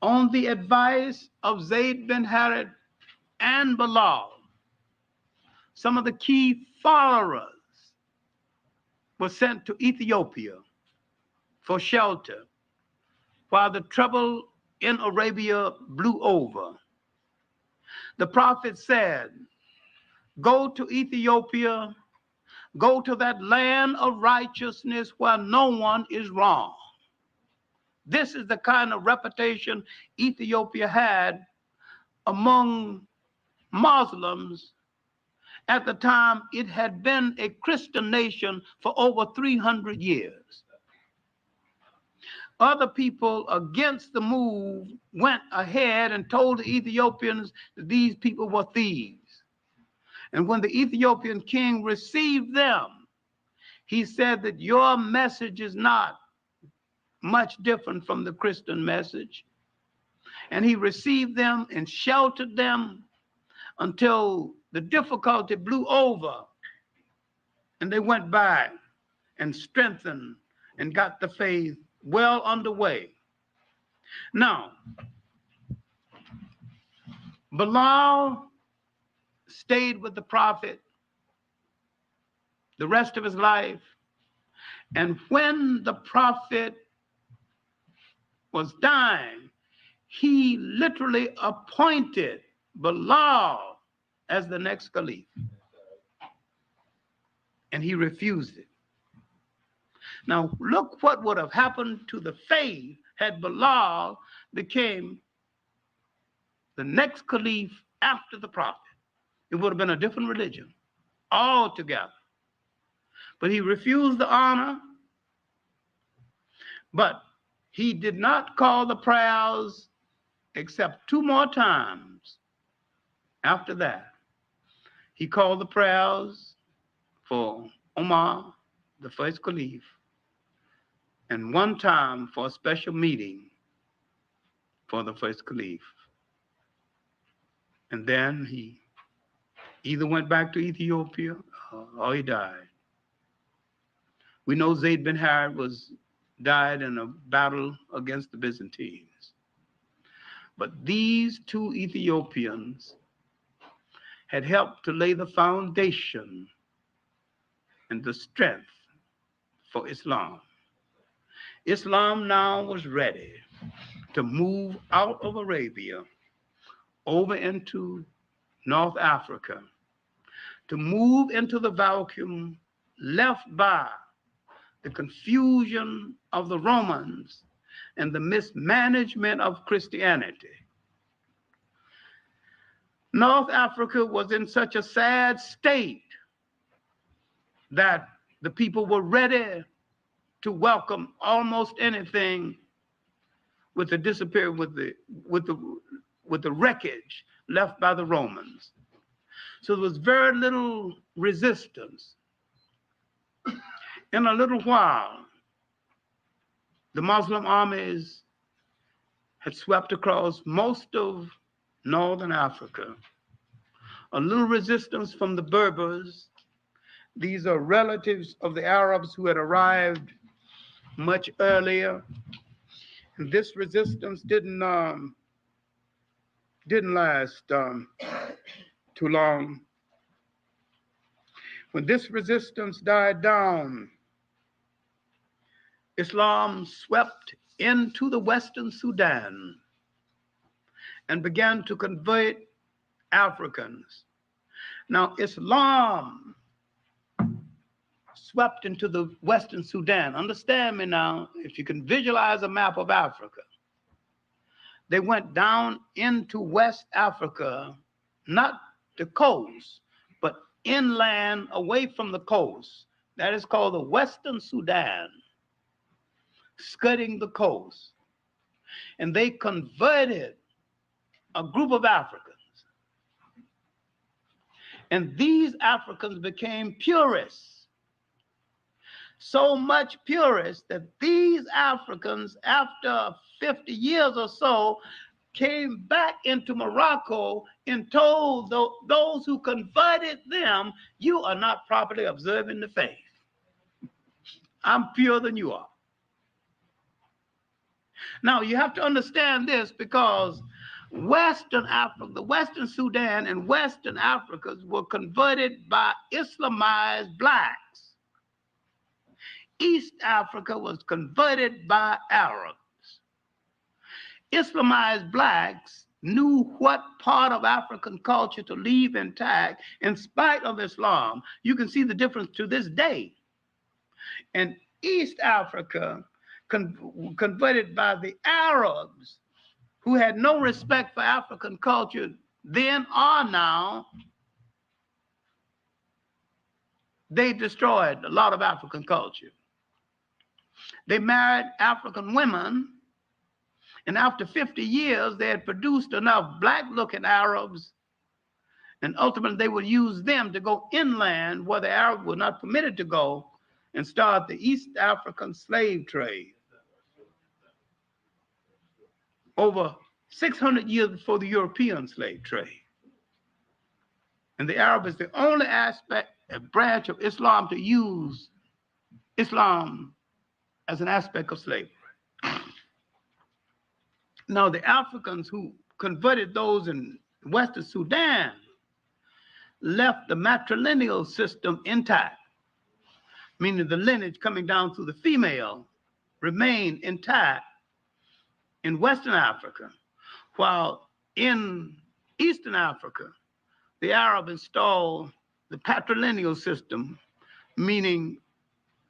On the advice of Zayd bin Harith and Bilal, some of the key followers were sent to Ethiopia for shelter while the trouble in Arabia blew over. The prophet said, "Go to Ethiopia, go to that land of righteousness where no one is wrong." This is the kind of reputation Ethiopia had among Muslims at the time. It had been a Christian nation for over 300 years. Other people against the move went ahead and told the Ethiopians that these people were thieves. And when the Ethiopian king received them, he said that your message is not much different from the Christian message. And he received them and sheltered them until the difficulty blew over and they went back and strengthened and got the faith well underway. Now, Bilal stayed with the prophet the rest of his life. And when the prophet was dying, he literally appointed Bilal as the next caliph. And he refused it. Now, look what would have happened to the faith had Bilal became the next caliph after the prophet. It would have been a different religion altogether. But he refused the honor, but he did not call the prayers except 2 more times after that. He called the prayers for Omar, the first caliph, and 1 time for a special meeting for the first caliph. And then he either went back to Ethiopia or he died. We know Zayd bin Harith died in a battle against the Byzantines. But these 2 Ethiopians had helped to lay the foundation and the strength for Islam. Islam now was ready to move out of Arabia over into North Africa, to move into the vacuum left by the confusion of the Romans and the mismanagement of Christianity. North Africa was in such a sad state that the people were ready to welcome almost anything with the disappearance, with the wreckage left by the Romans. So there was very little resistance. In a little while, the Muslim armies had swept across most of northern Africa. A little resistance from the Berbers. These are relatives of the Arabs who had arrived much earlier. And this resistance didn't last too long. When this resistance died down, Islam swept into the Western Sudan and began to convert Africans. Now, Islam swept into the Western Sudan. Understand me now, if you can visualize a map of Africa, they went down into West Africa, not the coast, but inland away from the coast. That is called the Western Sudan, skirting the coast. And they converted a group of Africans. And these Africans became purists. So much purists that these Africans, after 50 years or so, came back into Morocco and told those who converted them, you are not properly observing the faith. I'm purer than you are. Now, you have to understand this, because Western Africa, the Western Sudan and Western Africans were converted by Islamized blacks. East Africa was converted by Arabs. Islamized blacks knew what part of African culture to leave intact in spite of Islam. You can see the difference to this day. And East Africa, converted by the Arabs, who had no respect for African culture then or now, they destroyed a lot of African culture. They married African women, and after 50 years, they had produced enough black-looking Arabs, and ultimately they would use them to go inland where the Arabs were not permitted to go and start the East African slave trade. Over 600 years before the European slave trade. And the Arab is the only aspect, a branch of Islam to use Islam as an aspect of slavery. Now, the Africans who converted those in Western Sudan left the matrilineal system intact, meaning the lineage coming down through the female remained intact in Western Africa, while in Eastern Africa, the Arab installed the patrilineal system, meaning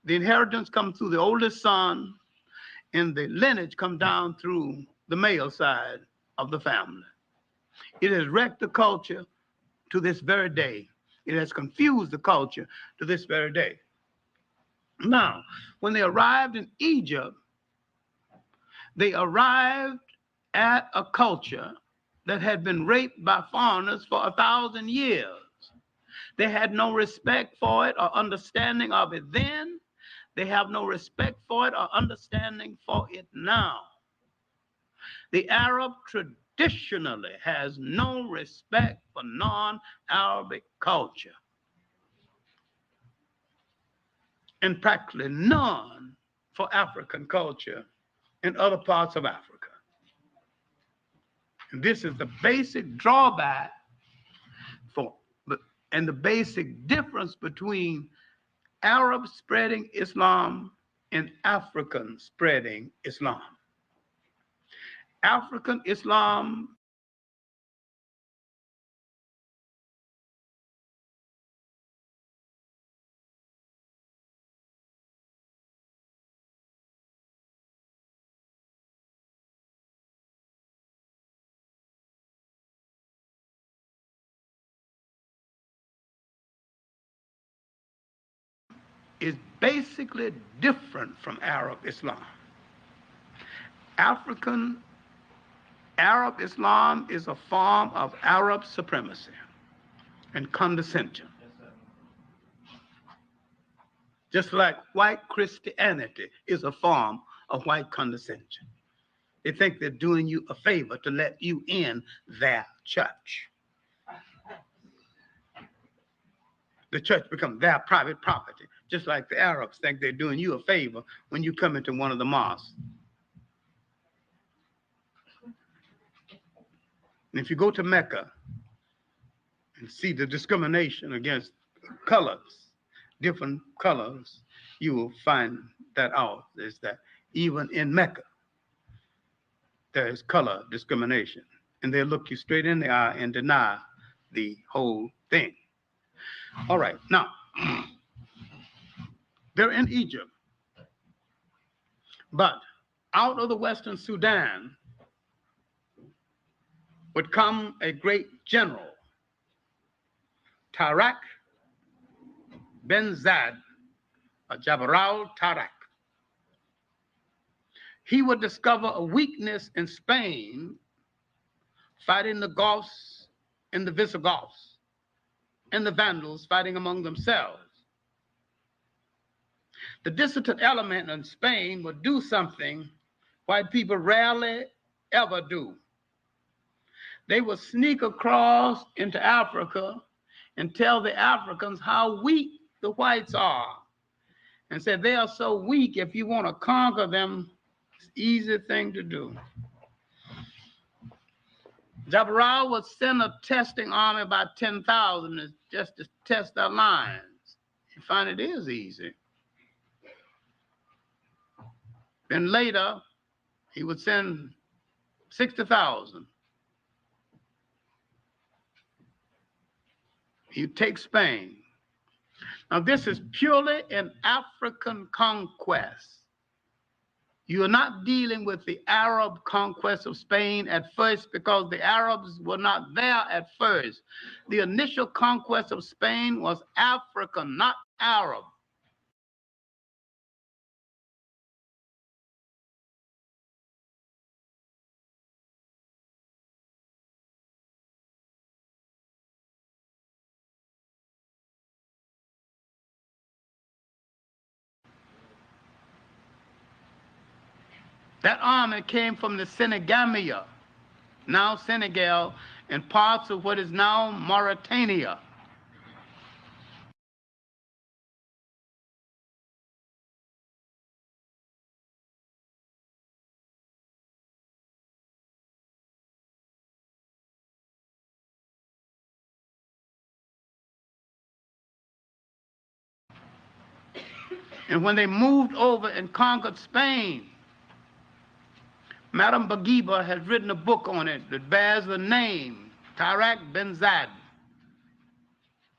the inheritance comes through the oldest son and the lineage comes down through the male side of the family. It has wrecked the culture to this very day. It has confused the culture to this very day. Now, when they arrived in Egypt, they arrived at a culture that had been raped by foreigners for 1,000 years. They had no respect for it or understanding of it then. They have no respect for it or understanding for it now. The Arab traditionally has no respect for non-Arabic culture, and practically none for African culture in other parts of Africa. And this is the basic drawback and the basic difference between Arabs spreading Islam and Africans spreading Islam. African Islam is basically different from Arab Islam. Arab Islam is a form of Arab supremacy and condescension. Just like white Christianity is a form of white condescension. They think they're doing you a favor to let you in their church. The church becomes their private property, just like the Arabs think they're doing you a favor when you come into one of the mosques. And if you go to Mecca and see the discrimination against colors, different colors, you will find that out, is that even in Mecca, there is color discrimination. And they'll look you straight in the eye and deny the whole thing. All right, now, they're in Egypt. But out of the Western Sudan would come a great general, Tarak Ben Zad, or Jabral Tarak. He would discover a weakness in Spain, fighting the Goths and the Visigoths, and the Vandals fighting among themselves. The dissident element in Spain would do something white people rarely ever do. They would sneak across into Africa and tell the Africans how weak the whites are, and said they are so weak, if you want to conquer them, it's an easy thing to do. Jabral would send a testing army, about 10,000, just to test their lines. You find it is easy. Then later, he would send 60,000. He'd take Spain. Now, this is purely an African conquest. You are not dealing with the Arab conquest of Spain at first, because the Arabs were not there at first. The initial conquest of Spain was African, not Arab. That army came from the Senegamia, now Senegal, and parts of what is now Mauritania. And when they moved over and conquered Spain, Madame Bourguiba has written a book on it that bears the name Tariq bin Zayed.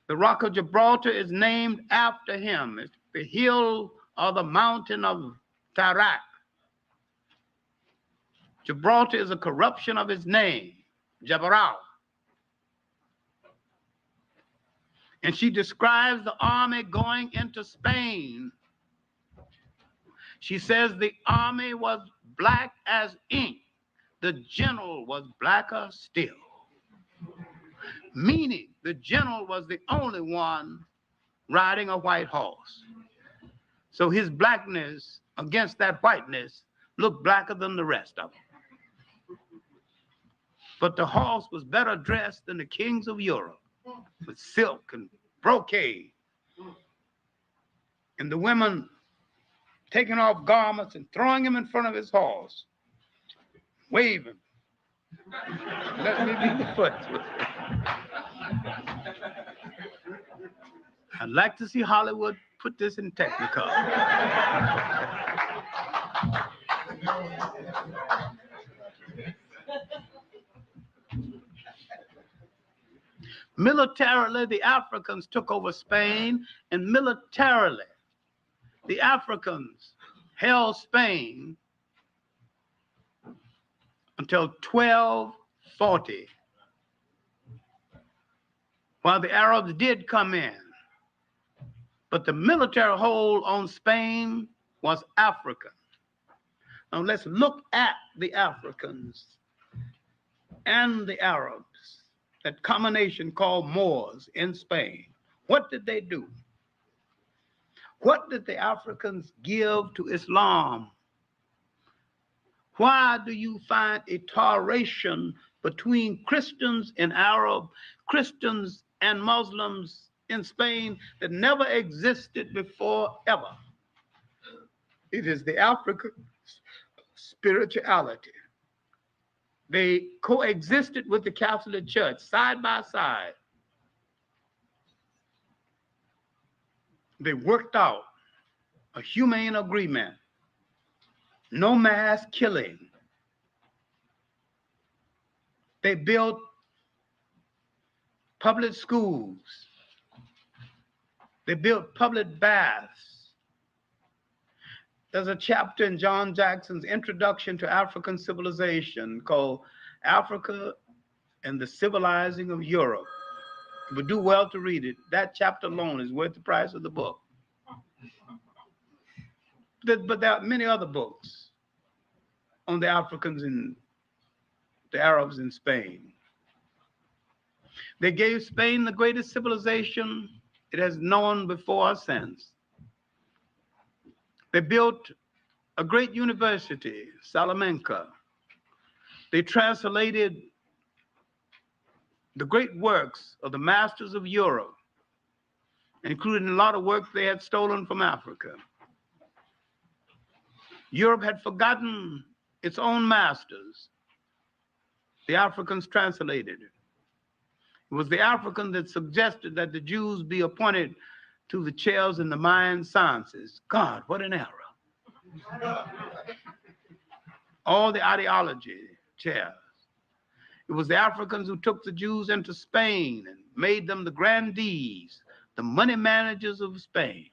The Rock of Gibraltar is named after him. It's the hill or the mountain of Tariq. Gibraltar is a corruption of his name, Jabral. And she describes the army going into Spain. She says the army was black as ink. The general was blacker still. Meaning the general was the only one riding a white horse. So his blackness against that whiteness looked blacker than the rest of them. But the horse was better dressed than the kings of Europe, with silk and brocade. And the women taking off garments and throwing him in front of his horse, waving. Let me be the foot. I'd like to see Hollywood put this in Technicolor. Militarily, the Africans took over Spain, and militarily, the Africans held Spain until 1240, while the Arabs did come in. But the military hold on Spain was African. Now let's look at the Africans and the Arabs, that combination called Moors in Spain. What did they do? What did the Africans give to Islam? Why do you find a toleration between Christians and Arab, Christians and Muslims in Spain that never existed before ever? It is the African spirituality. They coexisted with the Catholic Church side by side. They worked out a humane agreement. No mass killing. They built public schools. They built public baths. There's a chapter in John Jackson's Introduction to African Civilization called Africa and the Civilizing of Europe. You would do well to read it. That chapter alone is worth the price of the book. But there are many other books on the Africans and the Arabs in Spain. They gave Spain the greatest civilization it has known before or since. They built a great university, Salamanca. They translated the great works of the masters of Europe, including a lot of works they had stolen from Africa. Europe had forgotten its own masters. The Africans translated it. It was the African that suggested that the Jews be appointed to the chairs in the Mayan sciences. God, what an error. All the ideology chairs. It was the Africans who took the Jews into Spain and made them the grandees, the money managers of Spain.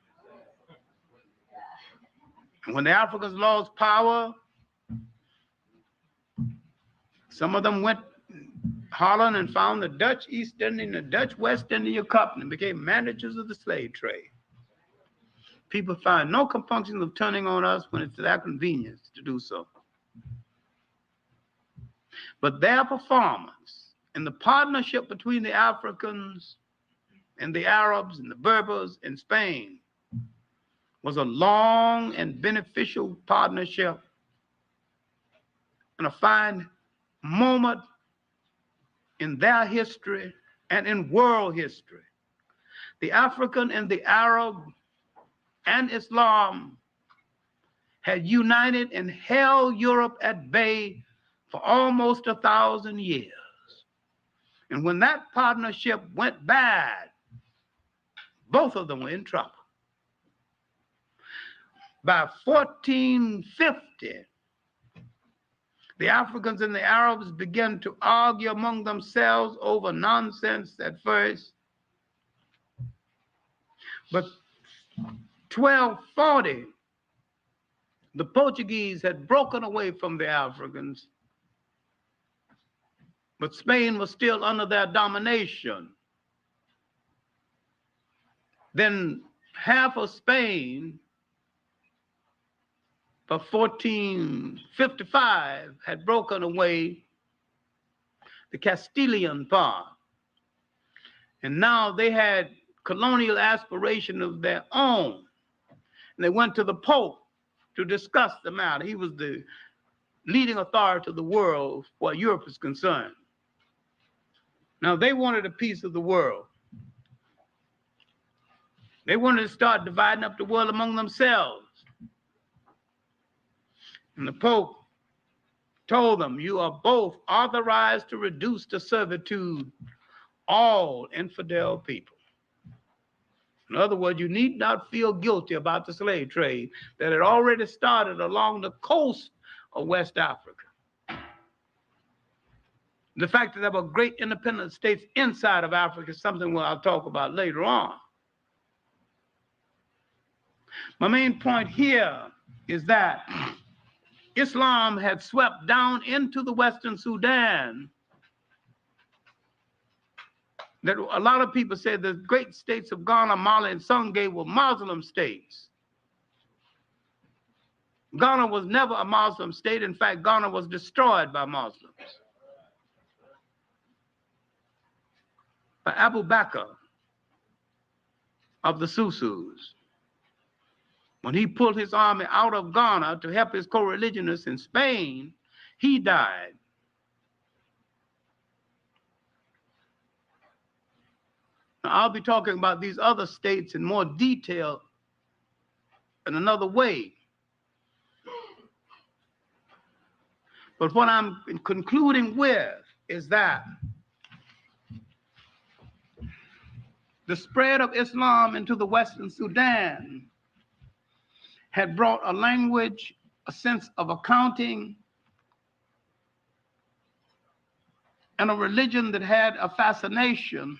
And when the Africans lost power, some of them went Holland and found the Dutch East India and the Dutch West India Company and became managers of the slave trade. People find no compunction of turning on us when it's to their convenience to do so. But their performance and the partnership between the Africans and the Arabs and the Berbers in Spain was a long and beneficial partnership and a fine moment in their history and in world history. The African and the Arab and Islam had united and held Europe at bay for almost 1,000 years. And when that partnership went bad, both of them were in trouble. By 1450, the Africans and the Arabs began to argue among themselves over nonsense at first. But 1240, the Portuguese had broken away from the Africans, but Spain was still under their domination. Then half of Spain, by 1455, had broken away, the Castilian part. And now they had colonial aspiration of their own. And they went to the Pope to discuss the matter. He was the leading authority of the world where Europe is concerned. Now they wanted a piece of the world. They wanted to start dividing up the world among themselves. And the Pope told them, you are both authorized to reduce to servitude all infidel people. In other words, you need not feel guilty about the slave trade that had already started along the coast of West Africa. The fact that there were great independent states inside of Africa is something I'll talk about later on. My main point here is that Islam had swept down into the Western Sudan. That a lot of people say the great states of Ghana, Mali, and Songhai were Muslim states. Ghana was never a Muslim state. In fact, Ghana was destroyed by Muslims. By Abu Bakr of the Susus. When he pulled his army out of Ghana to help his co-religionists in Spain, he died. Now, I'll be talking about these other states in more detail in another way. But what I'm concluding with is that the spread of Islam into the Western Sudan had brought a language, a sense of accounting, and a religion that had a fascination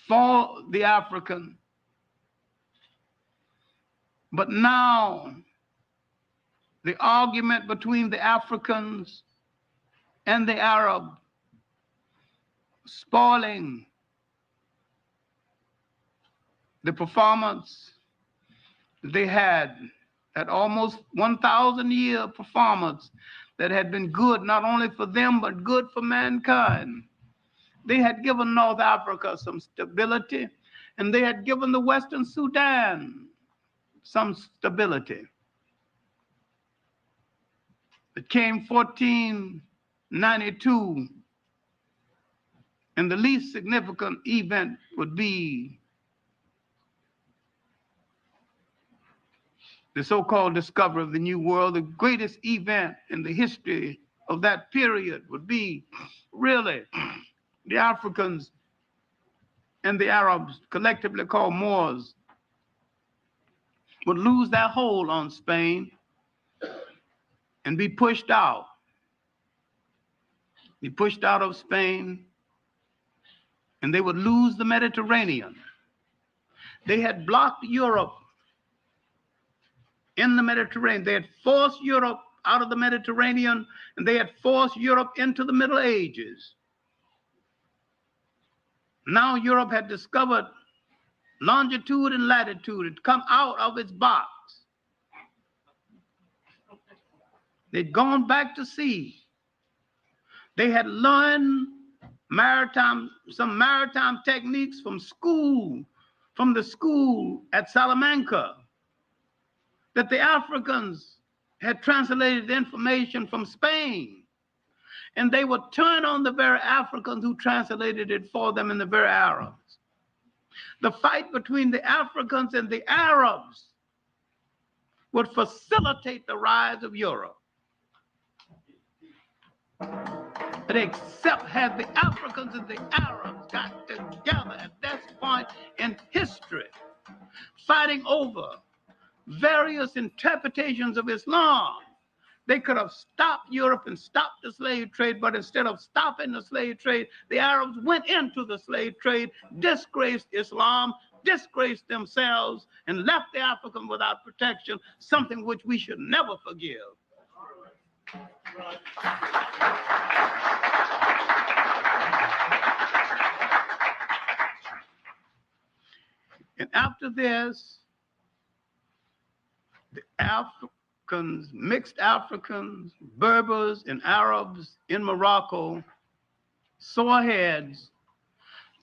for the African. But now, the argument between the Africans and the Arab, spoiling the performance they had, that almost 1,000-year performance that had been good not only for them but good for mankind. They had given North Africa some stability, and they had given the Western Sudan some stability. It came 1492, and the least significant event would be the so-called discovery of the New World. The greatest event in the history of that period would be really the Africans and the Arabs, collectively called Moors, would lose their hold on Spain and be pushed out. Be pushed out of Spain, and they would lose the Mediterranean. They had blocked Europe in the Mediterranean. They had forced Europe out of the Mediterranean, and they had forced Europe into the Middle Ages. Now Europe had discovered longitude and latitude. It had come out of its box. They'd gone back to sea. They had learned some maritime techniques from the school at Salamanca, that the Africans had translated information from Spain, and they would turn on the very Africans who translated it for them and the very Arabs. The fight between the Africans and the Arabs would facilitate the rise of Europe. But except had the Africans and the Arabs got together at this point in history, fighting over various interpretations of Islam, they could have stopped Europe and stopped the slave trade, but instead of stopping the slave trade, the Arabs went into the slave trade, disgraced Islam, disgraced themselves, and left the African without protection, something which we should never forgive. And after this, the Africans, mixed Africans, Berbers, and Arabs in Morocco, sore heads,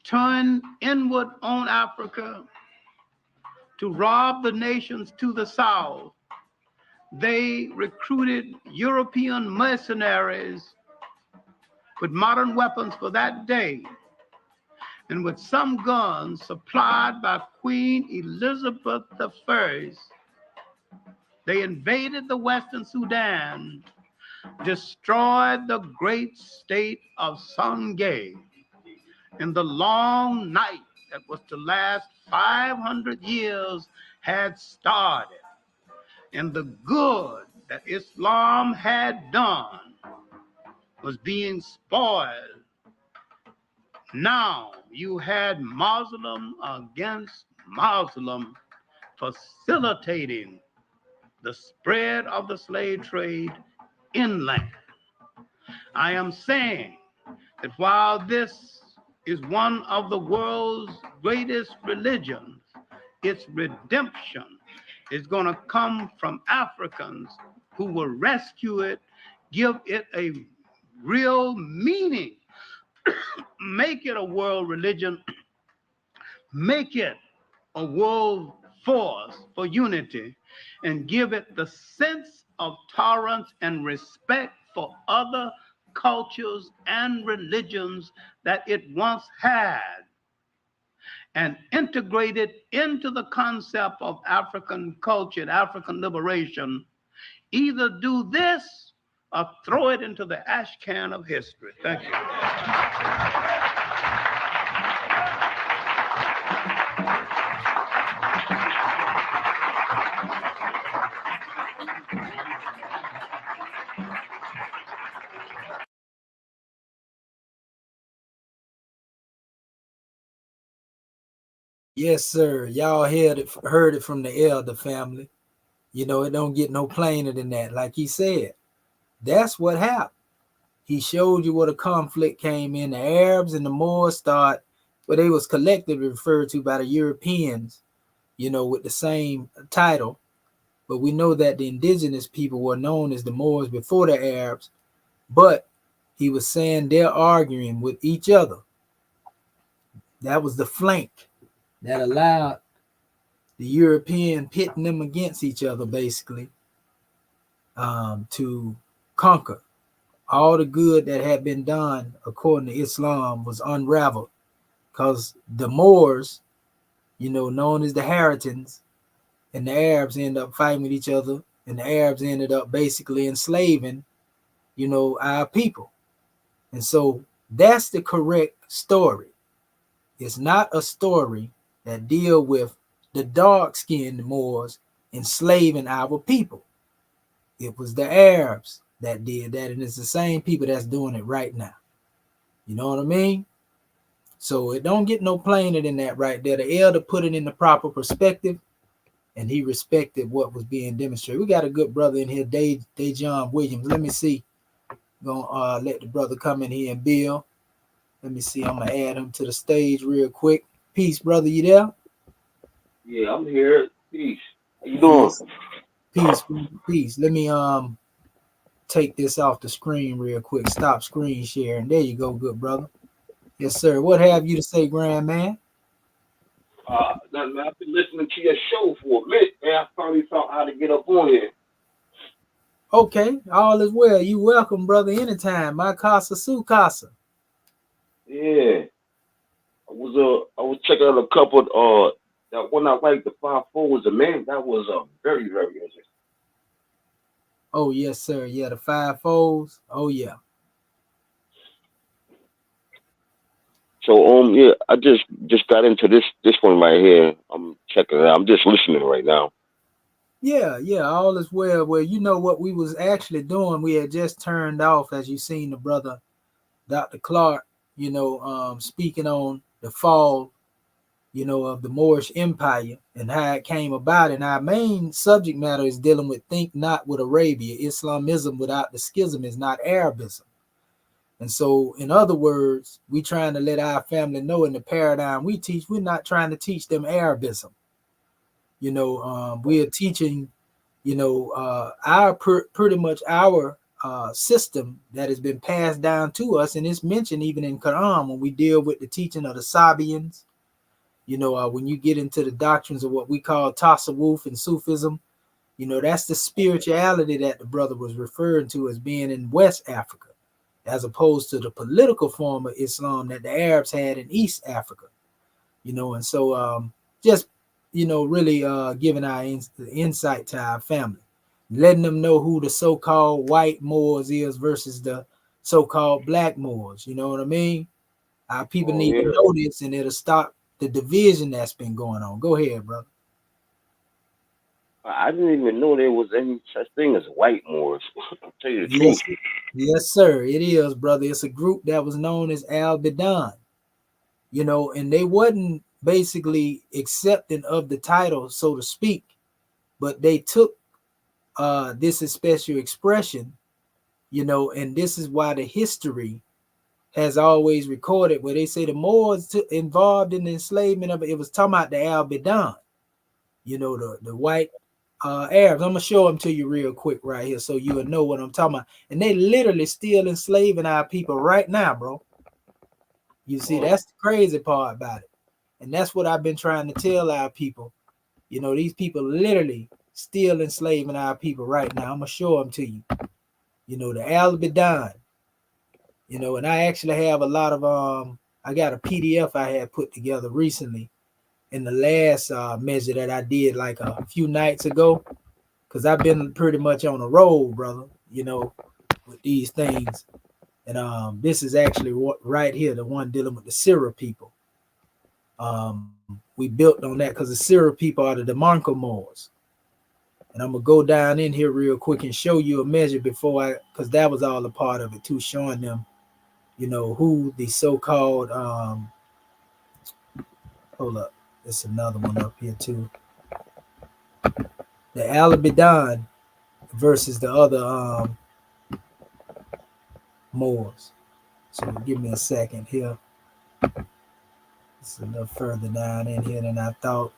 turned inward on Africa to rob the nations to the south. They recruited European mercenaries with modern weapons for that day, and with some guns supplied by Queen Elizabeth I, they invaded the Western Sudan, destroyed the great state of Sangay in the long night that was to last 500 years had started, and the good that Islam had done was being spoiled. Now you had Muslim against Muslim facilitating the spread of the slave trade inland. I am saying that while this is one of the world's greatest religions, its redemption is going to come from Africans who will rescue it, give it a real meaning, make it a world religion, make it a world force for unity, and give it the sense of tolerance and respect for other cultures and religions that it once had, and integrate it into the concept of African culture and African liberation. Either do this or throw it into the ash can of history. Thank you. Yes, sir. Y'all heard it from the elder family. You know, it don't get no plainer than that. Like he said, that's what happened. He showed you what a conflict came in. The Arabs and the Moors start, well, they was collectively referred to by the Europeans, you know, with the same title. But we know that the indigenous people were known as the Moors before the Arabs. But he was saying they're arguing with each other. That was the flank that allowed the European pitting them against each other, basically, to conquer. All the good that had been done according to Islam was unraveled because the Moors, you know, known as the Haritans, and the Arabs ended up fighting with each other, and the Arabs ended up basically enslaving, you know, our people. And so that's the correct story. It's not a story that deal with the dark-skinned Moors enslaving our people. It was the Arabs that did that, and it's the same people that's doing it right now. You know what I mean? So it don't get no plainer than that right there. The elder put it in the proper perspective, and he respected what was being demonstrated. We got a good brother in here, Dejon Williams. Let me see. Gonna let the brother come in here and build. Let me see. I'm gonna add him to the stage real quick. Peace, brother. You there? Yeah, I'm here. Peace. How you doing? Peace, peace. Let me take this off the screen real quick. Stop screen sharing. There you go, good brother. Yes, sir. What have you to say, grand man? Nothing, man. I've been listening to your show for a minute, man. I finally found how to get up on here. Okay, all is well. You welcome, brother, anytime. My casa, su casa. Yeah, I was checking out a couple. That one I liked, the 5-4 was a man. That was very very interesting. Oh, yes, sir. Yeah, the five folds. Oh, yeah. So yeah, I just got into this one right here. I'm checking it out. I'm just listening right now. Yeah, yeah, all is well. Well, you know what we was actually doing. We had just turned off, as you seen the brother, Dr. Clark, speaking on the fall, of the Moorish Empire and how it came about. And our main subject matter is dealing with think not with Arabia. Islamism without the schism is not Arabism. And so, in other words, we trying to let our family know in the paradigm we teach, we're not trying to teach them Arabism. We are teaching, our pretty much our system that has been passed down to us, and it's mentioned even in Quran when we deal with the teaching of the Sabians. When you get into the doctrines of what we call Tasawwuf and Sufism, that's the spirituality that the brother was referring to as being in West Africa, as opposed to the political form of Islam that the Arabs had in East Africa. And so just really giving our insight to our family, letting them know who the so-called white Moors is versus the so-called black Moors. You know what I mean? Our people Oh need to yeah, know this, and it'll stop the division that's been going on. Go ahead, brother. I didn't even know there was any such thing as white Moors. I'll tell you the truth. Yes, yes, sir. It is, brother. It's a group that was known as Al Bidan, and they wasn't basically accepting of the title, so to speak, but they took this is special expression, and this is why the history has always recorded where they say the Moors involved in the enslavement of it. It was talking about the Al Bidan, the white Arabs. I'm gonna show them to you real quick right here so you'll know what I'm talking about. And they literally still enslaving our people right now, bro. You see, Oh, that's the crazy part about it. And that's what I've been trying to tell our people. These people literally still enslaving our people right now. I'm gonna show them to you. The Al Bidan, and I actually have a lot of I got a PDF I had put together recently in the last measure that I did like a few nights ago, because I've been pretty much on a roll, brother, with these things. And this is actually what right here, the one dealing with the Syria people. We built on that because the Syria people are the Demarco Moors. And I'm gonna go down in here real quick and show you a measure because that was all a part of it too, showing them, who the so-called hold up, there's another one up here too. The Alabidan versus the other Moors. So give me a second here. It's a little further down in here than I thought,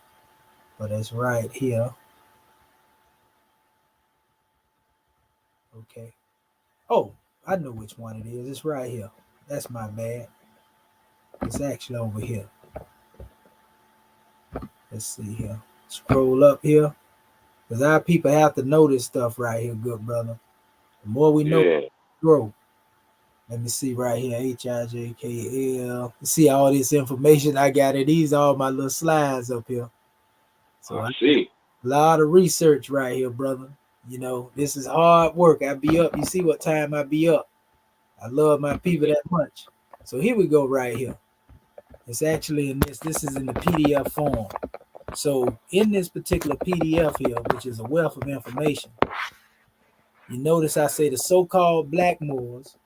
but it's right here. Okay. Oh, I know which one it is. It's right here. That's my bad. It's actually over here. Let's see here. Scroll up here. Because our people have to know this stuff right here, good brother. The more we know, yeah. grow. Let me see right here. HIJKL. You see all this information I got it. These are all my little slides up here. So I I got see. a lot of research right here, brother. This is hard work. I be up. You see what time I be up. I love my people that much. So here we go right here. It's actually in this. This is in the PDF form. So in this particular PDF here, which is a wealth of information, you notice I say the so-called black Moors,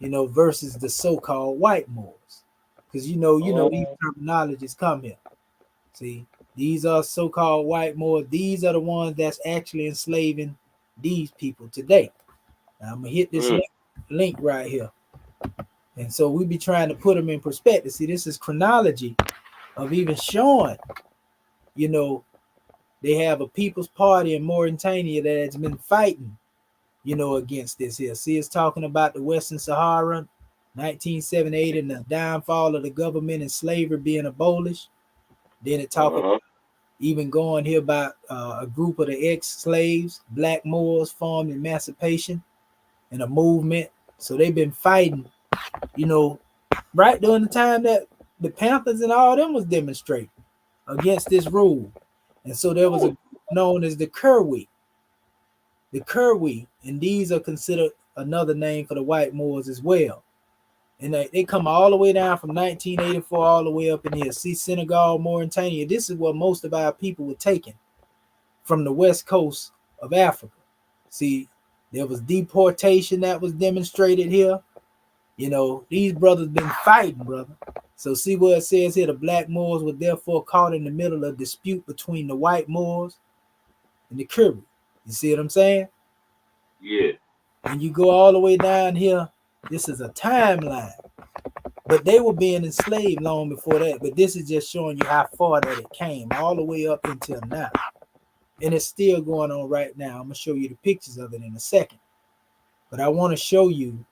versus the so-called white Moors. Because these Oh, terminologies come here. See, these are so-called white Moors. These are the ones that's actually enslaving these people today. Now, I'm gonna hit this mm, link right here. And so we be trying to put them in perspective. See, this is chronology of even showing, you know, they have a people's party in Mauritania that has been fighting, against this here. See, it's talking about the Western Sahara, 1978, and the downfall of the government and slavery being abolished. Then it talks about uh-huh. even going here about a group of the ex-slaves, black Moors formed emancipation and a movement. So they've been fighting, you know, right during the time that the Panthers and all them was demonstrating against this rule. And so there was a group known as the Kurwi. The Kurwi, and these are considered another name for the white Moors as well. And they come all the way down from 1984 all the way up in here. See, Senegal, Mauritania. This is where most of our people were taken from the west coast of Africa. See, there was deportation that was demonstrated here. You know, these brothers been fighting, brother. So see what it says here, the black Moors were therefore caught in the middle of a dispute between the white Moors and the Kurwi. You see what I'm saying? Yeah. And you go all the way down here, this is a timeline. But they were being enslaved long before that. But this is just showing you how far that it came, all the way up until now. And it's still going on right now. I'm going to show you the pictures of it in a second. But I want to show you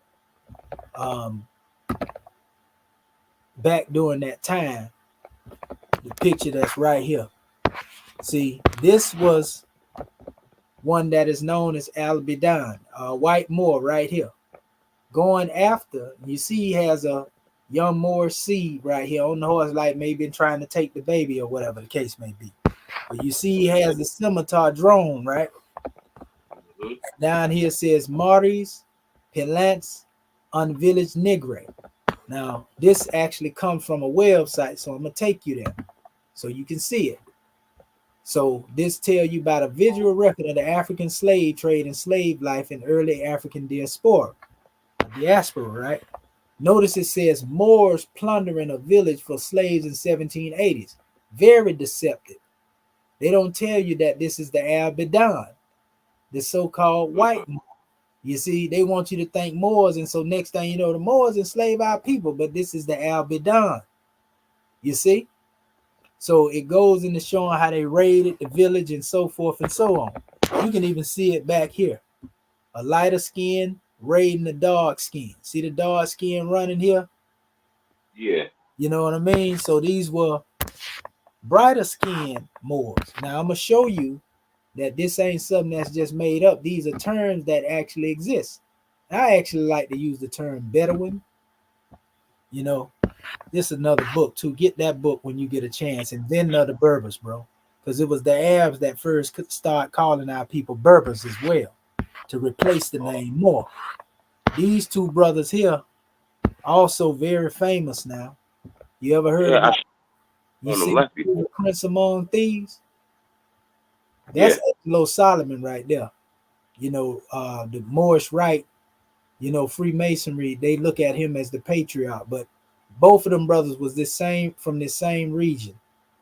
back during that time, the picture that's right here. See, this was one that is known as Al-Bidan, a white Moor right here. Going after, you see he has a young Moor seed right here on the horse, like maybe trying to take the baby or whatever the case may be. But you see he has the scimitar drone, right? Mm-hmm. Down here says Maris, Pelants, Unvillage Negre. Now, this actually comes from a website, so I'm going to take you there so you can see it. So this tells you about a visual record of the African slave trade and slave life in early African diaspora, right? Notice it says Moors plundering a village for slaves in 1780s. Very deceptive. They don't tell you that this is the Al-Bidan, the so-called white Moor. You see, they want you to think Moors, and so next thing you know, the Moors enslave our people, but this is the Al-Bidan. You see? So it goes into showing how they raided the village and so forth and so on. You can even see it back here. A lighter skin raiding the dark skin. See the dark skin running here? Yeah. You know what I mean? So these were brighter skinned Moors. Now I'm going to show you that this ain't something that's just made up. These are terms that actually exist. I actually like to use the term Bedouin. You know, this is another book too. Get that book when you get a chance. And then the Berbers, bro. Because it was the Arabs that first could start calling our people Berbers as well, to replace the name Moor. These two brothers here, also very famous now. You ever heard about you on the see left the Prince Among Thieves? Yeah. That's Lo Solomon right there. You know, the Moorish Rite, you know, Freemasonry, they look at him as the patriarch, but both of them brothers was from this same region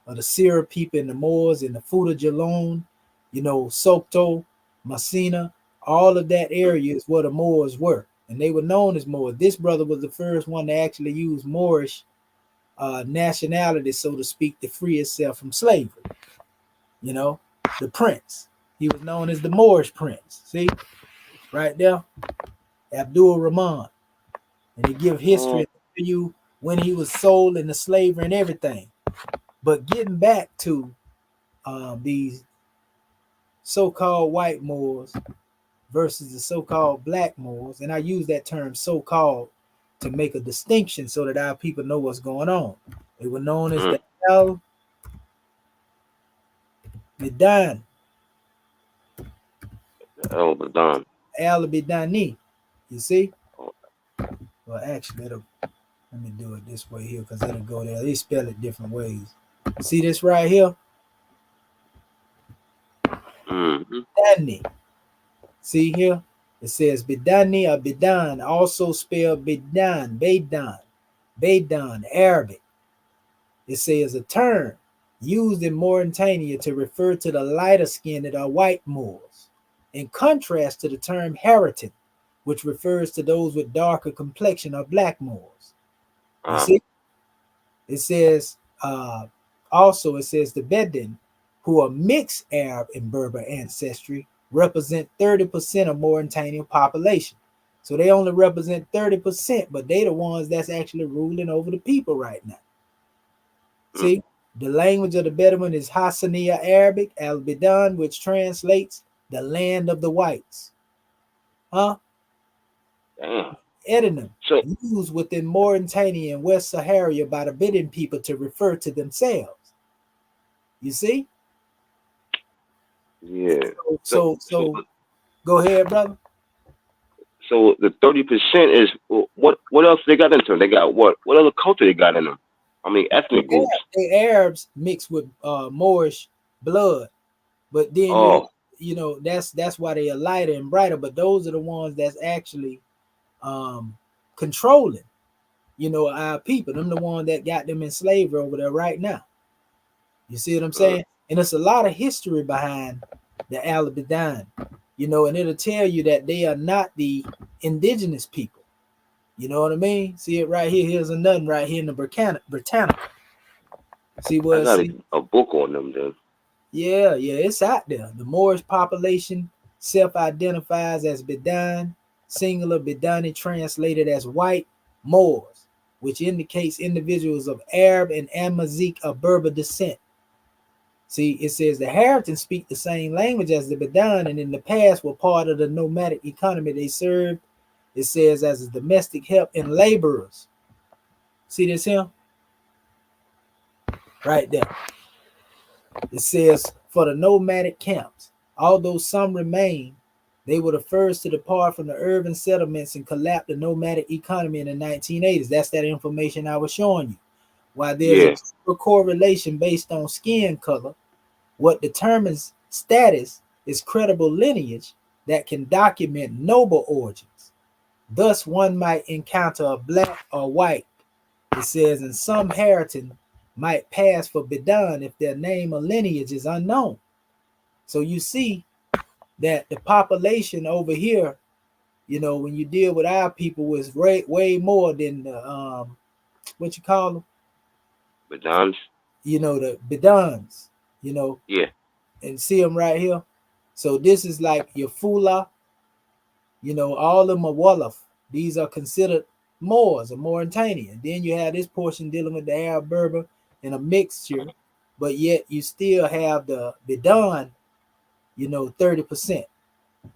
of the Syria people and the Moors and the Futa Jalon, you know, Sokto, Messina, all of that area is where the Moors were, and they were known as Moors. This brother was the first one to actually use Moorish nationality, so to speak, to free itself from slavery. You know, the prince. He was known as the Moorish prince. See, right there, Abdul Rahman. And he give history to you when he was sold into slavery and everything. But getting back to these so-called white Moors versus the so-called black Moors, and I use that term so-called to make a distinction so that our people know what's going on. They were known as the Al-Bidan. Al-Bidani. You see? Well, actually, let me do it this way here because it'll go there. They spell it different ways. See this right here? Bidani. See here? It says Bidani or Bidan, also spelled Bidan, Baidan, Arabic. It says a term used in Mauritania to refer to the lighter skinned or white Moors, in contrast to the term Haritan, which refers to those with darker complexion or black Moors. You see? It says also, it says the Bedouin, who are mixed Arab and Berber ancestry, represent 30% of Mauritanian population. So they only represent 30%, but they the ones that's actually ruling over the people right now. See, The language of the Bedouin is Hassaniya Arabic, Al-Bidan, which translates the land of the whites. Huh? Damn. Edenim, So used within Mauritania and West Sahara by the Bedouin people to refer to themselves. You see? yeah. So go ahead, brother. So the 30% is what else they got into them? They got what other culture they got in them? I mean ethnic groups. The Arabs mixed with Moorish blood, but then you know that's why they are lighter and brighter. But those are the ones that's actually controlling, you know, our people. Them the one that got them in slavery over there right now. You see what I'm saying? And it's a lot of history behind the Al-Bidan, you know, and it'll tell you that they are not the indigenous people. You know what I mean? See it right here. Here's another right here in the Britannica. See what? I got a book on them then. Yeah, it's out there. The Moorish population self-identifies as Bidan, singular Bidani, translated as white Moors, which indicates individuals of Arab and Amazigh of Berber descent. See, it says the Haritans speak the same language as the Bidan, and in the past were part of the nomadic economy they served. It says as a domestic help and laborers. See this here? Right there. It says for the nomadic camps, although some remain, they were the first to depart from the urban settlements and collapse the nomadic economy in the 1980s. That's that information I was showing you. While there's a correlation based on skin color, what determines status is credible lineage that can document noble origins. Thus, one might encounter a black or white. It says, and some Haritan might pass for Bidan if their name or lineage is unknown. So you see that the population over here, you know, when you deal with our people, was way more than the what you call them? Bidans. You know, the Bidans, you know. Yeah. And see them right here. So this is like your Fula, you know, all of them are Wolof. These are considered Moors or Mauritanian. Then you have this portion dealing with the Arab Berber and a mixture, but yet you still have the Bidan, you know, 30%.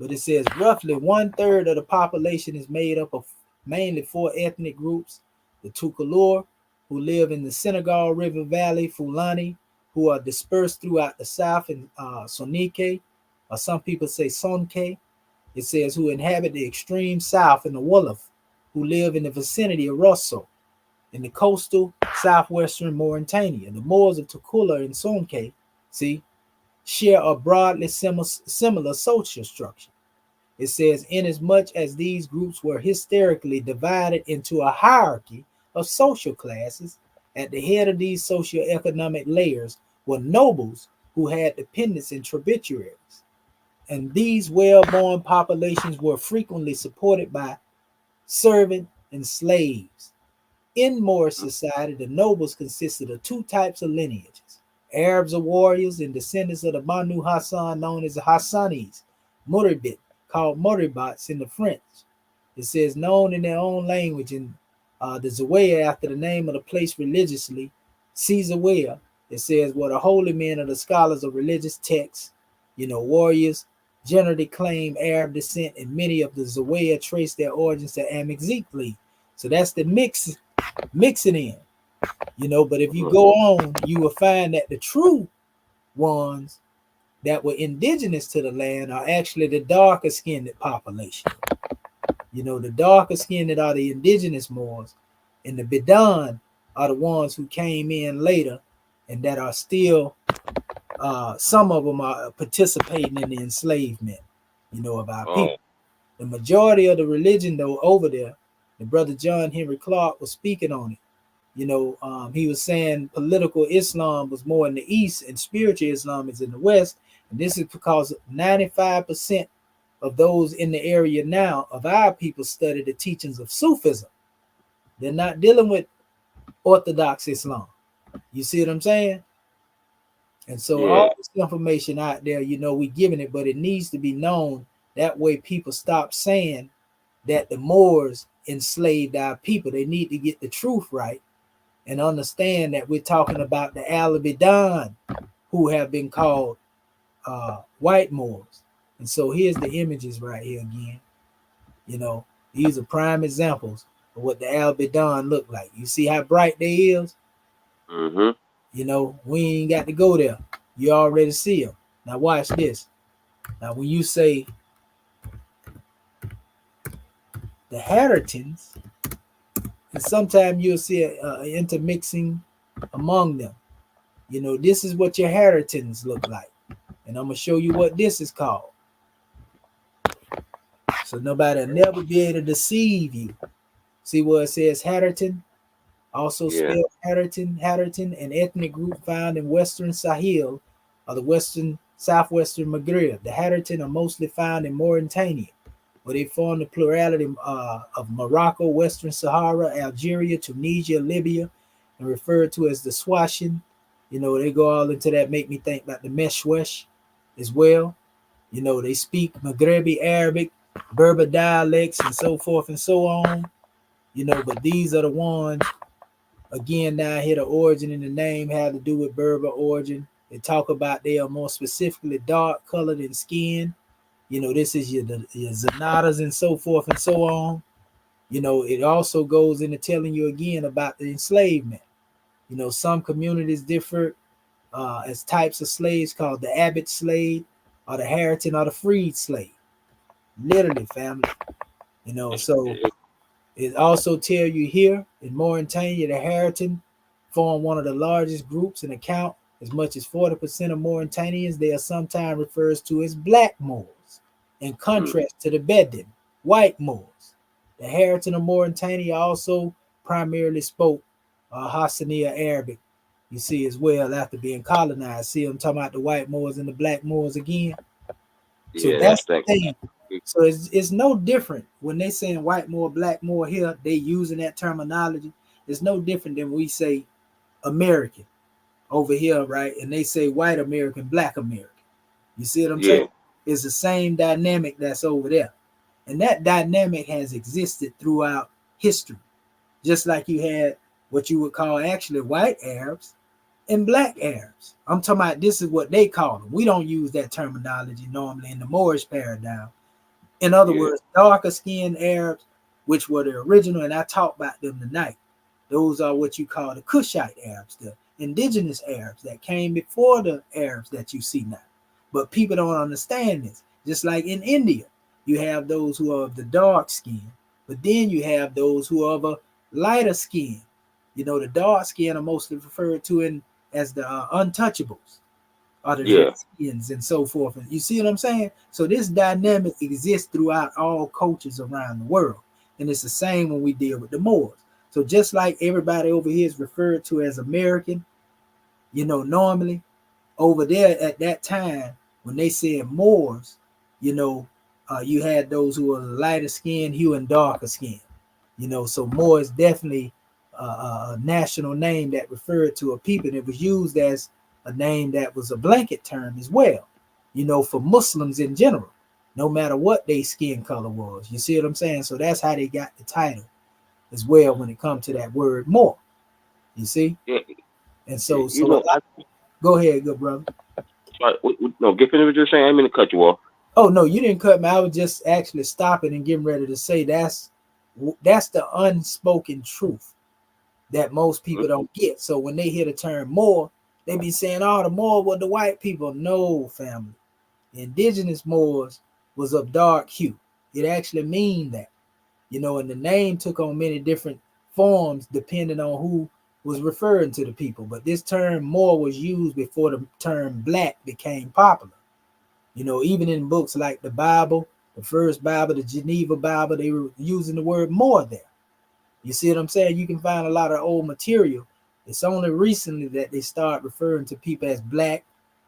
But it says roughly 1/3 of the population is made up of mainly 4 ethnic groups: the Tukulur, who live in the Senegal River Valley, Fulani, who are dispersed throughout the south, and Sonike, or some people say Sonke. It says who inhabit the extreme south, and the Wolof, who live in the vicinity of Rosso, in the coastal southwestern Mauritania. The Moors of Tukula and Sonke, see, share a broadly similar social structure. It says, inasmuch as these groups were hysterically divided into a hierarchy of social classes, at the head of these socioeconomic layers were nobles who had dependents and tributaries. And these well-born populations were frequently supported by servant and slaves. In Moorish society, the nobles consisted of 2 types of lineages: Arabs or warriors and descendants of the Banu Hassan, known as the Hassanis, Muribit, called Moribats in the French. It says known in their own language in the Zawiya, after the name of the place religiously, Caesarea. It says, well, the holy men are the scholars of religious texts. You know, warriors generally claim Arab descent, and many of the Zawiya trace their origins to Amazigh. So that's the mixing in, you know. But if you go on, you will find that the true ones that were indigenous to the land are actually the darker skinned population. You know, the darker skinned are the indigenous Moors, and the Bidan are the ones who came in later and that are still, some of them are participating in the enslavement, you know, of our people. The majority of the religion, though, over there, the brother John Henry Clark was speaking on it. You know, he was saying political Islam was more in the East and spiritual Islam is in the West. And this is because 95% of those in the area now of our people study the teachings of Sufism. They're not dealing with Orthodox Islam. You see what I'm saying? And so all this information out there, you know, we giving it, but it needs to be known. That way people stop saying that the Moors enslaved our people. They need to get the truth right. and understand that we're talking about the Alabidan, who have been called white Moors. And so here's the images right here again. You know, these are prime examples of what the Alabidan look like. You see how bright they is? Mm-hmm. You know, we ain't got to go there. You already see them. Now watch this. Now when you say the Haritans, and sometimes you'll see an intermixing among them. You know, this is what your Haritans look like. And I'm going to show you what this is called. So nobody will never be able to deceive you. See where it says Haritan? Also spelled Haritan, an ethnic group found in Western Sahel or the southwestern Maghreb. The Haritan are mostly found in Mauritania, where they form the plurality of Morocco, Western Sahara, Algeria, Tunisia, Libya, and referred to as the Swashin. You know, they go all into that, make me think about the Meshwesh as well. You know, they speak Maghrebi Arabic, Berber dialects, and so forth and so on. You know, but these are the ones, again, down here, the origin in the name had to do with Berber origin. They talk about they are more specifically dark colored in skin. You know, this is your Zanadas and so forth and so on. You know, it also goes into telling you again about the enslavement. You know, some communities differ as types of slaves called the Abbot slave or the Haritan or the freed slave. Literally, family. You know, so it also tell you here in Mauritania, the Haritan form one of the largest groups and account as much as 40% of Mauritanians. They are sometimes referred to as black Moors, in contrast to the Bedouin, white Moors. The Haritan of Mauritania also primarily spoke Hassaniya Arabic, you see, as well, after being colonized. See, I'm talking about the white Moors and the black Moors again. So that's the thing. So it's no different when they saying white Moor, black Moor here, they using that terminology. It's no different than we say American over here, right? And they say white American, black American. You see what I'm saying? It's the same dynamic that's over there. And that dynamic has existed throughout history. Just like you had what you would call actually white Arabs and black Arabs. I'm talking about this is what they call them. We don't use that terminology normally in the Moorish paradigm. In other words, darker skinned Arabs, which were the original, and I talked about them tonight. Those are what you call the Cushite Arabs, the indigenous Arabs that came before the Arabs that you see now. But people don't understand this. Just like in India, you have those who are of the dark skin, but then you have those who are of a lighter skin. You know, the dark skin are mostly referred to as the untouchables, or the Dracians and so forth. And you see what I'm saying? So this dynamic exists throughout all cultures around the world. And it's the same when we deal with the Moors. So just like everybody over here is referred to as American, you know, normally over there at that time, when they said Moors, you know, you had those who were lighter skin, hue, and darker skin. You know, so Moor is definitely a national name that referred to a people. And it was used as a name that was a blanket term as well, you know, for Muslims in general, no matter what their skin color was. You see what I'm saying? So that's how they got the title as well when it comes to that word Moor. You see? And so, go ahead, good brother. No, get finished what you're saying. I didn't mean to cut you off. Oh no, you didn't cut me. I was just actually stopping and getting ready to say that's the unspoken truth that most people don't get. So when they hear the term Moor, they be saying, "Oh, the Moor were the white people." No, family. The indigenous Moors was of dark hue. It actually mean that, you know, and the name took on many different forms depending on who was referring to the people. But this term Moor was used before the term black became popular. You know, even in books like the Bible, the first Bible, the Geneva Bible, they were using the word Moor there. You see what I'm saying? You can find a lot of old material. It's only recently that they start referring to people as black.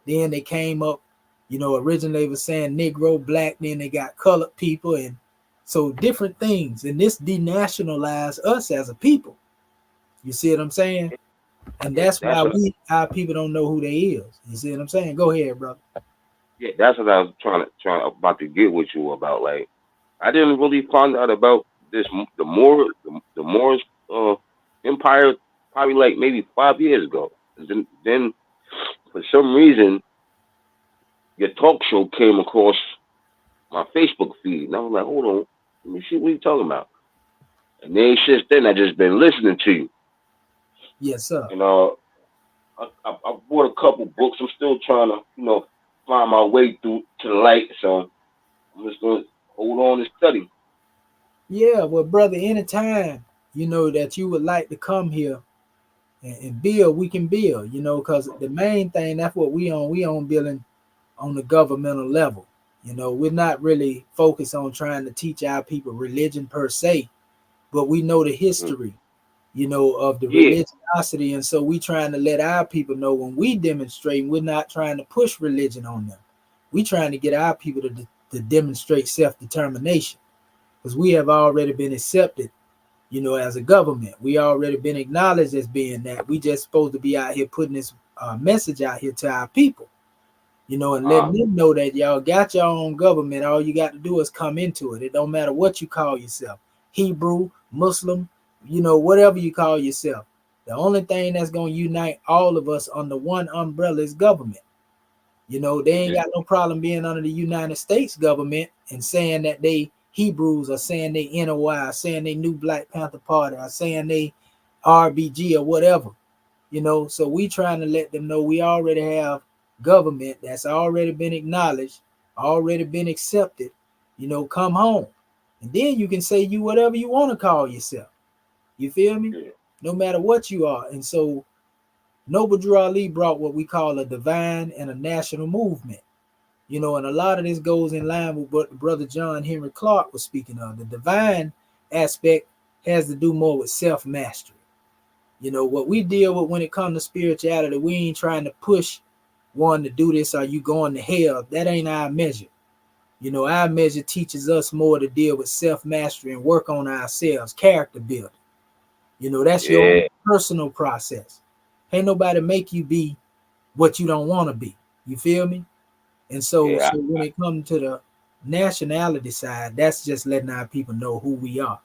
Then they came up, you know, originally they were saying Negro, black, then they got colored people, and so different things. And this denationalized us as a people. You see what I'm saying? And that's why our people don't know who they is. You see what I'm saying? Go ahead, brother. Yeah, that's what I was about to get with you about. Like, I didn't really find out about this the Moorish empire probably like maybe 5 years ago. Then for some reason, your talk show came across my Facebook feed, and I was like, hold on, let me see what you talking about. And then since then, I just been listening to you. Yes, sir. And I bought a couple books. I'm still trying to, find my way through to the light. So I'm just gonna hold on and study. Yeah, well, brother, anytime that you would like to come here and build, we can build. Because the main thing, that's what we on. We on building on the governmental level. We're not really focused on trying to teach our people religion per se, but we know the Mm. history, of the Yeah, religiosity. And so we trying to let our people know when we demonstrate, we're not trying to push religion on them. We trying to get our people to demonstrate self-determination, because we have already been accepted, as a government. We already been acknowledged as being that. We just supposed to be out here putting this message out here to our people, and letting them know that y'all got your own government. All you got to do is come into it. It don't matter what you call yourself, Hebrew, Muslim, whatever you call yourself. The only thing that's going to unite all of us under one umbrella is government. They ain't got no problem being under the United States government and saying that they Hebrews, or saying they NOI, or saying they New Black Panther Party, or saying they RBG or whatever. So we trying to let them know we already have government that's already been acknowledged, already been accepted. Come home, and then you can say you whatever you want to call yourself. You feel me? yeah, No matter what you are. And so Noble Drew Ali brought what we call a divine and a national movement. And a lot of this goes in line with what Brother John Henry Clark was speaking of. The divine aspect has to do more with self-mastery. What we deal with when it comes to spirituality, we ain't trying to push one to do this or you going to hell. That ain't our measure. Our measure teaches us more to deal with self-mastery and work on ourselves, character building. That's your own yeah, personal process. Ain't nobody make you be what you don't want to be. You feel me? And so yeah, when it comes to the nationality side, that's just letting our people know who we are.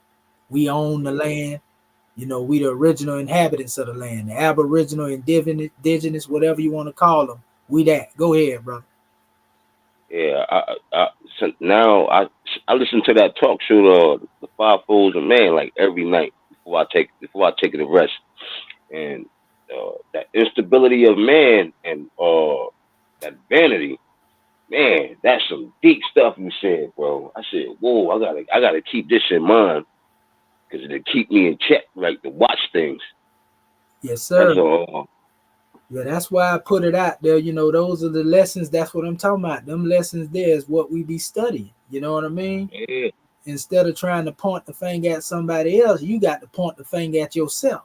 We own the land. We the original inhabitants of the land, the aboriginal, indigenous, whatever you want to call them. We that. Go ahead, brother. yeah. So now I listen to that talk show, the Five Folds of Man, like every night before I take a rest, and that instability of man and that vanity. Man, that's some deep stuff you said, bro. I said, whoa, I gotta keep this in mind because it'll keep me in check, like to watch things. Yes, That's sir. all. Yeah, that's why I put it out there. Those are the lessons. That's what I'm talking about. Them lessons there is what we be studying. You know what I mean? Yeah, Instead of trying to point the finger at somebody else, you got to point the finger at yourself.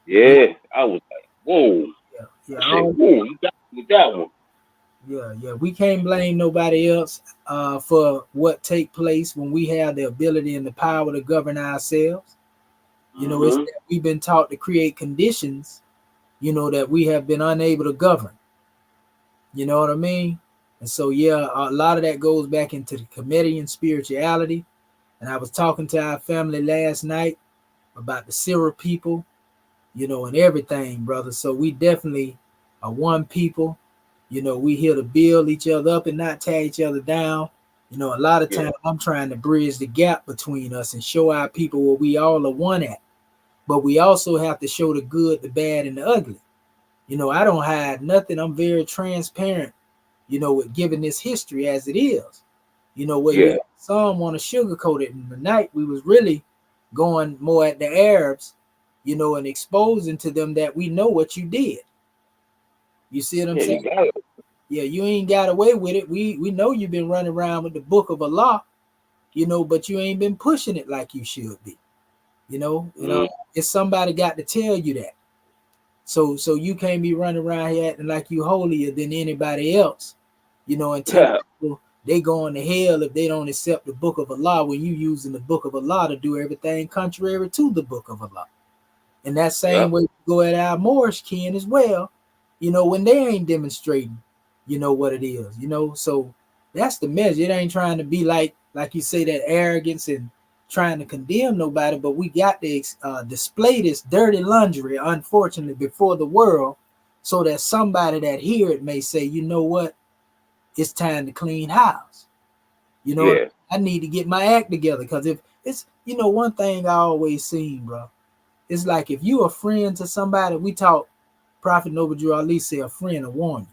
You, yeah. I was like, whoa. yeah, yeah, I said, whoa, you got me with that one. yeah. We can't blame nobody else for what take place when we have the ability and the power to govern ourselves. It's Mm-hmm. that we've been taught to create conditions, that we have been unable to govern. You know what I mean? And so, yeah, a lot of that goes back into the Comedian spirituality. And I was talking to our family last night about the Syrup people, and everything, brother. So we definitely are one people. We here to build each other up and not tear each other down. A lot of Yeah, times I'm trying to bridge the gap between us and show our people where we all are one at. But we also have to show the good, the bad, and the ugly. I don't hide nothing. I'm very transparent, with giving this history as it is. Where yeah, some want to sugarcoat it. And tonight we was really going more at the Arabs, and exposing to them that we know what you did. You see what I'm yeah. saying? You got it. Yeah, you ain't got away with it. We know you've been running around with the book of Allah, but you ain't been pushing it like you should be. Mm, It's somebody got to tell you that. So you can't be running around here acting like you holier than anybody else, and telling yeah, people they going to hell if they don't accept the book of Allah when you using the book of Allah to do everything contrary to the book of Allah. And that yeah, same way you go at our Moorish kin as well, when they ain't demonstrating, what it is, So that's the measure. It ain't trying to be like you say, that arrogance and trying to condemn nobody, but we got to display this dirty laundry, unfortunately, before the world, so that somebody that hear it may say, you know what, it's time to clean house. You know, Yeah. I need to get my act together, because if it's, you know, one thing I always seen, bro, it's like if you a friend to somebody, we talk, Prophet Noble Drew Ali say a friend will warn you.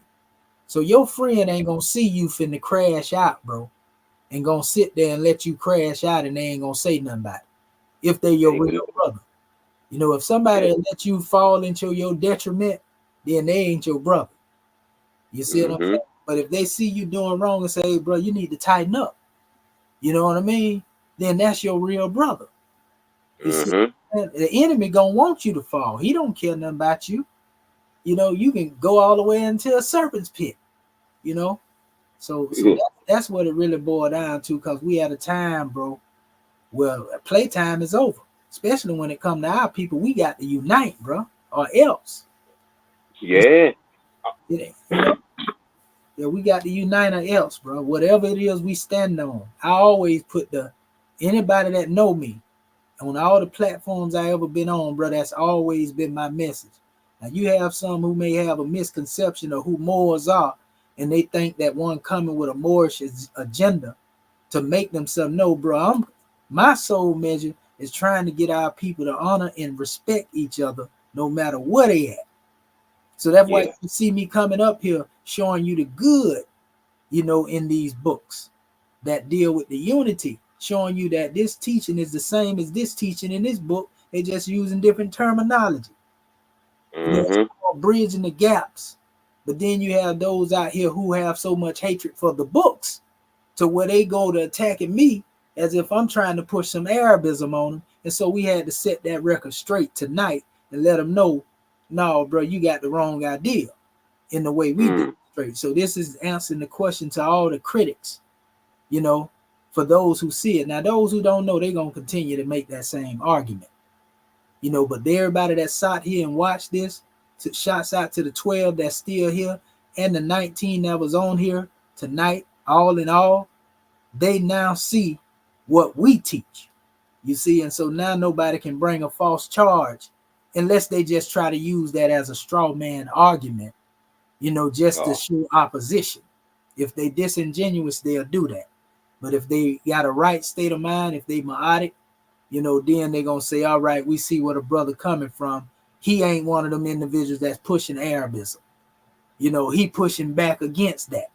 So your friend ain't gonna see you finna crash out, bro, and gonna sit there and let you crash out, and they ain't gonna say nothing about it if they your real brother. You know, if somebody let you fall into your detriment, then they ain't your brother. You see what I'm saying? But if they see you doing wrong and say, hey, bro, you need to tighten up, you know what I mean? Then that's your real brother. You see, the enemy gonna want you to fall. He don't care nothing about you. You know, you can go all the way into a serpent's pit, you know? So that's what it really boiled down to, because we at a time, bro, where playtime is over. Especially when it come to our people, we got to unite, bro, or else. Yeah. You know? Yeah, we got to unite or else, bro. Whatever it is we stand on. I always put anybody that know me on all the platforms I ever been on, bro, that's always been my message. Now, you have some who may have a misconception of who Moors are, and they think that one coming with a Moorish agenda to make themselves know, bro, my sole measure is trying to get our people to honor and respect each other no matter where they at. So that's why you see me coming up here showing you the good, you know, in these books that deal with the unity, showing you that this teaching is the same as this teaching in this book. They just using different terminology. You know, it's bridging the gaps. But then you have those out here who have so much hatred for the books to where they go to attacking me as if I'm trying to push some Arabism on them. And so we had to set that record straight tonight and let them know, no, bro, you got the wrong idea in the way we do it straight. So this is answering the question to all the critics, you know, for those who see it. Now, those who don't know, they're going to continue to make that same argument, you know, but everybody that sat here and watched this, shouts out to the 12 that's still here and the 19 that was on here tonight, all in all, they now see what we teach, you see, and so now nobody can bring a false charge unless they just try to use that as a straw man argument, you know, just to show opposition. If they disingenuous, they'll do that. But if they got a right state of mind, if they ma'atic, you know, then they're gonna say, all right, we see where the brother coming from. He ain't one of them individuals that's pushing Arabism. You know, he pushing back against that,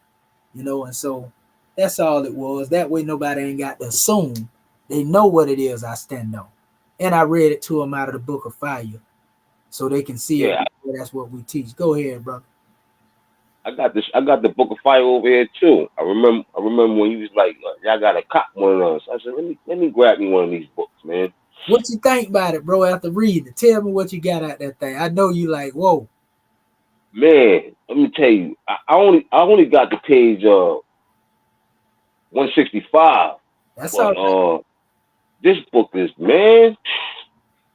you know, and so that's all it was. That way nobody ain't got to assume. They know what it is I stand on. And I read it to them out of the Book of Fire so they can see it. That's what we teach. Go ahead, brother. I got the Book of Fire over here too. I remember when you was like, y'all gotta cop one of those. I said, let me grab me one of these books, man. What you think about it, bro, after reading it? Tell me what you got out that thing. I know you like, whoa. Man, let me tell you, I only got the page 165. That's all right. This book is, man,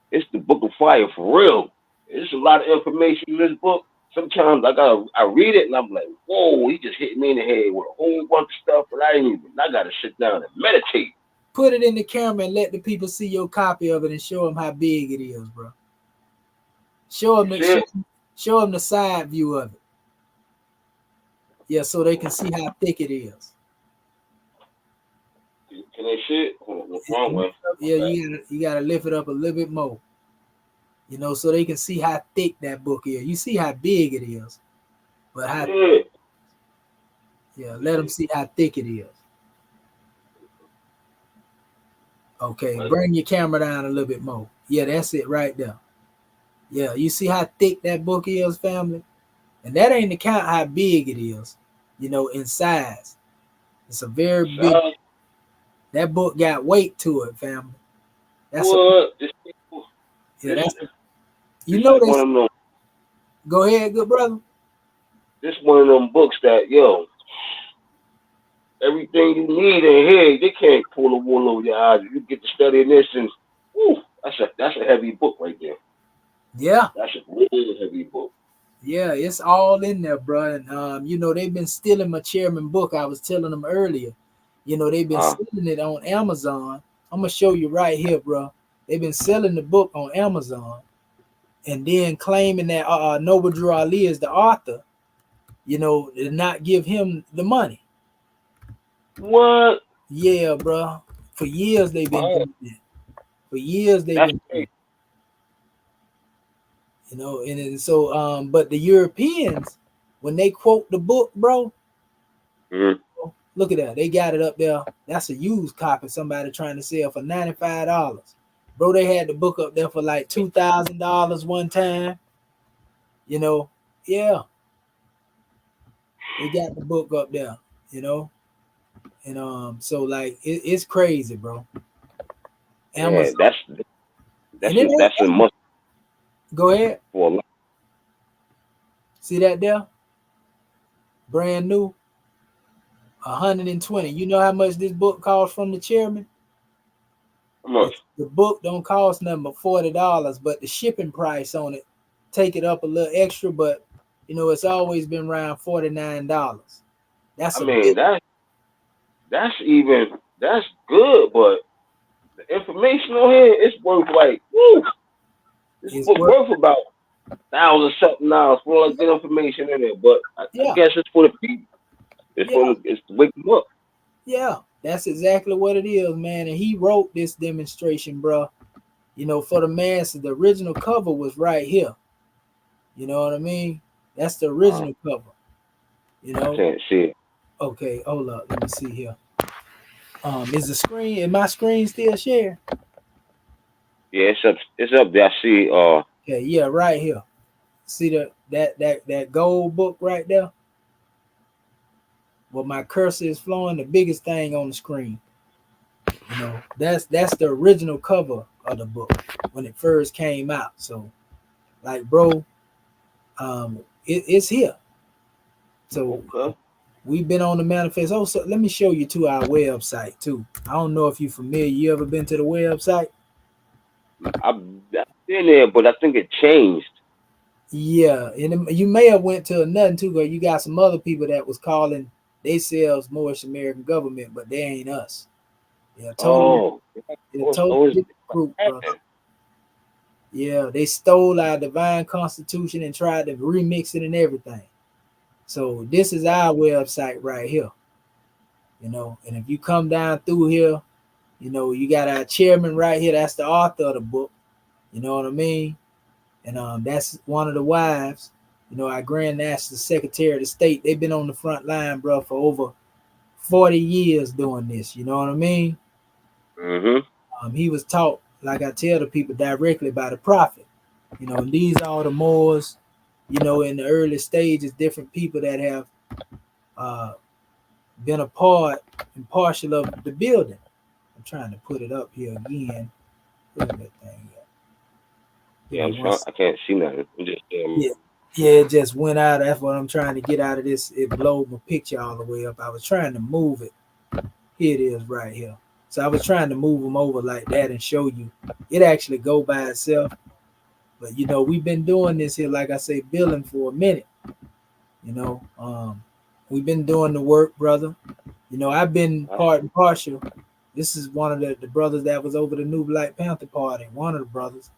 it's the Book of Fire for real. There's a lot of information in this book. Sometimes I read it and I'm like, whoa, he just hit me in the head with a whole bunch of stuff, but I gotta sit down and meditate. Put it in the camera and let the people see your copy of it and show them how big it is, bro. Show them the side view of it. Yeah, so they can see how thick it is. Can they see it? What's wrong with? Yeah, you gotta lift it up a little bit more. You know, so they can see how thick that book is. You see how big it is, but how let them see how thick it is. Okay, bring your camera down a little bit more. Yeah, that's it right there. Yeah, you see how thick that book is, family? And that ain't to count how big it is, you know, in size. It's a very big. That book got weight to it, family. That's what? You know this. Go ahead, good brother. This one of them books that, yo, everything you need in here, they can't pull the wool over your eyes. You get to studying this, and that's a heavy book right there. Yeah, that's a really heavy book. Yeah, it's all in there, bro. And you know, they've been stealing my chairman book. I was telling them earlier. You know, they've been stealing it on Amazon, I'm gonna show you right here, bro. They've been selling the book on Amazon, and then claiming that Noble Drew Ali is the author. You know, to not give him the money. What? Yeah, bro. For years they've been Man, doing that. For years they've that's been doing crazy. it. You know, and so but the Europeans, when they quote the book, bro, Mhm. look at that. They got it up there. That's a used copy somebody trying to sell for $95. Bro, they had the book up there for like $2,000 one time. You know, yeah, they got the book up there, you know. And so like it's crazy, bro. Yeah, Amazon. that's And it ain't that's a must go ahead. for a lot. See that there? Brand new. 120. You know how much this book costs from the chairman? How much? The book don't cost nothing but $40, but the shipping price on it take it up a little extra, but you know it's always been around $49. That's I a mean, bit. that's good, but the information on here is worth like, woo, this It's book worth. worth about $1,000 something for all the good information in there. But I Yeah, guess it's for the people. yeah, It's to wake them up. yeah. That's exactly what it is, man. And he wrote this demonstration, bro. You know, for the masses. The original cover was right here. You know what I mean? That's the original cover. You I know. can't see it. Okay, hold up. Let me see here. Is my screen still shared? Yeah, it's up there. I see. Okay, yeah, right here. See that gold book right there? Well, my cursor is flowing, the biggest thing on the screen. You know, that's the original cover of the book when it first came out. So, like, bro, it's here. So Okay. we've been on the manifest. Oh, so let me show you to our website too. I don't know if you're familiar. You ever been to the website? I've been there, but I think it changed. Yeah, and you may have went to another too, because you got some other people that was calling themselves Moorish American government, but they ain't us. Oh, They're a totally it's different group, brother. Yeah, they stole our divine constitution and tried to remix it and everything. So this is our website right here, you know. And if you come down through here, you know, you got our chairman right here. That's the author of the book. You know what I mean? And that's one of the wives. You know, our Grand National Secretary of the State. They've been on the front line, bro, for over 40 years doing this. You know what I mean? Mm-hmm. He was taught, like I tell the people, directly by the prophet. You know, and these are the Moors, you know, in the early stages, different people that have uh, been a part and partial of the building. I'm trying to put it up here again. Where's that thing at? Give Yeah, me I'm one trying. second. I can't see nothing. I'm just Yeah. Yeah, it just went out. That's what I'm trying to get out of this. It blowed my picture all the way up. I was trying to move it. Here it is right here. So I was trying to move them over like that and show you. It actually go by itself. But you know, we've been doing this here, like I say, building for a minute. You know, we've been doing the work, brother. You know, I've been part and partial. This is one of the brothers that was over the New Black Panther Party. One of the brothers.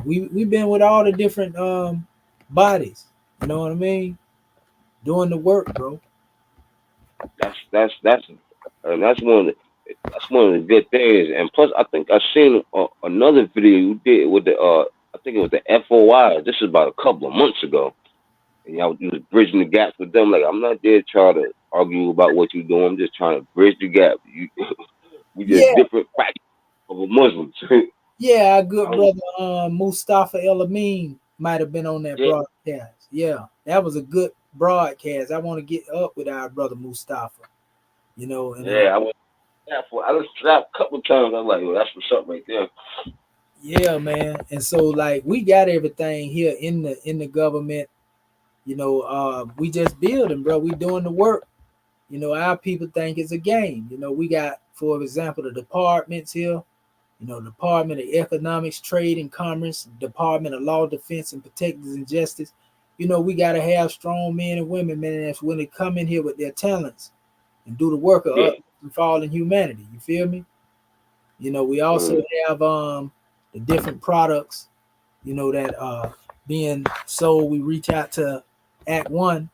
We've been with all the different bodies. You know what I mean? Doing the work, bro. that's one of the good things. And plus, I think I seen another video you did with the I think it was the FOI. This is about a couple of months ago, and y'all you was bridging the gaps with them. Like, I'm not there trying to argue about what you're doing. I'm just trying to bridge the gap. We just Yeah, different factions of a Muslims. yeah. Our good Um, brother Mustafa El Amin might have been on that yeah, broadcast. Yeah, that was a good broadcast. I want to get up with our brother Mustafa. You know, and yeah. I was slapped a couple times. I'm like, well, that's what's up right there. yeah, man. And so like we got everything here in the government. You know, we just building, bro. We doing the work. You know, our people think it's a game. You know, we got, for example, the departments here. You know, Department of Economics, Trade and Commerce, Department of Law, Defense and Protectors and Justice. You know, we gotta have strong men and women, man, that's when they come in here with their talents and do the work of Yeah, up and fallen humanity. You feel me? We also have the different products, that being sold. We reach out to Act One.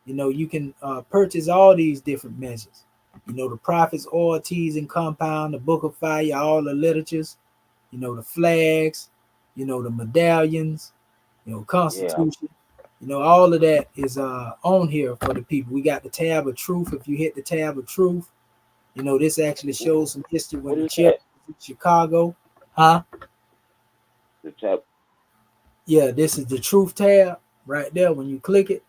You can purchase all these different measures. The prophets, oil, teas, and compound, the book of fire, all the literatures, the flags, the medallions, constitution, all of that is on here for the people. We got the tab of truth. If you hit the tab of truth, this actually shows some history when the chip was in Chicago. Huh? The tab. Yeah, this is the truth tab right there. When you click it,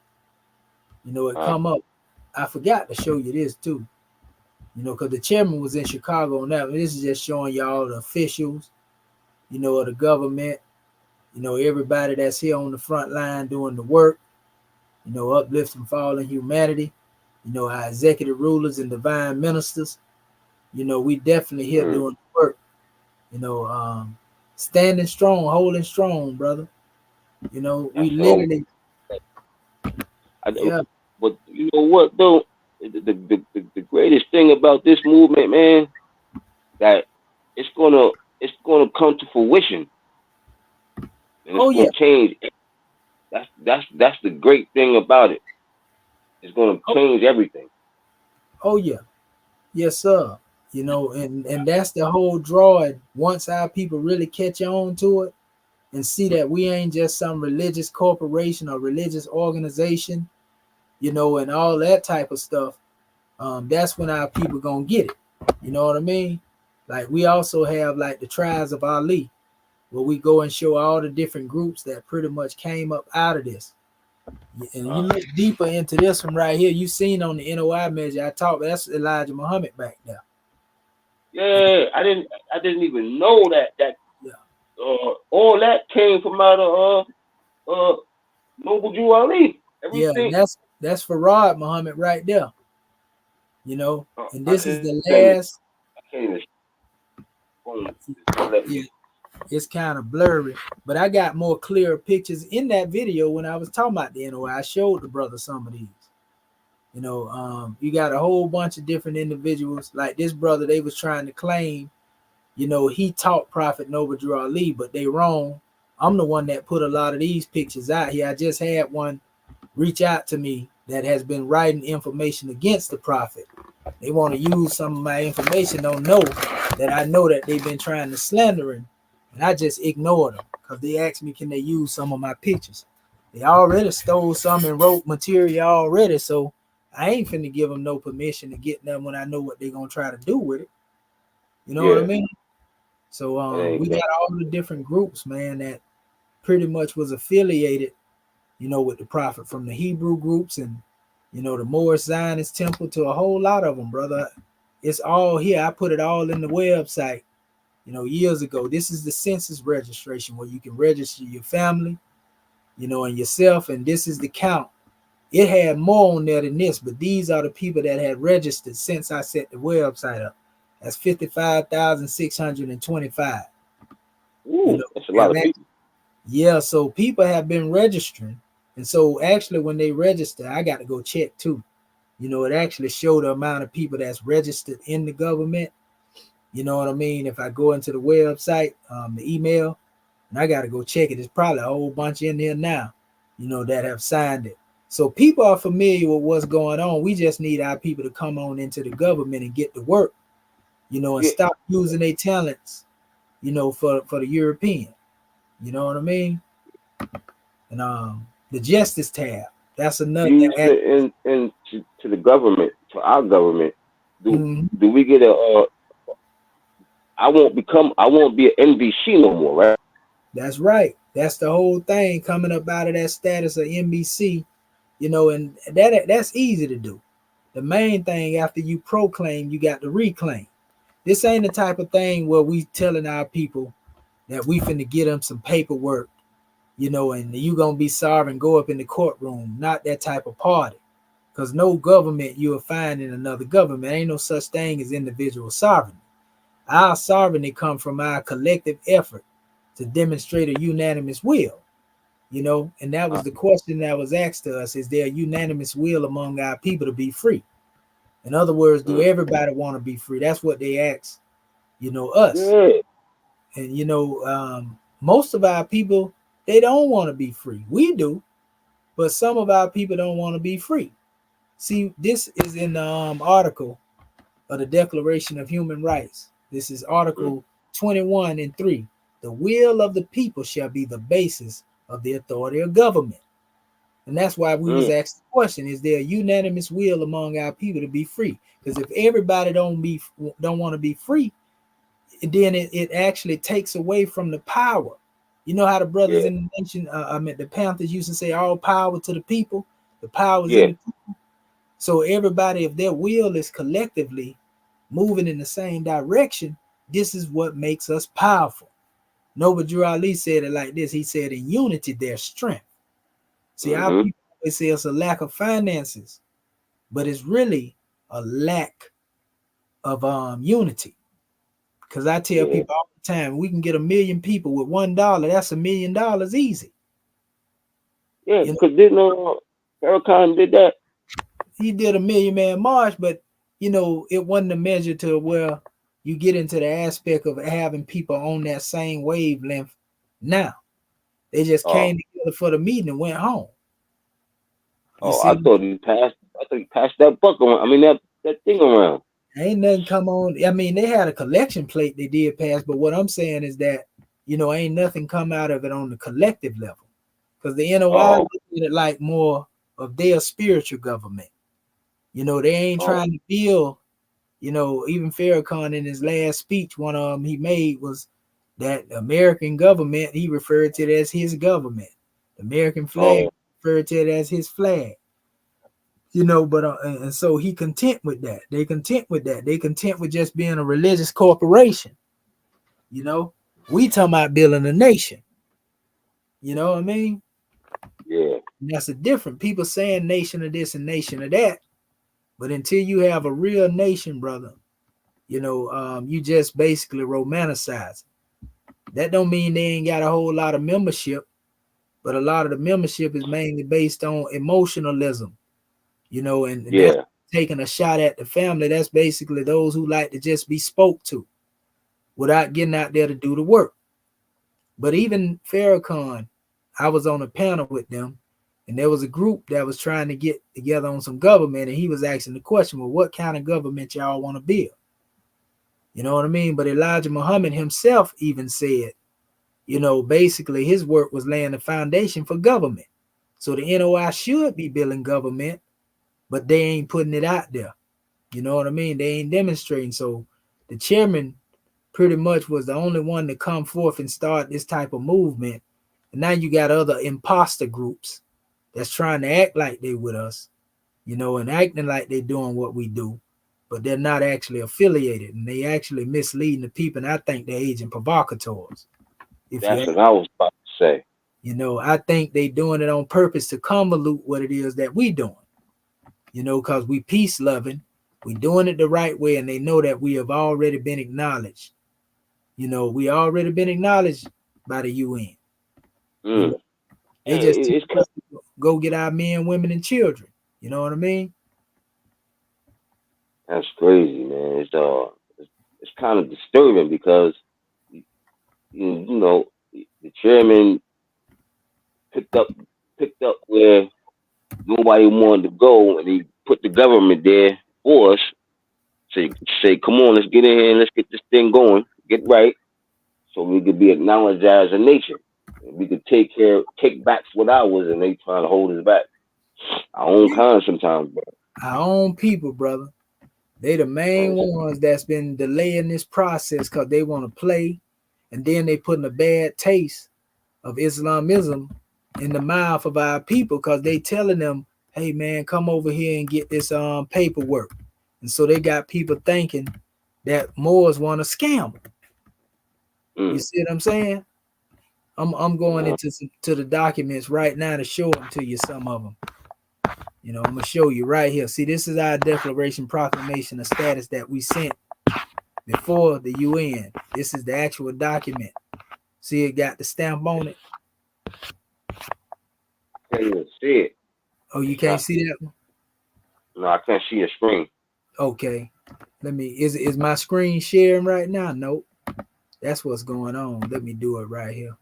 it come up. I forgot to show you this too. Because the chairman was in Chicago on that. This is just showing y'all the officials, of the government, everybody that's here on the front line doing the work, uplifting fallen humanity, our executive rulers and divine ministers. We definitely here doing the work, standing strong, holding strong, brother. We literally. Yeah. But you know what though? The greatest thing about this movement, man, that it's gonna come to fruition. And it's gonna change. That's the great thing about it. It's gonna change everything. Oh yeah. Yes, sir. And that's the whole draw. And once our people really catch on to it and see that we ain't just some religious corporation or religious organization, and all that type of stuff, that's when our people gonna get it. You know what I mean? Like we also have like the tribes of Ali, where we go and show all the different groups that pretty much came up out of this. And you look deeper into this one right here, you seen on the NOI measure I talked, that's Elijah Muhammad back there. Yeah, I didn't even know that all that came from out of Noble Jew Ali. Everything. Yeah, that's Farad Muhammad right there. And this is the last. Yeah, it's kind of blurry, but I got more clearer pictures in that video when I was talking about the NOI. I showed the brother some of these. You got a whole bunch of different individuals. Like this brother, they was trying to claim, he taught Prophet Noble Drew Ali, but they wrong. I'm the one that put a lot of these pictures out here. I just had one reach out to me that has been writing information against the Prophet. They want to use some of my information, don't know that I know that they've been trying to slander him. And I just ignored them because they asked me, can they use some of my pictures? They already stole some and wrote material already, so I ain't finna give them no permission to get them when I know what they're gonna try to do with it. You know what I mean? So we got all the different groups, man, that pretty much was affiliated, with the Prophet, from the Hebrew groups and the Moorish Zionist Temple to a whole lot of them, brother. It's all here. I put it all in the website, years ago. This is the census registration where you can register your family, and yourself, and this is the count. It had more on there than this, but these are the people that had registered since I set the website up. That's 55,625. That's a lot of people. Yeah, so people have been registering. And so actually when they register, I got to go check too. It actually showed the amount of people that's registered in the government. You know what I mean? If I go into the website, the email, and I got to go check it. There's probably a whole bunch in there now, that have signed it. So people are familiar with what's going on. We just need our people to come on into the government and get to work, and stop using their talents, for the European. You know what I mean? And the justice tab, that's another thing. And to the government, to our government, do we get I won't be an NBC no more, right? That's right. That's the whole thing coming up out of that status of NBC. And that's easy to do. The main thing after you proclaim, you got to reclaim. This ain't the type of thing where we telling our people that we finna get them some paperwork, and you gonna be sorry and go up in the courtroom. Not that type of party. Because no government you'll find in another government. Ain't no such thing as individual sovereignty. Our sovereignty comes from our collective effort to demonstrate a unanimous will. And that was the question that was asked to us: is there a unanimous will among our people to be free? In other words, do everybody want to be free? That's what they asked, Us. Yeah. And most of our people, they don't want to be free. We do, but some of our people don't want to be free. See, this is in the article of the Declaration of Human Rights. This is Article 21 and 3. The will of the people shall be the basis of the authority of government. And that's why we was asked the question: is there a unanimous will among our people to be free? Because if everybody don't want to be free, then it actually takes away from the power. You know how the brothers Yeah. in the nation, the Panthers used to say, "All power to the people." The power is Yeah. in the people. So everybody, if their will is collectively moving in the same direction, this is what makes us powerful. Noble Drew Ali said it like this. He said, "In unity, there's strength." See, our people always say it's a lack of finances, but it's really a lack of unity. Because I tell Yeah. people all the time, we can get 1 million people with $1. That's $1 million easy. Yeah. Because didn't Farrakhan did that? He did a Million Man March, but it wasn't a measure to where you get into the aspect of having people on that same wavelength. Now they just came together for the meeting and went home. You see, I thought he passed that buck around. I mean that thing around. ain't nothing come on. I mean, they had a collection plate they did pass, but what I'm saying is that ain't nothing come out of it on the collective level, because the NOI look at it like more of their spiritual government. They ain't trying to build. Even Farrakhan in his last speech, one of them he made was that American government, he referred to it as his government. The American flag, referred to it as his flag. But and so he content with that. They content with that. They content with just being a religious corporation. We talking about building a nation. You know what I mean? Yeah. And that's a different. People saying nation of this and nation of that, but until you have a real nation, brother, you just basically romanticize. That don't mean they ain't got a whole lot of membership, but a lot of the membership is mainly based on emotionalism, and that's taking a shot at the family. That's basically those who like to just be spoke to without getting out there to do the work. But even Farrakhan, I was on a panel with them, and there was a group that was trying to get together on some government, and he was asking the question, well, what kind of government y'all want to build? You know what I mean? But Elijah Muhammad himself even said, basically his work was laying the foundation for government. So the NOI should be building government, but they ain't putting it out there. You know what I mean? They ain't demonstrating. So the chairman pretty much was the only one to come forth and start this type of movement. And now you got other imposter groups that's trying to act like they with us, and acting like they doing what we do, but they're not actually affiliated, and they actually misleading the people. And I think they're agent provocateurs. That's what I was about to say. I think they doing it on purpose to convolute what it is that we doing. Because we peace loving, we doing it the right way, and they know that we have already been acknowledged. We already been acknowledged by the UN. They just go get our men, women, and children. You know what I mean? That's crazy, man. It's kind of disturbing because the chairman picked up where nobody wanted to go, and he put the government there for us. Say, come on, let's get in here and let's get this thing going, get right, so we could be acknowledged as a nation. And we could take back what ours, and they trying to hold us back. Our own kind sometimes, bro. Our own people, brother. They the main ones that's been delaying this process because they want to play, and then they putting a bad taste of Islamism in the mouth of our people because they telling them, hey man, come over here and get this paperwork. And so they got people thinking that Moors want to scam them. You see what I'm saying? I'm going into the documents right now to show them to you, some of them. I'm gonna show you right here. See, this is our Declaration Proclamation of Status that we sent before the UN. This is the actual document. See, it got the stamp on it. I can't even see it. Oh, you can't see that one? No, I can't see a screen. Okay. Let me, is my screen sharing right now? Nope. That's what's going on. Let me do it right here.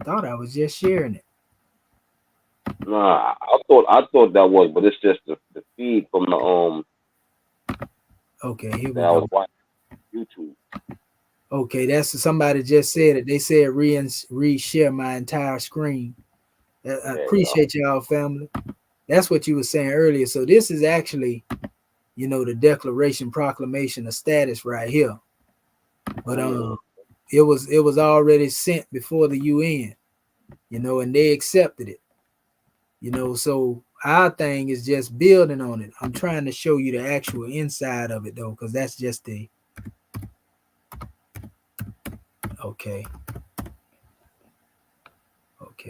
Thought I was just sharing it. Nah, I thought that was, but it's just the feed from the Okay, here we that I was go. watching YouTube. Okay, that's somebody just said it. They said re-share my entire screen. I appreciate y'all, family. That's what you were saying earlier. So this is actually, the Declaration Proclamation of Status right here. But it was already sent before the UN, and they accepted it. So our thing is just building on it. I'm trying to show you the actual inside of it though, because that's just the okay.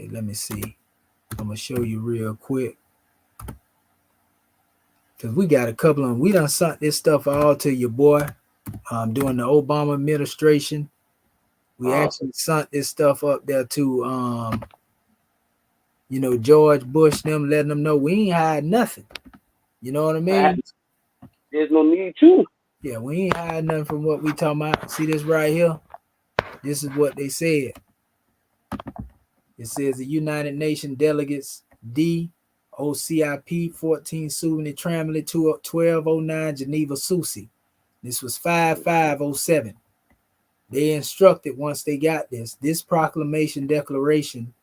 Let me see. I'm gonna show you real quick. Because we got a couple of them. We done sent this stuff all to your boy during the Obama administration. We actually sent this stuff up there to George Bush, them letting them know we ain't hide nothing. You know what I mean? There's no need to. Yeah, we ain't hide nothing from what we talking about. See this right here? This is what they said. It says the United Nations delegates OCIP 14 Subni Tramley 1209 Geneva Susi. This was 5507. They instructed once they got this proclamation declaration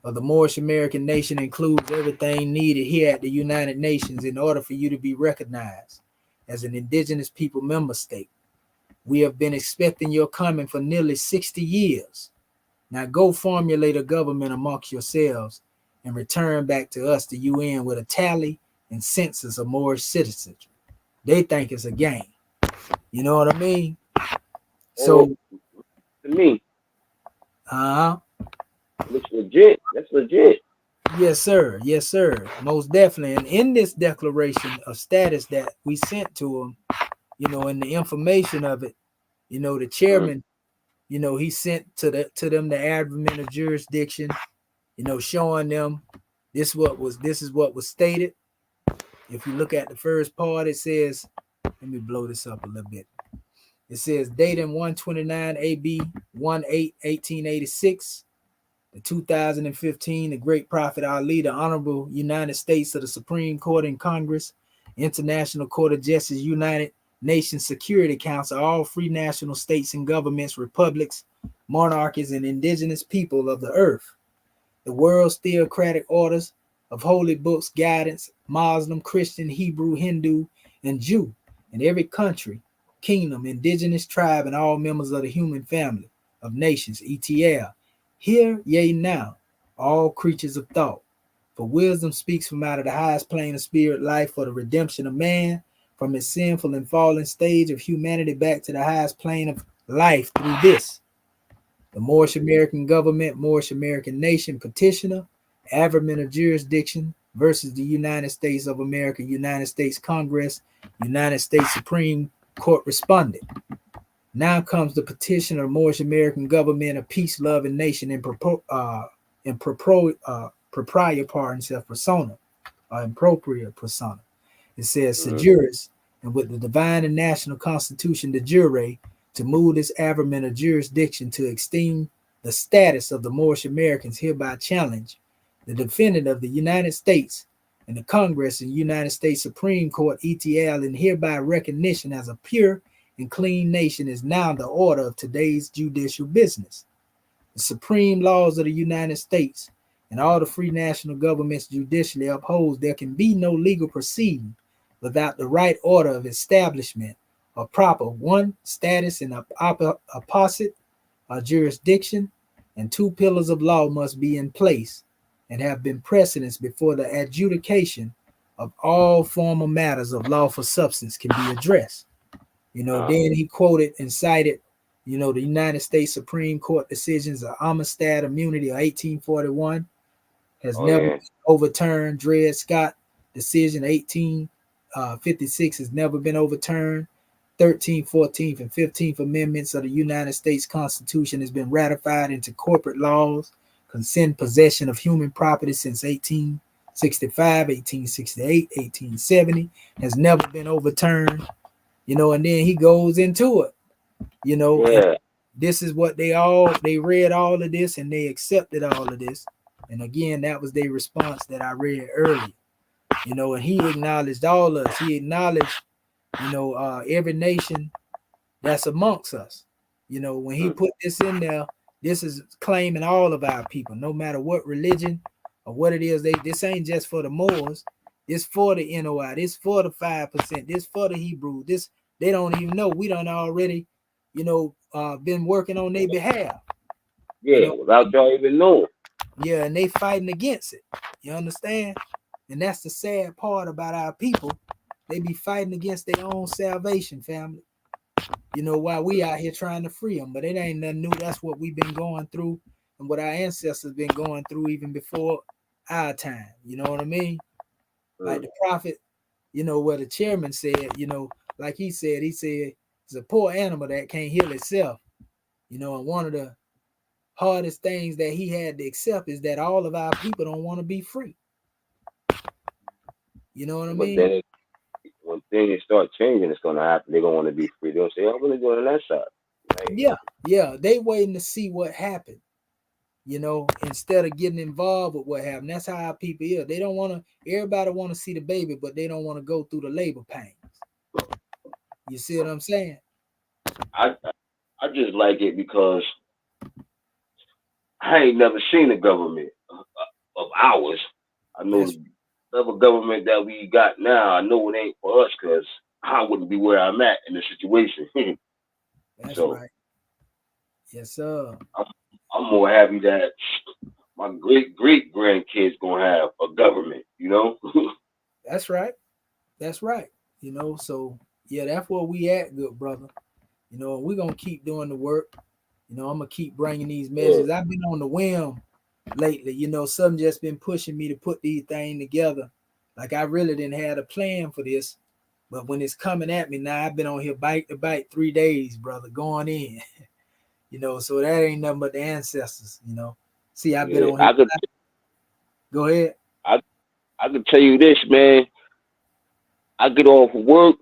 of the Moorish American nation includes everything needed here at the United Nations in order for you to be recognized as an indigenous people member state. We have been expecting your coming for nearly 60 years. Now go formulate a government amongst yourselves and return back to us, the UN, with a tally and census of Moorish citizens. They think it's a game. You know what I mean? So to me, looks legit. That's legit. Yes, sir. Yes, sir. Most definitely. And in this declaration of status that we sent to them, in the information of it, the chairman, he sent to them the admin of jurisdiction, showing them this is what was stated. If you look at the first part, it says, let me blow this up a little bit. It says dating 129 AB 1886. The 2015, the great prophet Ali, the Honorable United States of the Supreme Court and Congress, International Court of Justice, United Nations Security Council, all free national states and governments, republics, monarchies, and indigenous people of the earth. The world's theocratic orders of holy books, guidance, Muslim, Christian, Hebrew, Hindu, and Jew, in every country, kingdom, indigenous tribe, and all members of the human family of nations, ETL. Hear, yea, now, all creatures of thought. For wisdom speaks from out of the highest plane of spirit life for the redemption of man, from its sinful and fallen stage of humanity back to the highest plane of life through this. The Moorish American government, Moorish American nation petitioner, adverment of jurisdiction versus the United States of America, United States Congress, United States Supreme Court respondent. Now comes the petition of the Moorish American government, a peace-loving nation in proprietary persona, or appropriate persona. It says, "Sejuris, and with the divine and national constitution de jure, to move this adverment of jurisdiction to extend the status of the Moorish Americans, hereby challenge the defendant of the United States and the Congress and United States Supreme Court, ETL, and hereby recognition as a pure and clean nation is now the order of today's judicial business. The supreme laws of the United States and all the free national governments judicially upholds there can be no legal proceeding without the right order of establishment or proper one, status and opposite jurisdiction, and two pillars of law must be in place and have been precedents before the adjudication of all formal matters of lawful substance can be addressed." Then he quoted and cited, the United States Supreme Court decisions of Amistad immunity of 1841 has never been overturned. Dred Scott decision 1856 has never been overturned. 13th, 14th, and 15th Amendments of the United States Constitution has been ratified into corporate laws, consent possession of human property since 1865, 1868, 1870 has never been overturned. you know, and then he goes into it, you know, and Yeah. this is what they read all of this and they accepted all of this. And again, that was their response that I read earlier, you know, and he acknowledged all of us. He acknowledged, you know, every nation that's amongst us. You know, when he put this in there, this is claiming all of our people, no matter what religion or what it is. This ain't just for the Moors. This for the NOI. This for the 5%. This for the Hebrew. This they don't even know. We done already, you know, been working on their behalf. Yeah, You know, without y'all even knowing. yeah, and they fighting against it. You understand? And that's the sad part about our people. They be fighting against their own salvation, family. You know, while we out here trying to free them, but it ain't nothing new. That's what we've been going through and what our ancestors been going through even before our time. You know what I mean? Like the prophet, you know, what the chairman said, you know, like he said it's a poor animal that can't heal itself. You know, and one of the hardest things that he had to accept is that all of our people don't want to be free. You know what I But mean? then when things start changing, it's gonna happen. They're gonna want to be free. They'll say, "I'm gonna go on that side." Right? Yeah. They waiting to see what happened. You know, instead of getting involved with what happened. That's how our people is. They don't want to, everybody want to see the baby, but they don't want to go through the labor pains. You see what I'm saying? I just like it because I ain't never seen a government of ours. I know That's the other government that we got now. I know it ain't for us because I wouldn't be where I'm at in the situation. that's So right. Yes, sir. I'm more happy that my great grandkids gonna have a government. You know? That's right. That's right. You know, so yeah, that's where we at, good brother. You know, we're gonna keep doing the work. You know, I'm gonna keep bringing these Yeah. measures. I've been on the whim lately. You know, something just been pushing me to put these things together. Like I really didn't have a plan for this, but when it's coming at me now, I've been on here bite to bite 3 days, brother, going in. You know, so that ain't nothing but the ancestors. You know, see, I've been Yeah. on here. Go ahead. I can tell you this, man. I get off of work.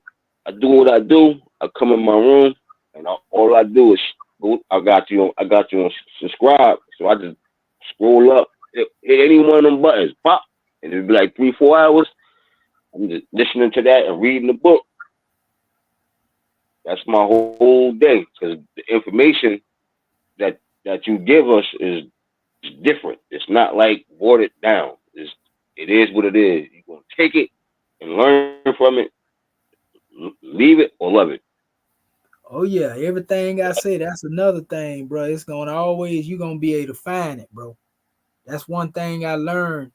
I do what I do. I come in my room, and all I do is go. I got you on subscribe. So I just scroll up, hit any one of them buttons, pop, and it'll be like 3-4 hours. I'm just listening to that and reading the book. That's my whole day because the information that you give us is different. It's not like watered down. It is what it is. You're gonna take it and learn from it, leave it or love it. Oh yeah, everything I say, that's another thing, bro. It's gonna always you gonna be able to find it, bro. That's one thing I learned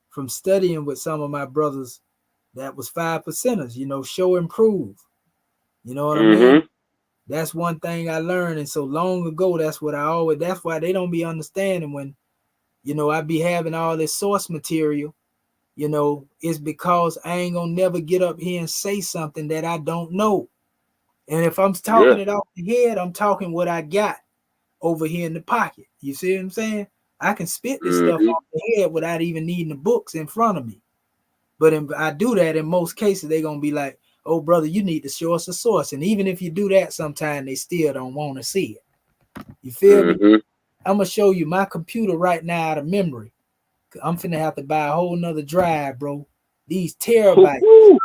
from studying with some of my brothers that was 5%ers, you know, show and prove. You know what I mean? Mm-hmm. That's one thing I learned. And so long ago, that's why they don't be understanding when, you know, I be having all this source material, you know, it's because I ain't gonna never get up here and say something that I don't know. And if I'm Yeah. talking it off the head, I'm talking what I got over here in the pocket. You see what I'm saying? I can spit this stuff Mm-hmm. off the head without even needing the books in front of me. But if I do that, in most cases, they're going to be like, oh, brother, you need to show us a source. And even if you do that, sometimes they still don't want to see it. You feel me? Mm-hmm. I'm going to show you my computer right now out of memory. I'm finna have to buy a whole nother drive, bro. These terabytes.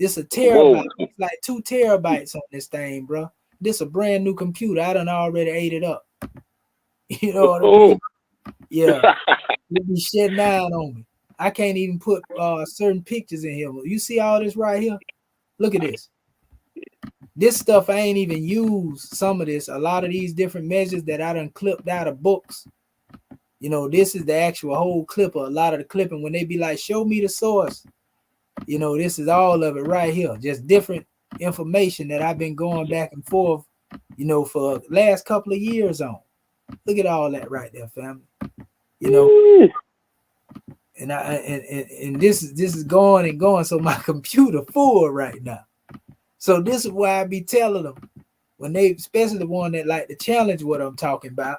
This a Whoa. terabyte. It's like 2 terabytes on this thing, bro. This a brand new computer. I done already ate it up. You know what I mean? Yeah. It be shutting down on me. I can't even put certain pictures in here. You see all this right here? Look at this. This stuff I ain't even used. Some of this, a lot of these different measures that I done clipped out of books. You know, this is the actual whole clip of a lot of the clipping. When they be like, show me the source. You know, this is all of it right here. Just different information that I've been going back and forth, you know, for the last couple of years on. Look at all that right there, family. You know, and this is going and going. So my computer full right now. So this is why I be telling them when they, especially the one that like to challenge what I'm talking about.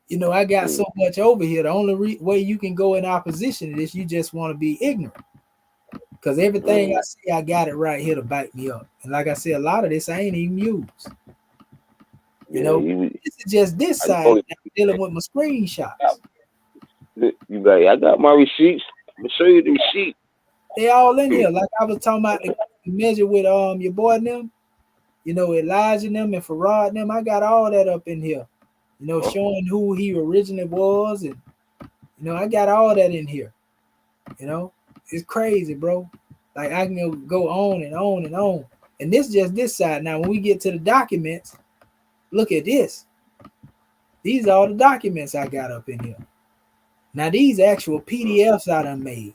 You know, I got so much over here. The only way you can go in opposition to this, you just want to be ignorant. Because everything I see, I got it right here to back me up. And like I said, a lot of this I ain't even used. You know, this is just this side now, dealing with my screenshots. You got, I got my receipts. I'm gonna show you the receipt. They all in here. Like I was talking about the measure with your boy and them, you know, Elijah and them and Farad and them. I got all that up in here. You know, showing who he originally was, and you know, I got all that in here. You know, it's crazy, bro. Like I can go on and on and on. And this just this side. Now, when we get to the documents, look at this. These are all the documents I got up in here. Now, these actual PDFs I done made,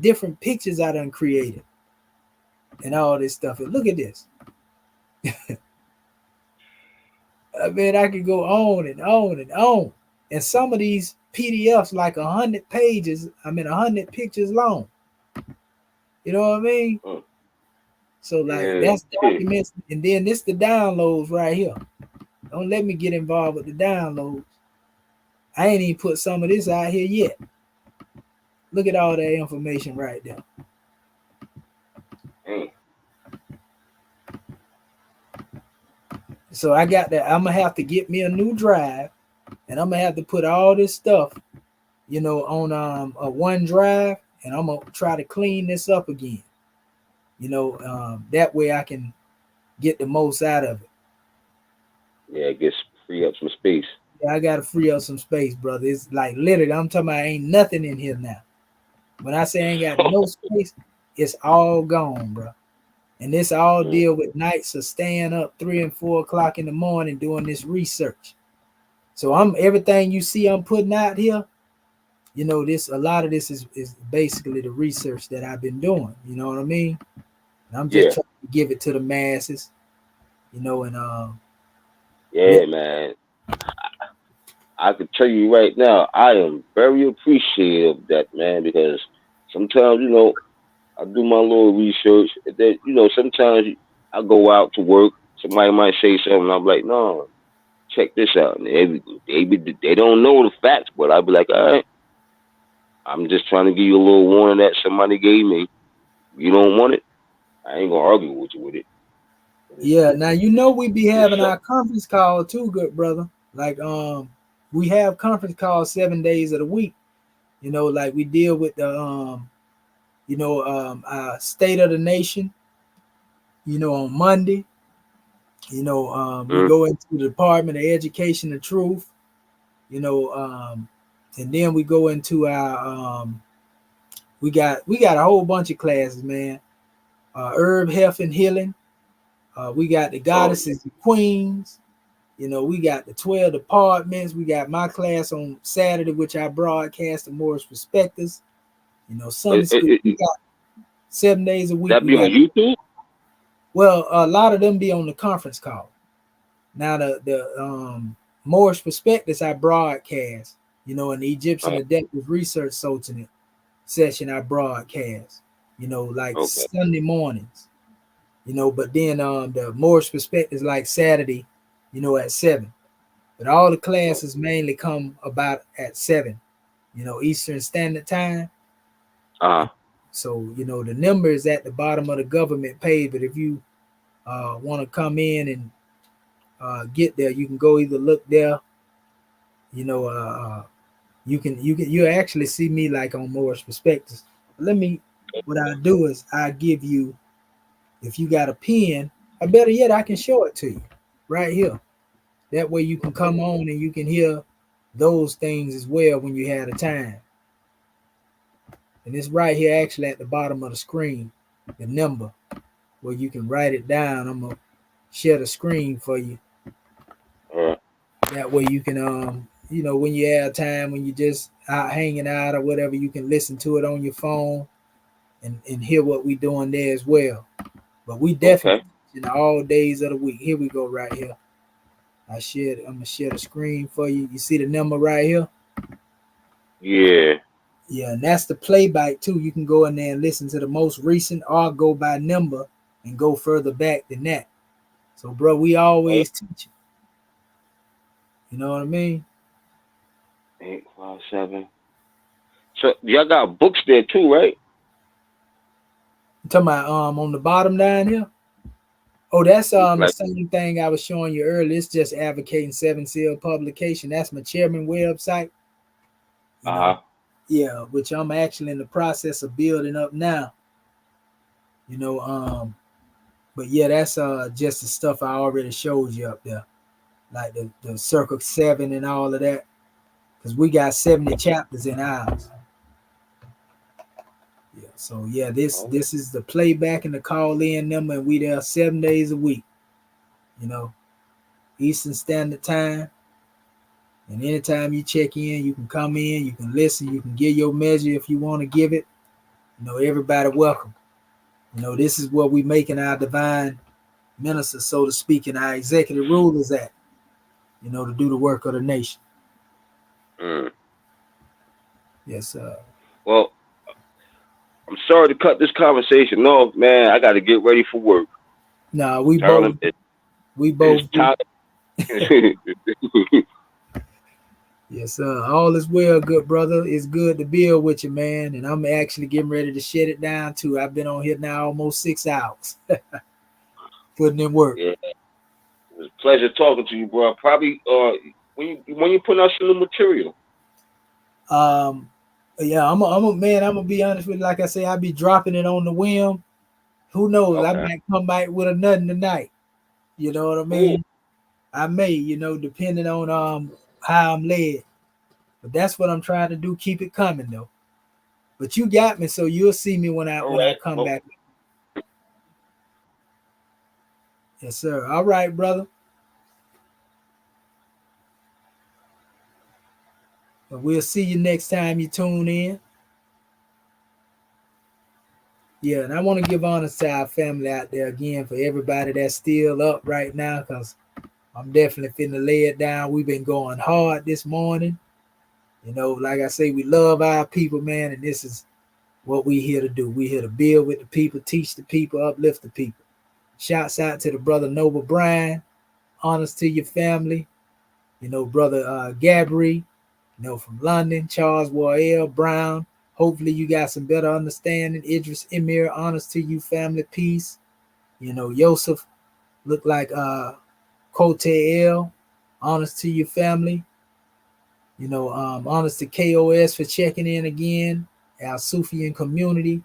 different pictures I done created, and all this stuff. And look at this. I mean, I could go on and on and on. And some of these PDFs, like 100 pages, 100 pictures long. You know what I mean? So, like, that's documents. And then this the downloads right here. Don't let me get involved with the downloads. I ain't even put some of this out here yet. Look at all that information right there. So I got that. I'm going to have to get me a new drive. And I'm going to have to put all this stuff, you know, on a OneDrive. And I'm going to try to clean this up again. You know, that way I can get the most out of it. Yeah, it gets free up some space. Yeah, I got to free up some space, brother. It's like literally, I'm talking about ain't nothing in here now. When I say I ain't got no space, it's all gone, bro. And this all deal with nights of staying up 3 and 4 o'clock in the morning doing this research. So everything you see I'm putting out here, you know, a lot of this is basically the research that I've been doing. You know what I mean? And I'm just trying to give it to the masses, you know, and man. I can tell you right now, I am very appreciative of that, man, because sometimes, you know, I do my little research. And then, you know, sometimes I go out to work. Somebody might say something. I'm like, no, check this out. And they don't know the facts, but I'll be like, all right, I'm just trying to give you a little warning that somebody gave me. You don't want it, I ain't going to argue with you with it. Yeah, now you know we be having our conference call too, good brother. Like we have conference calls 7 days of the week. You know, like we deal with the our state of the nation, you know, on Monday. You know, we go into the Department of Education and Truth, you know, and then we go into our we got a whole bunch of classes, man. Herb, health, and healing. We got the goddesses and queens. You know, we got the 12 departments. We got my class on Saturday, which I broadcast the Moorish Perspectives. You know, Sunday school. We got 7 days a week. That be on YouTube? Well, a lot of them be on the conference call. Now the Moorish Perspectives I broadcast. You know, in the Egyptian Adaptive Research session I broadcast. You know, like Sunday mornings. You know, but then the Moorish Perspectives like Saturday, you know, at 7. But all the classes mainly come about at 7, you know, Eastern Standard Time. So, you know, the number is at the bottom of the government page. But if you want to come in and get there, you can go either look there, you know, you actually see me like on Moorish Perspectives. What I do is I give you, if you got a pen, or better yet, I can show it to you right here. That way you can come on and you can hear those things as well when you have the time. And it's right here actually at the bottom of the screen, the number where you can write it down. I'm gonna share the screen for you. That way you can you know, when you have time, when you just out hanging out or whatever, you can listen to it on your phone and hear what we doing there as well. But we definitely in all days of the week. Here we go right here. I'm gonna share the screen for you. You see the number right here? Yeah. Yeah, and that's the playback too. You can go in there and listen to the most recent or go by number and go further back than that. So, bro, we always teach. You know what I mean? 857. So y'all got books there too, right? You talking about on the bottom down here? Oh, that's the Like, same thing I was showing you earlier. It's just advocating seven seal publication. That's my chairman website. You know, yeah, which I'm actually in the process of building up now. You know, but yeah, that's just the stuff I already showed you up there, like the circle 7 and all of that, because we got 70 chapters in ours. Yeah, so yeah, this is the playback and the call in number, and we there 7 days a week. You know, Eastern Standard Time. And anytime you check in, you can come in, you can listen, you can give your measure if you want to give it. You know, everybody welcome. You know, this is what we making our divine ministers, so to speak, and our executive rulers at, you know, to do the work of the nation. Yes, sir. Well, I'm sorry to cut this conversation off, man. I got to get ready for work. Nah, we both it's time. Yes, sir. All is well, good brother. It's good to build with you, man. And I'm actually getting ready to shut it down too. I've been on here now almost 6 hours, putting in work. Yeah, it was a pleasure talking to you, bro. Probably when you put out some new material. Yeah, I'm a man. I'm gonna be honest with you. Like I say, I be dropping it on the whim. Who knows? Okay. I might come back with a nothing tonight. You know what I mean? Ooh. I may, you know, depending on how I'm led. But that's what I'm trying to do. Keep it coming though. But you got me, so you'll see me when I come back. Yes, sir. All right, brother. But we'll see you next time you tune in. Yeah, and I want to give honors to our family out there again, for everybody that's still up right now, because I'm definitely finna lay it down. We've been going hard this morning. You know, like I say, we love our people, man, and this is what we here to do. We here to build with the people, teach the people, uplift the people. Shouts out to the brother Noble Bryan. Honors to your family. You know, brother Gabry, you know, from London, Charles Warrell Brown. Hopefully you got some better understanding. Idris Emir, honors to you, family, peace. You know, Yosef look like Kote El, honors to your family. You know, honors to KOS for checking in again, our Sufian community.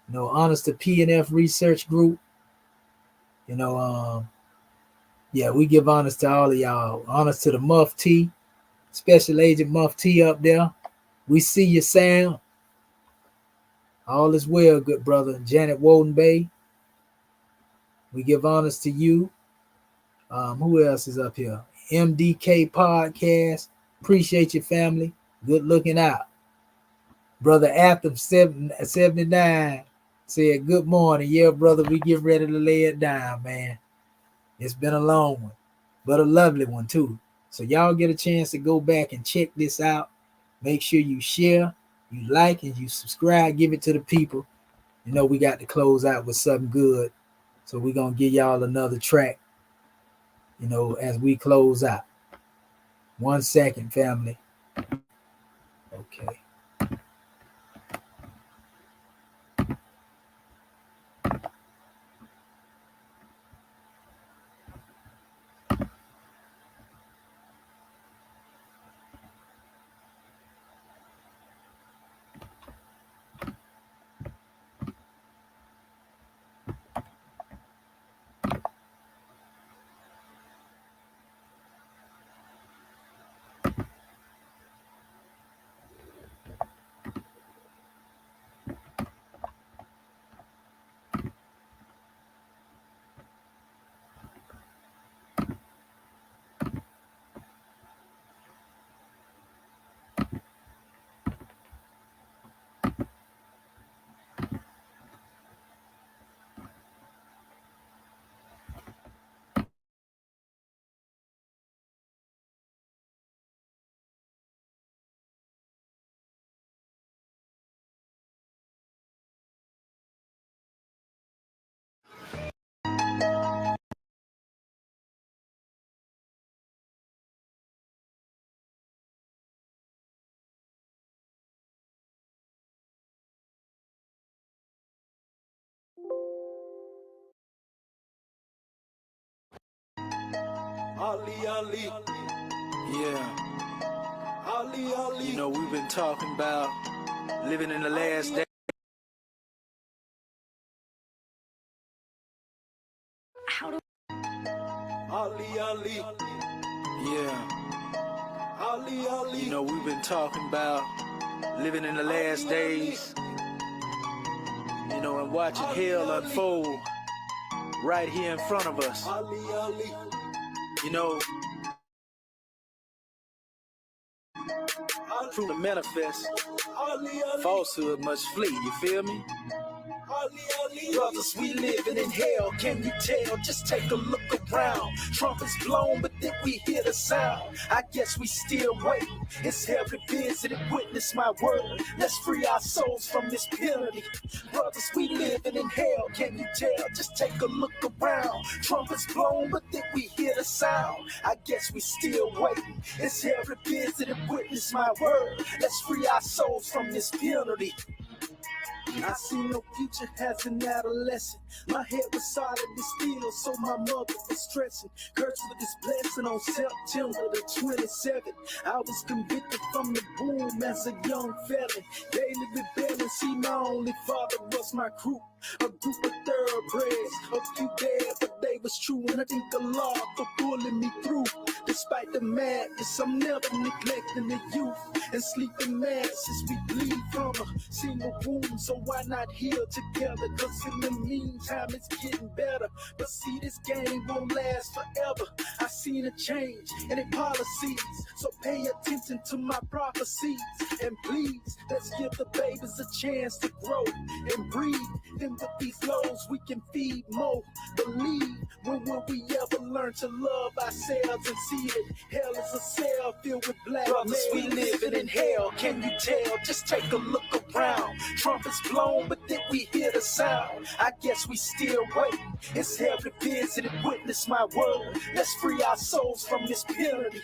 You know, honors to PNF Research Group. You know, yeah, we give honors to all of y'all. Honors to the Mufti, Special Agent Mufti up there. We see you, Sam. All is well, good brother. Janet Woden Bay. We give honors to you. Who else is up here? MDK Podcast. Appreciate your family. Good looking out. Brother Atham 79 said, good morning. Yeah, brother, we get ready to lay it down, man. It's been a long one, but a lovely one too. So y'all get a chance to go back and check this out. Make sure you share, you like, and you subscribe. Give it to the people. You know, we got to close out with something good. So we're going to give y'all another track, you know, as we close out. 1 second, family. Okay. Yeah. You know, we've been talking about living in the last day. Yeah. You know, we've been talking about living in the last days. You know, and watching hell unfold right here in front of us. You know, through the manifest, falsehood must flee, you feel me? Brothers, we living in hell, can you tell? Just take a look around. Trumpets blown, but then we hear the sound. I guess we still waiting. It's heaven visited, witness my word. Let's free our souls from this penalty. Brothers, we living in hell, can you tell? Just take a look around. Trumpets blown, but then we hear the sound. I guess we still waiting. It's heaven visited, witness my word. Let's free our souls from this penalty. I see no future as an adolescent. My head was solid and still, so my mother was stressing. Cursed with this blessing on September the 27th. I was convicted from the womb as a young felon. Daily rebellion, see my only father was my crew. A group of thoroughbreds, a few dead, but they was true. And I thank the Lord for pulling me through. Despite the madness, I'm never neglecting the youth. And sleeping masses, we bleed from a single wound. So why not heal together? Cause in the meantime, it's getting better. But see, this game won't last forever. I seen a change in their policies. So pay attention to my prophecies. And please, let's give the babies a chance to grow and breathe. Then with these lows, we can feed more. Believe, when will we ever learn to love ourselves and see that hell is a cell filled with black brothers, we living in hell, can you tell? Just take a look around. Trumpets blown, but then we hear the sound. I guess we still waiting. It's heaven visited, witness my word. Let's free our souls from this penalty.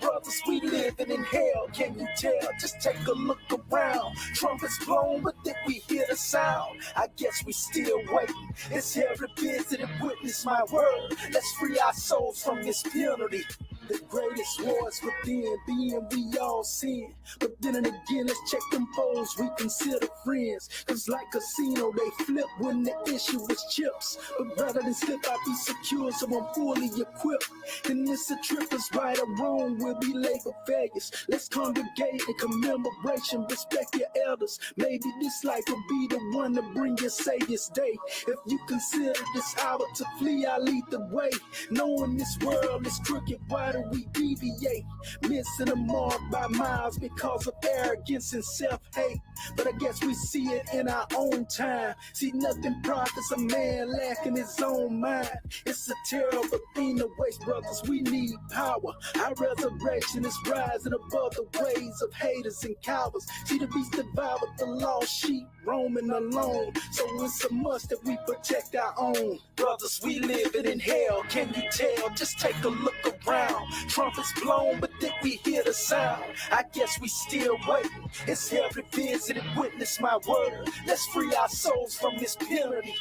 Brothers, we living in hell, can you tell? Just take a look around. Trumpets blown, but then we hear the sound. I guess we still waiting. It's heaven visited, witness my word. Let's free our souls from this penalty. The greatest wars within, being we all sin. But then and again, let's check them foes we consider friends. Cause like casino, they flip when the issue is chips. But rather than slip, I be secure, so I'm fully equipped. And this a trip is right or wrong, we'll be labor failures. Let's congregate in commemoration, respect your elders. Maybe this life will be the one to bring your Savior's day. If you consider this hour to flee, I lead the way. Knowing this world is crooked, why do we deviate? Missing the mark by miles because of arrogance and self-hate. But I guess we see it in our own time. See, nothing profits a man lacking his own mind. It's a terrible thing to waste, brothers. We need power. Our resurrection is rising above the ways of haters and cowards. See, the beast devoured the lost sheep, roaming alone. So it's a must that we protect our own. Brothers, we living in hell, can you tell? Just take a look around. Trumpets blown, but then we hear the sound. I guess we still waiting. It's heaven visited, witness my word. Let's free our souls from this penalty.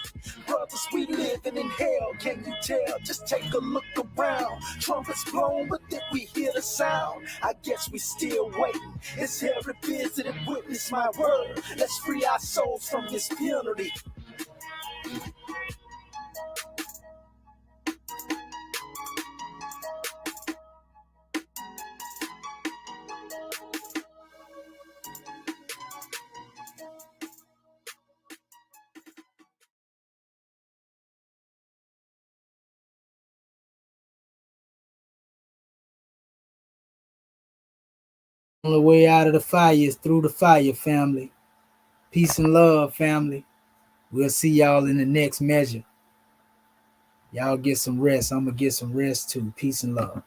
Brothers, we living in hell, can you tell? Just take a look around. Trumpets blown, but then we hear the sound. I guess we still waiting. It's heaven visited, witness my word. Let's free our souls from this penalty. Only way out of the fire is through the fire, family. Peace and love, family. We'll see y'all in the next measure. Y'all get some rest. I'm going to get some rest too. Peace and love.